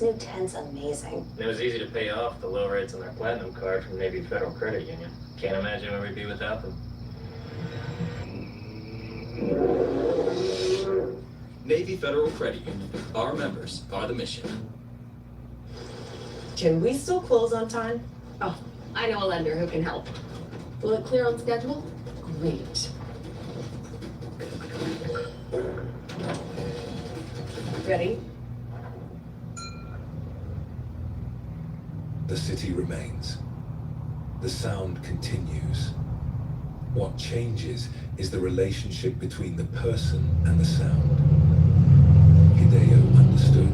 This new tent's amazing. It was easy to pay off the low rates on their platinum card from Navy Federal Credit Union. Can't imagine where we'd be without them. Navy Federal Credit Union. Our members are the mission. Can we still close on time? Oh, I know a lender who can help. Will it clear on schedule? Great. Ready? The city remains. The sound continues. What changes is the relationship between the person and the sound. Hideo understood.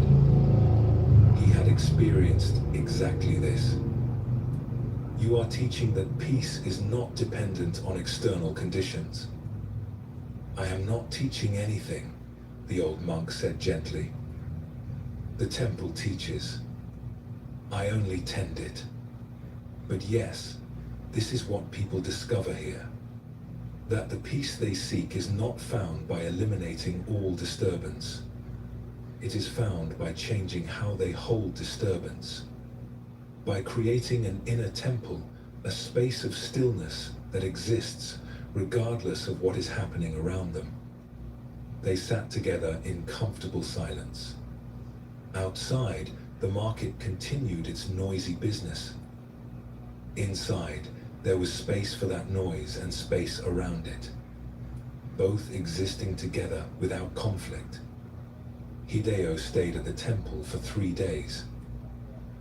He had experienced exactly this. You are teaching that peace is not dependent on external conditions. I am not teaching anything, the old monk said gently. The temple teaches. I only tend it. But yes, this is what people discover here. That the peace they seek is not found by eliminating all disturbance. It is found by changing how they hold disturbance. By creating an inner temple, a space of stillness that exists regardless of what is happening around them. They sat together in comfortable silence. Outside, the market continued its noisy business. Inside, there was space for that noise and space around it, both existing together without conflict. Hideo stayed at the temple for 3 days.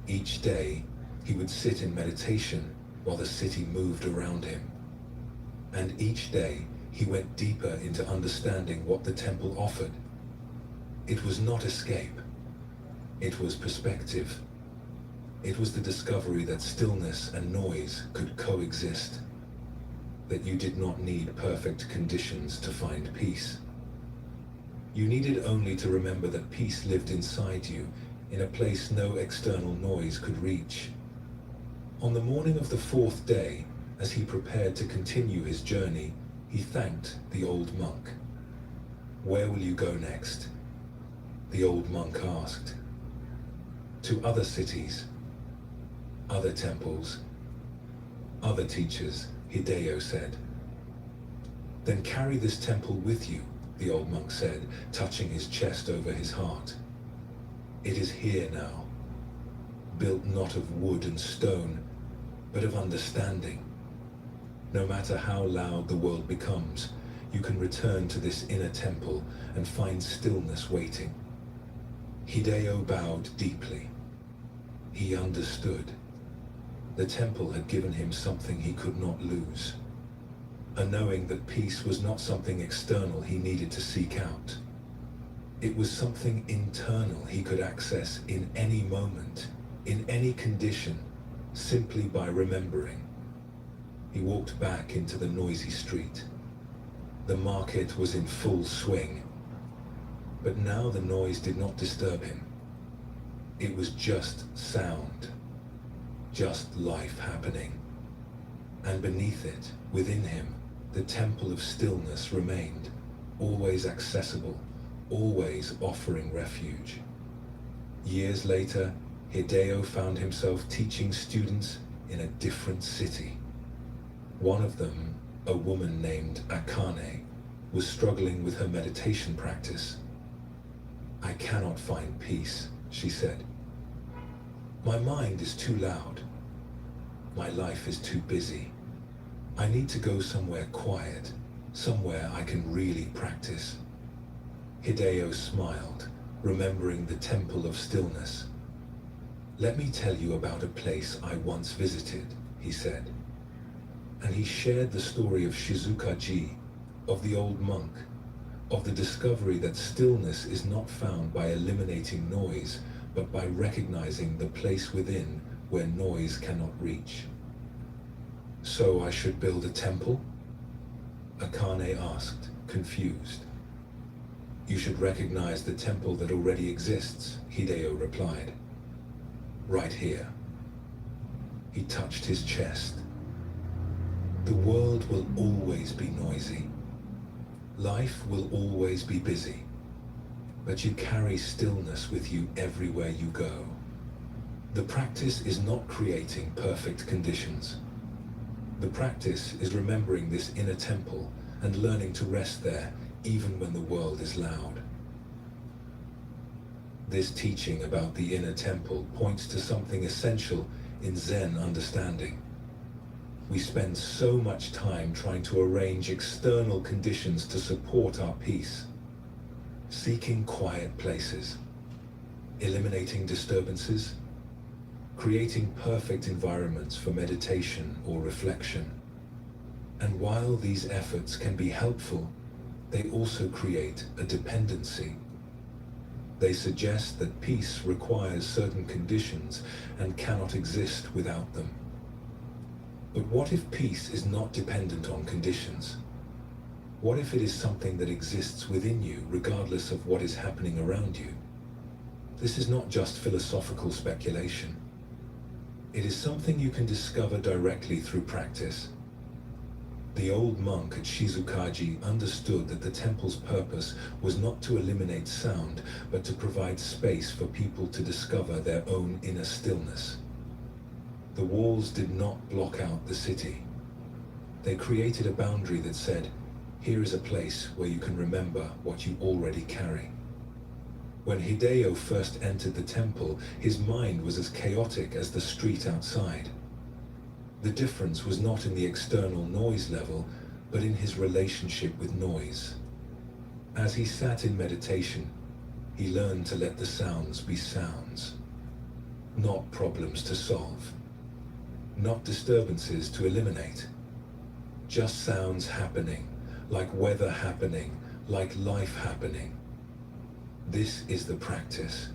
Each day, he would sit in meditation while the city moved around him. And each day, he went deeper into understanding what the temple offered. It was not escape. It was perspective. It was the discovery that stillness and noise could coexist. That you did not need perfect conditions to find peace. You needed only to remember that peace lived inside you, in a place no external noise could reach. On the morning of the 4th day, as he prepared to continue his journey, he thanked the old monk. "Where will you go next?" The old monk asked. "To other cities, other temples, other teachers," Hideo said. "Then carry this temple with you," the old monk said, touching his chest over his heart. "It is here now, built not of wood and stone, but of understanding. No matter how loud the world becomes, you can return to this inner temple and find stillness waiting." Hideo bowed deeply. He understood. The temple had given him something he could not lose. A knowing that peace was not something external he needed to seek out. It was something internal he could access in any moment, in any condition, simply by remembering. He walked back into the noisy street. The market was in full swing. But now the noise did not disturb him. It was just sound. Just life happening. And beneath it, within him, the temple of stillness remained, always accessible, always offering refuge. Years later, Hideo found himself teaching students in a different city. One of them, a woman named Akane, was struggling with her meditation practice. "I cannot find peace," she said. "My mind is too loud. My life is too busy. I need to go somewhere quiet, somewhere I can really practice." Hideo smiled, remembering the Temple of Stillness. "Let me tell you about a place I once visited," he said. And he shared the story of Shizuka-ji, of the old monk, of the discovery that stillness is not found by eliminating noise, but by recognizing the place within where noise cannot reach. "So I should build a temple?" Akane asked, confused. "You should recognize the temple that already exists," Hideo replied. "Right here." He touched his chest. "The world will always be noisy. Life will always be busy. but you carry stillness with you everywhere you go. The practice is not creating perfect conditions. The practice is remembering this inner temple and learning to rest there even when the world is loud. This teaching about the inner temple points to something essential in Zen understanding. We spend so much time trying to arrange external conditions to support our peace, seeking quiet places, eliminating disturbances, creating perfect environments for meditation or reflection. And while these efforts can be helpful, they also create a dependency. They suggest that peace requires certain conditions and cannot exist without them. But what if peace is not dependent on conditions? What if it is something that exists within you regardless of what is happening around you? This is not just philosophical speculation. It is something you can discover directly through practice. The old monk at Shizukaji understood that the temple's purpose was not to eliminate sound, but to provide space for people to discover their own inner stillness. The walls did not block out the city. They created a boundary that said, here is a place where you can remember what you already carry. When Hideo first entered the temple, his mind was as chaotic as the street outside. The difference was not in the external noise level, but in his relationship with noise. As he sat in meditation, he learned to let the sounds be sounds, not problems to solve, not disturbances to eliminate, just sounds happening, like weather happening, like life happening. This is the practice,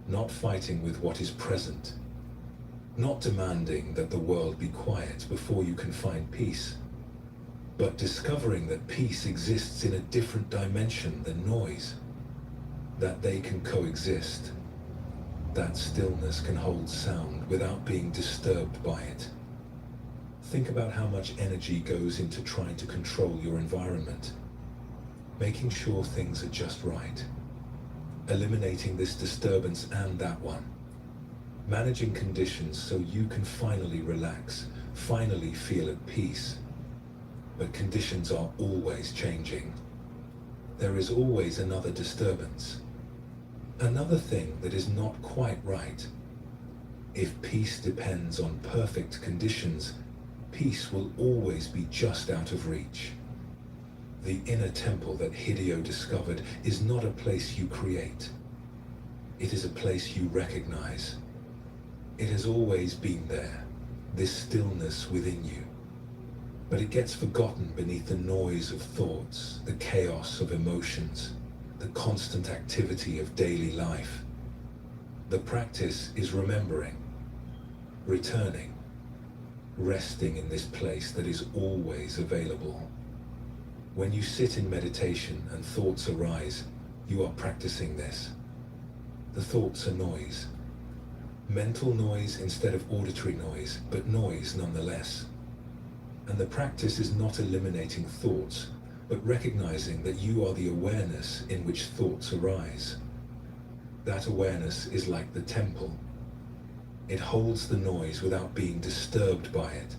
not fighting with what is present, not demanding that the world be quiet before you can find peace, but discovering that peace exists in a different dimension than noise, that they can coexist, that stillness can hold sound without being disturbed by it. Think about how much energy goes into trying to control your environment, making sure things are just right, eliminating this disturbance and that one, managing conditions so you can finally relax, finally feel at peace. But conditions are always changing. There is always another disturbance, another thing that is not quite right. If peace depends on perfect conditions, peace will always be just out of reach. The inner temple that Hideo discovered is not a place you create. It is a place you recognize. It has always been there, this stillness within you. But it gets forgotten beneath the noise of thoughts, the chaos of emotions, the constant activity of daily life. The practice is remembering, returning, resting in this place that is always available. When you sit in meditation and thoughts arise, you are practicing this. The thoughts are noise. Mental noise instead of auditory noise, but noise nonetheless. And the practice is not eliminating thoughts, but recognizing that you are the awareness in which thoughts arise. That awareness is like the temple. It holds the noise without being disturbed by it.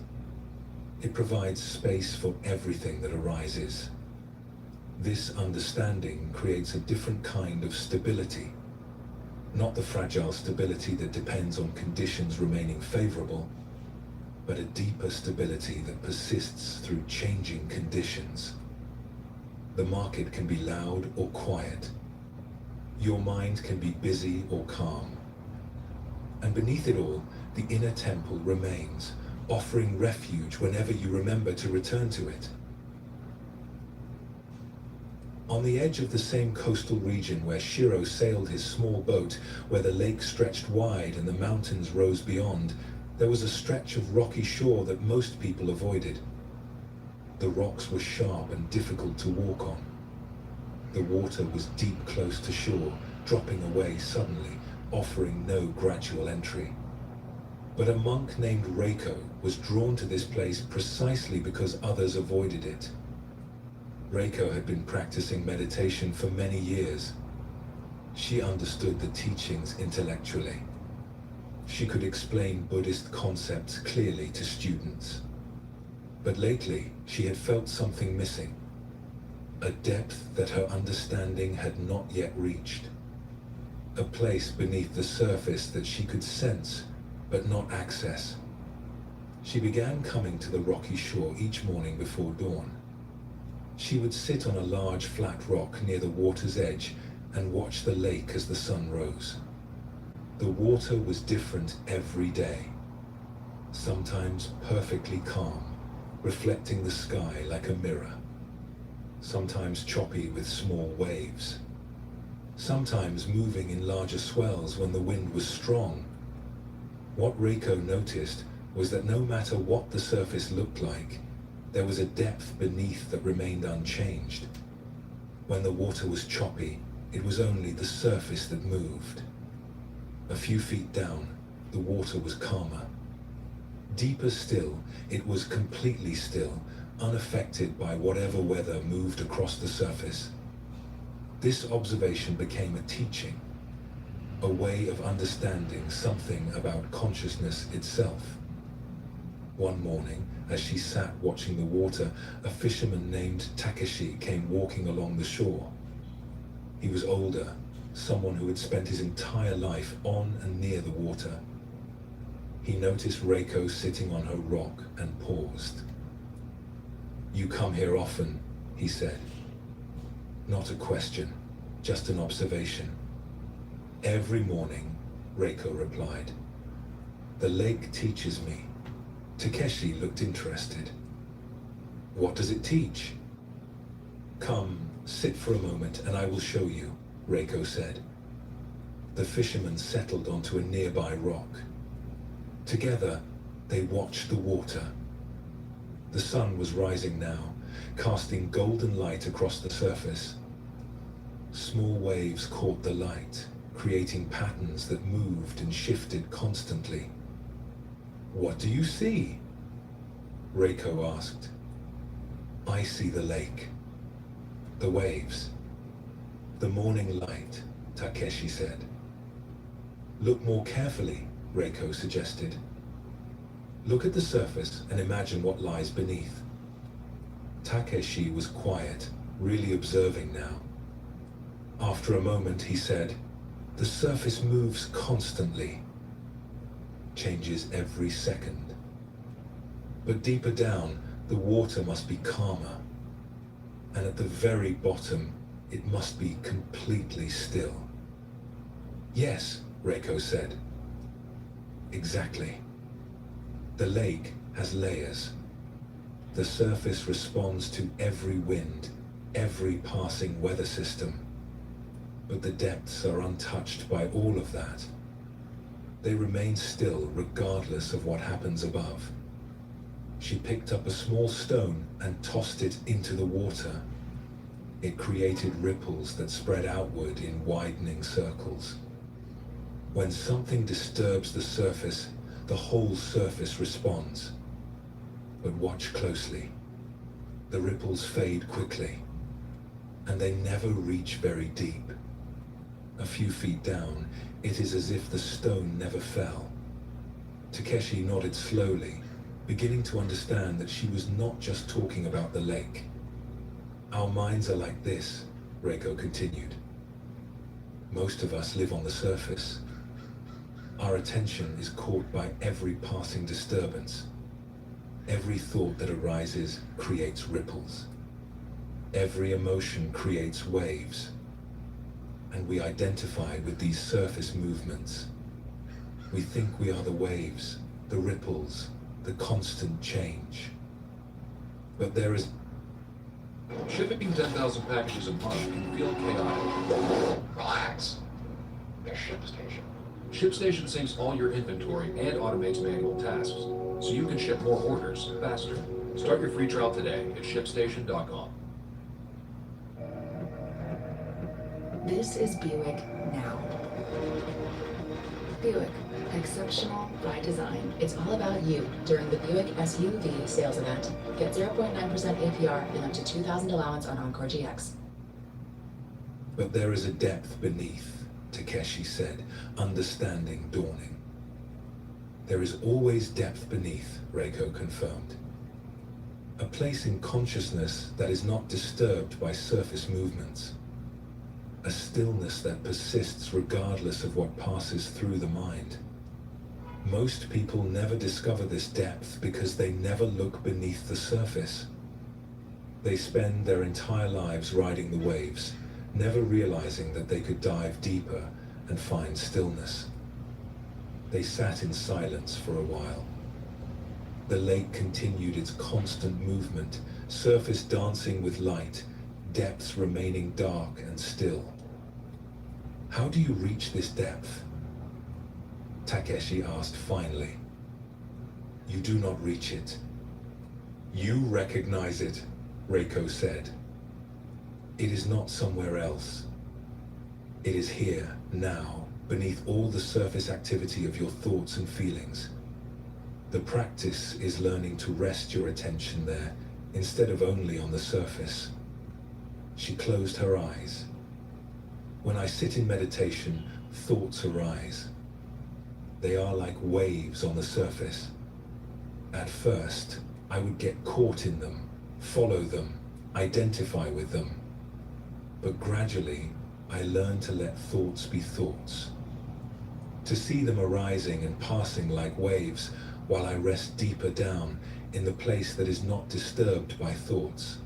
It provides space for everything that arises. This understanding creates a different kind of stability, not the fragile stability that depends on conditions remaining favorable, but a deeper stability that persists through changing conditions. The market can be loud or quiet. Your mind can be busy or calm. And beneath it all, the inner temple remains, offering refuge whenever you remember to return to it. On the edge of the same coastal region where Shiro sailed his small boat, where the lake stretched wide and the mountains rose beyond, there was a stretch of rocky shore that most people avoided. The rocks were sharp and difficult to walk on. The water was deep close to shore, dropping away suddenly, offering no gradual entry. But a monk named Reiko was drawn to this place precisely because others avoided it. Reiko had been practicing meditation for many years. She understood the teachings intellectually. She could explain Buddhist concepts clearly to students. But lately, she had felt something missing. A depth that her understanding had not yet reached. A place beneath the surface that she could sense, but not access. She began coming to the rocky shore each morning before dawn. She would sit on a large flat rock near the water's edge and watch the lake as the sun rose. The water was different every day. Sometimes perfectly calm, reflecting the sky like a mirror. Sometimes choppy with small waves. Sometimes moving in larger swells when the wind was strong. What Reiko noticed was that no matter what the surface looked like, there was a depth beneath that remained unchanged. When the water was choppy, it was only the surface that moved. A few feet down, the water was calmer. Deeper still, it was completely still, unaffected by whatever weather moved across the surface. This observation became a teaching, a way of understanding something about consciousness itself. One morning, as she sat watching the water, a fisherman named Takeshi came walking along the shore. He was older, someone who had spent his entire life on and near the water. He noticed Reiko sitting on her rock and paused. "You come here often," he said. Not a question, just an observation. "Every morning," Reiko replied. "The lake teaches me." Takeshi looked interested. "What does it teach?" "Come, sit for a moment and I will show you," Reiko said. The fisherman settled onto a nearby rock. Together, they watched the water. The sun was rising now, casting golden light across the surface. Small waves caught the light, creating patterns that moved and shifted constantly. "What do you see?" Reiko asked. "I see the lake. The waves. The morning light," Takeshi said. "Look more carefully," Reiko suggested. "Look at the surface and imagine what lies beneath." Takeshi was quiet, really observing now. After a moment he said, "The surface moves constantly. Changes every second. But deeper down, the water must be calmer. And at the very bottom, it must be completely still." "Yes," Reiko said. "Exactly. The lake has layers. The surface responds to every wind, every passing weather system. But the depths are untouched by all of that. They remain still regardless of what happens above." She picked up a small stone and tossed it into the water. It created ripples that spread outward in widening circles. When something disturbs the surface, the whole surface responds. But watch closely. The ripples fade quickly, and they never reach very deep. A few feet down, it is as if the stone never fell. Takeshi nodded slowly, beginning to understand that she was not just talking about the lake. "Our minds are like this," Reiko continued. "Most of us live on the surface. Our attention is caught by every passing disturbance. Every thought that arises creates ripples. Every emotion creates waves. And we identify with these surface movements. We think we are the waves, the ripples, the constant change. But there is..." Shipping 10,000 packages a month can feel chaotic. Relax. There's ShipStation. ShipStation syncs all your inventory and automates manual tasks, so you can ship more orders faster. Start your free trial today at ShipStation.com. This is Buick now. Buick, exceptional by design. It's all about you during the Buick SUV sales event. Get 0.9% APR and up to $2,000 allowance on Encore GX. But there is a depth beneath, Takeshi said, understanding dawning. There is always depth beneath, Reiko confirmed. A place in consciousness that is not disturbed by surface movements. A stillness that persists regardless of what passes through the mind. Most people never discover this depth because they never look beneath the surface. They spend their entire lives riding the waves, never realizing that they could dive deeper and find stillness. They sat in silence for a while. The lake continued its constant movement, surface dancing with light, depths remaining dark and still. How do you reach this depth? Takeshi asked finally. You do not reach it. You recognize it, Reiko said. It is not somewhere else. It is here, now, beneath all the surface activity of your thoughts and feelings. The practice is learning to rest your attention there, instead of only on the surface. She closed her eyes. When I sit in meditation, thoughts arise. They are like waves on the surface. At first, I would get caught in them, follow them, identify with them. But gradually, I learned to let thoughts be thoughts. To see them arising and passing like waves while I rest deeper down in the place that is not disturbed by thoughts.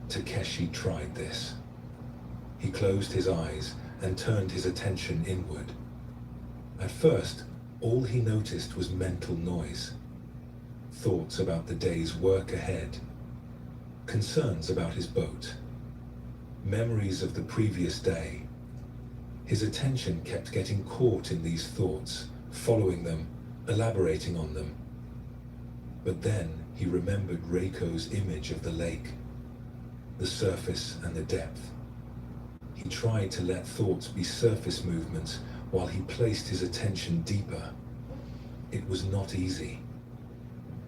Takeshi tried this. He closed his eyes and turned his attention inward. At first, all he noticed was mental noise. Thoughts about the day's work ahead. Concerns about his boat. Memories of the previous day. His attention kept getting caught in these thoughts, following them, elaborating on them. But then he remembered Reiko's image of the lake, the surface and the depth. He tried to let thoughts be surface movements while he placed his attention deeper. It was not easy.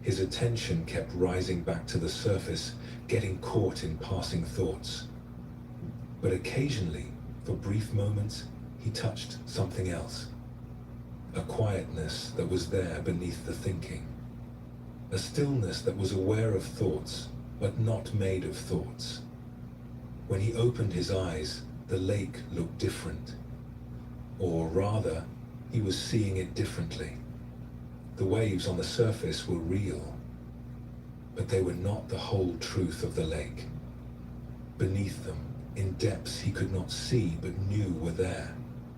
His attention kept rising back to the surface, getting caught in passing thoughts. But occasionally, for brief moments, he touched something else. A quietness that was there beneath the thinking. A stillness that was aware of thoughts, but not made of thoughts. When he opened his eyes, the lake looked different. Or rather, he was seeing it differently. The waves on the surface were real, but they were not the whole truth of the lake. Beneath them, in depths he could not see but knew were there,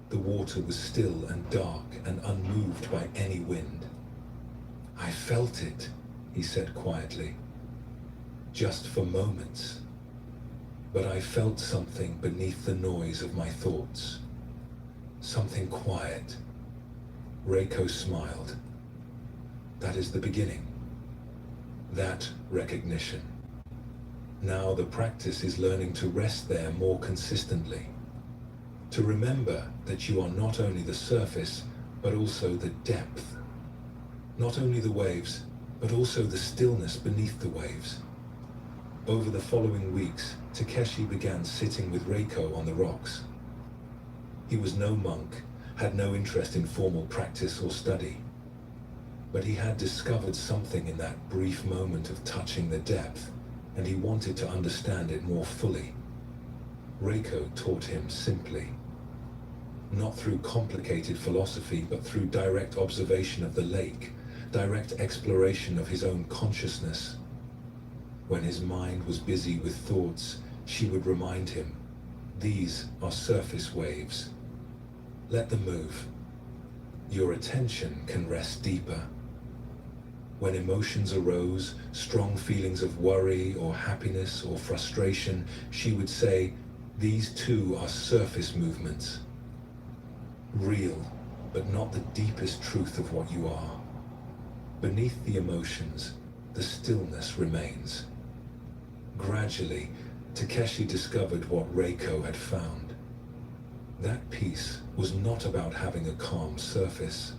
the water was still and dark and unmoved by any wind. I felt it, he said quietly. Just for moments. But I felt something beneath the noise of my thoughts. Something quiet. Reiko smiled. That is the beginning. That recognition. Now the practice is learning to rest there more consistently. To remember that you are not only the surface, but also the depth. Not only the waves, but also the stillness beneath the waves. Over the following weeks, Takeshi began sitting with Reiko on the rocks. He was no monk, had no interest in formal practice or study. But he had discovered something in that brief moment of touching the depth, and he wanted to understand it more fully. Reiko taught him simply. Not through complicated philosophy, but through direct observation of the lake, direct exploration of his own consciousness. When his mind was busy with thoughts, she would remind him, these are surface waves. Let them move. Your attention can rest deeper. When emotions arose, strong feelings of worry or happiness or frustration, she would say, these too are surface movements. Real, but not the deepest truth of what you are. Beneath the emotions, the stillness remains. Gradually, Takeshi discovered what Reiko had found. That peace was not about having a calm surface.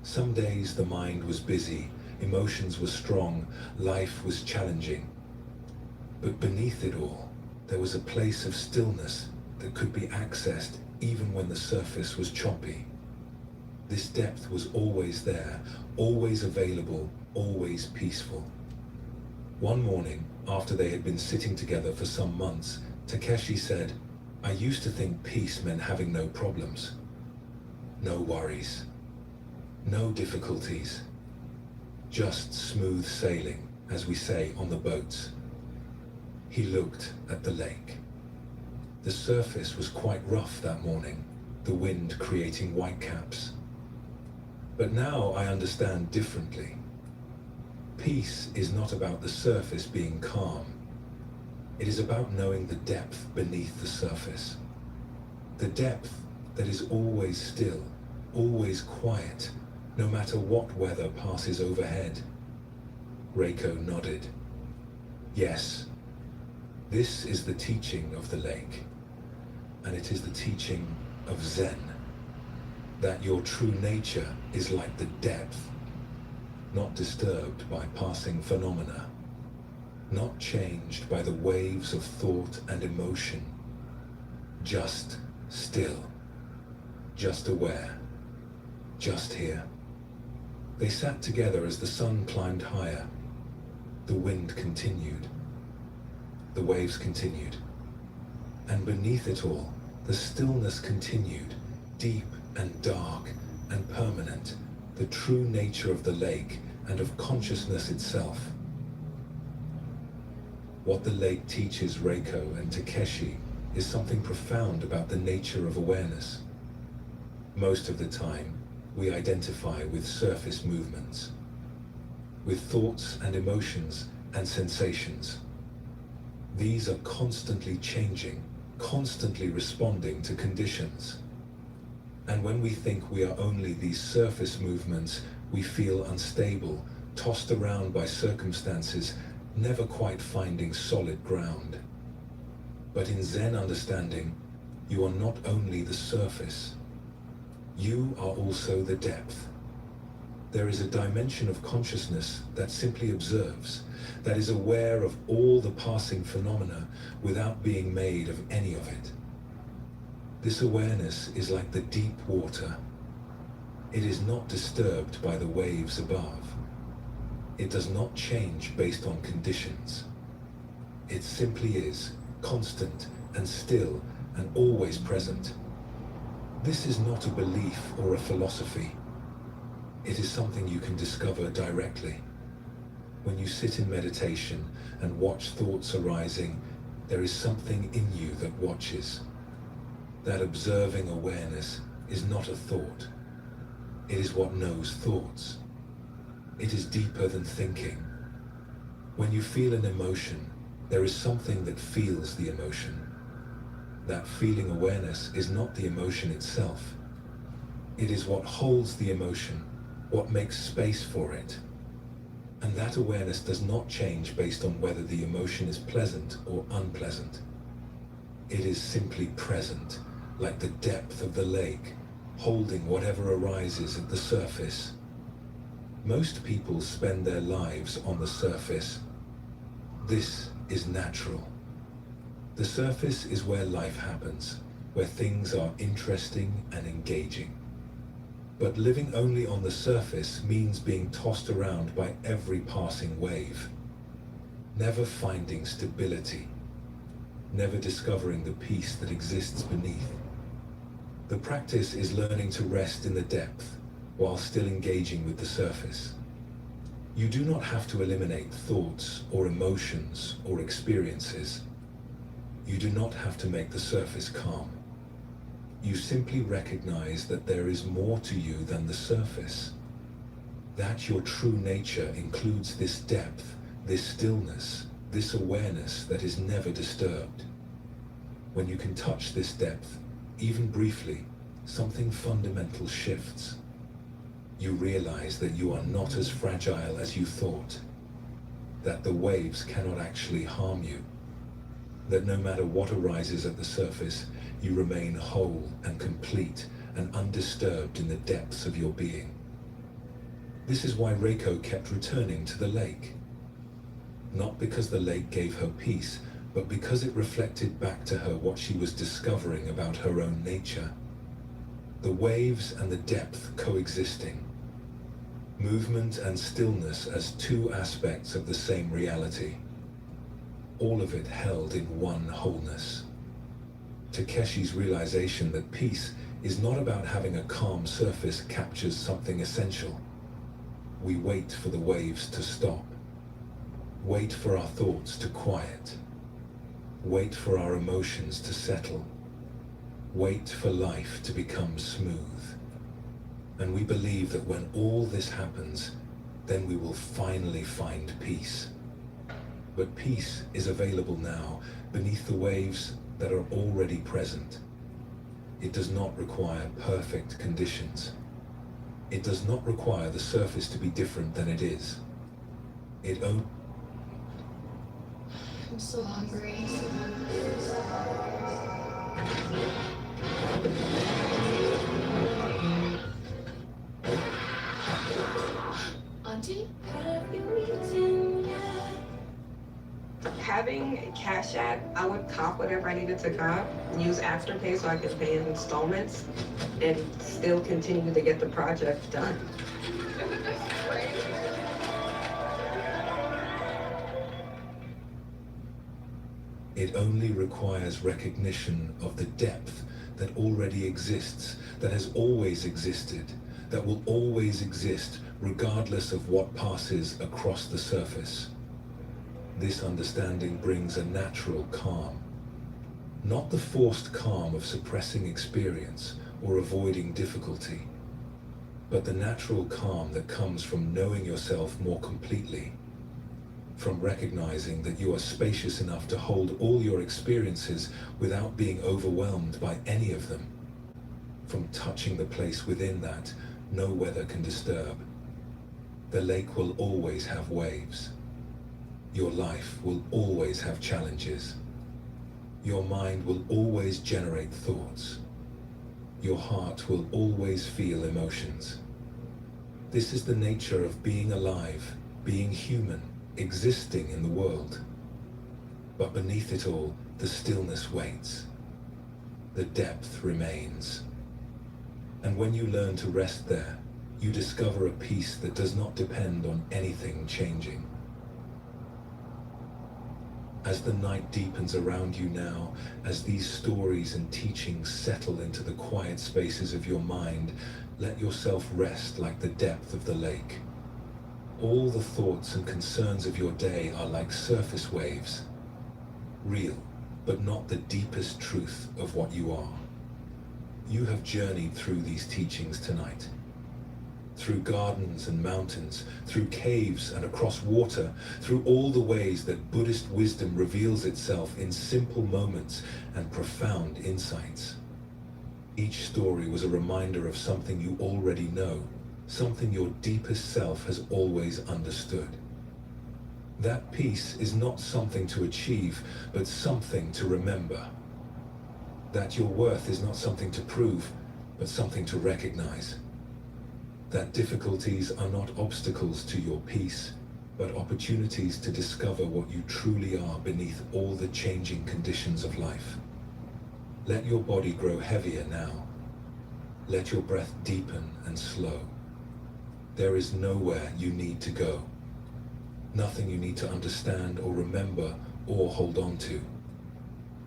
Some days the mind was busy, emotions were strong, life was challenging. But beneath it all, there was a place of stillness that could be accessed even when the surface was choppy. This depth was always there, always available, always peaceful. One morning, after they had been sitting together for some months, Takeshi said, "I used to think peace meant having no problems. No worries. No difficulties. Just smooth sailing, as we say on the boats." He looked at the lake. The surface was quite rough that morning, the wind creating whitecaps. But now I understand differently. Peace is not about the surface being calm. It is about knowing the depth beneath the surface. The depth that is always still, always quiet, no matter what weather passes overhead. Reiko nodded. Yes, this is the teaching of the lake, and it is the teaching of Zen, that your true nature is like the depth, not disturbed by passing phenomena, not changed by the waves of thought and emotion, just still, just aware, just here. They sat together as the sun climbed higher. The wind continued. The waves continued. And beneath it all, the stillness continued, deep and dark and permanent, the true nature of the lake and of consciousness itself. What the lake teaches Reiko and Takeshi is something profound about the nature of awareness. Most of the time, we identify with surface movements, with thoughts and emotions and sensations. These are constantly changing, constantly responding to conditions. And when we think we are only these surface movements, we feel unstable, tossed around by circumstances, never quite finding solid ground. But in Zen understanding, you are not only the surface. You are also the depth. There is a dimension of consciousness that simply observes, that is aware of all the passing phenomena without being made of any of it. This awareness is like the deep water. It is not disturbed by the waves above. It does not change based on conditions. It simply is, constant and still and always present. This is not a belief or a philosophy. It is something you can discover directly. When you sit in meditation and watch thoughts arising, there is something in you that watches. That observing awareness is not a thought. It is what knows thoughts. It is deeper than thinking. When you feel an emotion, there is something that feels the emotion. That feeling awareness is not the emotion itself. It is what holds the emotion, what makes space for it. And that awareness does not change based on whether the emotion is pleasant or unpleasant. It is simply present, like the depth of the lake, holding whatever arises at the surface. Most people spend their lives on the surface. This is natural. The surface is where life happens, where things are interesting and engaging. But living only on the surface means being tossed around by every passing wave, never finding stability, never discovering the peace that exists beneath. The practice is learning to rest in the depth while still engaging with the surface. You do not have to eliminate thoughts or emotions or experiences. You do not have to make the surface calm. You simply recognize that there is more to you than the surface. That your true nature includes this depth, this stillness, this awareness that is never disturbed. When you can touch this depth, even briefly, something fundamental shifts. You realize that you are not as fragile as you thought, that the waves cannot actually harm you, that no matter what arises at the surface, you remain whole and complete and undisturbed in the depths of your being. This is why Reiko kept returning to the lake. Not because the lake gave her peace, but because it reflected back to her what she was discovering about her own nature. The waves and the depth coexisting. Movement and stillness as two aspects of the same reality. All of it held in one wholeness. Takeshi's realization that peace is not about having a calm surface captures something essential. We wait for the waves to stop. Wait for our thoughts to quiet. Wait for our emotions to settle. Wait for life to become smooth. And we believe that when all this happens, then we will finally find peace. But peace is available now, beneath the waves that are already present. It does not require perfect conditions. It does not require the surface to be different than it is. It only... I'm so hungry. Auntie? Have you eaten yet? Having Cash App, I would cop whatever I needed to cop, use Afterpay so I could pay in installments, and still continue to get the project done. It only requires recognition of the depth that already exists, that has always existed, that will always exist regardless of what passes across the surface. This understanding brings a natural calm. Not the forced calm of suppressing experience or avoiding difficulty, but the natural calm that comes from knowing yourself more completely, from recognizing that you are spacious enough to hold all your experiences without being overwhelmed by any of them, from touching the place within that no weather can disturb. The lake will always have waves. Your life will always have challenges. Your mind will always generate thoughts. Your heart will always feel emotions. This is the nature of being alive, being human, existing in the world. But beneath it all, the stillness waits. The depth remains. And when you learn to rest there, you discover a peace that does not depend on anything changing. As the night deepens around you now, as these stories and teachings settle into the quiet spaces of your mind, let yourself rest like the depth of the lake. All the thoughts and concerns of your day are like surface waves, real, but not the deepest truth of what you are. You have journeyed through these teachings tonight. Through gardens and mountains, through caves and across water, through all the ways that Buddhist wisdom reveals itself in simple moments and profound insights. Each story was a reminder of something you already know, something your deepest self has always understood. That peace is not something to achieve, but something to remember. That your worth is not something to prove, but something to recognize. That difficulties are not obstacles to your peace, but opportunities to discover what you truly are beneath all the changing conditions of life. Let your body grow heavier now. Let your breath deepen and slow. There is nowhere you need to go. Nothing you need to understand or remember or hold on to.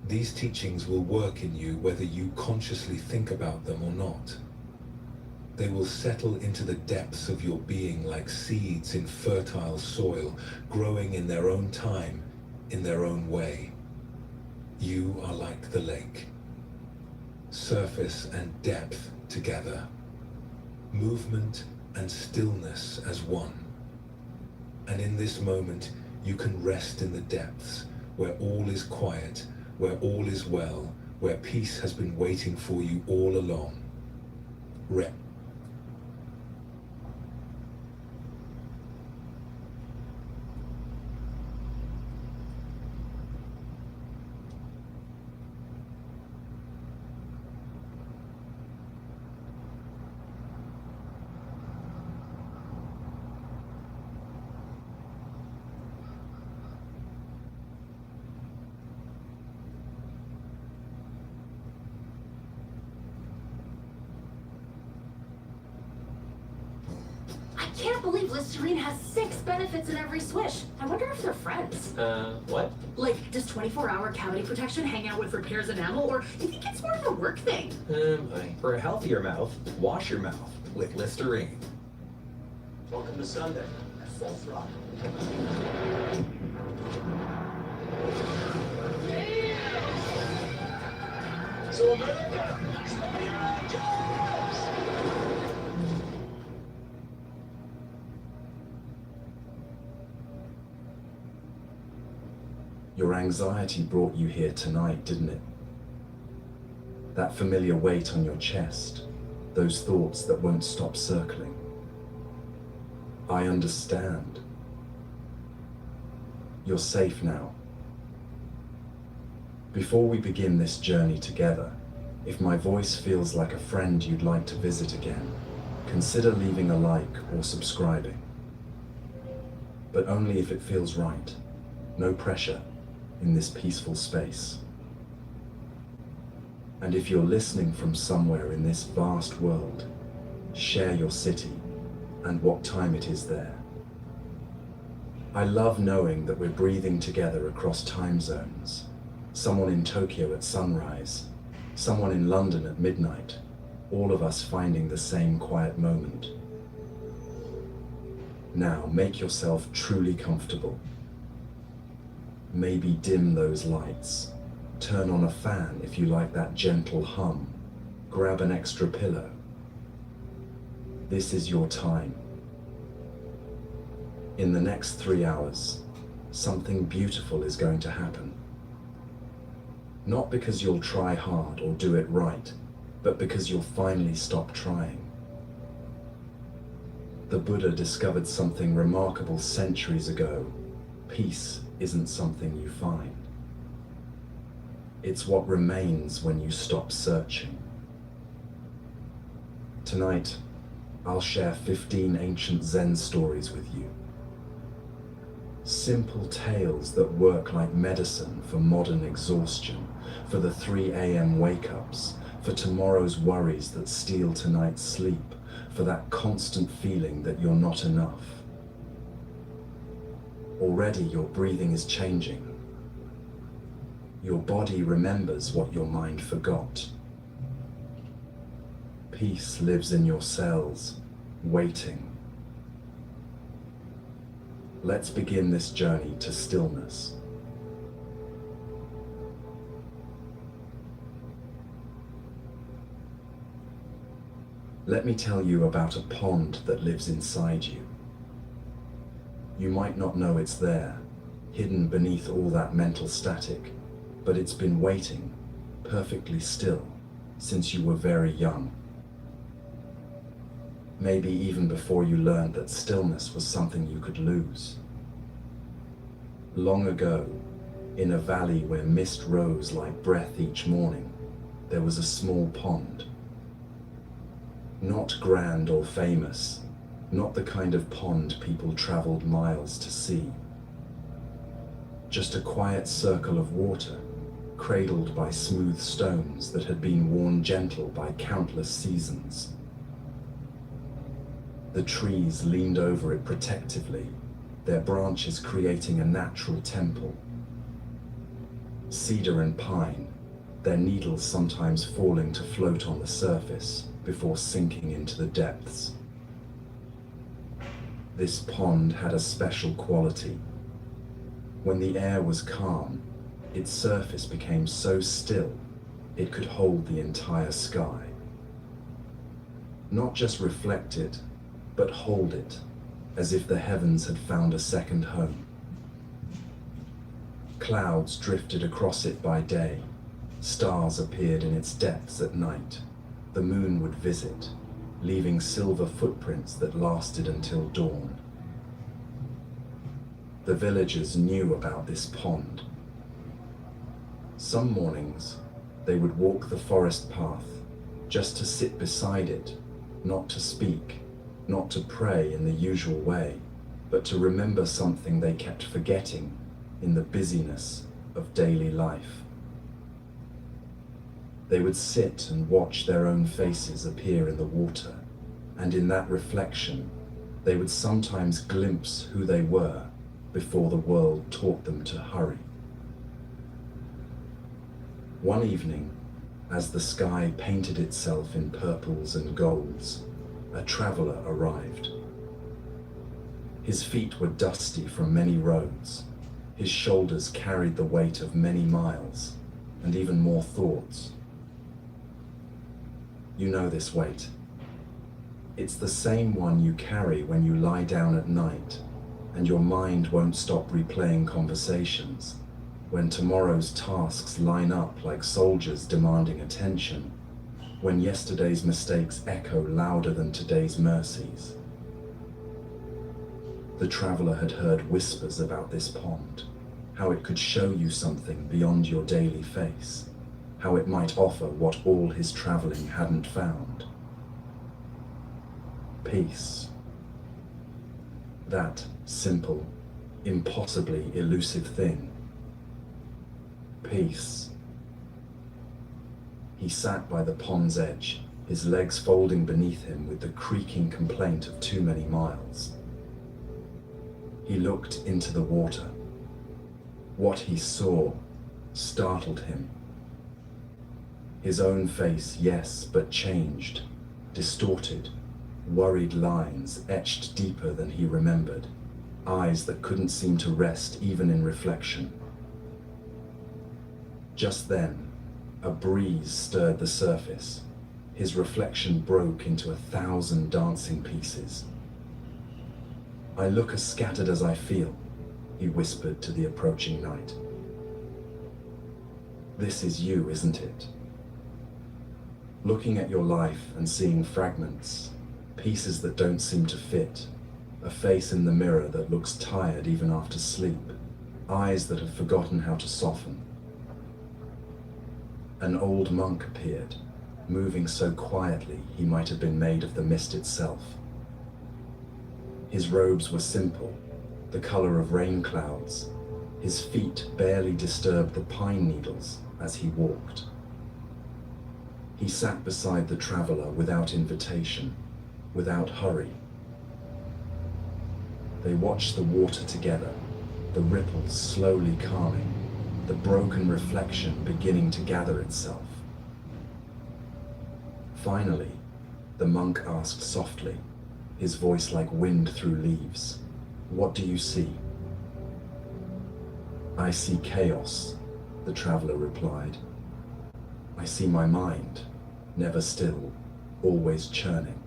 These teachings will work in you whether you consciously think about them or not. They will settle into the depths of your being like seeds in fertile soil, growing in their own time, in their own way. You are like the lake. Surface and depth together. Movement and stillness as one. And in this moment, you can rest in the depths, where all is quiet, where all is well, where peace has been waiting for you all along. can't believe Listerine has 6 benefits in every swish. I wonder if they're friends. What? Like, does 24-hour cavity protection hang out with repairs enamel, or do you think it's more of a work thing? For a healthier mouth, wash your mouth with Listerine. Welcome to Sunday at Full Throttle. So America, step behind jobs. Your anxiety brought you here tonight, didn't it? That familiar weight on your chest, those thoughts that won't stop circling. I understand. You're safe now. Before we begin this journey together, if my voice feels like a friend you'd like to visit again, consider leaving a like or subscribing. But only if it feels right. No pressure in this peaceful space. And if you're listening from somewhere in this vast world, share your city and what time it is there. I love knowing that we're breathing together across time zones. Someone in Tokyo at sunrise, someone in London at midnight, all of us finding the same quiet moment. Now make yourself truly comfortable. Maybe dim those lights. Turn on a fan if you like that gentle hum. Grab an extra pillow. This is your time. In the next 3 hours, something beautiful is going to happen. Not because you'll try hard or do it right, but because you'll finally stop trying. The Buddha discovered something remarkable centuries ago. Peace isn't something you find. It's what remains when you stop searching. Tonight, I'll share 15 ancient Zen stories with you. Simple tales that work like medicine for modern exhaustion, for the 3 a.m. wake-ups, for tomorrow's worries that steal tonight's sleep, for that constant feeling that you're not enough. Already your breathing is changing. Your body remembers what your mind forgot. Peace lives in your cells, waiting. Let's begin this journey to stillness. Let me tell you about a pond that lives inside you. You might not know it's there, hidden beneath all that mental static, but it's been waiting, perfectly still, since you were very young. Maybe even before you learned that stillness was something you could lose. Long ago, in a valley where mist rose like breath each morning, there was a small pond. Not grand or famous, not the kind of pond people traveled miles to see. Just a quiet circle of water, cradled by smooth stones that had been worn gentle by countless seasons. The trees leaned over it protectively, their branches creating a natural temple. Cedar and pine, their needles sometimes falling to float on the surface before sinking into the depths. This pond had a special quality. When the air was calm, its surface became so still it could hold the entire sky. Not just reflect it, but hold it, as if the heavens had found a second home. Clouds drifted across it by day, stars appeared in its depths at night. The moon would visit, leaving silver footprints that lasted until dawn. The villagers knew about this pond. Some mornings, they would walk the forest path, just to sit beside it, not to speak, not to pray in the usual way, but to remember something they kept forgetting in the busyness of daily life. They would sit and watch their own faces appear in the water, and in that reflection, They would sometimes glimpse who they were before the world taught them to hurry. One evening, as the sky painted itself in purples and golds, a traveler arrived. His feet were dusty from many roads. His shoulders carried the weight of many miles, and even more thoughts. You know this weight. It's the same one you carry when you lie down at night, and your mind won't stop replaying conversations, when tomorrow's tasks line up like soldiers demanding attention, when yesterday's mistakes echo louder than today's mercies. The traveler had heard whispers about this pond, how it could show you something beyond your daily face, how it might offer what all his traveling hadn't found. Peace. That simple, impossibly elusive thing. Peace. He sat by the pond's edge, his legs folding beneath him with the creaking complaint of too many miles. He looked into the water. What he saw startled him. His own face, yes, but changed, distorted, worried lines etched deeper than he remembered, eyes that couldn't seem to rest even in reflection. Just then, a breeze stirred the surface. His reflection broke into 1,000 dancing pieces. I look as scattered as I feel, he whispered to the approaching night. This is you, isn't it? Looking at your life and seeing fragments, pieces that don't seem to fit, a face in the mirror that looks tired even after sleep, eyes that have forgotten how to soften. An old monk appeared, moving so quietly he might have been made of the mist itself. His robes were simple, the color of rain clouds. His feet barely disturbed the pine needles as he walked. He sat beside the traveler without invitation, without hurry. They watched the water together, the ripples slowly calming, the broken reflection beginning to gather itself. Finally, the monk asked softly, his voice like wind through leaves, "What do you see?" "I see chaos," the traveler replied. "I see my mind, never still, always churning.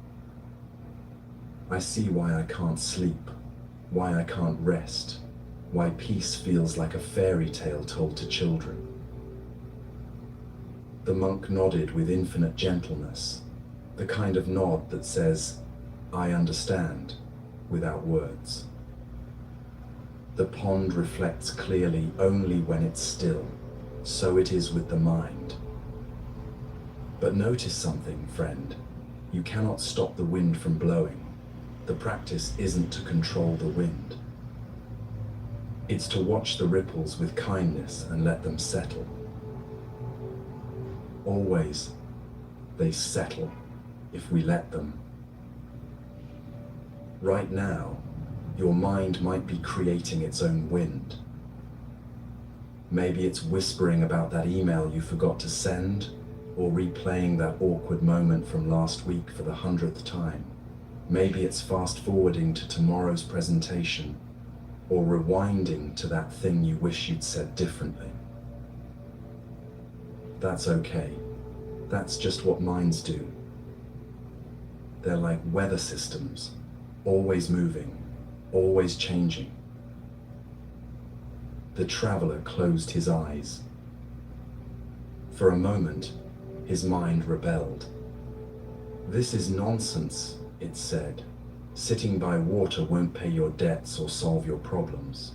I see why I can't sleep, why I can't rest, why peace feels like a fairy tale told to children." The monk nodded with infinite gentleness, the kind of nod that says, "I understand," without words. The pond reflects clearly only when it's still, so it is with the mind. But notice something, friend. You cannot stop the wind from blowing. The practice isn't to control the wind. It's to watch the ripples with kindness and let them settle. Always, they settle if we let them. Right now, your mind might be creating its own wind. Maybe it's whispering about that email you forgot to send, or replaying that awkward moment from last week for the 100th time. Maybe it's fast-forwarding to tomorrow's presentation, or rewinding to that thing you wish you'd said differently. That's okay. That's just what minds do. They're like weather systems, always moving, always changing. The traveler closed his eyes. For a moment, his mind rebelled. "This is nonsense," it said. "Sitting by water won't pay your debts or solve your problems."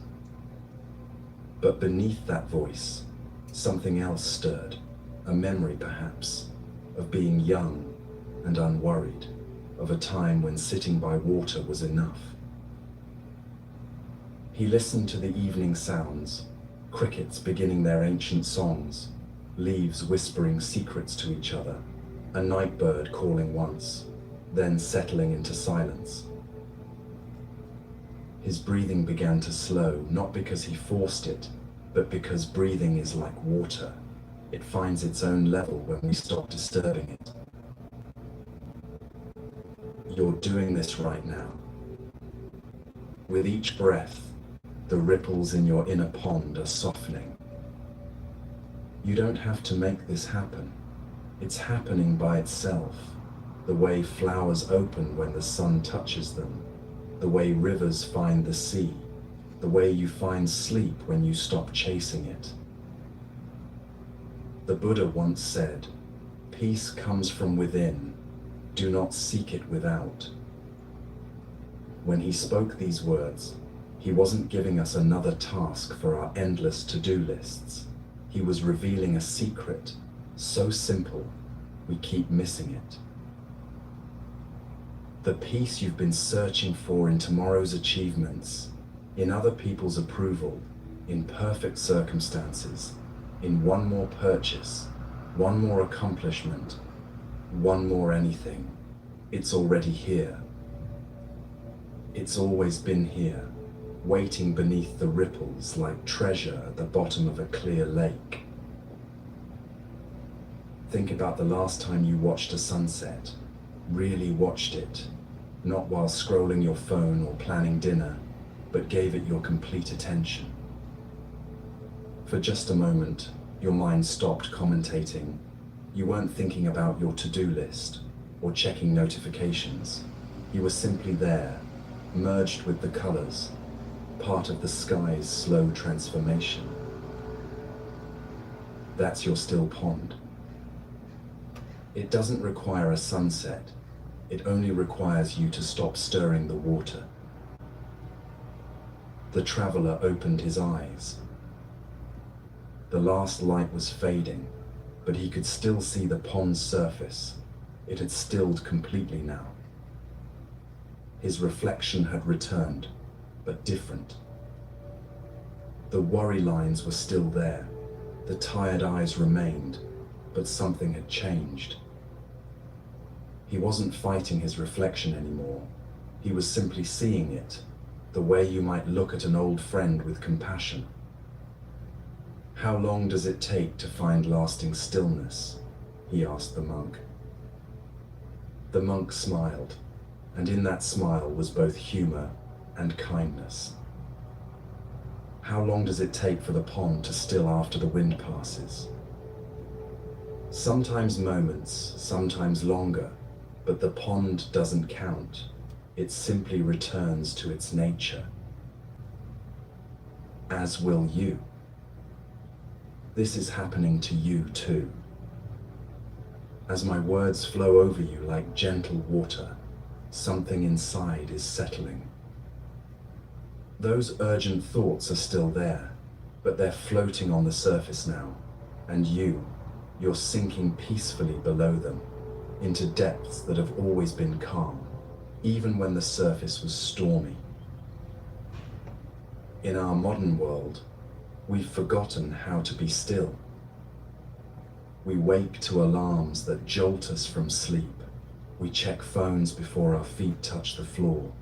But beneath that voice, something else stirred, a memory perhaps, of being young and unworried, of a time when sitting by water was enough. He listened to the evening sounds, crickets beginning their ancient songs, leaves whispering secrets to each other, a night bird calling once, then settling into silence. His breathing began to slow, not because he forced it, but because breathing is like water. It finds its own level when we stop disturbing it. You're doing this right now. With each breath, the ripples in your inner pond are softening. You don't have to make this happen. It's happening by itself. The way flowers open when the sun touches them. The way rivers find the sea. The way you find sleep when you stop chasing it. The Buddha once said, "Peace comes from within. Do not seek it without." When he spoke these words, he wasn't giving us another task for our endless to-do lists. He was revealing a secret, so simple, we keep missing it. The peace you've been searching for in tomorrow's achievements, in other people's approval, in perfect circumstances, in one more purchase, one more accomplishment, one more anything, it's already here. It's always been here, waiting beneath the ripples like treasure at the bottom of a clear lake. Think about the last time you watched a sunset, really watched it, not while scrolling your phone or planning dinner, but gave it your complete attention. For just a moment, your mind stopped commentating. You weren't thinking about your to-do list or checking notifications. You were simply there, merged with the colors, part of the sky's slow transformation. That's your still pond. It doesn't require a sunset. It only requires you to stop stirring the water. The traveler opened his eyes. The last light was fading, but he could still see the pond's surface. It had stilled completely now. His reflection had returned, but different. The worry lines were still there. The tired eyes remained, but something had changed. He wasn't fighting his reflection anymore. He was simply seeing it, the way you might look at an old friend with compassion. "How long does it take to find lasting stillness?" he asked the monk. The monk smiled, and in that smile was both humor and kindness. "How long does it take for the pond to still after the wind passes?" "Sometimes moments, sometimes longer, but the pond doesn't count. It simply returns to its nature. As will you. This is happening to you too. As my words flow over you like gentle water, something inside is settling. Those urgent thoughts are still there, but they're floating on the surface now, and you're sinking peacefully below them, into depths that have always been calm, even when the surface was stormy. In our modern world, we've forgotten how to be still. We wake to alarms that jolt us from sleep. We check phones before our feet touch the floor.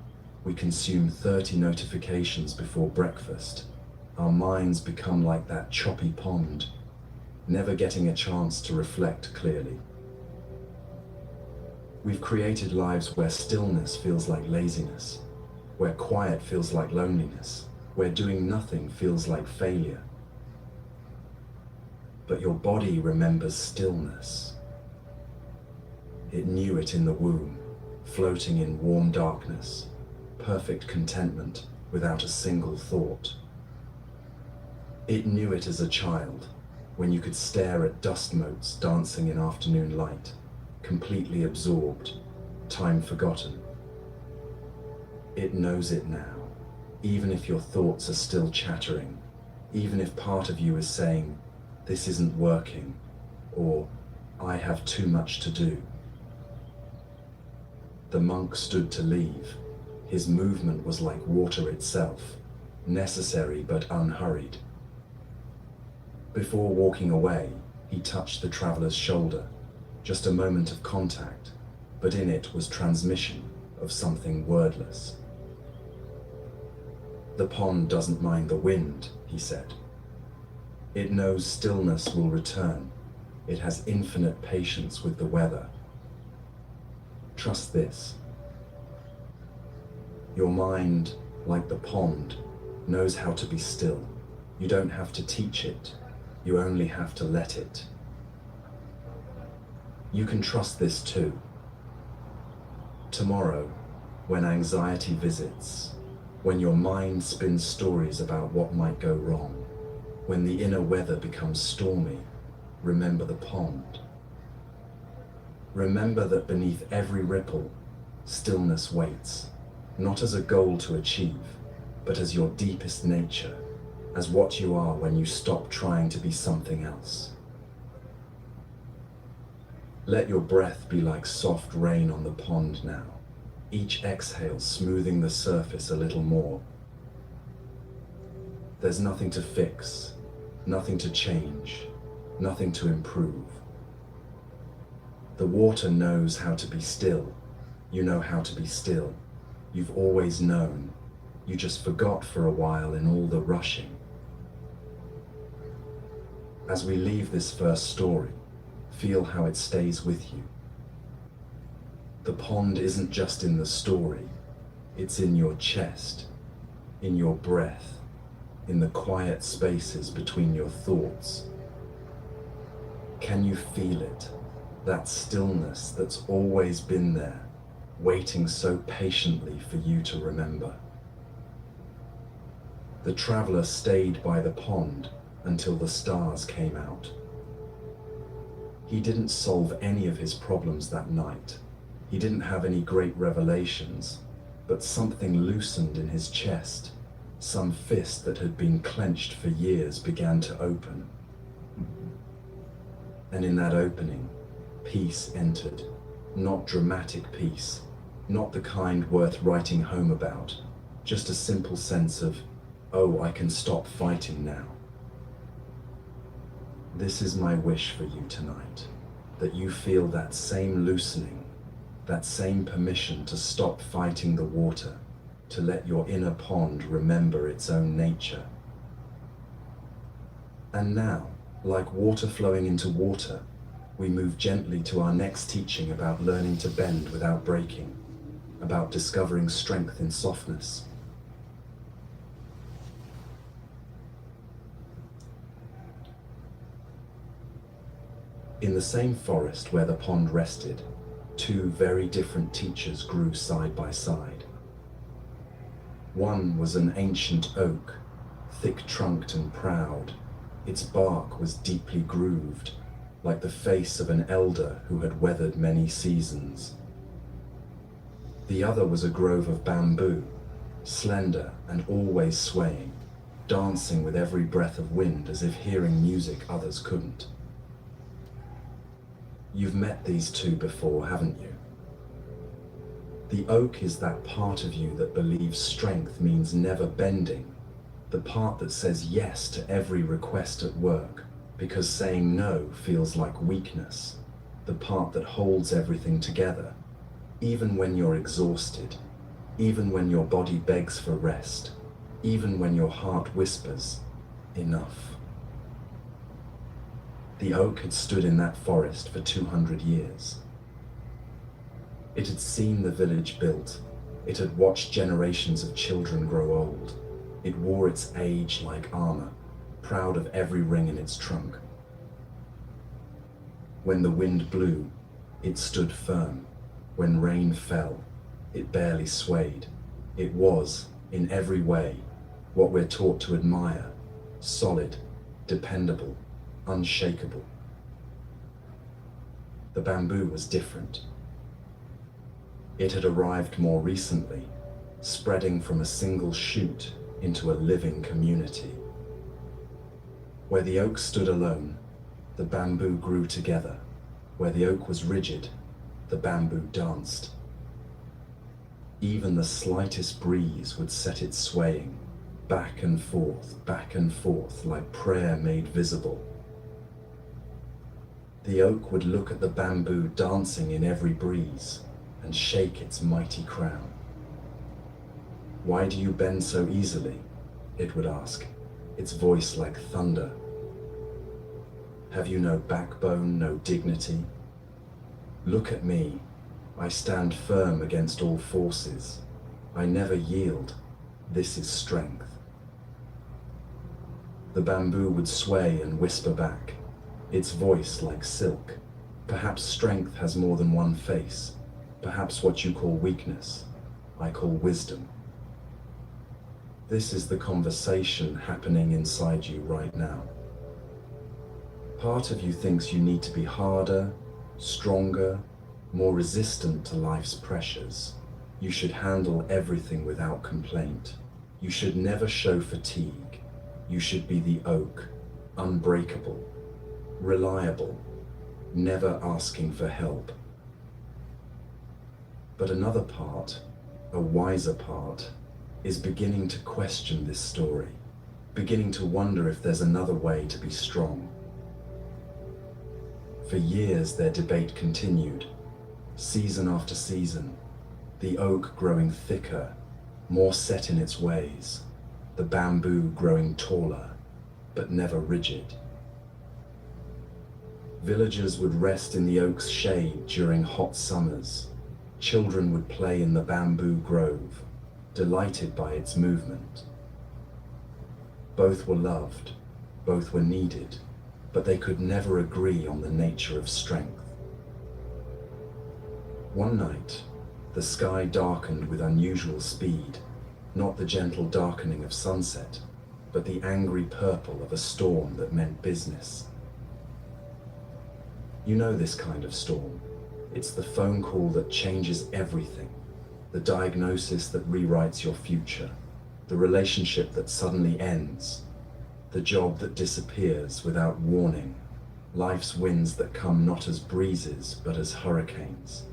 We consume 30 notifications before breakfast. Our minds become like that choppy pond, never getting a chance to reflect clearly. We've created lives where stillness feels like laziness, where quiet feels like loneliness, where doing nothing feels like failure. But your body remembers stillness. It knew it in the womb, floating in warm darkness, perfect contentment without a single thought. It knew it as a child, when you could stare at dust motes dancing in afternoon light, completely absorbed, time forgotten. It knows it now, even if your thoughts are still chattering, even if part of you is saying, "This isn't working," or "I have too much to do." The monk stood to leave. His movement was like water itself, necessary but unhurried. Before walking away, he touched the traveler's shoulder. Just a moment of contact, but in it was transmission of something wordless. The pond doesn't mind the wind, he said. It knows stillness will return. It has infinite patience with the weather. Trust this. Your mind, like the pond, knows how to be still. You don't have to teach it. You only have to let it. You can trust this too. Tomorrow, when anxiety visits, when your mind spins stories about what might go wrong, when the inner weather becomes stormy, remember the pond. Remember that beneath every ripple, stillness waits, not as a goal to achieve, but as your deepest nature, as what you are when you stop trying to be something else. Let your breath be like soft rain on the pond now, each exhale smoothing the surface a little more. There's nothing to fix, nothing to change, nothing to improve. The water knows how to be still. You know how to be still. You've always known. You just forgot for a while in all the rushing. As we leave this first story, feel how it stays with you. The pond isn't just in the story, it's in your chest, in your breath, in the quiet spaces between your thoughts. Can you feel it? That stillness that's always been there, waiting so patiently for you to remember. The traveler stayed by the pond until the stars came out. He didn't solve any of his problems that night. He didn't have any great revelations, but something loosened in his chest. Some fist that had been clenched for years began to open. And in that opening, peace entered. Not dramatic peace, not the kind worth writing home about, just a simple sense of, oh, I can stop fighting now. This is my wish for you tonight, that you feel that same loosening, that same permission to stop fighting the water, to let your inner pond remember its own nature. And now, like water flowing into water, we move gently to our next teaching about learning to bend without breaking, about discovering strength in softness. In the same forest where the pond rested, two very different teachers grew side by side. One was an ancient oak, thick-trunked and proud. Its bark was deeply grooved, like the face of an elder who had weathered many seasons. The other was a grove of bamboo, slender and always swaying, dancing with every breath of wind as if hearing music others couldn't. You've met these two before, haven't you? The oak is that part of you that believes strength means never bending, the part that says yes to every request at work, because saying no feels like weakness, the part that holds everything together, even when you're exhausted, even when your body begs for rest, even when your heart whispers, enough. The oak had stood in that forest for 200 years. It had seen the village built. It had watched generations of children grow old. It wore its age like armor, proud of every ring in its trunk. When the wind blew, it stood firm. When rain fell, it barely swayed. It was, in every way, what we're taught to admire: solid, dependable, unshakable. The bamboo was different. It had arrived more recently, spreading from a single shoot into a living community. Where the oak stood alone, the bamboo grew together. Where the oak was rigid, the bamboo danced. Even the slightest breeze would set it swaying, back and forth, like prayer made visible. The oak would look at the bamboo dancing in every breeze and shake its mighty crown. Why do you bend so easily? It would ask, its voice like thunder. Have you no backbone, no dignity? Look at me. I stand firm against all forces. I never yield. This is strength. The bamboo would sway and whisper back, its voice like silk. Perhaps strength has more than one face. Perhaps what you call weakness, I call wisdom. This is the conversation happening inside you right now. Part of you thinks you need to be harder, stronger, more resistant to life's pressures. You should handle everything without complaint. You should never show fatigue. You should be the oak, unbreakable, reliable, never asking for help. But another part, a wiser part, is beginning to question this story, beginning to wonder if there's another way to be strong. For years, their debate continued, season after season, the oak growing thicker, more set in its ways, the bamboo growing taller, but never rigid. Villagers would rest in the oak's shade during hot summers. Children would play in the bamboo grove, delighted by its movement. Both were loved, both were needed, but they could never agree on the nature of strength. One night, the sky darkened with unusual speed, not the gentle darkening of sunset, but the angry purple of a storm that meant business. You know this kind of storm. It's the phone call that changes everything, the diagnosis that rewrites your future, the relationship that suddenly ends, the job that disappears without warning, life's winds that come not as breezes but as hurricanes.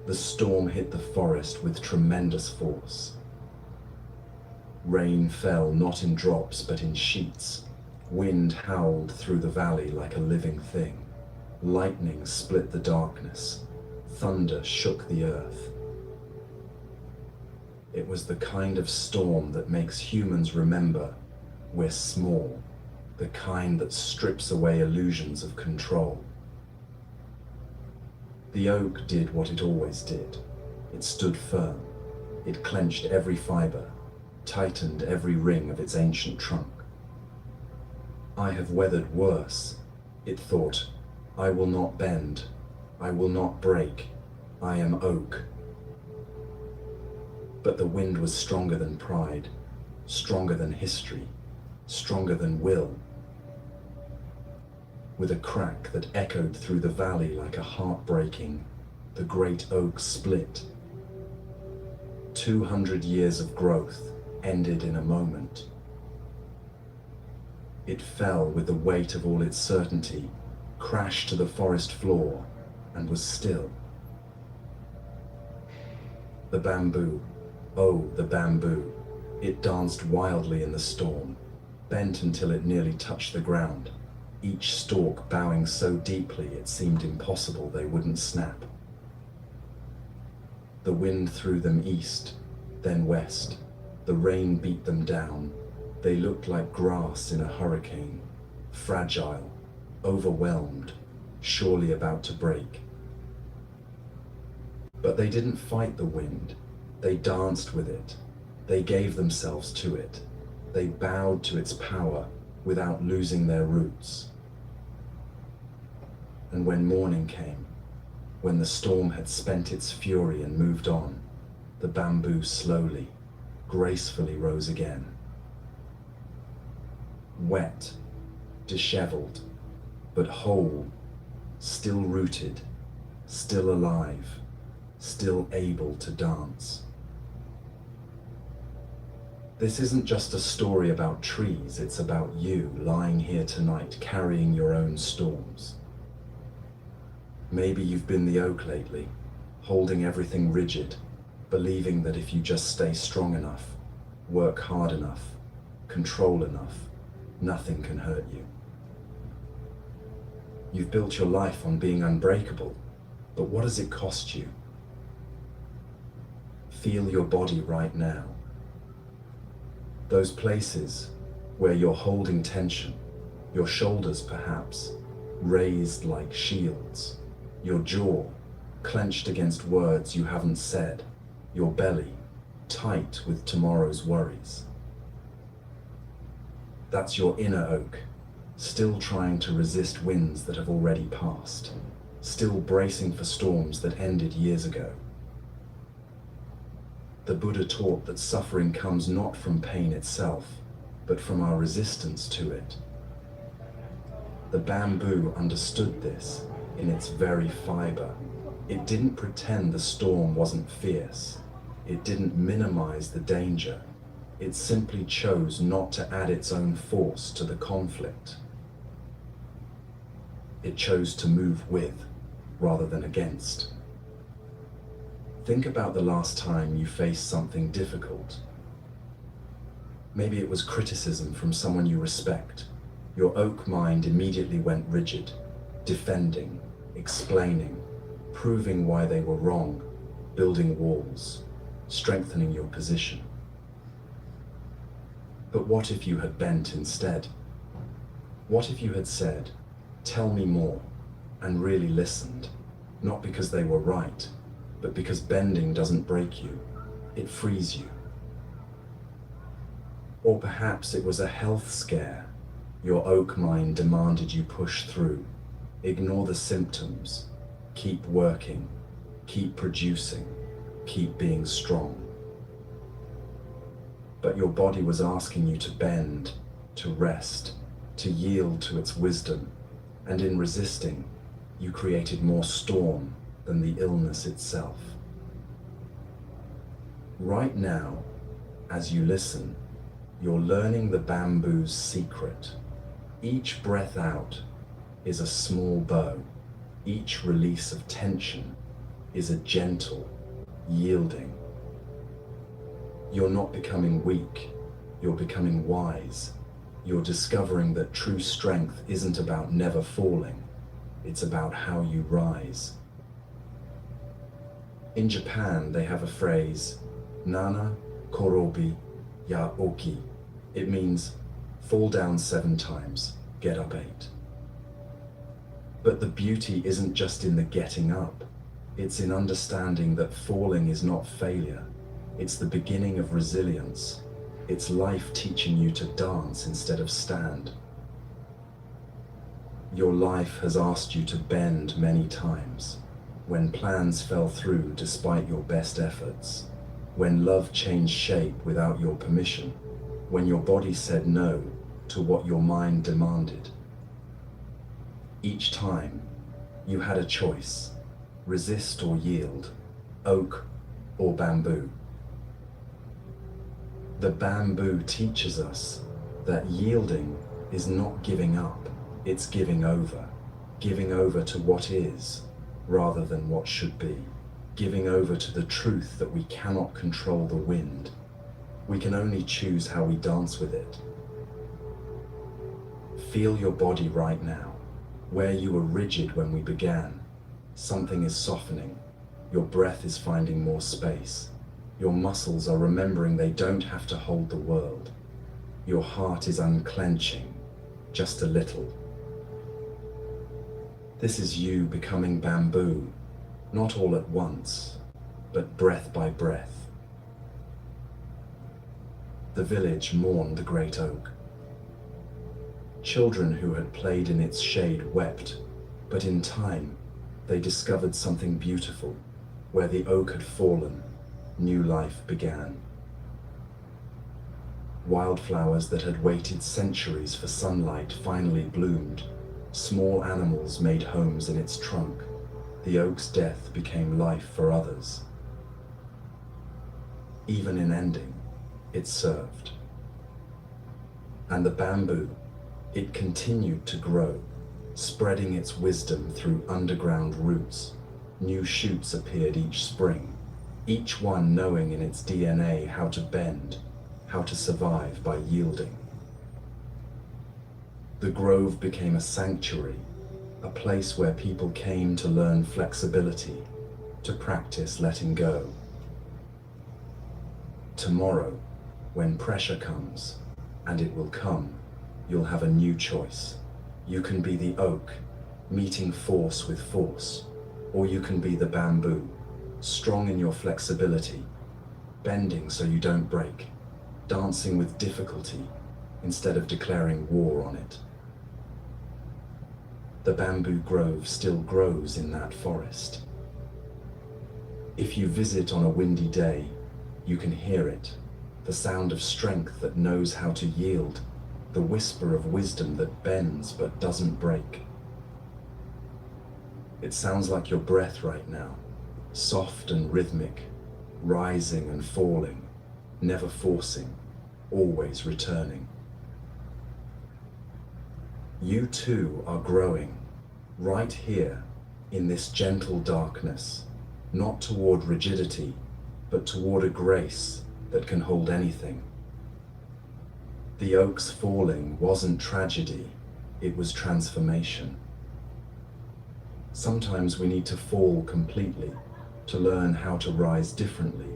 The storm hit the forest with tremendous force. Rain fell not in drops but in sheets. Wind howled through the valley like a living thing. Lightning split the darkness. Thunder shook the earth. It was the kind of storm that makes humans remember we're small, the kind that strips away illusions of control. The oak did what it always did. It stood firm. It clenched every fiber, tightened every ring of its ancient trunk. I have weathered worse, it thought. I will not bend. I will not break. I am oak. But the wind was stronger than pride, stronger than history, stronger than will. With a crack that echoed through the valley like a heartbreaking, the great oak split. 200 years of growth ended in a moment. It fell with the weight of all its certainty, crashed to the forest floor, and was still. The bamboo, oh, the bamboo, it danced wildly in the storm, bent until it nearly touched the ground, each stalk bowing so deeply it seemed impossible they wouldn't snap. The wind threw them east, then west. The rain beat them down. They looked like grass in a hurricane, fragile, overwhelmed, surely about to break. But they didn't fight the wind. They danced with it. They gave themselves to it. They bowed to its power without losing their roots. And when morning came, when the storm had spent its fury and moved on, the bamboo slowly, gracefully rose again. Wet, disheveled, but whole, still rooted, still alive, still able to dance. This isn't just a story about trees, it's about you lying here tonight carrying your own storms. Maybe you've been the oak lately, holding everything rigid, believing that if you just stay strong enough, work hard enough, control enough, nothing can hurt you. You've built your life on being unbreakable, but what does it cost you? Feel your body right now. Those places where you're holding tension, your shoulders perhaps, raised like shields, your jaw clenched against words you haven't said, your belly tight with tomorrow's worries. That's your inner oak, still trying to resist winds that have already passed, still bracing for storms that ended years ago. The Buddha taught that suffering comes not from pain itself, but from our resistance to it. The bamboo understood this in its very fiber. It didn't pretend the storm wasn't fierce. It didn't minimize the danger. It simply chose not to add its own force to the conflict. It chose to move with, rather than against. Think about the last time you faced something difficult. Maybe it was criticism from someone you respect. Your oak mind immediately went rigid, defending, explaining, proving why they were wrong, building walls, strengthening your position. But what if you had bent instead? What if you had said, "Tell me more," and really listened, not because they were right, but because bending doesn't break you, it frees you. Or perhaps it was a health scare. Your oak mind demanded you push through, ignore the symptoms, keep working, keep producing, keep being strong. But your body was asking you to bend, to rest, to yield to its wisdom, and in resisting, you created more storm than the illness itself. Right now, as you listen, you're learning the bamboo's secret. Each breath out is a small bow. Each release of tension is a gentle yielding. You're not becoming weak, you're becoming wise. You're discovering that true strength isn't about never falling, it's about how you rise. In Japan, they have a phrase, Nana Korobi Ya Oki. It means, fall down 7 times, get up 8. But the beauty isn't just in the getting up. It's in understanding that falling is not failure. It's the beginning of resilience. It's life teaching you to dance instead of stand. Your life has asked you to bend many times. When plans fell through despite your best efforts. When love changed shape without your permission. When your body said no to what your mind demanded. Each time, you had a choice. Resist or yield. Oak or bamboo. The bamboo teaches us that yielding is not giving up, it's giving over. Giving over to what is, rather than what should be. Giving over to the truth that we cannot control the wind. We can only choose how we dance with it. Feel your body right now. Where you were rigid when we began, something is softening. Your breath is finding more space. Your muscles are remembering they don't have to hold the world. Your heart is unclenching, just a little. This is you becoming bamboo, not all at once, but breath by breath. The village mourned the great oak. Children who had played in its shade wept, but in time, they discovered something beautiful. Where the oak had fallen, new life began. Wildflowers that had waited centuries for sunlight finally bloomed. Small animals made homes in its trunk. The oak's death became life for others. Even in ending, it served. And the bamboo, it continued to grow, spreading its wisdom through underground roots. New shoots appeared each spring, each one knowing in its DNA how to bend, how to survive by yielding. The grove became a sanctuary, a place where people came to learn flexibility, to practice letting go. tomorrow, when pressure comes, and it will come, you'll have a new choice. You can be the oak, meeting force with force, or you can be the bamboo, strong in your flexibility, bending so you don't break, dancing with difficulty instead of declaring war on it. The bamboo grove still grows in that forest. If you visit on a windy day, you can hear it, the sound of strength that knows how to yield, the whisper of wisdom that bends but doesn't break. It sounds like your breath right now, soft and rhythmic, rising and falling, never forcing, always returning. You too are growing, right here, in this gentle darkness, not toward rigidity, but toward a grace that can hold anything. The oak's falling wasn't tragedy, it was transformation. Sometimes we need to fall completely to learn how to rise differently,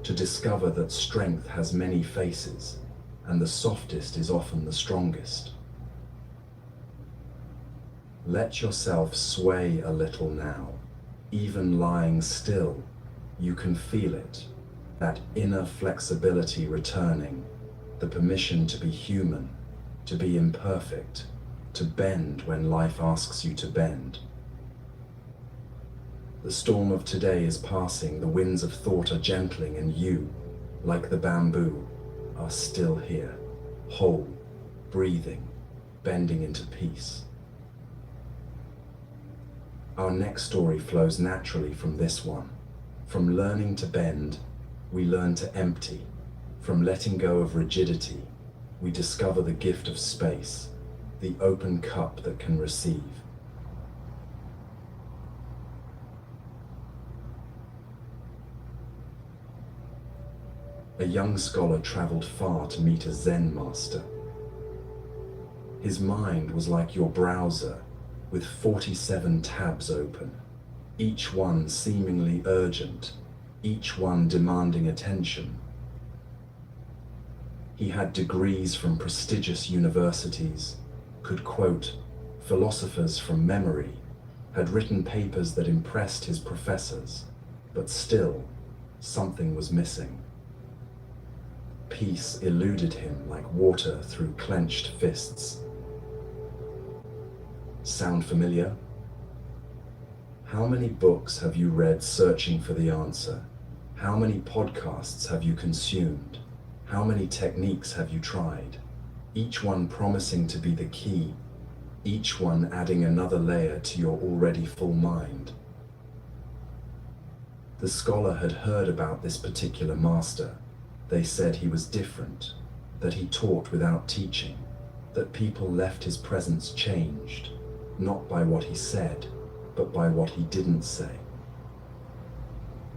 to discover that strength has many faces, and the softest is often the strongest. Let yourself sway a little now. Even lying still, you can feel it, that inner flexibility returning, the permission to be human, to be imperfect, to bend when life asks you to bend. The storm of today is passing, the winds of thought are gentling, and you, like the bamboo, are still here, whole, breathing, bending into peace. Our next story flows naturally from this one. From learning to bend, we learn to empty. From letting go of rigidity, we discover the gift of space, the open cup that can receive. A young scholar traveled far to meet a Zen master. His mind was like your browser, with 47 tabs open, each one seemingly urgent, each one demanding attention. He had degrees from prestigious universities, could quote philosophers from memory, had written papers that impressed his professors, but still, something was missing. Peace eluded him like water through clenched fists. Sound familiar? How many books have you read searching for the answer? How many podcasts have you consumed? How many techniques have you tried? Each one promising to be the key, each one adding another layer to your already full mind. The scholar had heard about this particular master. They said he was different, that he taught without teaching, that people left his presence changed, not by what he said, but by what he didn't say.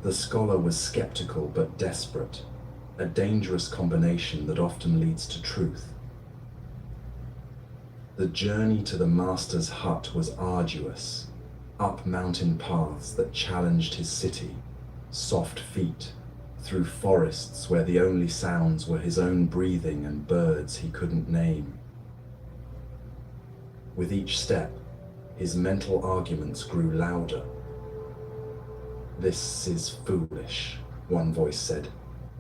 The scholar was skeptical but desperate, a dangerous combination that often leads to truth. The journey to the master's hut was arduous, up mountain paths that challenged his city, soft feet, through forests where the only sounds were his own breathing and birds he couldn't name. With each step, his mental arguments grew louder. "This is foolish," one voice said.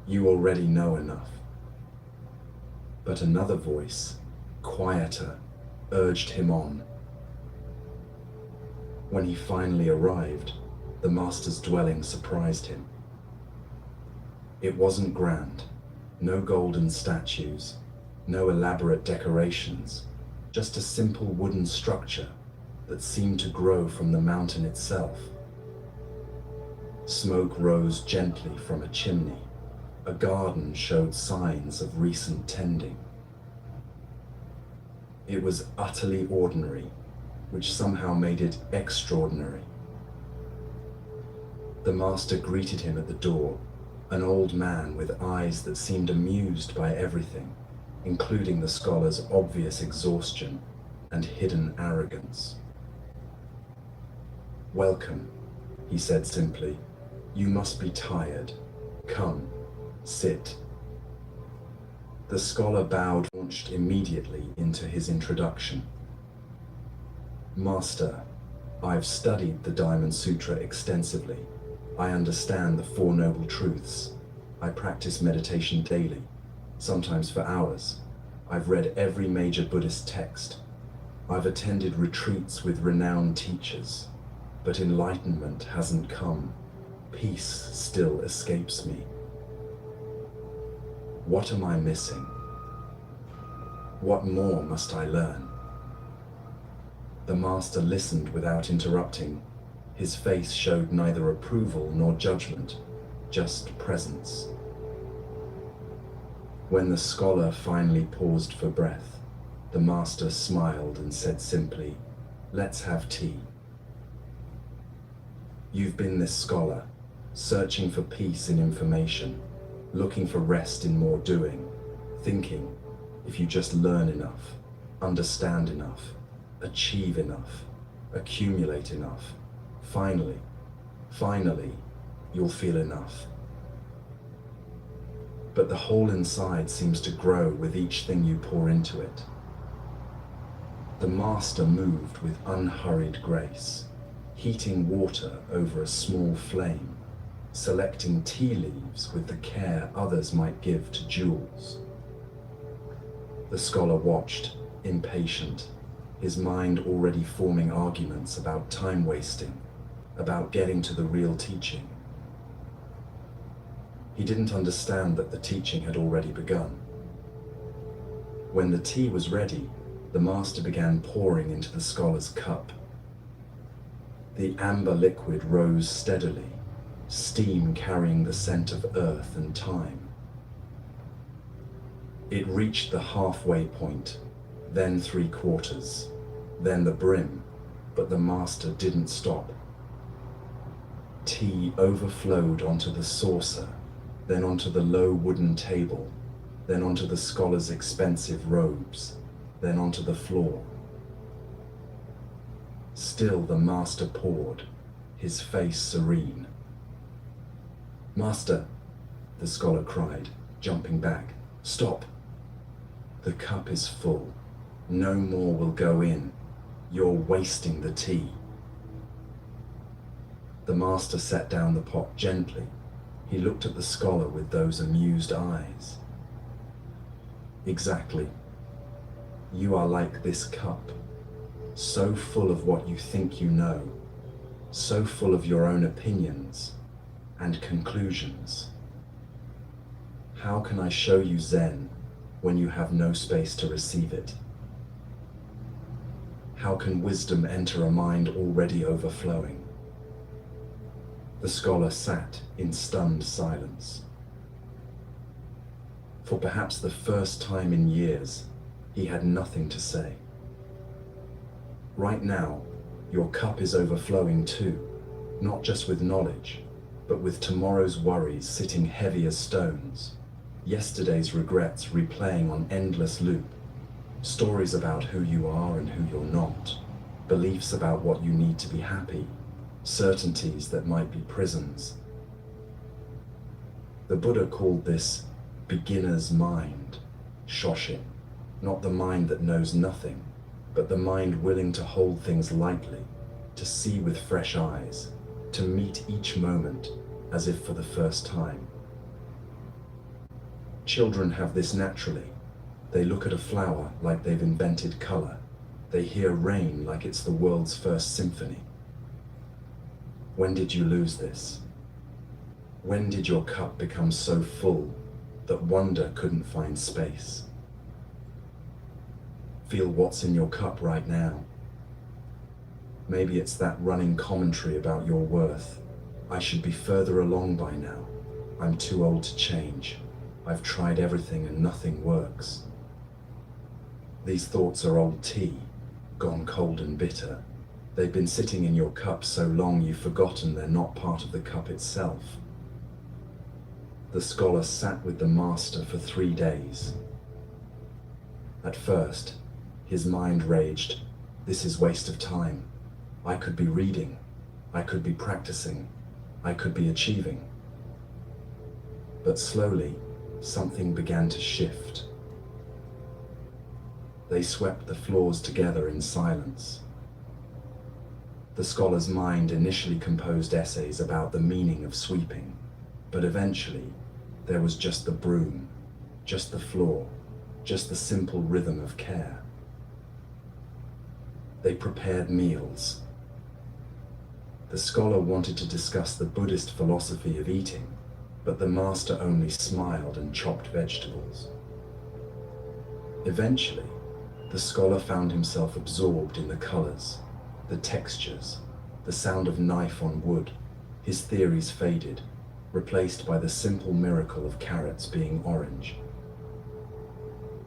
"You already know enough." But another voice, quieter, urged him on. When he finally arrived, the master's dwelling surprised him. It wasn't grand, no golden statues, no elaborate decorations, just a simple wooden structure that seemed to grow from the mountain itself. Smoke rose gently from a chimney. A garden showed signs of recent tending. It was utterly ordinary, which somehow made it extraordinary. The master greeted him at the door, an old man with eyes that seemed amused by everything, including the scholar's obvious exhaustion and hidden arrogance. "Welcome," he said simply. "You must be tired. Come, sit." The scholar bowed, launched immediately into his introduction. Master, I've studied the Diamond Sutra extensively. I understand the Four Noble Truths. I practice meditation daily, sometimes for hours. I've read every major Buddhist text. I've attended retreats with renowned teachers, but enlightenment hasn't come. Peace still escapes me. What am I missing? What more must I learn? The master listened without interrupting. His face showed neither approval nor judgment, just presence. When the scholar finally paused for breath, the master smiled and said simply, "Let's have tea." You've been this scholar, searching for peace in information, looking for rest in more doing, thinking, if you just learn enough, understand enough, achieve enough, accumulate enough, finally, you'll feel enough. But the hole inside seems to grow with each thing you pour into it. The master moved with unhurried grace, heating water over a small flame, selecting tea leaves with the care others might give to jewels. The scholar watched, impatient, his mind already forming arguments about time wasting, about getting to the real teaching. He didn't understand that the teaching had already begun. When the tea was ready, the master began pouring into the scholar's cup. The amber liquid rose steadily, steam carrying the scent of earth and time. It reached the halfway point, then 3/4, then the brim, but the master didn't stop. Tea overflowed onto the saucer, then onto the low wooden table, then onto the scholar's expensive robes, then onto the floor. Still the master poured, his face serene. "Master," the scholar cried, jumping back. "Stop! The cup is full. No more will go in. You're wasting the tea." The master set down the pot gently. He looked at the scholar with those amused eyes. "Exactly. You are like this cup, so full of what you think you know, so full of your own opinions and conclusions. How can I show you Zen when you have no space to receive it? How can wisdom enter a mind already overflowing?" The scholar sat in stunned silence. For perhaps the first time in years, he had nothing to say. Right now, your cup is overflowing too, not just with knowledge, but with tomorrow's worries sitting heavy as stones, yesterday's regrets replaying on endless loop, stories about who you are and who you're not, beliefs about what you need to be happy, certainties that might be prisons. The Buddha called this beginner's mind, Shoshin, not the mind that knows nothing, but the mind willing to hold things lightly, to see with fresh eyes, to meet each moment as if for the first time. Children have this naturally. They look at a flower like they've invented color. They hear rain like it's the world's first symphony. When did you lose this? When did your cup become so full that wonder couldn't find space? Feel what's in your cup right now. Maybe it's that running commentary about your worth. I should be further along by now. I'm too old to change. I've tried everything and nothing works. These thoughts are old tea, gone cold and bitter. They've been sitting in your cup so long you've forgotten they're not part of the cup itself. The scholar sat with the master for 3 days. At first, his mind raged, "This is waste of time. I could be reading. I could be practicing. I could be achieving." But slowly, something began to shift. They swept the floors together in silence. The scholar's mind initially composed essays about the meaning of sweeping, but eventually there was just the broom, just the floor, just the simple rhythm of care. They prepared meals. The scholar wanted to discuss the Buddhist philosophy of eating, but the master only smiled and chopped vegetables. Eventually, the scholar found himself absorbed in the colors, the textures, the sound of knife on wood. His theories faded, replaced by the simple miracle of carrots being orange.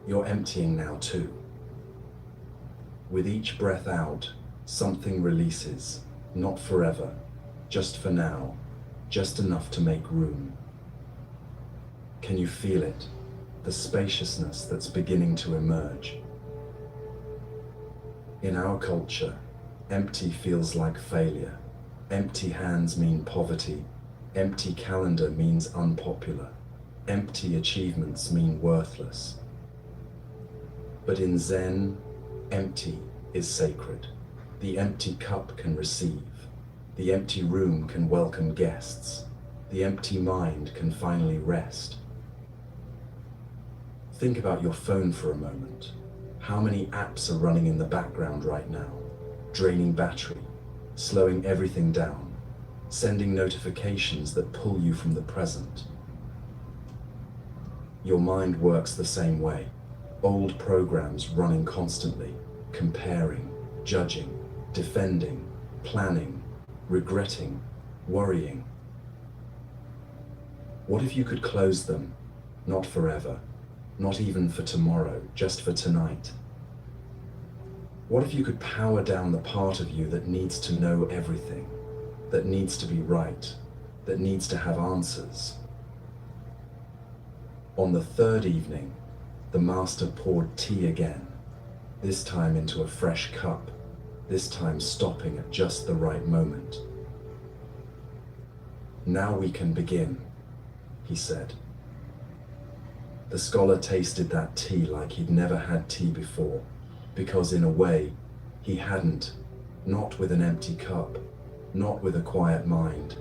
You're emptying now too. With each breath out, something releases, not forever, just for now, just enough to make room. Can you feel it? The spaciousness that's beginning to emerge. In our culture, empty feels like failure. Empty hands mean poverty. Empty calendar means unpopular. Empty achievements mean worthless. But in Zen, empty is sacred. The empty cup can receive. The empty room can welcome guests. The empty mind can finally rest. Think about your phone for a moment. How many apps are running in the background right now, draining battery, slowing everything down, sending notifications that pull you from the present? Your mind works the same way. Old programs running constantly, comparing, judging, defending, planning, regretting, worrying. What if you could close them? Not forever, not even for tomorrow, just for tonight. What if you could power down the part of you that needs to know everything, that needs to be right, that needs to have answers? On the third evening, the master poured tea again, this time into a fresh cup, this time stopping at just the right moment. Now we can begin, he said. The scholar tasted that tea like he'd never had tea before, because in a way, he hadn't, not with an empty cup, not with a quiet mind,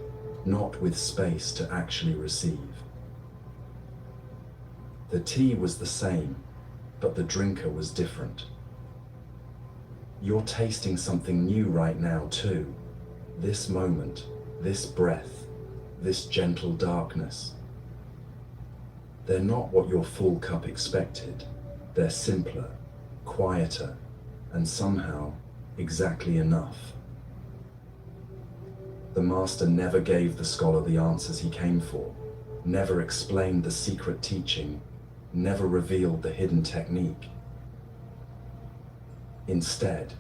not with space to actually receive. The tea was the same, but the drinker was different. You're tasting something new right now too. This moment, this breath, this gentle darkness. They're not what your full cup expected. They're simpler, quieter, and somehow exactly enough. The master never gave the scholar the answers he came for, never explained the secret teaching, never revealed the hidden technique. Instead,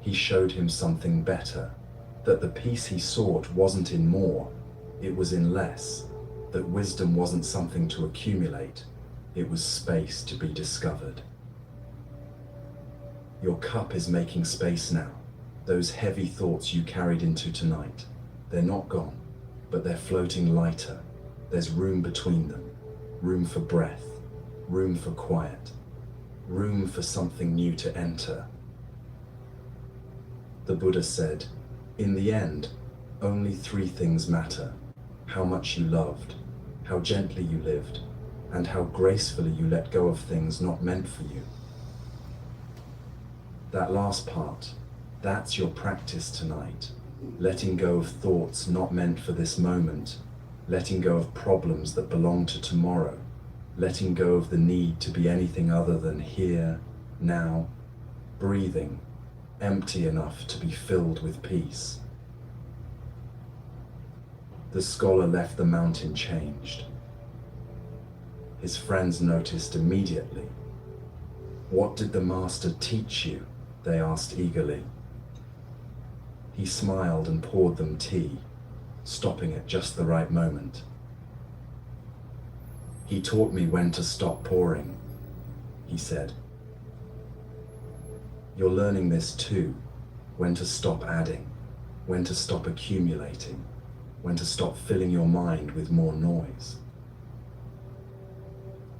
he showed him something better, that the peace he sought wasn't in more, it was in less, that wisdom wasn't something to accumulate, it was space to be discovered. Your cup is making space now. Those heavy thoughts you carried into tonight, they're not gone, but they're floating lighter. There's room between them, room for breath, room for quiet, room for something new to enter. The Buddha said, in the end, only three things matter: how much you loved, how gently you lived, and how gracefully you let go of things not meant for you. That last part, that's your practice tonight. Letting go of thoughts not meant for this moment, letting go of problems that belong to tomorrow, letting go of the need to be anything other than here, now, breathing, empty enough to be filled with peace. The scholar left the mountain changed. His friends noticed immediately. What did the master teach you? They asked eagerly. He smiled and poured them tea, stopping at just the right moment. He taught me when to stop pouring, he said. You're learning this too, when to stop adding, when to stop accumulating, when to stop filling your mind with more noise.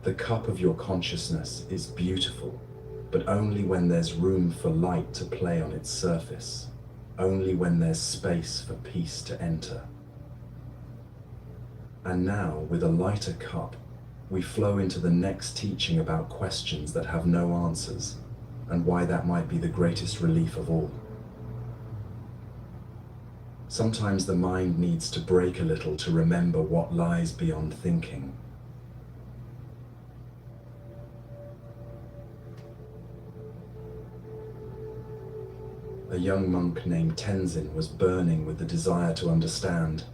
The cup of your consciousness is beautiful, but only when there's room for light to play on its surface, only when there's space for peace to enter. And now, with a lighter cup, we flow into the next teaching about questions that have no answers, and why that might be the greatest relief of all. Sometimes the mind needs to break a little to remember what lies beyond thinking. A young monk named Tenzin was burning with the desire to understand,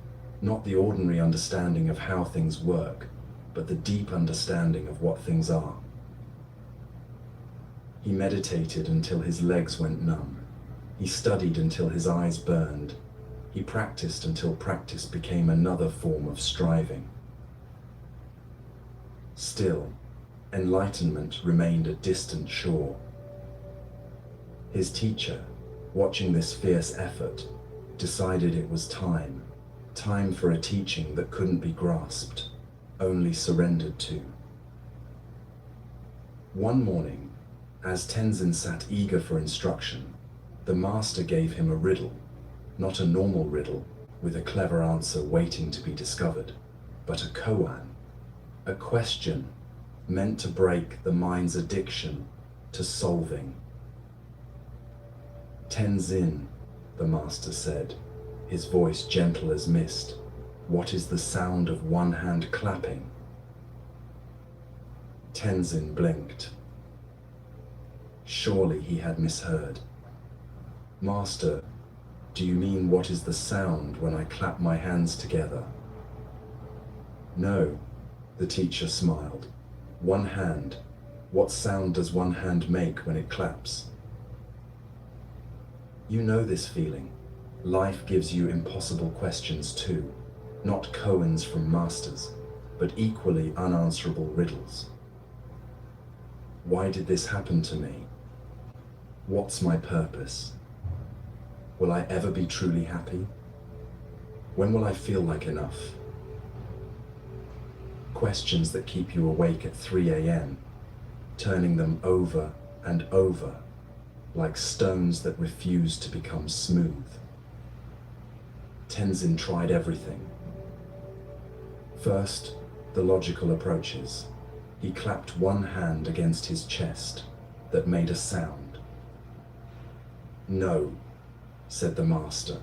not the ordinary understanding of how things work, but the deep understanding of what things are. He meditated until his legs went numb. He studied until his eyes burned. He practiced until practice became another form of striving. Still, enlightenment remained a distant shore. His teacher, watching this fierce effort, decided it was time for a teaching that couldn't be grasped, only surrendered to. One morning, as Tenzin sat eager for instruction, the master gave him a riddle, not a normal riddle with a clever answer waiting to be discovered, but a koan, a question meant to break the mind's addiction to solving. Tenzin, the master said, his voice gentle as mist, what is the sound of one hand clapping? Tenzin blinked. Surely he had misheard. Master, do you mean what is the sound when I clap my hands together? No, the teacher smiled. One hand. What sound does one hand make when it claps? You know this feeling. Life gives you impossible questions too. Not koans from masters, but equally unanswerable riddles. Why did this happen to me? What's my purpose? Will I ever be truly happy? When will I feel like enough? Questions that keep you awake at 3 a.m., turning them over and over, like stones that refuse to become smooth. Tenzin tried everything. First, the logical approaches. He clapped one hand against his chest that made a sound. No, said the master.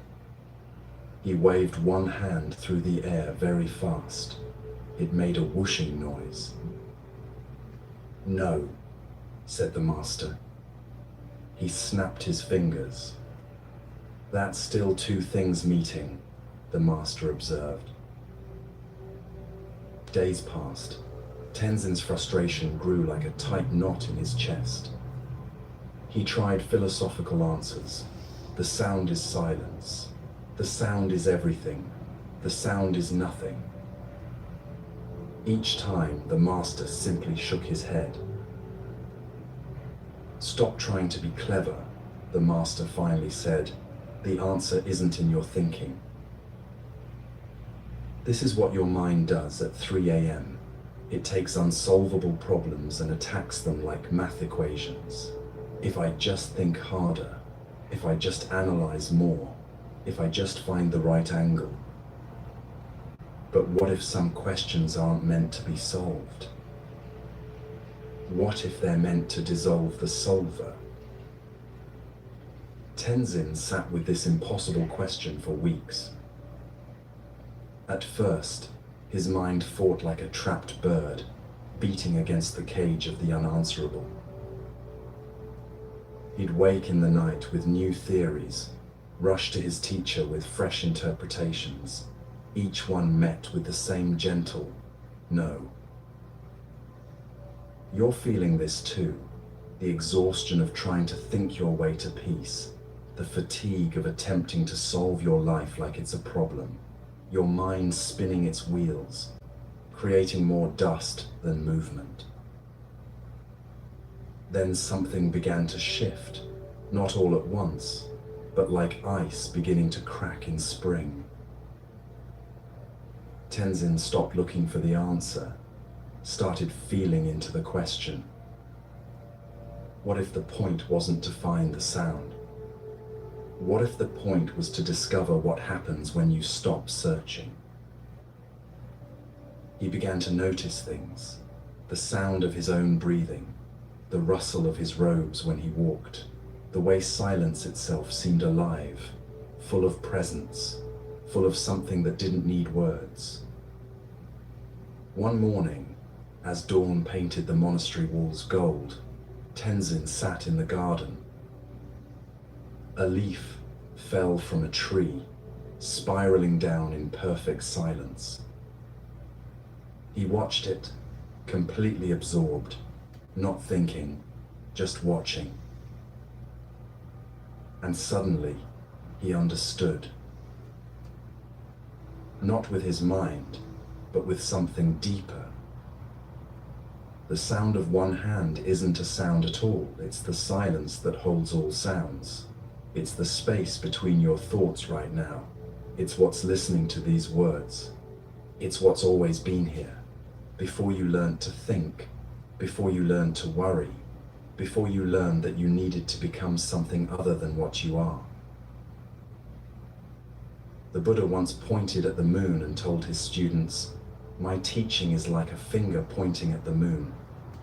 He waved one hand through the air very fast. It made a whooshing noise. No, said the master. He snapped his fingers. That's still two things meeting, the master observed. Days passed. Tenzin's frustration grew like a tight knot in his chest. He tried philosophical answers. The sound is silence. The sound is everything. The sound is nothing. Each time, the master simply shook his head. Stop trying to be clever, the master finally said. The answer isn't in your thinking. This is what your mind does at 3 a.m. It takes unsolvable problems and attacks them like math equations. If I just think harder, if I just analyze more, if I just find the right angle. But what if some questions aren't meant to be solved? What if they're meant to dissolve the solver? Tenzin sat with this impossible question for weeks. At first, his mind fought like a trapped bird, beating against the cage of the unanswerable. He'd wake in the night with new theories, rush to his teacher with fresh interpretations, each one met with the same gentle no. You're feeling this too, the exhaustion of trying to think your way to peace, the fatigue of attempting to solve your life like it's a problem, your mind spinning its wheels, creating more dust than movement. Then something began to shift, not all at once, but like ice beginning to crack in spring. Tenzin stopped looking for the answer, started feeling into the question. What if the point wasn't to find the sound? What if the point was to discover what happens when you stop searching? He began to notice things, the sound of his own breathing, the rustle of his robes when he walked, the way silence itself seemed alive, full of presence, full of something that didn't need words. One morning, as dawn painted the monastery walls gold, Tenzin sat in the garden. A leaf fell from a tree, spiraling down in perfect silence. He watched it, completely absorbed, not thinking, just watching. And suddenly, he understood. Not with his mind, but with something deeper. The sound of one hand isn't a sound at all. It's the silence that holds all sounds. It's the space between your thoughts right now. It's what's listening to these words. It's what's always been here. Before you learned to think, before you learned to worry, before you learned that you needed to become something other than what you are. The Buddha once pointed at the moon and told his students, "My teaching is like a finger pointing at the moon.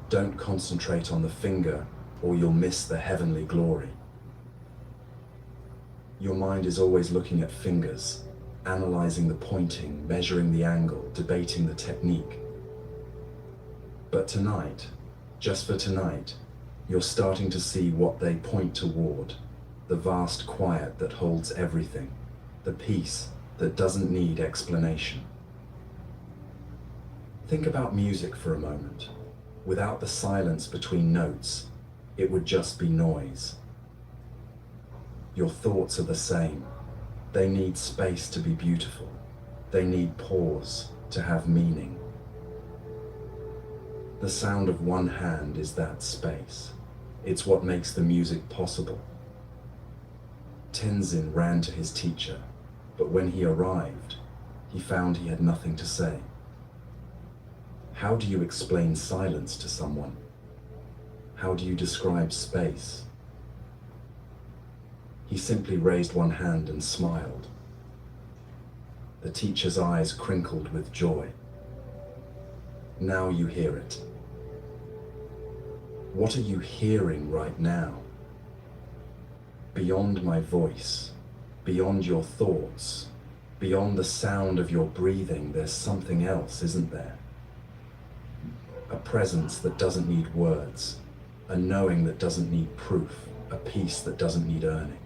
Don't concentrate on the finger or you'll miss the heavenly glory." Your mind is always looking at fingers, analyzing the pointing, measuring the angle, debating the technique. But tonight, just for tonight, you're starting to see what they point toward, the vast quiet that holds everything, the peace that doesn't need explanation. Think about music for a moment. Without the silence between notes, it would just be noise. Your thoughts are the same. They need space to be beautiful. They need pause to have meaning. The sound of one hand is that space. It's what makes the music possible. Tenzin ran to his teacher, but when he arrived, he found he had nothing to say. How do you explain silence to someone? How do you describe space? He simply raised one hand and smiled. The teacher's eyes crinkled with joy. Now you hear it. What are you hearing right now? Beyond my voice, beyond your thoughts, beyond the sound of your breathing, there's something else, isn't there? A presence that doesn't need words, a knowing that doesn't need proof, a peace that doesn't need earning.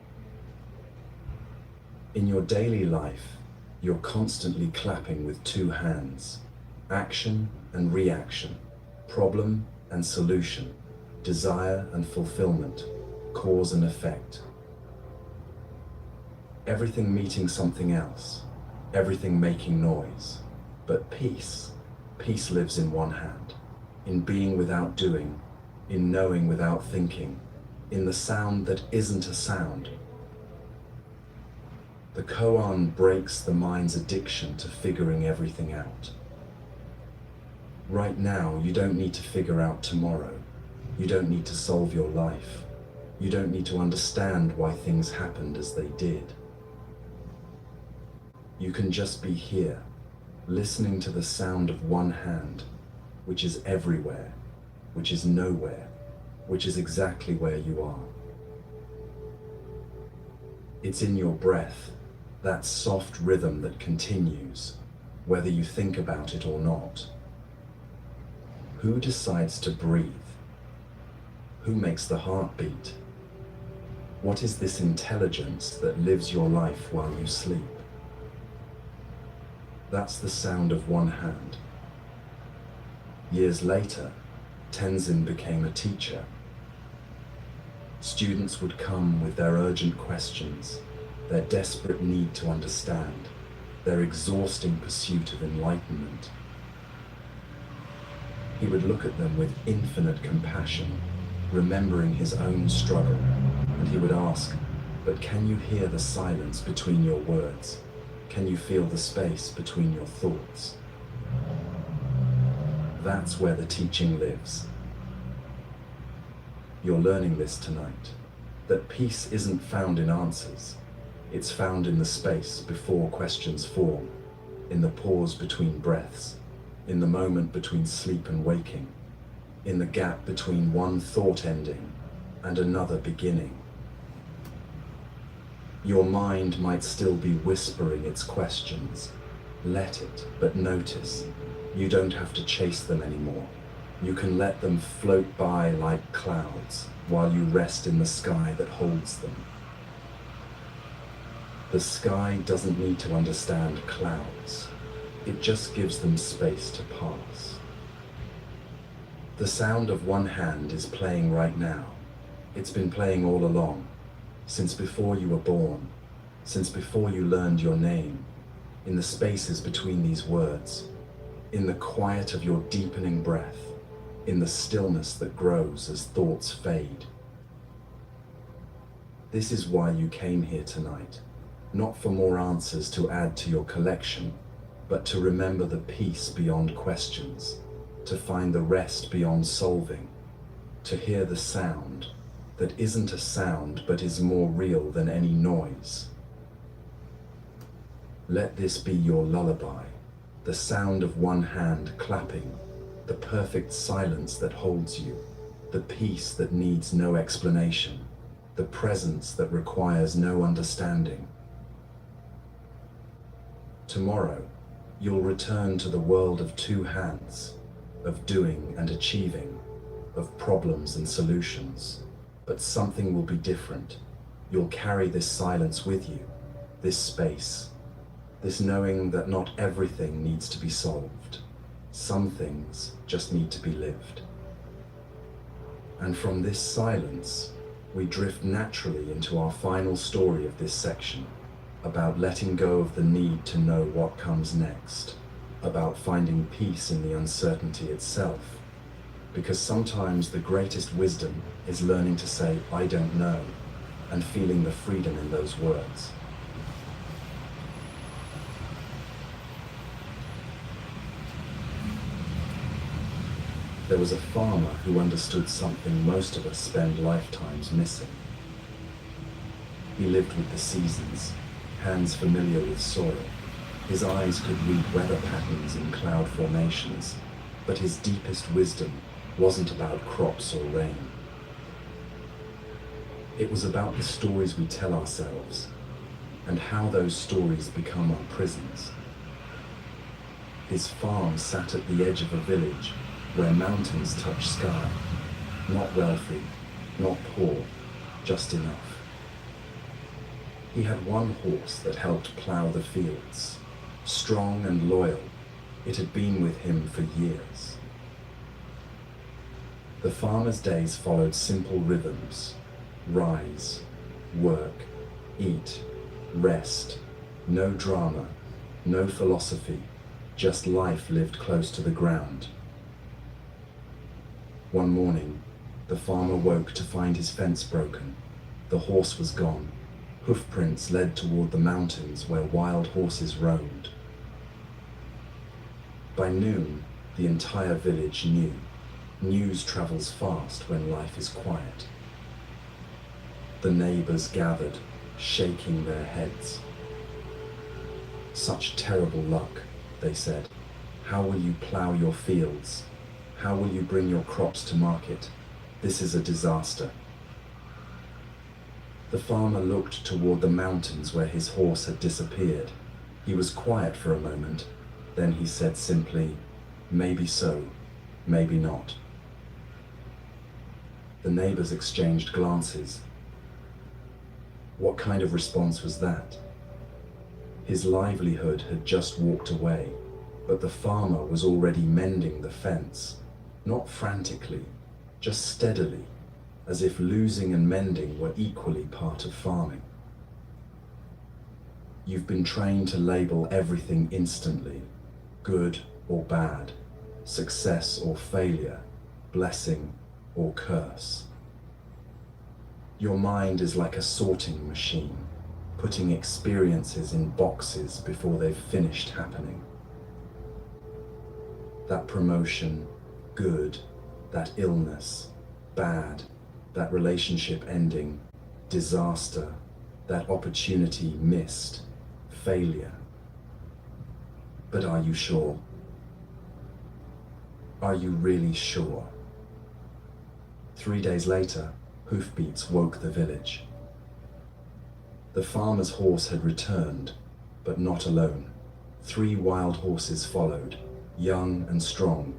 In your daily life, you're constantly clapping with two hands, action and reaction, problem and solution, desire and fulfillment, cause and effect. Everything meeting something else, everything making noise. But peace lives in one hand, in being without doing, in knowing without thinking, in the sound that isn't a sound. The koan breaks the mind's addiction to figuring everything out. Right now, you don't need to figure out tomorrow. You don't need to solve your life. You don't need to understand why things happened as they did. You can just be here, listening to the sound of one hand, which is everywhere, which is nowhere, which is exactly where you are. It's in your breath, that soft rhythm that continues, whether you think about it or not. Who decides to breathe? Who makes the heart beat? What is this intelligence that lives your life while you sleep? That's the sound of one hand. Years later, Tenzin became a teacher. Students would come with their urgent questions, their desperate need to understand, their exhausting pursuit of enlightenment. He would look at them with infinite compassion, remembering his own struggle, and he would ask, "But can you hear the silence between your words? Can you feel the space between your thoughts?" That's where the teaching lives. you're learning this tonight, that peace isn't found in answers. It's found in the space before questions form, in the pause between breaths, in the moment between sleep and waking, in the gap between one thought ending and another beginning. Your mind might still be whispering its questions. Let it, but notice, you don't have to chase them anymore. You can let them float by like clouds while you rest in the sky that holds them. The sky doesn't need to understand clouds. It just gives them space to pass. The sound of one hand is playing right now. It's been playing all along, since before you were born, since before you learned your name, in the spaces between these words, in the quiet of your deepening breath, in the stillness that grows as thoughts fade. This is why you came here tonight, not for more answers to add to your collection, but to remember the peace beyond questions, to find the rest beyond solving, to hear the sound that isn't a sound but is more real than any noise. Let this be your lullaby, the sound of one hand clapping, the perfect silence that holds you, the peace that needs no explanation, the presence that requires no understanding. Tomorrow, you'll return to the world of two hands, of doing and achieving, of problems and solutions. But something will be different. You'll carry this silence with you, this space, this knowing that not everything needs to be solved. Some things just need to be lived. And from this silence, we drift naturally into our final story of this section, about letting go of the need to know what comes next, about finding peace in the uncertainty itself. Because sometimes the greatest wisdom is learning to say, I don't know, and feeling the freedom in those words. There was a farmer who understood something most of us spend lifetimes missing. He lived with the seasons, hands familiar with soil. His eyes could read weather patterns in cloud formations, but his deepest wisdom wasn't about crops or rain. It was about the stories we tell ourselves, and how those stories become our prisons. His farm sat at the edge of a village where mountains touch sky, not wealthy, not poor, just enough. He had one horse that helped plow the fields, strong and loyal. It had been with him for years. The farmer's days followed simple rhythms: rise, work, eat, rest. No drama, no philosophy, just life lived close to the ground. One morning, the farmer woke to find his fence broken. The horse was gone. Hoofprints led toward the mountains where wild horses roamed. By noon, the entire village knew. News travels fast when life is quiet. The neighbors gathered, shaking their heads. Such terrible luck, they said. How will you plow your fields? How will you bring your crops to market? This is a disaster. The farmer looked toward the mountains where his horse had disappeared. He was quiet for a moment. Then he said simply, maybe so, maybe not. The neighbors exchanged glances. What kind of response was that? His livelihood had just walked away, but the farmer was already mending the fence, not frantically, just steadily, as if losing and mending were equally part of farming. You've been trained to label everything instantly, good or bad, success or failure, blessing or curse. Your mind is like a sorting machine, putting experiences in boxes before they've finished happening. That promotion, good, that illness, bad, that relationship ending, disaster, that opportunity missed, failure. But are you sure? Are you really sure? 3 days later, hoofbeats woke the village. The farmer's horse had returned, but not alone. 3 wild horses followed, young and strong.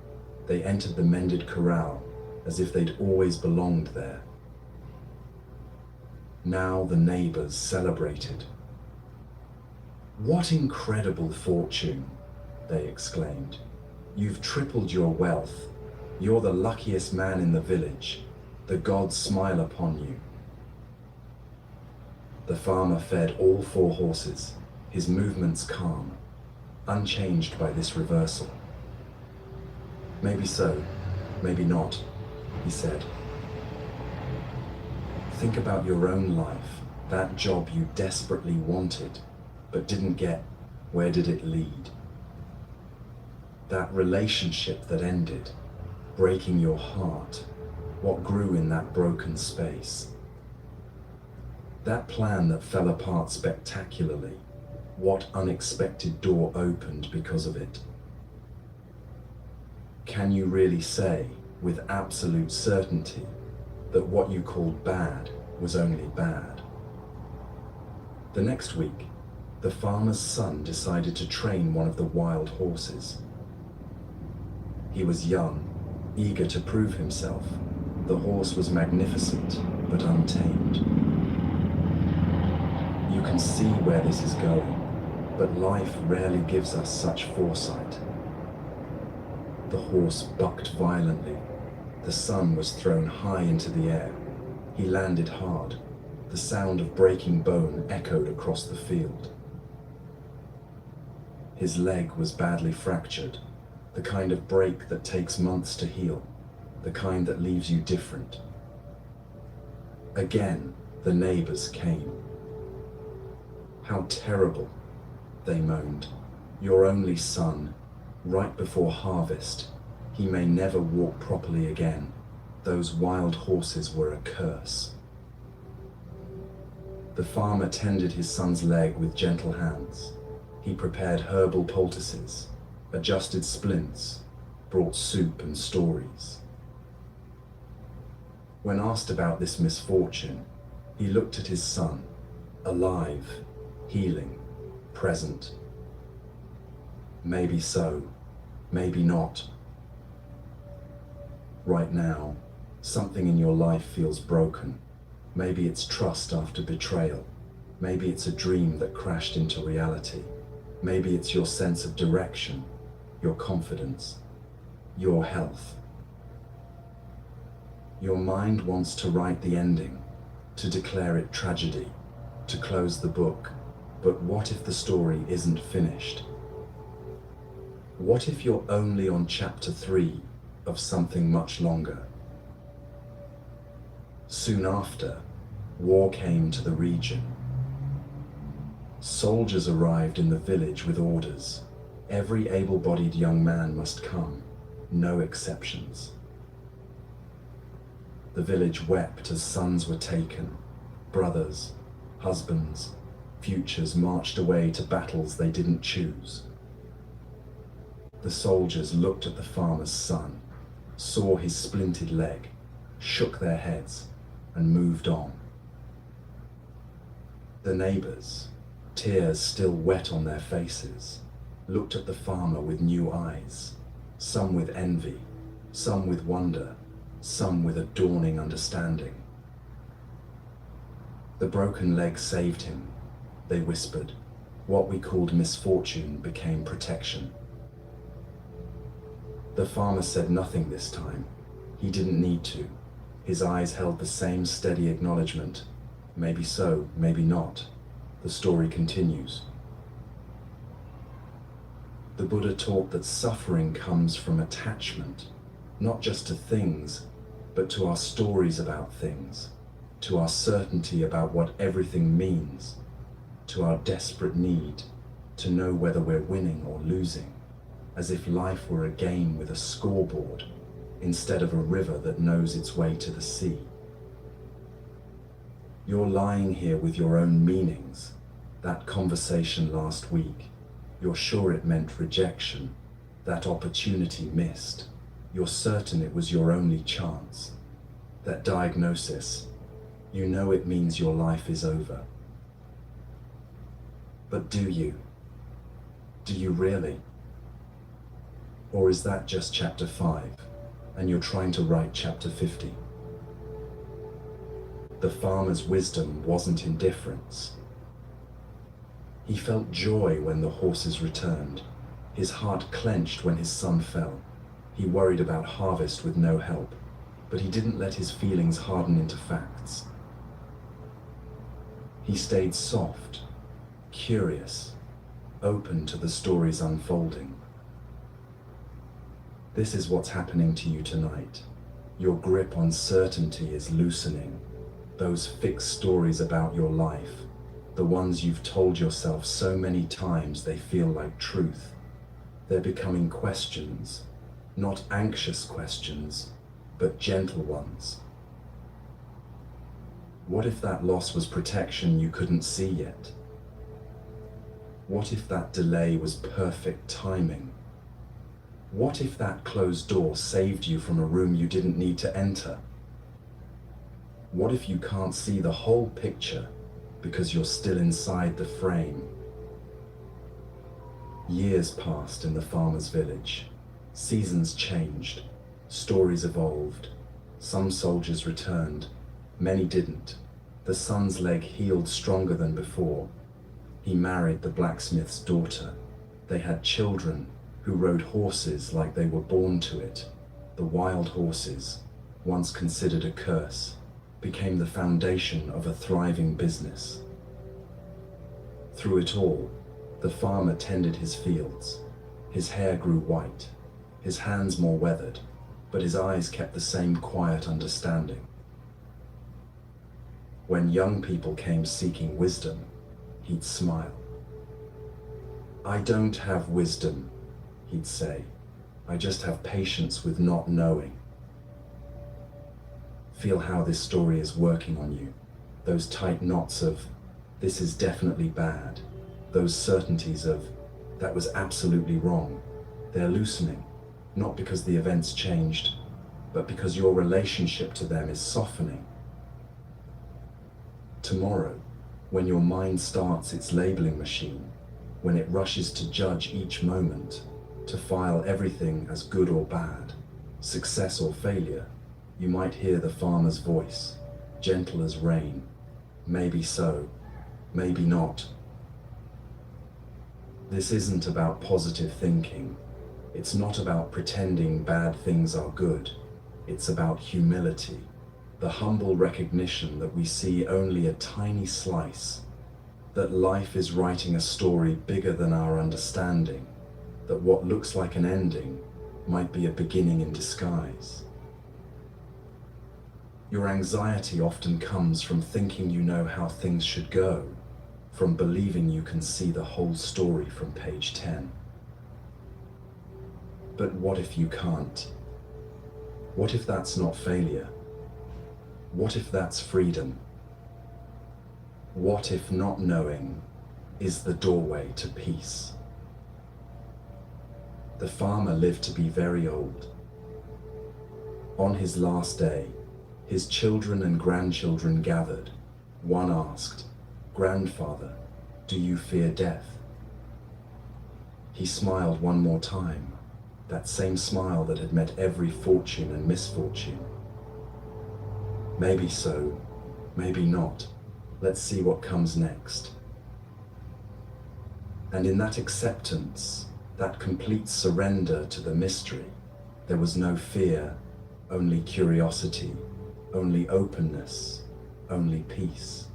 They entered the mended corral as if they'd always belonged there. Now the neighbors celebrated. "What incredible fortune," they exclaimed. "You've tripled your wealth. You're the luckiest man in the village. The gods smile upon you." The farmer fed all 4 horses, his movements calm, unchanged by this reversal. "Maybe so, maybe not," he said. "Think about your own life, that job you desperately wanted, but didn't get. Where did it lead? That relationship that ended, breaking your heart, what grew in that broken space? That plan that fell apart spectacularly, what unexpected door opened because of it? Can you really say, with absolute certainty, that what you called bad was only bad?" The next week, the farmer's son decided to train one of the wild horses. He was young, eager to prove himself. The horse was magnificent, but untamed. You can see where this is going, but life rarely gives us such foresight. The horse bucked violently. The son was thrown high into the air. He landed hard. The sound of breaking bone echoed across the field. His leg was badly fractured, the kind of break that takes months to heal, the kind that leaves you different. Again, the neighbors came. "How terrible," they moaned. "Your only son, right before harvest. He may never walk properly again. Those wild horses were a curse." The farmer tended his son's leg with gentle hands. He prepared herbal poultices, adjusted splints, brought soup and stories. When asked about this misfortune, he looked at his son, alive, healing, present. "Maybe so, maybe not. Right now, something in your life feels broken. Maybe it's trust after betrayal. Maybe it's a dream that crashed into reality. Maybe it's your sense of direction, your confidence, your health. Your mind wants to write the ending, to declare it tragedy, to close the book. But what if the story isn't finished? What if you're only on chapter 3 of something much longer? Soon after, war came to the region. Soldiers arrived in the village with orders. Every able-bodied young man must come, no exceptions. The village wept as sons were taken. Brothers, husbands, futures marched away to battles they didn't choose. The soldiers looked at the farmer's son, saw his splinted leg, shook their heads, and moved on. The neighbors, tears still wet on their faces, looked at the farmer with new eyes, some with envy, some with wonder, some with a dawning understanding. "The broken leg saved him," they whispered. "What we called misfortune became protection." The farmer said nothing this time. He didn't need to. His eyes held the same steady acknowledgement. Maybe so, maybe not. The story continues. The Buddha taught that suffering comes from attachment, not just to things, but to our stories about things, to our certainty about what everything means, to our desperate need to know whether we're winning or losing, as if life were a game with a scoreboard instead of a river that knows its way to the sea. You're lying here with your own meanings. That conversation last week, you're sure it meant rejection, that opportunity missed. You're certain it was your only chance. That diagnosis, you know it means your life is over. But do you? Do you really? Or is that just chapter 5, and you're trying to write chapter 50? The farmer's wisdom wasn't indifference. He felt joy when the horses returned. His heart clenched when his son fell. He worried about harvest with no help, but he didn't let his feelings harden into facts. He stayed soft, curious, open to the stories unfolding. This is what's happening to you tonight. Your grip on certainty is loosening. Those fixed stories about your life, the ones you've told yourself so many times they feel like truth, they're becoming questions, not anxious questions, but gentle ones. What if that loss was protection you couldn't see yet? What if that delay was perfect timing? What if that closed door saved you from a room you didn't need to enter? What if you can't see the whole picture because you're still inside the frame? Years passed in the farmer's village. Seasons changed. Stories evolved. Some soldiers returned. Many didn't. The son's leg healed stronger than before. He married the blacksmith's daughter. They had children who rode horses like they were born to it. The wild horses, once considered a curse, became the foundation of a thriving business. Through it all, the farmer tended his fields. His hair grew white, his hands more weathered, but his eyes kept the same quiet understanding. When young people came seeking wisdom, he'd smile. "I don't have wisdom," he'd say. "I just have patience with not knowing." Feel how this story is working on you. Those tight knots of, "this is definitely bad." Those certainties of, "that was absolutely wrong." They're loosening, not because the events changed, but because your relationship to them is softening. Tomorrow, when your mind starts its labeling machine, when it rushes to judge each moment, to file everything as good or bad, success or failure, you might hear the farmer's voice, gentle as rain. Maybe so, maybe not. This isn't about positive thinking. It's not about pretending bad things are good. It's about humility, the humble recognition that we see only a tiny slice, that life is writing a story bigger than our understanding, that what looks like an ending might be a beginning in disguise. Your anxiety often comes from thinking you know how things should go, from believing you can see the whole story from page 10. But what if you can't? What if that's not failure? What if that's freedom? What if not knowing is the doorway to peace? The farmer lived to be very old. On his last day, his children and grandchildren gathered. One asked, "Grandfather, do you fear death?" He smiled one more time, that same smile that had met every fortune and misfortune. "Maybe so, maybe not. Let's see what comes next." And in that acceptance, that complete surrender to the mystery, there was no fear, only curiosity, only openness, only peace.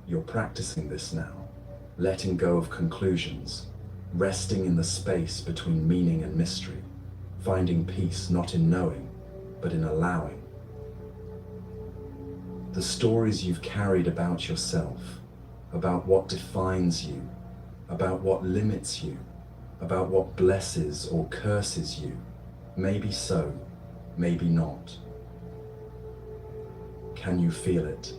You're practicing this now, letting go of conclusions, resting in the space between meaning and mystery, finding peace not in knowing, but in allowing. The stories you've carried about yourself, about what defines you, about what limits you, about what blesses or curses you, maybe so, maybe not. Can you feel it?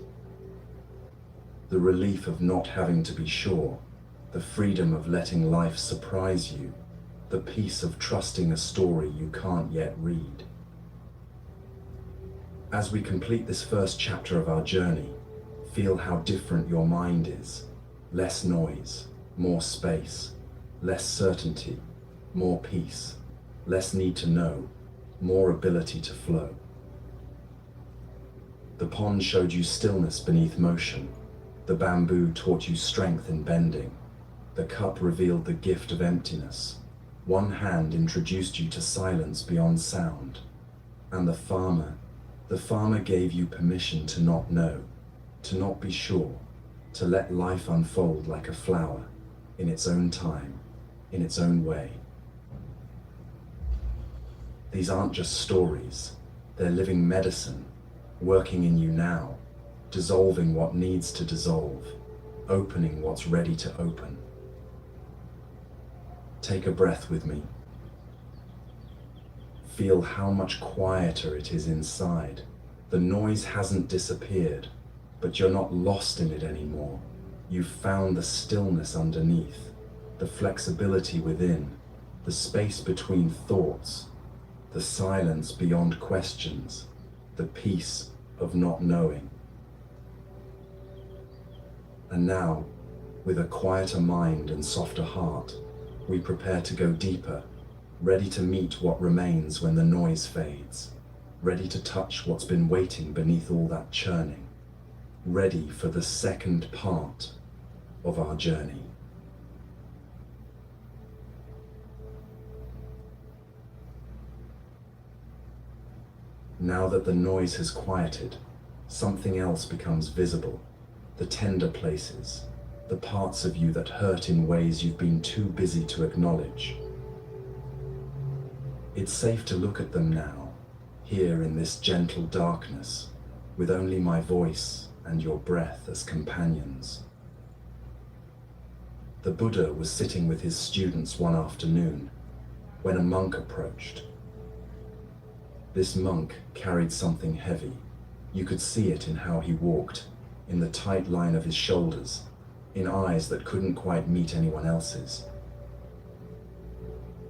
The relief of not having to be sure, the freedom of letting life surprise you, the peace of trusting a story you can't yet read. As we complete this first chapter of our journey, feel how different your mind is. Less noise, more space, less certainty, more peace, less need to know, more ability to flow. The pond showed you stillness beneath motion. The bamboo taught you strength in bending. The cup revealed the gift of emptiness. One hand introduced you to silence beyond sound. And the farmer gave you permission to not know, to not be sure, to let life unfold like a flower, in its own time, in its own way. These aren't just stories, they're living medicine, working in you now, dissolving what needs to dissolve, opening what's ready to open. Take a breath with me. Feel how much quieter it is inside. The noise hasn't disappeared, but you're not lost in it anymore. You've found the stillness underneath, the flexibility within, the space between thoughts, the silence beyond questions, the peace of not knowing. And now, with a quieter mind and softer heart, we prepare to go deeper, ready to meet what remains when the noise fades, ready to touch what's been waiting beneath all that churning, ready for the second part of our journey. Now that the noise has quieted, something else becomes visible. The tender places, the parts of you that hurt in ways you've been too busy to acknowledge. It's safe to look at them now, here in this gentle darkness, with only my voice and your breath as companions. The Buddha was sitting with his students one afternoon when a monk approached. This monk carried something heavy. You could see it in how he walked, in the tight line of his shoulders, in eyes that couldn't quite meet anyone else's.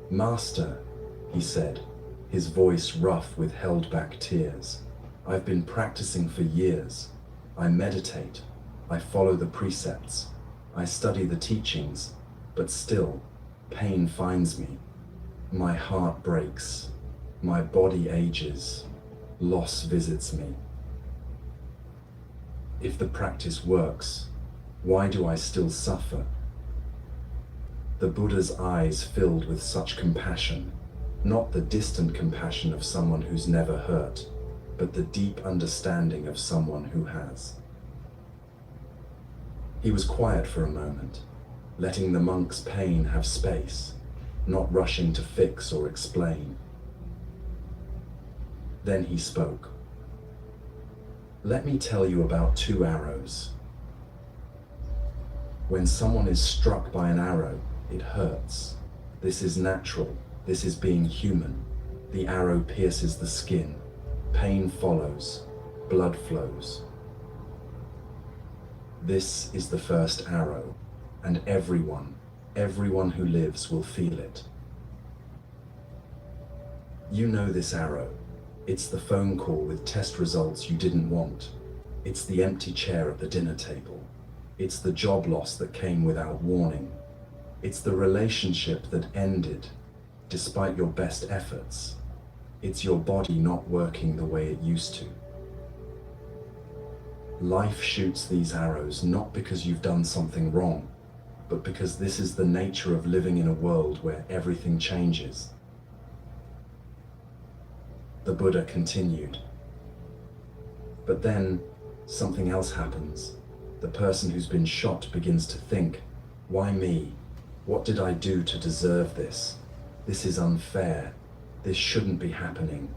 "Master," he said, his voice rough with held-back tears, "I've been practicing for years. I meditate, I follow the precepts, I study the teachings, but still, pain finds me. My heart breaks, my body ages, loss visits me. If the practice works, why do I still suffer?" The Buddha's eyes filled with such compassion, not the distant compassion of someone who's never hurt, but the deep understanding of someone who has. He was quiet for a moment, letting the monk's pain have space, not rushing to fix or explain. Then he spoke. "Let me tell you about two arrows. When someone is struck by an arrow, it hurts. This is natural. This is being human. The arrow pierces the skin. Pain follows. Blood flows. This is the first arrow, and everyone who lives will feel it. You know this arrow. It's the phone call with test results you didn't want. It's the empty chair at the dinner table. It's the job loss that came without warning. It's the relationship that ended despite your best efforts. It's your body not working the way it used to. Life shoots these arrows not because you've done something wrong, but because this is the nature of living in a world where everything changes." The Buddha continued. "But then, something else happens. The person who's been shot begins to think, 'Why me? What did I do to deserve this? This is unfair. This shouldn't be happening.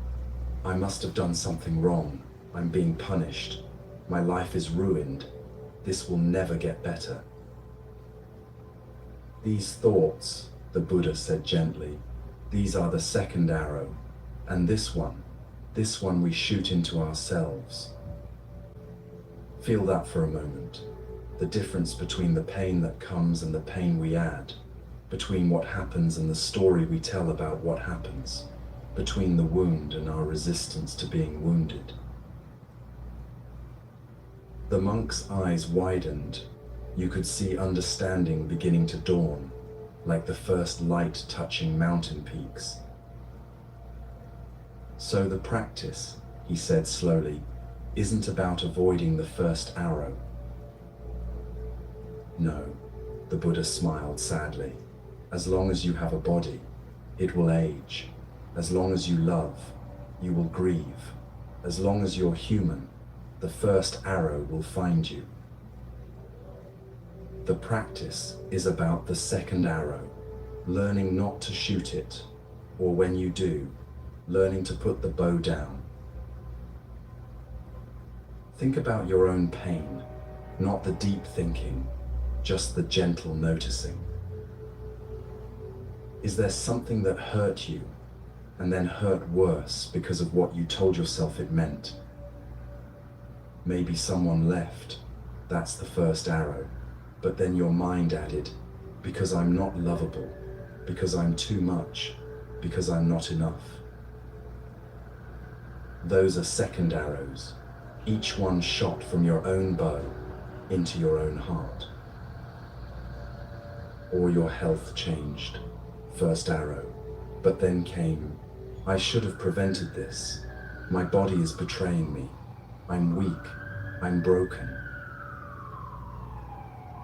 I must have done something wrong. I'm being punished. My life is ruined. This will never get better.' These thoughts," the Buddha said gently, "these are the second arrow. And this one we shoot into ourselves. Feel that for a moment. The difference between the pain that comes and the pain we add, between what happens and the story we tell about what happens, between the wound and our resistance to being wounded. The monk's eyes widened. You could see understanding beginning to dawn, like the first light touching mountain peaks. So the practice, he said slowly, isn't about avoiding the first arrow. No, the Buddha smiled sadly. As long as you have a body, it will age. As long as you love, you will grieve. As long as you're human, the first arrow will find you. The practice is about the second arrow, learning not to shoot it, or when you do, learning to put the bow down. Think about your own pain, not the deep thinking, just the gentle noticing. Is there something that hurt you, and then hurt worse because of what you told yourself it meant? Maybe someone left, that's the first arrow, but then your mind added, because I'm not lovable, because I'm too much, because I'm not enough. Those are second arrows, each one shot from your own bow into your own heart. Or your health changed, first arrow, but then came, I should have prevented this. My body is betraying me. I'm weak. I'm broken.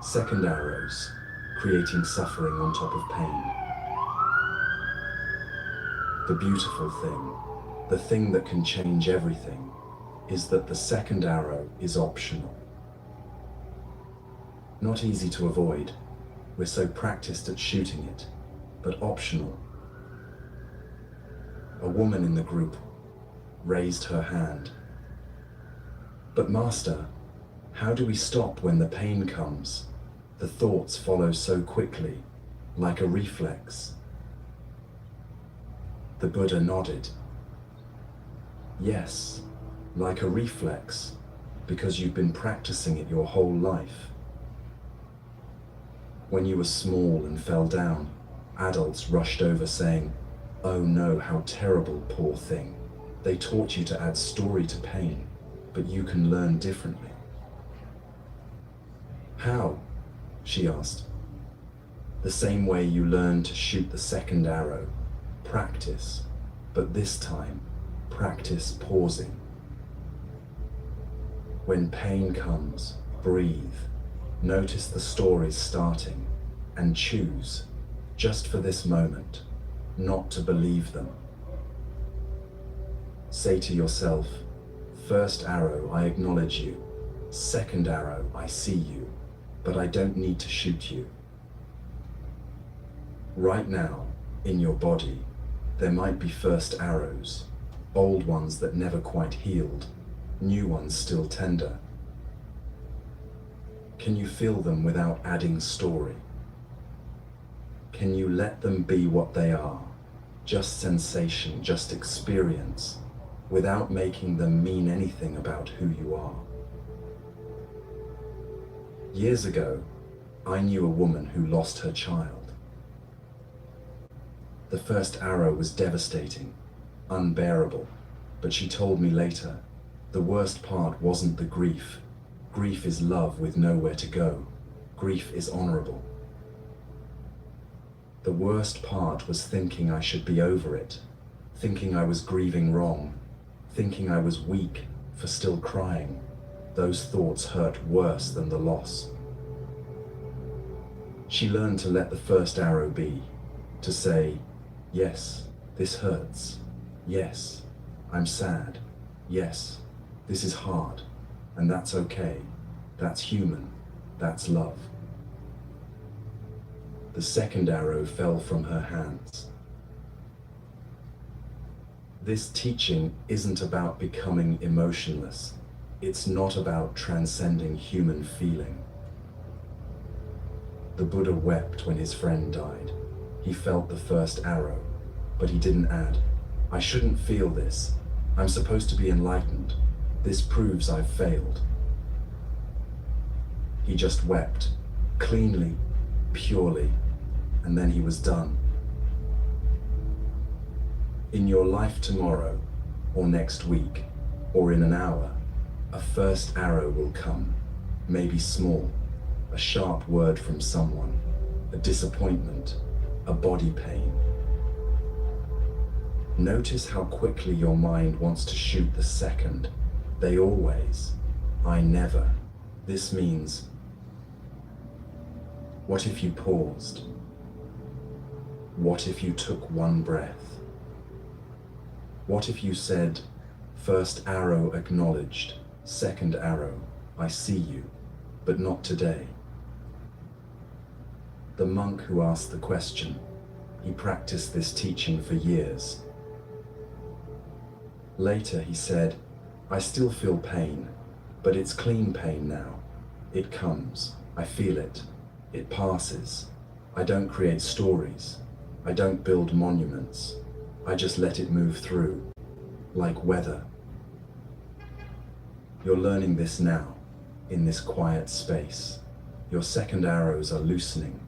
Second arrows, creating suffering on top of pain. The beautiful thing, the thing that can change everything, is that the second arrow is optional. Not easy to avoid. We're so practiced at shooting it, but optional. A woman in the group raised her hand. But Master, how do we stop when the pain comes? The thoughts follow so quickly, like a reflex. The Buddha nodded. Yes, like a reflex, because you've been practicing it your whole life. When you were small and fell down, adults rushed over saying, "Oh no, how terrible, poor thing." They taught you to add story to pain, but you can learn differently. How? She asked. The same way you learn to shoot the second arrow. Practice, but this time, practice pausing. When pain comes, breathe. Notice the stories starting, and choose, just for this moment, not to believe them. Say to yourself, first arrow, I acknowledge you. Second arrow, I see you, but I don't need to shoot you. Right now, in your body, there might be first arrows, old ones that never quite healed, new ones still tender. Can you feel them without adding story? Can you let them be what they are? Just sensation, just experience, without making them mean anything about who you are. Years ago, I knew a woman who lost her child. The first arrow was devastating, unbearable, but she told me later, the worst part wasn't the grief. Grief is love with nowhere to go. Grief is honorable. The worst part was thinking I should be over it, thinking I was grieving wrong, thinking I was weak for still crying. Those thoughts hurt worse than the loss. She learned to let the first arrow be, to say, yes, this hurts. Yes, I'm sad. Yes, this is hard. And that's okay. That's human. That's love. The second arrow fell from her hands. This teaching isn't about becoming emotionless. It's not about transcending human feeling. The Buddha wept when his friend died. He felt the first arrow, but he didn't add, I shouldn't feel this. I'm supposed to be enlightened. This proves I've failed. He just wept, cleanly, purely, and then he was done. In your life tomorrow, or next week, or in an hour, a first arrow will come, maybe small, a sharp word from someone, a disappointment, a body pain. Notice how quickly your mind wants to shoot the second. They always, I never. This means, what if you paused? What if you took one breath? What if you said, first arrow acknowledged, second arrow, I see you, but not today. The monk who asked the question, he practiced this teaching for years. Later he said, I still feel pain, but it's clean pain now. It comes, I feel it, it passes. I don't create stories, I don't build monuments, I just let it move through, like weather. You're learning this now, in this quiet space. Your second arrows are loosening,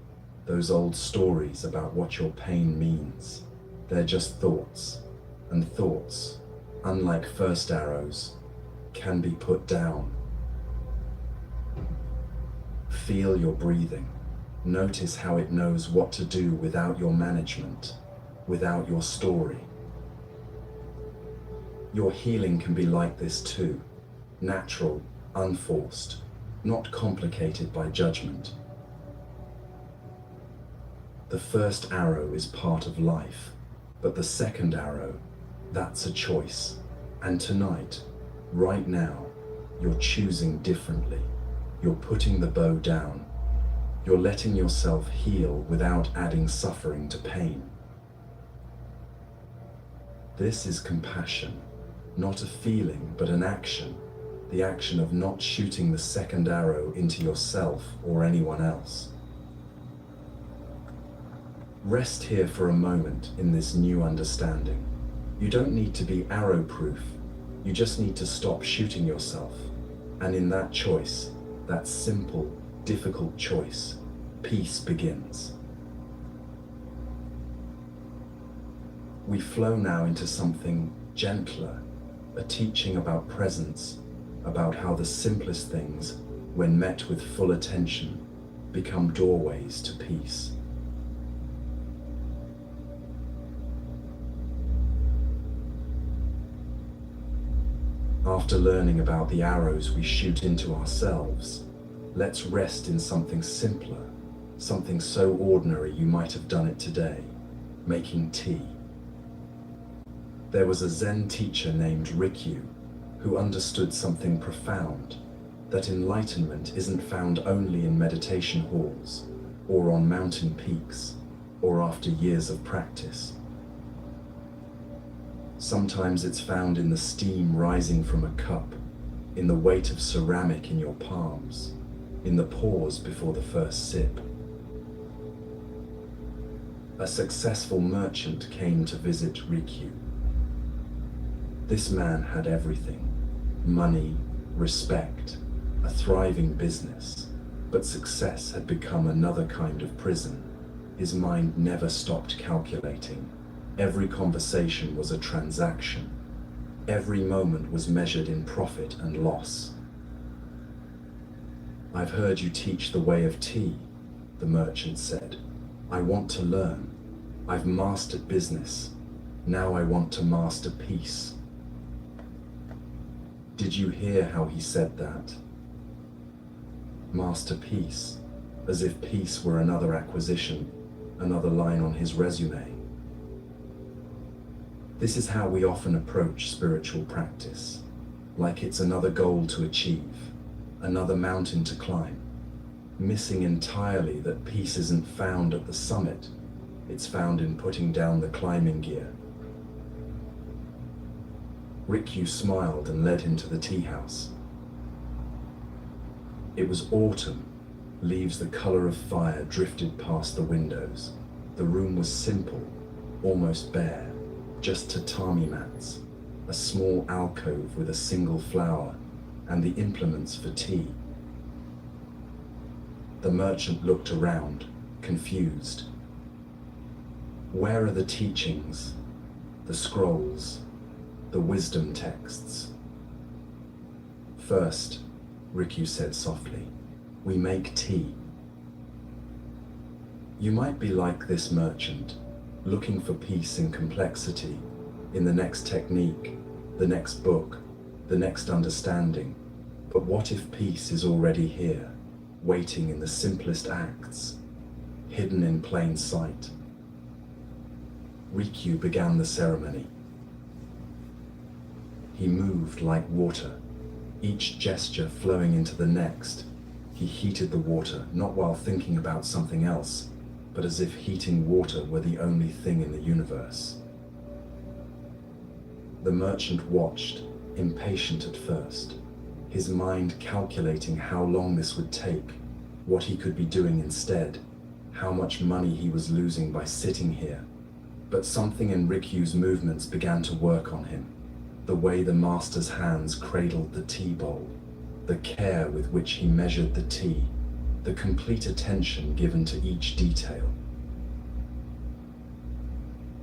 those old stories about what your pain means. They're just thoughts, and thoughts, unlike first arrows, can be put down. Feel your breathing. Notice how it knows what to do without your management, without your story. Your healing can be like this too, natural, unforced, not complicated by judgment. The first arrow is part of life, but the second arrow, that's a choice. And tonight, right now, you're choosing differently. You're putting the bow down. You're letting yourself heal without adding suffering to pain. This is compassion, not a feeling, but an action. The action of not shooting the second arrow into yourself or anyone else. Rest here for a moment in this new understanding. You don't need to be arrow-proof. You just need to stop shooting yourself. And in that choice, that simple, difficult choice, peace begins. We flow now into something gentler, a teaching about presence, about how the simplest things, when met with full attention, become doorways to peace. After learning about the arrows we shoot into ourselves, let's rest in something simpler, something so ordinary you might have done it today, making tea. There was a Zen teacher named Rikyu who understood something profound, that enlightenment isn't found only in meditation halls, or on mountain peaks, or after years of practice. Sometimes it's found in the steam rising from a cup, in the weight of ceramic in your palms, in the pause before the first sip. A successful merchant came to visit Rikyu. This man had everything: money, respect, a thriving business, but success had become another kind of prison. His mind never stopped calculating. Every conversation was a transaction. Every moment was measured in profit and loss. I've heard you teach the way of tea, the merchant said. I want to learn. I've mastered business. Now I want to master peace. Did you hear how he said that? Master peace, as if peace were another acquisition, another line on his resume. This is how we often approach spiritual practice, like it's another goal to achieve, another mountain to climb, missing entirely that peace isn't found at the summit, it's found in putting down the climbing gear. Rikyu smiled and led him to the tea house. It was autumn. Leaves the color of fire drifted past the windows. The room was simple, almost bare. Just tatami mats, a small alcove with a single flower, and the implements for tea. The merchant looked around, confused. Where are the teachings, the scrolls, the wisdom texts? First, Rikyū said softly, we make tea. You might be like this merchant, looking for peace in complexity, in the next technique, the next book, the next understanding. But what if peace is already here, waiting in the simplest acts, hidden in plain sight? Rikyū began the ceremony. He moved like water, each gesture flowing into the next. He heated the water, not while thinking about something else, but as if heating water were the only thing in the universe. The merchant watched, impatient at first, his mind calculating how long this would take, what he could be doing instead, how much money he was losing by sitting here. But something in Rikyū's movements began to work on him. The way the master's hands cradled the tea bowl, the care with which he measured the tea, the complete attention given to each detail.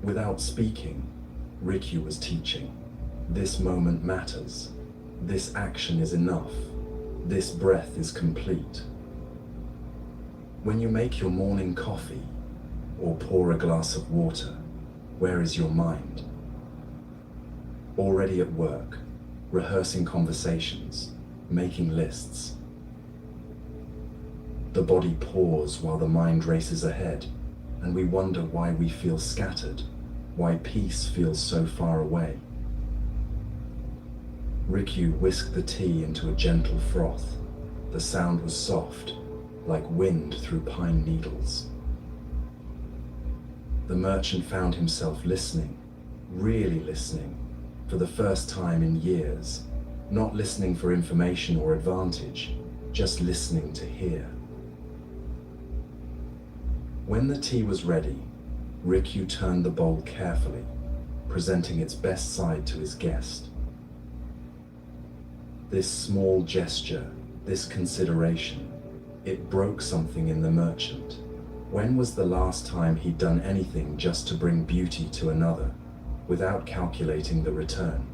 Without speaking, Rikyū was teaching. This moment matters. This action is enough. This breath is complete. When you make your morning coffee or pour a glass of water, where is your mind? Already at work, rehearsing conversations, making lists. The body pours while the mind races ahead, and we wonder why we feel scattered, why peace feels so far away. Rikyū whisked the tea into a gentle froth. The sound was soft, like wind through pine needles. The merchant found himself listening, really listening, for the first time in years, not listening for information or advantage, just listening to hear. When the tea was ready, Rikyū turned the bowl carefully, presenting its best side to his guest. This small gesture, this consideration, it broke something in the merchant. When was the last time he'd done anything just to bring beauty to another, without calculating the return?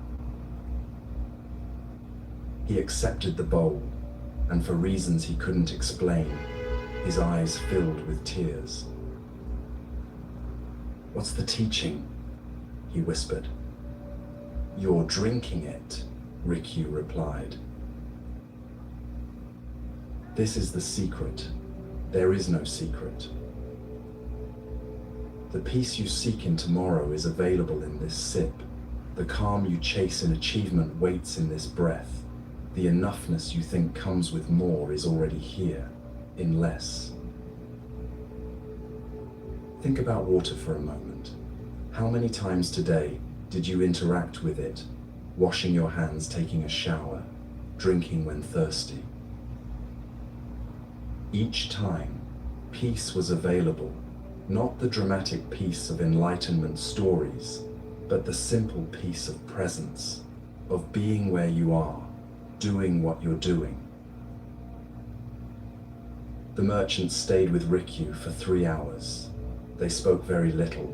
He accepted the bowl, and for reasons he couldn't explain, his eyes filled with tears. "What's the teaching?" he whispered. "You're drinking it," Rikyū replied. "This is the secret. There is no secret. The peace you seek in tomorrow is available in this sip. The calm you chase in achievement waits in this breath. The enoughness you think comes with more is already here, in less." Think about water for a moment. How many times today did you interact with it, washing your hands, taking a shower, drinking when thirsty? Each time, peace was available, not the dramatic peace of enlightenment stories, but the simple peace of presence, of being where you are, doing what you're doing. The merchant stayed with Rikyū for 3 hours. They spoke very little,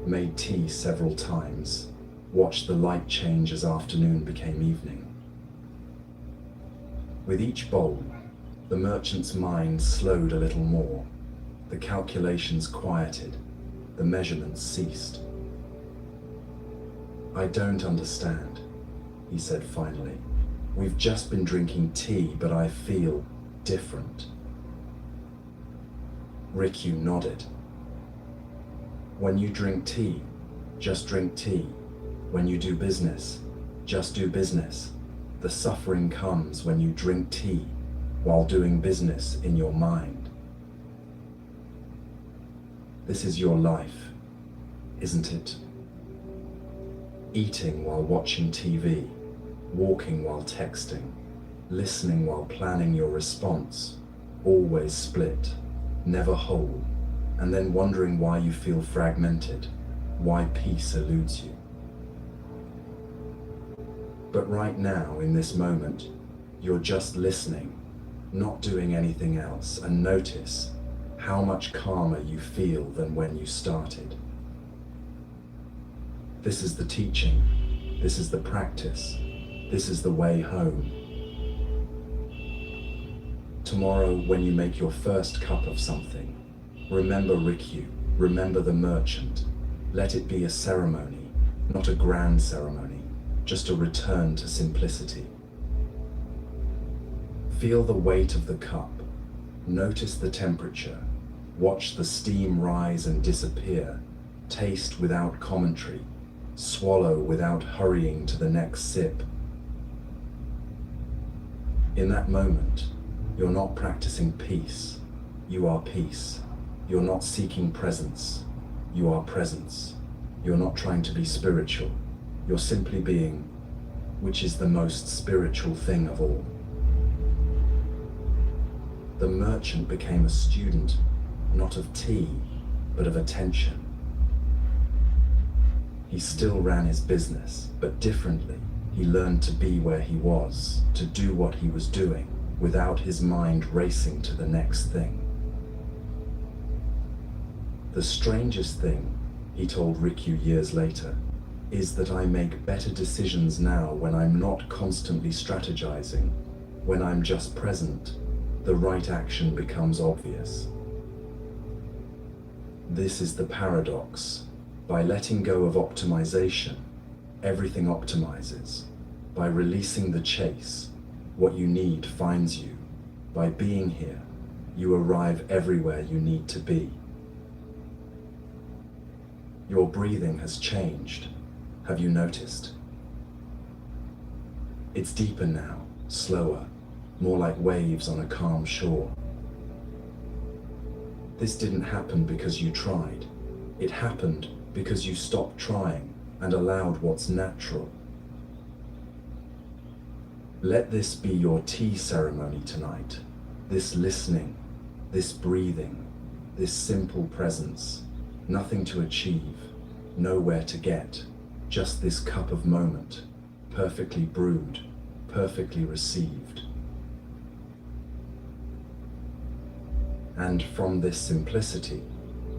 made tea several times, watched the light change as afternoon became evening. With each bowl, the merchant's mind slowed a little more. The calculations quieted, the measurements ceased. "I don't understand," he said finally. "We've just been drinking tea, but I feel different." Rikyū nodded. "When you drink tea, just drink tea. When you do business, just do business. The suffering comes when you drink tea while doing business in your mind. This is your life, isn't it? Eating while watching TV, walking while texting, listening while planning your response, always split, never whole, and then wondering why you feel fragmented, why peace eludes you. But right now, in this moment, you're just listening, not doing anything else, and notice how much calmer you feel than when you started. This is the teaching. This is the practice. This is the way home. Tomorrow, when you make your first cup of something, remember Rikyu, remember the merchant. Let it be a ceremony, not a grand ceremony, just a return to simplicity. Feel the weight of the cup. Notice the temperature. Watch the steam rise and disappear. Taste without commentary. Swallow without hurrying to the next sip. In that moment, you're not practicing peace. You are peace. You're not seeking presence. You are presence. You're not trying to be spiritual. You're simply being, which is the most spiritual thing of all. The merchant became a student, not of tea, but of attention. He still ran his business, but differently. He learned to be where he was, to do what he was doing, without his mind racing to the next thing. The strangest thing, he told Rikyu years later, is that I make better decisions now when I'm not constantly strategizing. When I'm just present, the right action becomes obvious. This is the paradox. By letting go of optimization, everything optimizes. By releasing the chase, what you need finds you. By being here, you arrive everywhere you need to be. Your breathing has changed. Have you noticed? It's deeper now, slower, more like waves on a calm shore. This didn't happen because you tried. It happened because you stopped trying and allowed what's natural. Let this be your tea ceremony tonight. This listening, this breathing, this simple presence. Nothing to achieve, nowhere to get. Just this cup of moment, perfectly brewed, perfectly received. And from this simplicity,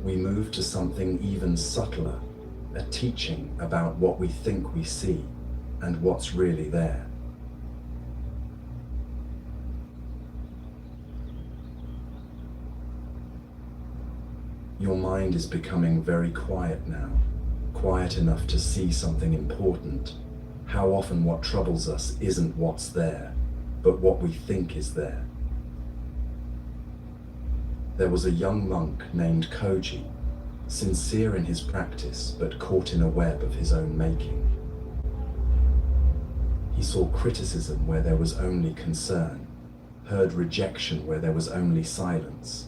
we move to something even subtler, a teaching about what we think we see and what's really there. Your mind is becoming very quiet now, quiet enough to see something important. How often what troubles us isn't what's there, but what we think is there. There was a young monk named Koji, sincere in his practice, but caught in a web of his own making. He saw criticism where there was only concern, heard rejection where there was only silence,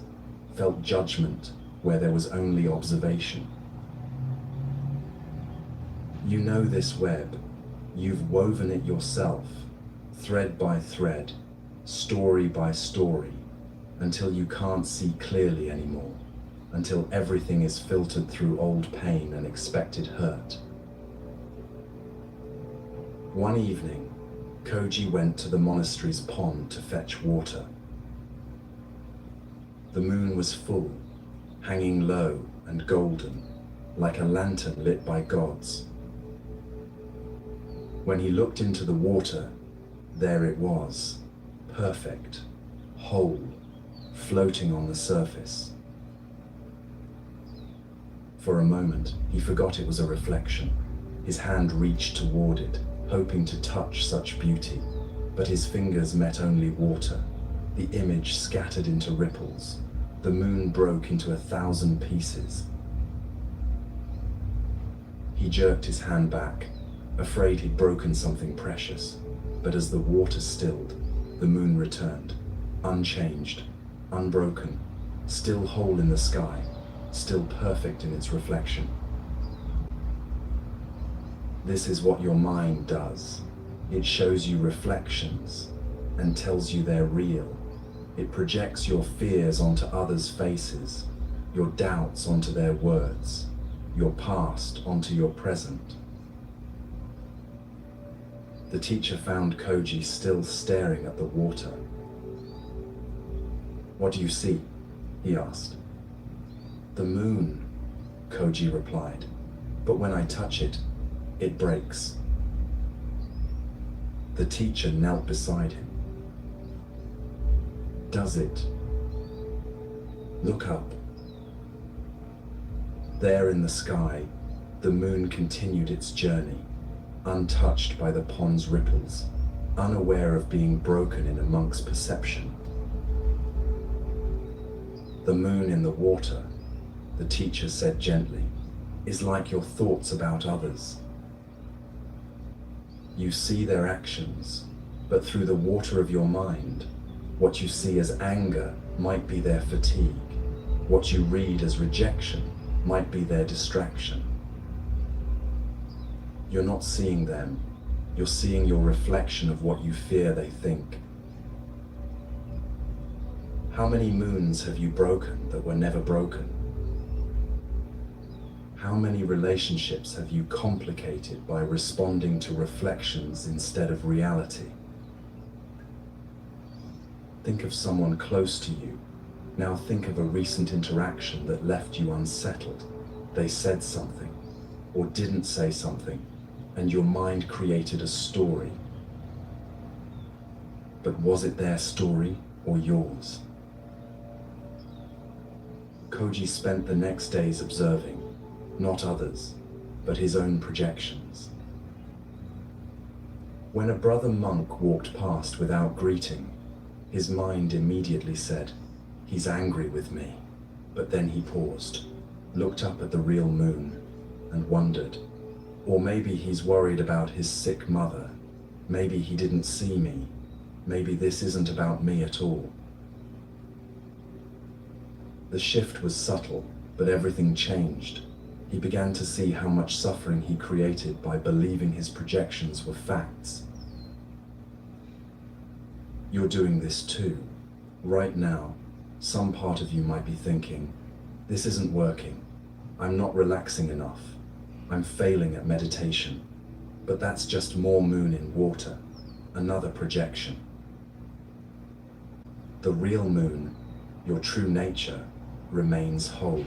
felt judgment where there was only observation. You know this web. You've woven it yourself, thread by thread, story by story, until you can't see clearly anymore, until everything is filtered through old pain and expected hurt. One evening, Koji went to the monastery's pond to fetch water. The moon was full, hanging low and golden, like a lantern lit by gods. When he looked into the water, there it was, perfect, whole, floating on the surface. For a moment, he forgot it was a reflection. His hand reached toward it, hoping to touch such beauty, but his fingers met only water. The image scattered into ripples. The moon broke into 1,000 pieces. He jerked his hand back, afraid he'd broken something precious, but as the water stilled, the moon returned, unchanged, unbroken, still whole in the sky, still perfect in its reflection. This is what your mind does. It shows you reflections and tells you they're real. It projects your fears onto others' faces, your doubts onto their words, your past onto your present. The teacher found Koji still staring at the water. What do you see? He asked. The moon, Koji replied. But when I touch it, it breaks. The teacher knelt beside him. Does it? Look up. There in the sky, the moon continued its journey, untouched by the pond's ripples, unaware of being broken in a monk's perception. The moon in the water, the teacher said gently, is like your thoughts about others. You see their actions, but through the water of your mind, what you see as anger might be their fatigue. What you read as rejection might be their distraction. You're not seeing them, you're seeing your reflection of what you fear they think. How many moons have you broken that were never broken? How many relationships have you complicated by responding to reflections instead of reality? Think of someone close to you. Now think of a recent interaction that left you unsettled. They said something, or didn't say something, and your mind created a story. But was it their story or yours? Koji spent the next days observing, not others, but his own projections. When a brother monk walked past without greeting, his mind immediately said, "He's angry with me." But then he paused, looked up at the real moon, and wondered, or maybe he's worried about his sick mother. Maybe he didn't see me. Maybe this isn't about me at all. The shift was subtle, but everything changed. He began to see how much suffering he created by believing his projections were facts. You're doing this too. Right now, some part of you might be thinking, this isn't working. I'm not relaxing enough. I'm failing at meditation. But that's just more moon in water, another projection. The real moon, your true nature, remains whole.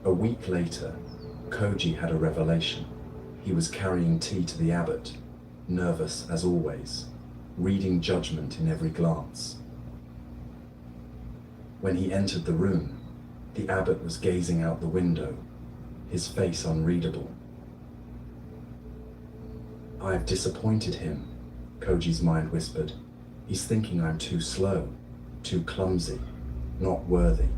A week later, Koji had a revelation. He was carrying tea to the abbot, nervous as always, reading judgment in every glance. When he entered the room, the abbot was gazing out the window, his face unreadable. "I've disappointed him," Koji's mind whispered. "He's thinking I'm too slow, too clumsy, not worthy."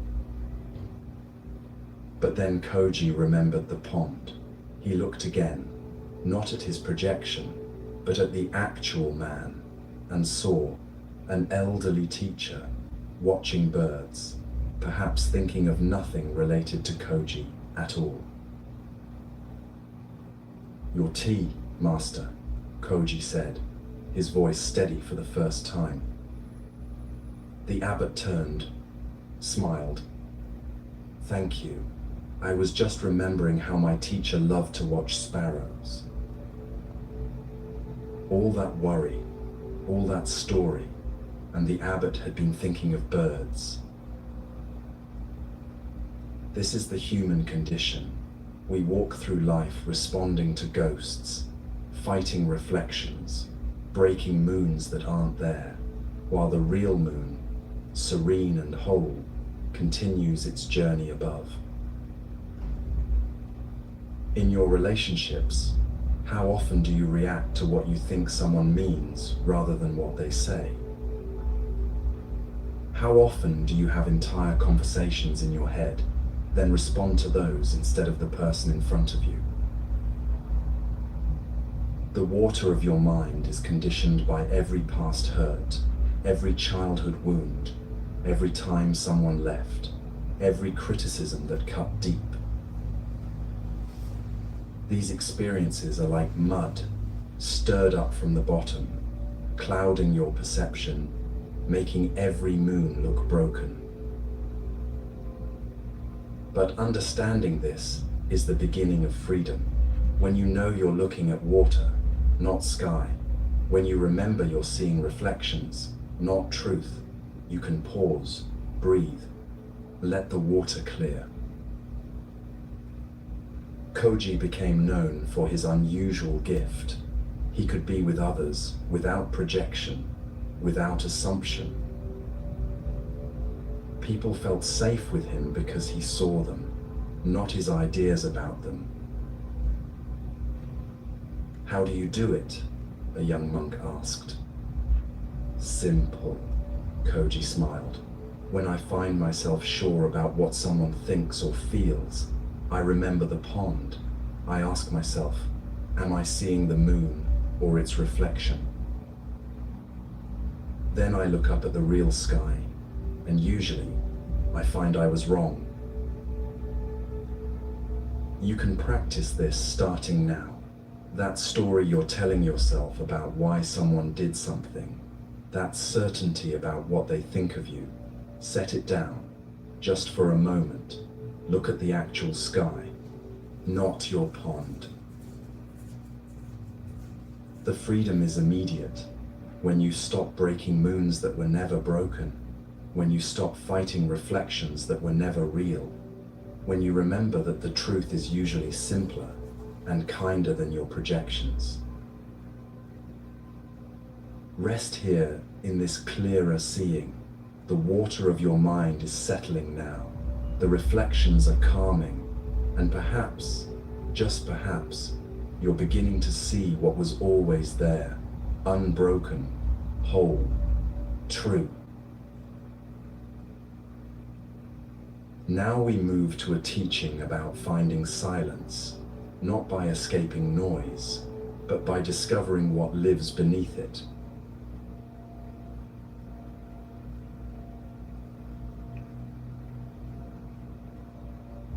But then Koji remembered the pond. He looked again, not at his projection, but at the actual man, and saw an elderly teacher watching birds, perhaps thinking of nothing related to Koji at all. "Your tea, master," Koji said, his voice steady for the first time. The abbot turned, smiled. "Thank you. I was just remembering how my teacher loved to watch sparrows." All that worry, all that story, and the abbot had been thinking of birds. This is the human condition. We walk through life responding to ghosts, fighting reflections, breaking moons that aren't there, while the real moon, serene and whole, continues its journey above. In your relationships, how often do you react to what you think someone means rather than what they say? How often do you have entire conversations in your head, then respond to those instead of the person in front of you? The water of your mind is conditioned by every past hurt, every childhood wound, every time someone left, every criticism that cut deep. These experiences are like mud, stirred up from the bottom, clouding your perception, making every moon look broken. But understanding this is the beginning of freedom. When you know you're looking at water, not sky, when you remember you're seeing reflections, not truth. You can pause, breathe, let the water clear. Koji became known for his unusual gift. He could be with others without projection, without assumption. People felt safe with him because he saw them, not his ideas about them. "How do you do it?" a young monk asked. "Simple," Koji smiled. "When I find myself sure about what someone thinks or feels, I remember the pond. I ask myself, am I seeing the moon or its reflection? Then I look up at the real sky, and usually I find I was wrong." You can practice this starting now. That story you're telling yourself about why someone did something, that certainty about what they think of you, set it down, just for a moment. Look at the actual sky, not your pond. The freedom is immediate. When you stop breaking moons that were never broken, when you stop fighting reflections that were never real, when you remember that the truth is usually simpler and kinder than your projections. Rest here in this clearer seeing. The water of your mind is settling now. The reflections are calming, and perhaps, just perhaps, you're beginning to see what was always there, unbroken, whole, true. Now we move to a teaching about finding silence, not by escaping noise, but by discovering what lives beneath it.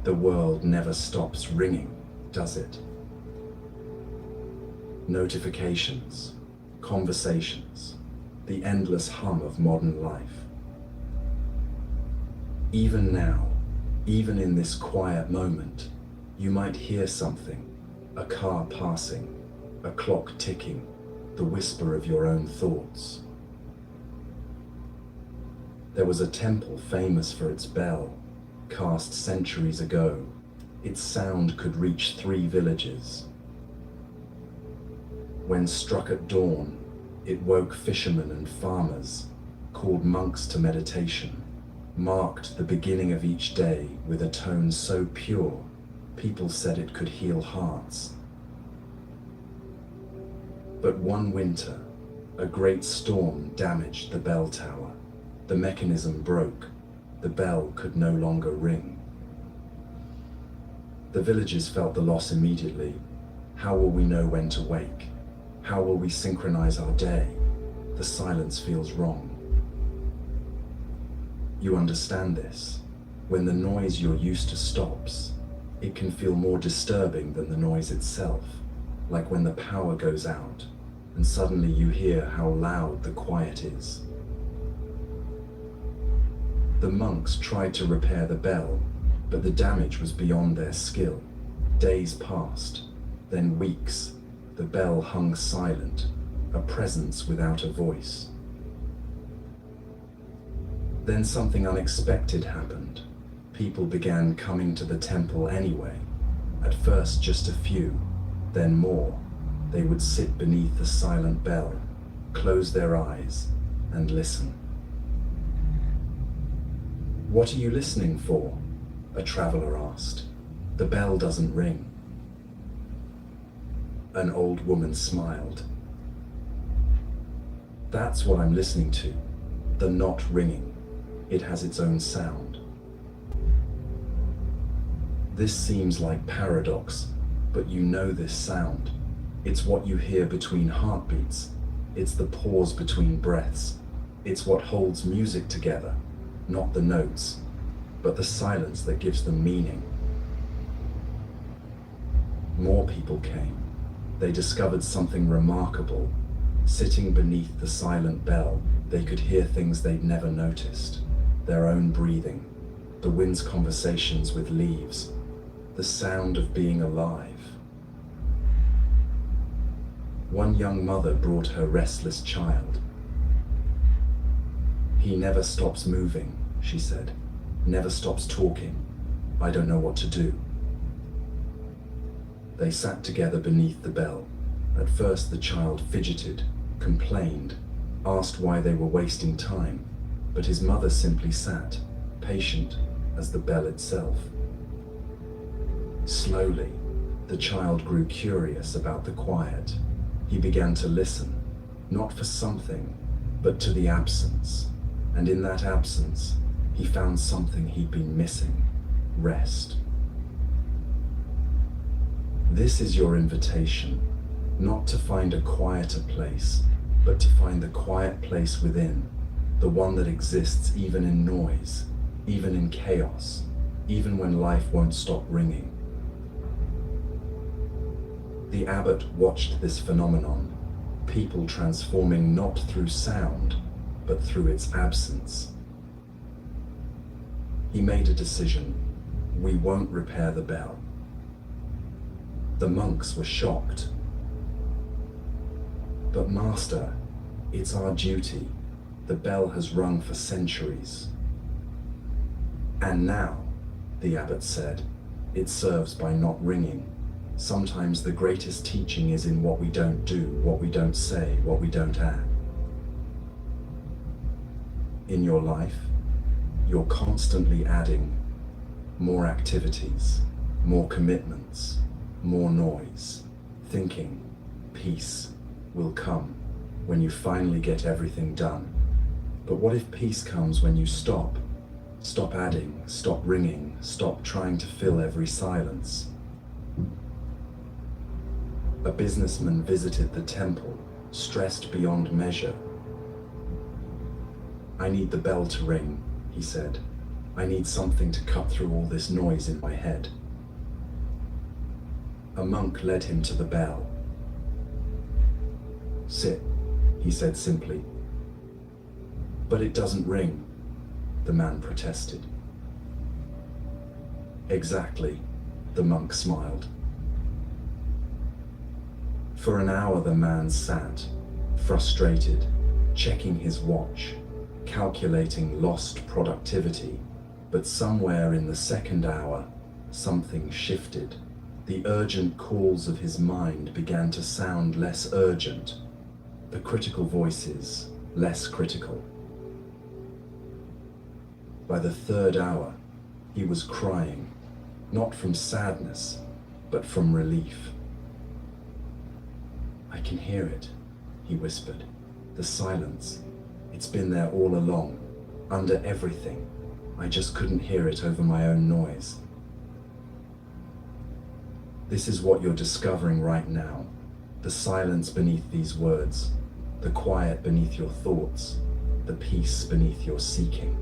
The world never stops ringing, does it? Notifications, conversations, the endless hum of modern life. Even now, even in this quiet moment, you might hear something, a car passing, a clock ticking, the whisper of your own thoughts. There was a temple famous for its bell, cast centuries ago. Its sound could reach 3 villages. When struck at dawn, it woke fishermen and farmers, called monks to meditation, marked the beginning of each day with a tone so pure, people said it could heal hearts. But one winter, a great storm damaged the bell tower. The mechanism broke. The bell could no longer ring. The villagers felt the loss immediately. How will we know when to wake? How will we synchronize our day? The silence feels wrong. You understand this. When the noise you're used to stops, it can feel more disturbing than the noise itself, like when the power goes out, and suddenly you hear how loud the quiet is. The monks tried to repair the bell, but the damage was beyond their skill. Days passed, then weeks. The bell hung silent, a presence without a voice. Then something unexpected happened. People began coming to the temple anyway. At first just a few, then more. They would sit beneath the silent bell, close their eyes, and listen. "What are you listening for?" a traveler asked. "The bell doesn't ring." An old woman smiled. "That's what I'm listening to, the not ringing. It has its own sound." This seems like paradox, but you know this sound. It's what you hear between heartbeats. It's the pause between breaths. It's what holds music together, not the notes, but the silence that gives them meaning. More people came. They discovered something remarkable. Sitting beneath the silent bell, they could hear things they'd never noticed. Their own breathing, the wind's conversations with leaves, the sound of being alive. One young mother brought her restless child. He never stops moving, she said. Never stops talking. I don't know what to do. They sat together beneath the bell. At first the child fidgeted, complained, asked why they were wasting time, but his mother simply sat, patient as the bell itself. Slowly, the child grew curious about the quiet. He began to listen, not for something, but to the absence. And in that absence, he found something he'd been missing: rest. This is your invitation, not to find a quieter place, but to find the quiet place within, the one that exists even in noise, even in chaos, even when life won't stop ringing. The abbot watched this phenomenon, people transforming not through sound, but through its absence. He made a decision: we won't repair the bell. The monks were shocked. But Master, it's our duty. The bell has rung for centuries. And now, the abbot said, it serves by not ringing. Sometimes the greatest teaching is in what we don't do, what we don't say, what we don't add. In your life, you're constantly adding more activities, more commitments, more noise, thinking peace will come when you finally get everything done. But what if peace comes when you stop? Stop adding, stop ringing, stop trying to fill every silence. A businessman visited the temple, stressed beyond measure. I need the bell to ring, he said. I need something to cut through all this noise in my head. A monk led him to the bell. Sit, he said simply. But it doesn't ring, the man protested. Exactly, the monk smiled. For an hour the man sat, frustrated, checking his watch, calculating lost productivity. But somewhere in the second hour, something shifted. The urgent calls of his mind began to sound less urgent, the critical voices less critical. By the third hour, he was crying, not from sadness, but from relief. I can hear it, he whispered. The silence. It's been there all along, under everything. I just couldn't hear it over my own noise. This is what you're discovering right now. The silence beneath these words, the quiet beneath your thoughts, the peace beneath your seeking.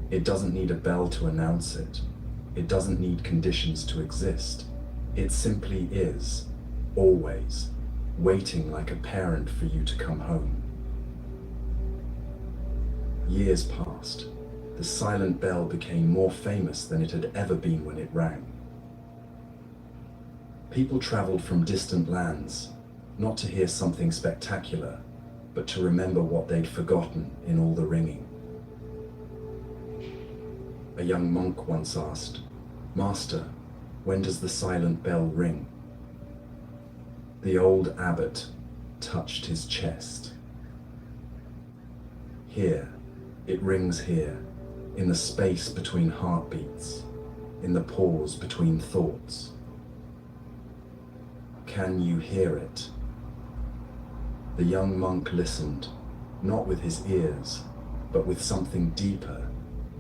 It doesn't need a bell to announce it. It doesn't need conditions to exist. It simply is, always, waiting like a parent for you to come home. Years passed. The silent bell became more famous than it had ever been when it rang. People traveled from distant lands, not to hear something spectacular, but to remember what they'd forgotten in all the ringing. A young monk once asked, "Master, when does the silent bell ring?" The old abbot touched his chest. Here, it rings here, in the space between heartbeats, in the pause between thoughts. Can you hear it? The young monk listened, not with his ears, but with something deeper,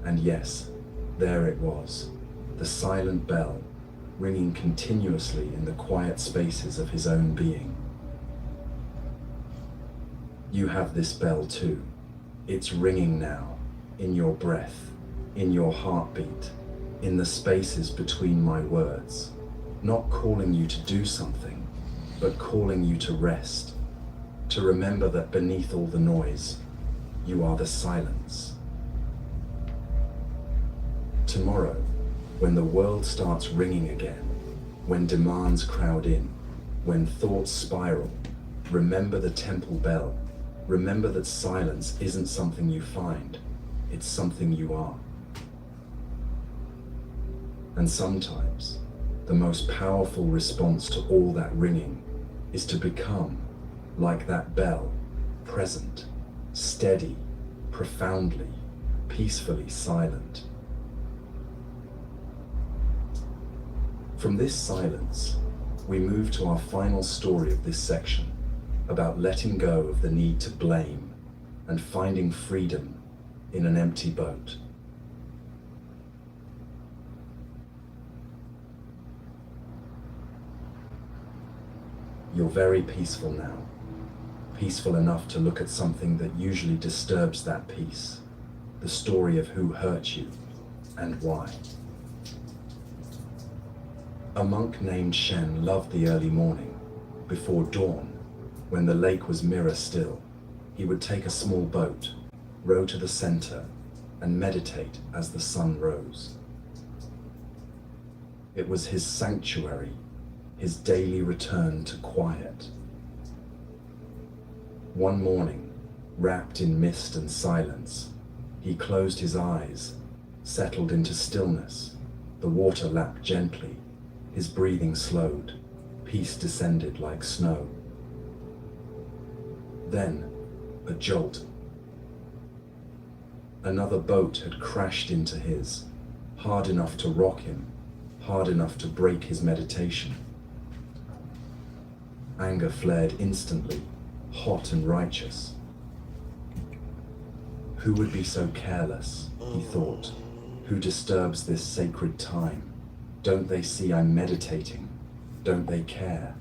and yes, there it was, the silent bell, ringing continuously in the quiet spaces of his own being. You have this bell too. It's ringing now, in your breath, in your heartbeat, in the spaces between my words, not calling you to do something, but calling you to rest, to remember that beneath all the noise, you are the silence. Tomorrow, when the world starts ringing again, when demands crowd in, when thoughts spiral, remember the temple bell. remember that silence isn't something you find, it's something you are. And sometimes, the most powerful response to all that ringing is to become, like that bell, present, steady, profoundly, peacefully silent. From this silence, we move to our final story of this section, about letting go of the need to blame and finding freedom in an empty boat. You're very peaceful now, peaceful enough to look at something that usually disturbs that peace, the story of who hurt you and why. A monk named Shen loved the early morning, before dawn, when the lake was mirror still. He would take a small boat, row to the center, and meditate as the sun rose. It was his sanctuary, his daily return to quiet. One morning, wrapped in mist and silence, he closed his eyes, settled into stillness. The water lapped gently, his breathing slowed, peace descended like snow. Then, a jolt. Another boat had crashed into his, hard enough to rock him, hard enough to break his meditation. Anger flared instantly, hot and righteous. Who would be so careless, he thought, who disturbs this sacred time? Don't they see I'm meditating? Don't they care?